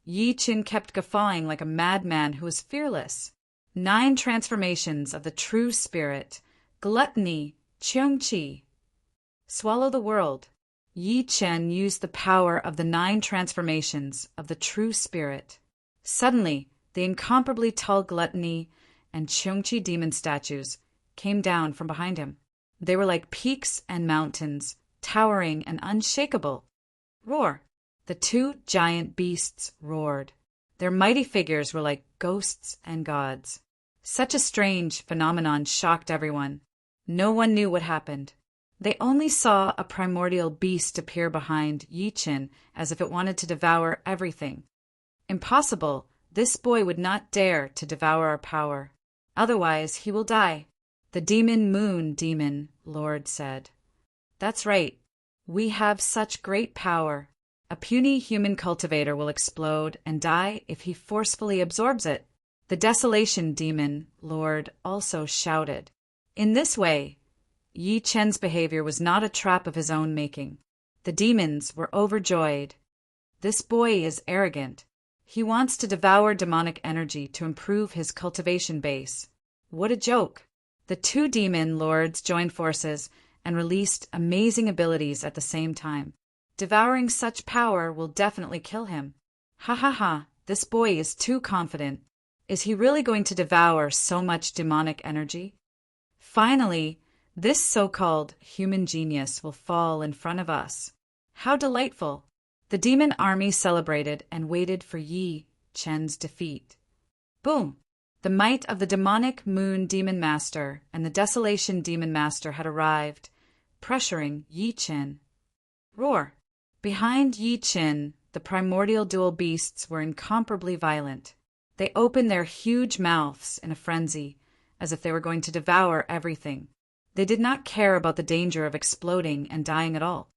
Yi Qin kept guffawing like a madman who was fearless. 9 transformations of the true spirit. Gluttony, Cheongqi. Swallow the world. Yi Qin used the power of the 9 transformations of the true spirit. Suddenly, the incomparably tall Gluttony and Cheongqi demon statues came down from behind him. They were like peaks and mountains, towering and unshakable. Roar! The 2 giant beasts roared. Their mighty figures were like ghosts and gods. Such a strange phenomenon shocked everyone. No one knew what happened. They only saw a primordial beast appear behind Yi Qin as if it wanted to devour everything. Impossible! This boy would not dare to devour our power. Otherwise, he will die. The Demon Moon Demon Lord said. That's right. We have such great power. A puny human cultivator will explode and die if he forcefully absorbs it. The Desolation Demon Lord also shouted. In this way, Yi Qin's behavior was not a trap of his own making. The demons were overjoyed. This boy is arrogant. He wants to devour demonic energy to improve his cultivation base. What a joke! The 2 demon lords joined forces and released amazing abilities at the same time. Devouring such power will definitely kill him. This boy is too confident. Is he really going to devour so much demonic energy? Finally, this so-called human genius will fall in front of us. How delightful! The demon army celebrated and waited for Yi Qin's defeat. Boom! The might of the demonic moon demon master and the Desolation Demon Master had arrived, pressuring Yi Qin. Roar! Behind Yi Qin, the primordial dual beasts were incomparably violent. They opened their huge mouths in a frenzy, as if they were going to devour everything. They did not care about the danger of exploding and dying at all.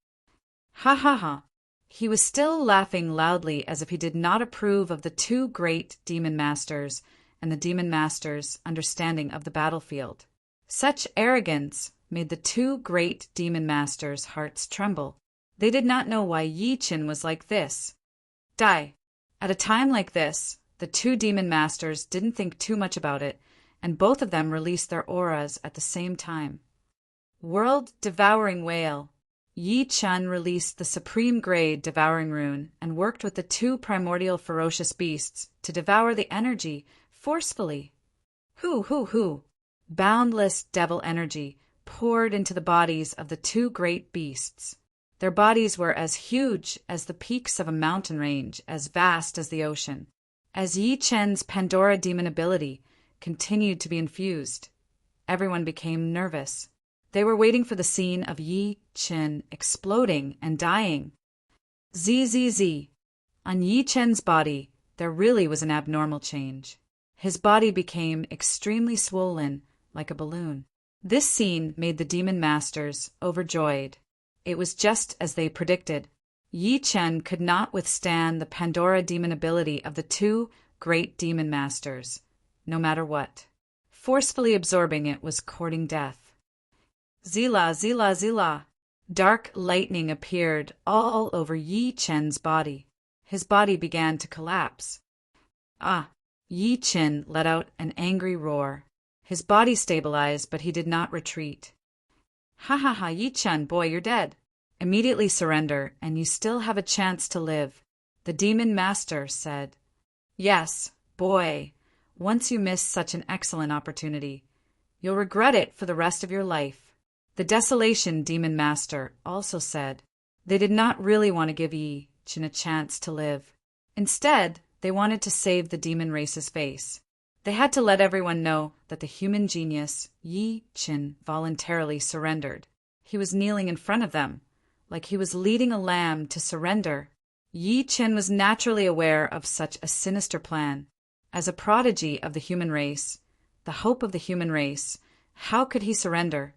He was still laughing loudly as if he did not approve of the 2 great demon masters and the demon master's understanding of the battlefield. Such arrogance made the 2 great demon masters' hearts tremble. They did not know why Yi Qin was like this. Die! At a time like this, the 2 demon masters didn't think too much about it, and both of them released their auras at the same time. World-devouring whale. Yi Qin released the supreme grade devouring rune and worked with the 2 primordial ferocious beasts to devour the energy forcefully. Boundless devil energy poured into the bodies of the two great beasts. Their bodies were as huge as the peaks of a mountain range, as vast as the ocean. As Yi Chen's Pandora demon ability continued to be infused, everyone became nervous. They were waiting for the scene of Yi Chen exploding and dying. Zzz. On Yi Chen's body, there really was an abnormal change. His body became extremely swollen, like a balloon. This scene made the demon masters overjoyed. It was just as they predicted. Yi Chen could not withstand the Pandora demon ability of the two great demon masters, no matter what. Forcefully absorbing it was courting death. Zila, Zila, Zila. Dark lightning appeared all over Yi Chen's body. His body began to collapse. Yi Chen let out an angry roar. His body stabilized, but he did not retreat. Ha ha ha, Yi Chen, boy, you're dead. Immediately surrender, and you still have a chance to live, the demon master said. Yes, boy, once you miss such an excellent opportunity, you'll regret it for the rest of your life. The Desolation demon master also said. They did not really want to give Yi Chen a chance to live. Instead, they wanted to save the demon race's face. They had to let everyone know that the human genius, Yi Chen, voluntarily surrendered. He was kneeling in front of them, like he was leading a lamb to surrender. Yi Chen was naturally aware of such a sinister plan. As a prodigy of the human race, the hope of the human race, how could he surrender?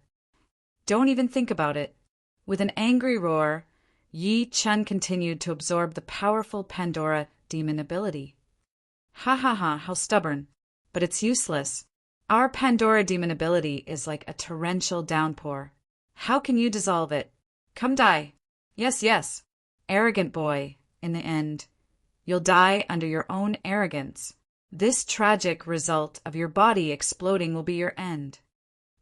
Don't even think about it. With an angry roar, Yi Chen continued to absorb the powerful Pandora demon ability. Ha ha ha, how stubborn. But it's useless. Our Pandora demon ability is like a torrential downpour. How can you dissolve it? Come die. Yes, yes. Arrogant boy, in the end. You'll die under your own arrogance. This tragic result of your body exploding will be your end.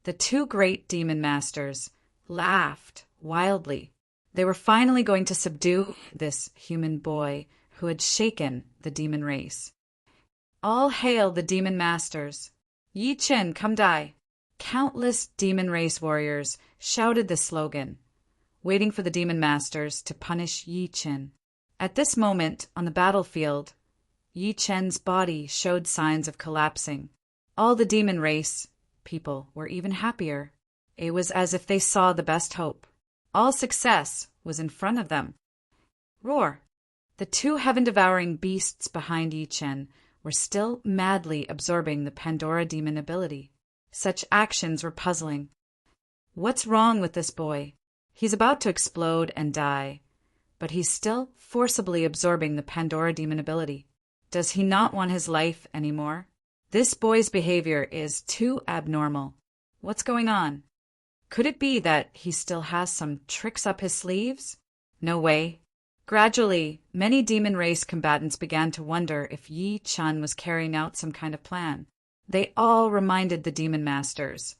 The two great demon masters laughed wildly. They were finally going to subdue this human boy who had shaken the demon race. All hail the demon masters. Yi Chen, come die. Countless demon race warriors shouted this slogan, waiting for the demon masters to punish Yi Chen. At this moment, on the battlefield, Yi Chen's body showed signs of collapsing. All the demon race people were even happier. It was as if they saw the best hope. All success was in front of them. Roar! The two heaven-devouring beasts behind Yi Chen were still madly absorbing the Pandora demon ability. Such actions were puzzling. What's wrong with this boy? He's about to explode and die, but he's still forcibly absorbing the Pandora demon ability. Does he not want his life anymore? This boy's behavior is too abnormal. What's going on? Could it be that he still has some tricks up his sleeves? No way. Gradually, many demon race combatants began to wonder if Yi Chen was carrying out some kind of plan. They all reminded the demon masters,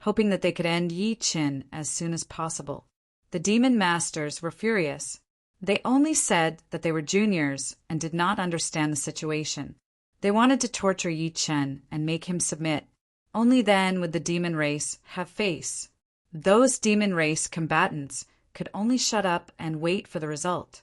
hoping that they could end Yi Chen as soon as possible. The demon masters were furious. They only said that they were juniors and did not understand the situation. They wanted to torture Yi Chen and make him submit. Only then would the demon race have face. Those demon race combatants could only shut up and wait for the result.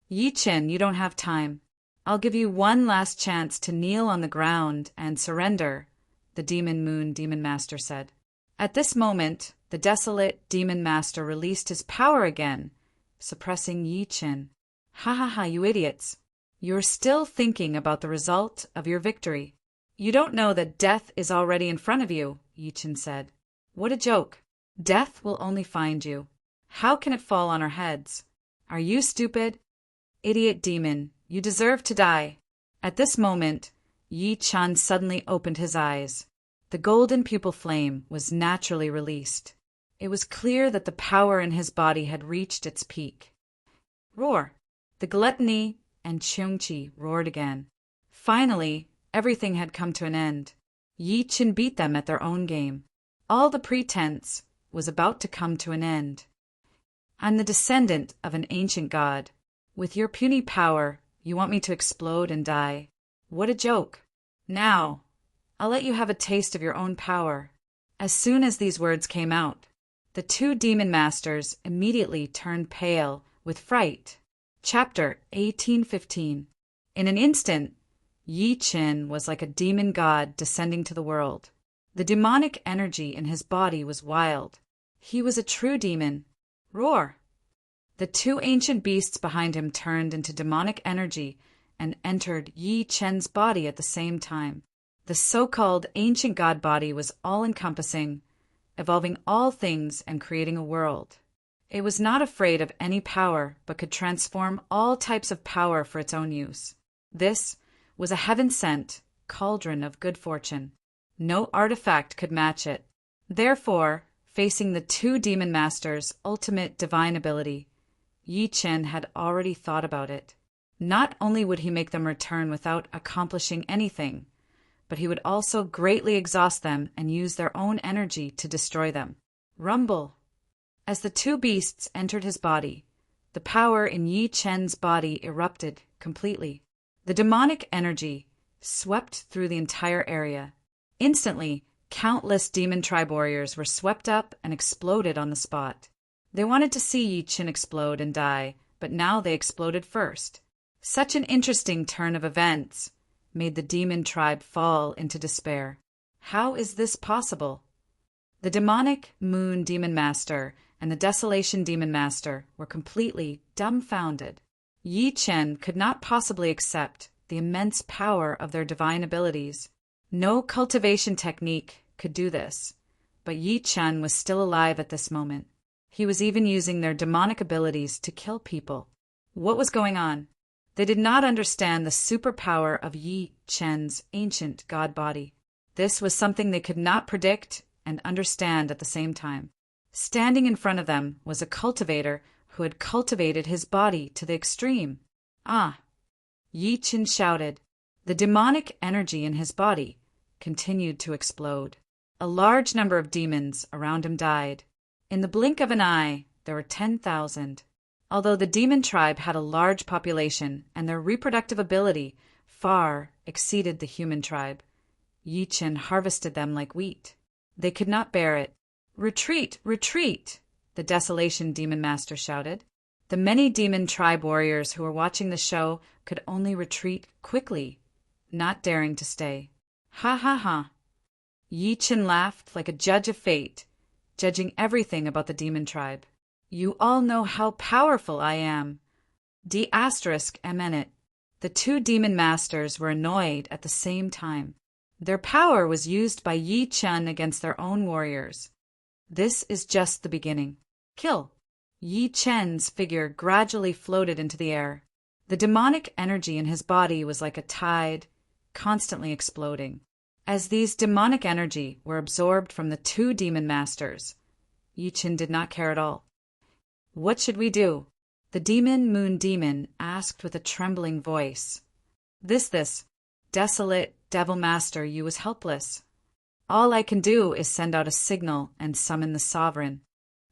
Yi Chen, you don't have time. I'll give you one last chance to kneel on the ground and surrender, the Demon Moon Demon Master said. At this moment, the desolate Demon Master released his power again, suppressing Yi Chen. Ha ha ha, you idiots. You're still thinking about the result of your victory. You don't know that death is already in front of you, Yi Chen said. What a joke. Death will only find you. How can it fall on our heads? Are you stupid? Idiot demon, you deserve to die. At this moment, Yi Chen suddenly opened his eyes. The golden pupil flame was naturally released. It was clear that the power in his body had reached its peak. Roar! The gluttony and Cheongqi roared again. Finally, everything had come to an end. Yi Chen beat them at their own game. All the pretense was about to come to an end. I'm the descendant of an ancient god. With your puny power, you want me to explode and die. What a joke. Now, I'll let you have a taste of your own power. As soon as these words came out, the two demon masters immediately turned pale with fright. Chapter 1815. In an instant, Yi Qin was like a demon god descending to the world. The demonic energy in his body was wild. He was a true demon. Roar! The two ancient beasts behind him turned into demonic energy and entered Yi Chen's body at the same time. The so-called ancient god body was all-encompassing, evolving all things and creating a world. It was not afraid of any power, but could transform all types of power for its own use. This was a heaven-sent cauldron of good fortune. No artifact could match it. Therefore, facing the two demon masters' ultimate divine ability, Yi Chen had already thought about it. Not only would he make them return without accomplishing anything, but he would also greatly exhaust them and use their own energy to destroy them. Rumble! As the two beasts entered his body, the power in Yi Chen's body erupted completely. The demonic energy swept through the entire area. Instantly, countless demon tribe warriors were swept up and exploded on the spot. They wanted to see Yi Chen explode and die, but now they exploded first. Such an interesting turn of events made the demon tribe fall into despair. How is this possible? The demonic moon demon master and the desolation demon master were completely dumbfounded. Yi Chen could not possibly accept the immense power of their divine abilities. No cultivation technique could do this, but Yi Chen was still alive at this moment. He was even using their demonic abilities to kill people. What was going on? They did not understand the superpower of Yi Chen's ancient god body. This was something they could not predict and understand at the same time. Standing in front of them was a cultivator who had cultivated his body to the extreme. Ah! Yi Chen shouted. The demonic energy in his body continued to explode. A large number of demons around him died. In the blink of an eye, there were 10,000. Although the demon tribe had a large population and their reproductive ability far exceeded the human tribe, Yi Chen harvested them like wheat. They could not bear it. Retreat! Retreat! The desolation demon master shouted. The many demon tribe warriors who were watching the show could only retreat quickly, not daring to stay. Ha ha ha! Yi Chen laughed like a judge of fate, judging everything about the demon tribe. You all know how powerful I am. D****. The two demon masters were annoyed at the same time. Their power was used by Yi Chen against their own warriors. This is just the beginning. Kill! Yi Chen's figure gradually floated into the air. The demonic energy in his body was like a tide, constantly exploding. As these demonic energy were absorbed from the two demon masters, Yi Chen did not care at all. What should we do? The demon moon demon asked with a trembling voice. This desolate devil master, you was helpless. All I can do is send out a signal and summon the sovereign.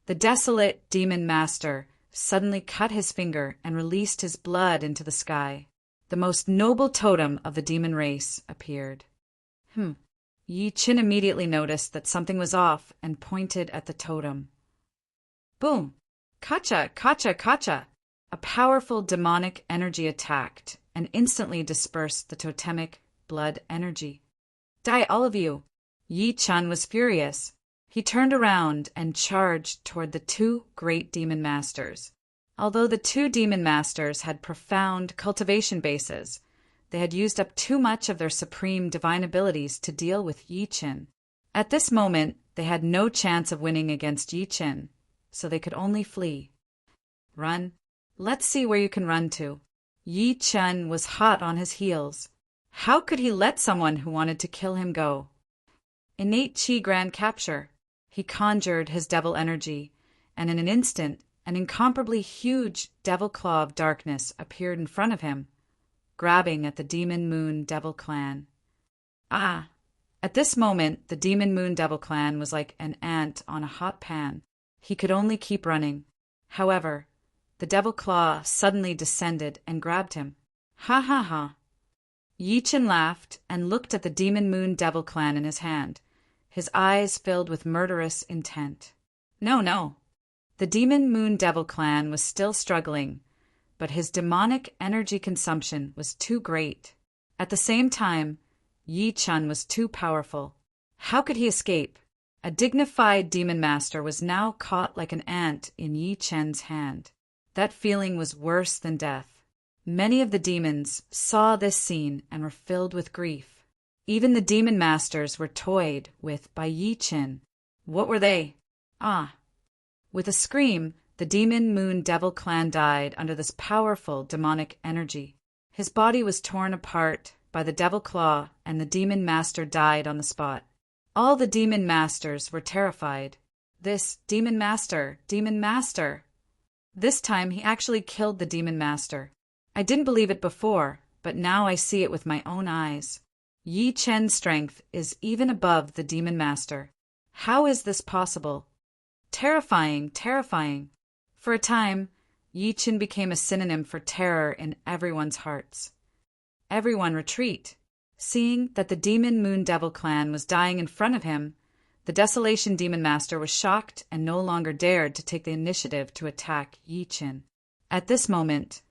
The desolate demon master suddenly cut his finger and released his blood into the sky. The most noble totem of the demon race appeared. Yi Chen immediately noticed that something was off and pointed at the totem. Boom! Kacha! Kacha! Kacha! A powerful demonic energy attacked and instantly dispersed the totemic blood energy. Die, all of you! Yi Chen was furious. He turned around and charged toward the two great demon masters. Although the two demon masters had profound cultivation bases, they had used up too much of their supreme divine abilities to deal with Yi Chen. At this moment, they had no chance of winning against Yi Chen, so they could only flee. Run. Let's see where you can run to. Yi Chen was hot on his heels. How could he let someone who wanted to kill him go? Innate Qi grand capture. He conjured his devil energy, and in an instant, an incomparably huge devil claw of darkness appeared in front of him, grabbing at the Demon Moon Devil Clan. Ah! At this moment, the Demon Moon Devil Clan was like an ant on a hot pan. He could only keep running. However, the devil claw suddenly descended and grabbed him. Ha ha ha! Yi Chen laughed and looked at the Demon Moon Devil Clan in his hand. his eyes filled with murderous intent. No, no. The Demon Moon Devil clan was still struggling, but his demonic energy consumption was too great. At the same time, Yi Chun was too powerful. How could he escape? A dignified demon master was now caught like an ant in Yi Chen's hand. That feeling was worse than death. Many of the demons saw this scene and were filled with grief. Even the demon masters were toyed with by Yi Chen. What were they? Ah! With a scream, the Demon Moon Devil clan died under this powerful demonic energy. His body was torn apart by the Devil Claw, and the Demon Master died on the spot. All the Demon Masters were terrified. This Demon Master! This time he actually killed the Demon Master. I didn't believe it before, but now I see it with my own eyes. Yi Chen's strength is even above the Demon Master. How is this possible? Terrifying, terrifying. For a time, Yi Chen became a synonym for terror in everyone's hearts. Everyone retreat. Seeing that the Demon Moon Devil clan was dying in front of him, the Desolation Demon Master was shocked and no longer dared to take the initiative to attack Yi Chen. At this moment,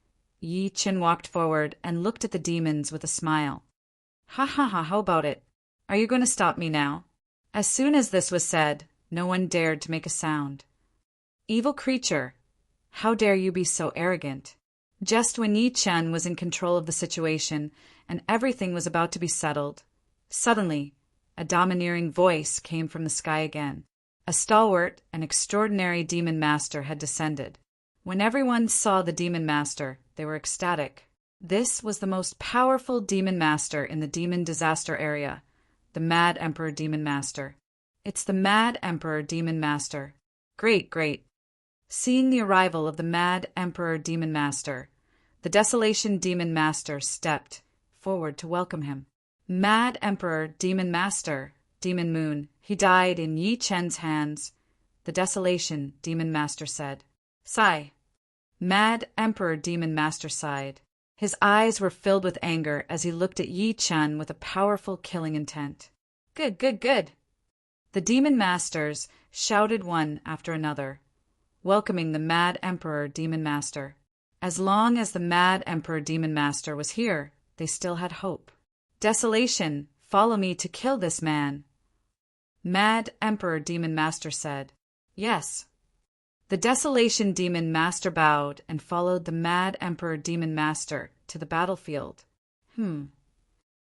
Yi Chen walked forward and looked at the demons with a smile. Ha ha ha, how about it? Are you going to stop me now? As soon as this was said, no one dared to make a sound. Evil creature, how dare you be so arrogant? Just when Yi Chen was in control of the situation and everything was about to be settled, suddenly, a domineering voice came from the sky again. A stalwart and extraordinary demon master had descended. When everyone saw the demon master, they were ecstatic. This was the most powerful demon master in the demon disaster area, the Mad Emperor Demon Master. It's the Mad Emperor Demon Master. Great, great. Seeing the arrival of the Mad Emperor Demon Master, the Desolation Demon Master stepped forward to welcome him. Mad Emperor Demon Master, Demon Moon, he died in Yi Chen's hands, the Desolation Demon Master said. Sigh. Mad Emperor Demon Master sighed. His eyes were filled with anger as he looked at Yi Chen with a powerful killing intent. Good, good, good. The Demon Masters shouted one after another, welcoming the Mad Emperor Demon Master. As long as the Mad Emperor Demon Master was here, they still had hope. Desolation, follow me to kill this man. Mad Emperor Demon Master said. Yes. The Desolation Demon Master bowed and followed the Mad Emperor Demon Master to the battlefield.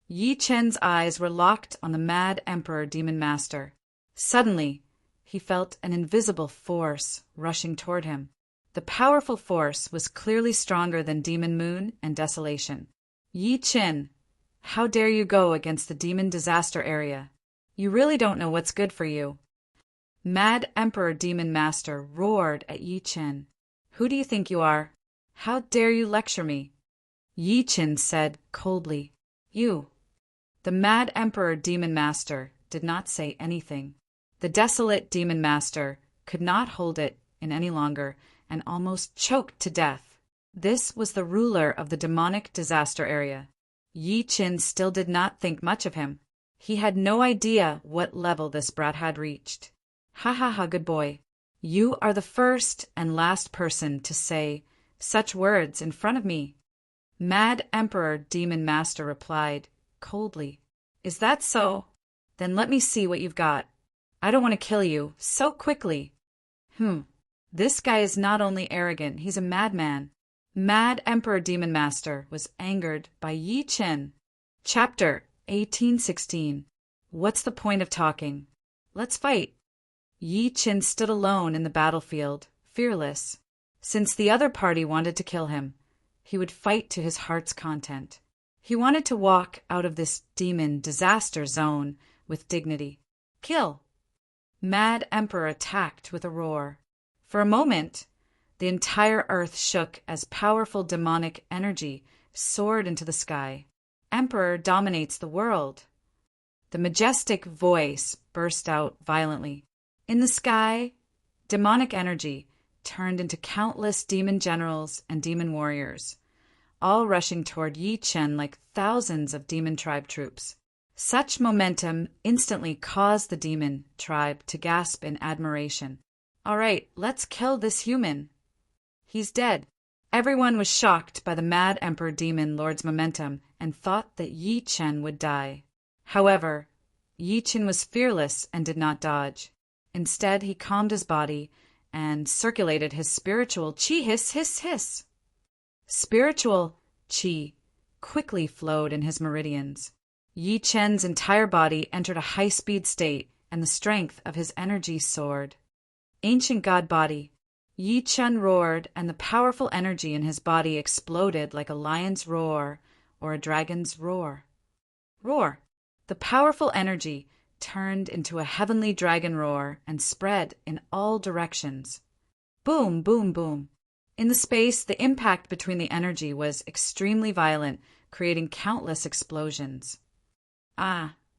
Yi Chen's eyes were locked on the Mad Emperor Demon Master. Suddenly, he felt an invisible force rushing toward him. The powerful force was clearly stronger than Demon Moon and Desolation. Yi Chen, how dare you go against the demon disaster area? You really don't know what's good for you. Mad Emperor Demon Master roared at Yi Chen. Who do you think you are? How dare you lecture me? Yi Chen said coldly. You. The Mad Emperor Demon Master did not say anything. The Desolate Demon Master could not hold it in any longer and almost choked to death. This was the ruler of the demonic disaster area. Yi Chen still did not think much of him. He had no idea what level this brat had reached. Ha ha ha, good boy. You are the first and last person to say such words in front of me. Mad Emperor Demon Master replied coldly. Is that so? Then let me see what you've got. I don't want to kill you so quickly. This guy is not only arrogant, he's a madman. Mad Emperor Demon Master was angered by Yi Chen. Chapter 1816. What's the point of talking? Let's fight. Yi Chen stood alone in the battlefield, fearless. Since the other party wanted to kill him, he would fight to his heart's content. He wanted to walk out of this demon disaster zone with dignity. Kill! Mad Emperor attacked with a roar. For a moment, the entire earth shook as powerful demonic energy soared into the sky. Emperor dominates the world. The majestic voice burst out violently. In the sky, demonic energy turned into countless demon generals and demon warriors, all rushing toward Yi Chen like thousands of demon tribe troops. Such momentum instantly caused the demon tribe to gasp in admiration. "All right, let's kill this human. He's dead." Everyone was shocked by the mad Emperor Demon Lord's momentum and thought that Yi Chen would die. However, Yi Chen was fearless and did not dodge. Instead, he calmed his body and circulated his spiritual qi. Hiss, hiss, hiss. Spiritual qi quickly flowed in his meridians. Yi Chen's entire body entered a high-speed state, and the strength of his energy soared. Ancient God Body. Yi Chen roared, and the powerful energy in his body exploded like a lion's roar or a dragon's roar. Roar! The powerful energy turned into a heavenly dragon roar and spread in all directions. Boom, boom, boom. In the space, the impact between the energy was extremely violent, creating countless explosions.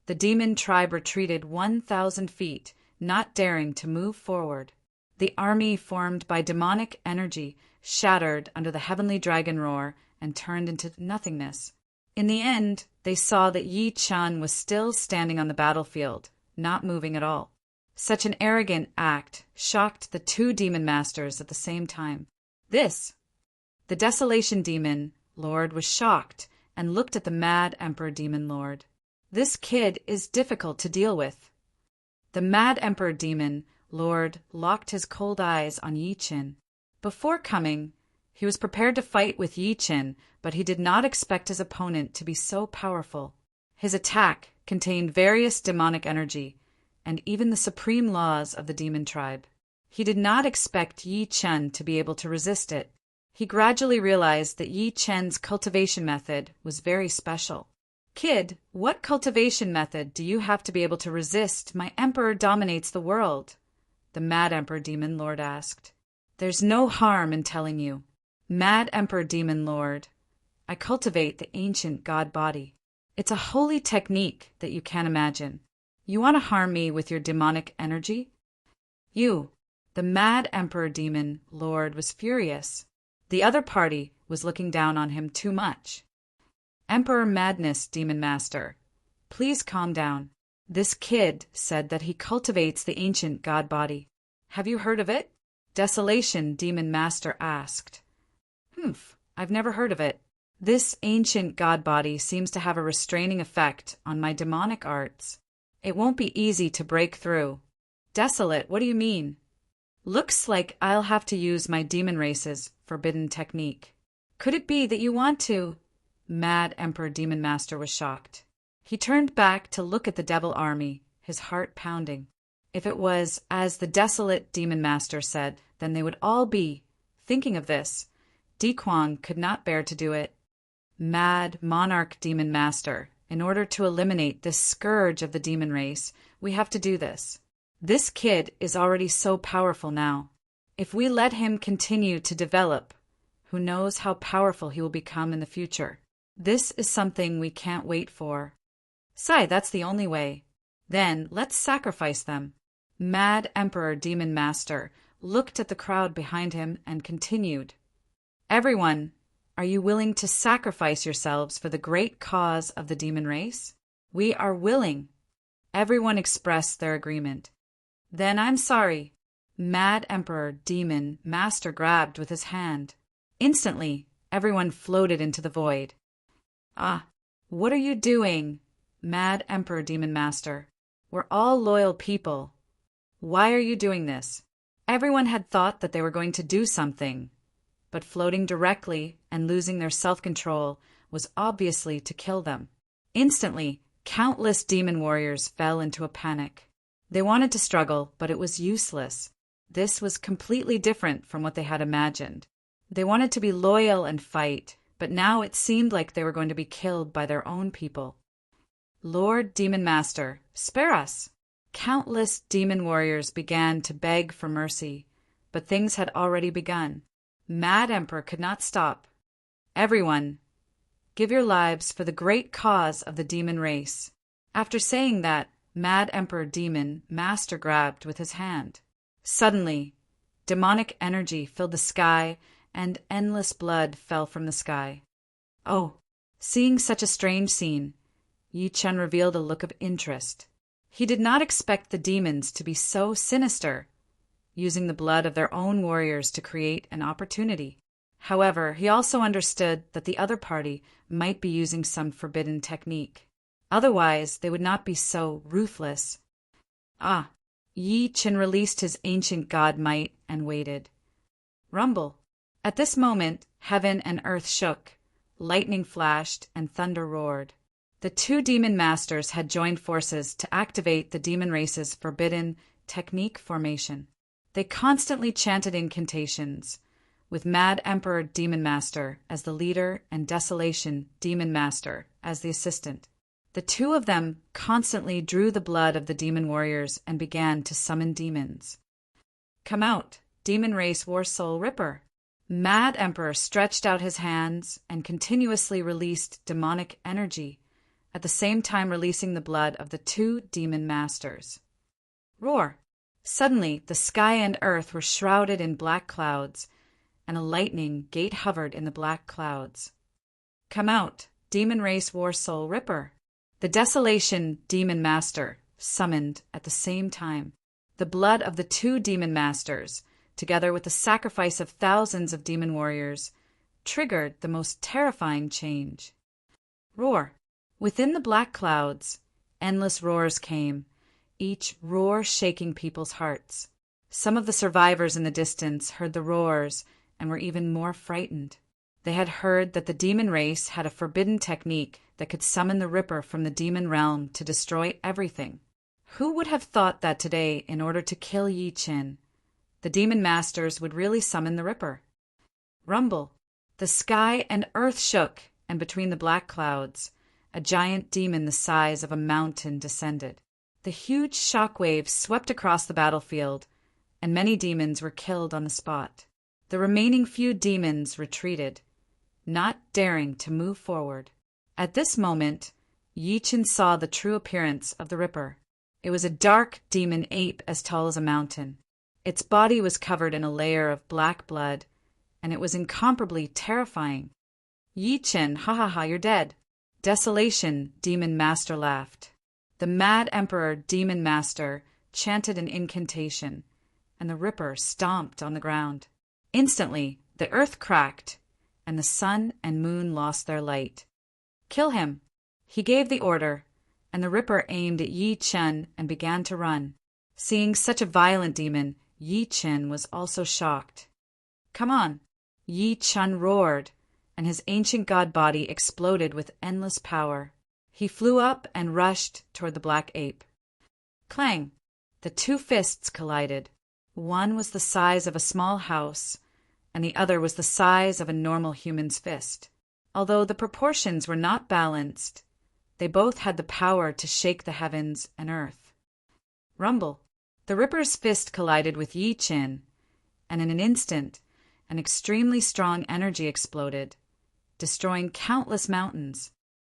The demon tribe retreated 1,000 feet, not daring to move forward. The army formed by demonic energy shattered under the heavenly dragon roar and turned into nothingness. In the end, they saw that Yi Chen was still standing on the battlefield, not moving at all. Such an arrogant act shocked the two demon masters at the same time. The Desolation Demon Lord was shocked and looked at the Mad Emperor Demon Lord. "This kid is difficult to deal with." The Mad Emperor Demon Lord locked his cold eyes on Yi Chen. Before coming, he was prepared to fight with Yi Chen, but he did not expect his opponent to be so powerful. His attack contained various demonic energy, and even the supreme laws of the demon tribe. He did not expect Yi Chen to be able to resist it. He gradually realized that Yi Chen's cultivation method was very special. "Kid, what cultivation method do you have to be able to resist my emperor dominates the world?" the Mad Emperor Demon Lord asked. "There's no harm in telling you. Mad Emperor Demon Lord, I cultivate the ancient God Body. It's a holy technique that you can't imagine. You want to harm me with your demonic energy?" The Mad Emperor Demon Lord was furious. The other party was looking down on him too much. "Emperor Madness Demon Master, please calm down. This kid said that he cultivates the ancient God Body. Have you heard of it?" Desolation Demon Master asked. I've never heard of it. This ancient God Body seems to have a restraining effect on my demonic arts. It won't be easy to break through." "Desolate, what do you mean?" "Looks like I'll have to use my demon race's forbidden technique." "Could it be that you want to?" Mad Emperor Demon Master was shocked. He turned back to look at the devil army, his heart pounding. If it was as the desolate Demon Master said, then they would all be thinking of this. Dequang could not bear to do it. "Mad Monarch Demon Master, in order to eliminate this scourge of the demon race, we have to do this. This kid is already so powerful now. If we let him continue to develop, who knows how powerful he will become in the future. This is something we can't wait for." "Sai, that's the only way." "Then let's sacrifice them." Mad Emperor Demon Master looked at the crowd behind him and continued. "Everyone, are you willing to sacrifice yourselves for the great cause of the demon race?" "We are willing." Everyone expressed their agreement. "Then I'm sorry." Mad Emperor Demon Master grabbed with his hand. Instantly, everyone floated into the void. What are you doing, Mad Emperor Demon Master? We're all loyal people. Why are you doing this?" Everyone had thought that they were going to do something, but floating directly and losing their self-control was obviously to kill them. Instantly, countless demon warriors fell into a panic. They wanted to struggle, but it was useless. This was completely different from what they had imagined. They wanted to be loyal and fight, but now it seemed like they were going to be killed by their own people. "Lord Demon Master, spare us!" Countless demon warriors began to beg for mercy, but things had already begun. Mad Emperor could not stop. "Everyone, give your lives for the great cause of the demon race." After saying that, Mad Emperor Demon Master grabbed with his hand. Suddenly, demonic energy filled the sky and endless blood fell from the sky. Seeing such a strange scene, Yi Chen revealed a look of interest. He did not expect the demons to be so sinister, using the blood of their own warriors to create an opportunity. However, he also understood that the other party might be using some forbidden technique. Otherwise, they would not be so ruthless. Yi Chen released his ancient god might and waited. Rumble. At this moment, heaven and earth shook, lightning flashed, and thunder roared. The two demon masters had joined forces to activate the demon race's forbidden technique formation. They constantly chanted incantations, with Mad Emperor Demon Master as the leader and Desolation Demon Master as the assistant. The two of them constantly drew the blood of the demon warriors and began to summon demons. Come out, Demon Race War Soul Ripper! Mad Emperor stretched out his hands and continuously released demonic energy, at the same time releasing the blood of the two demon masters. Roar! Suddenly, the sky and earth were shrouded in black clouds, and a lightning gate hovered in the black clouds. Come out, Demon Race War Soul Ripper! The Desolation Demon Master summoned at the same time. The blood of the two demon masters, together with the sacrifice of thousands of demon warriors, triggered the most terrifying change. Roar! Within the black clouds, endless roars came, each roar shaking people's hearts. Some of the survivors in the distance heard the roars and were even more frightened. They had heard that the demon race had a forbidden technique that could summon the Ripper from the demon realm to destroy everything. Who would have thought that today, in order to kill Yi Chen, the demon masters would really summon the Ripper? Rumble! The sky and earth shook, and between the black clouds, a giant demon the size of a mountain descended. The huge shock waves swept across the battlefield, and many demons were killed on the spot. The remaining few demons retreated, not daring to move forward. At this moment, Yi Chen saw the true appearance of the Ripper. It was a dark demon ape as tall as a mountain. Its body was covered in a layer of black blood, and it was incomparably terrifying. Yi Chen, ha ha ha, you're dead. Desolation Demon Master laughed. The Mad Emperor Demon Master chanted an incantation, and the Ripper stomped on the ground. Instantly, the earth cracked, and the sun and moon lost their light. Kill him! He gave the order, and the Ripper aimed at Yi Chen and began to run. Seeing such a violent demon, Yi Chen was also shocked. Come on! Yi Chen roared, and his ancient god body exploded with endless power. He flew up and rushed toward the black ape. Clang! The two fists collided. One was the size of a small house, and the other was the size of a normal human's fist. Although the proportions were not balanced, they both had the power to shake the heavens and earth. Rumble! The Ripper's fist collided with Yi Chen, and in an instant, an extremely strong energy exploded, destroying countless mountains.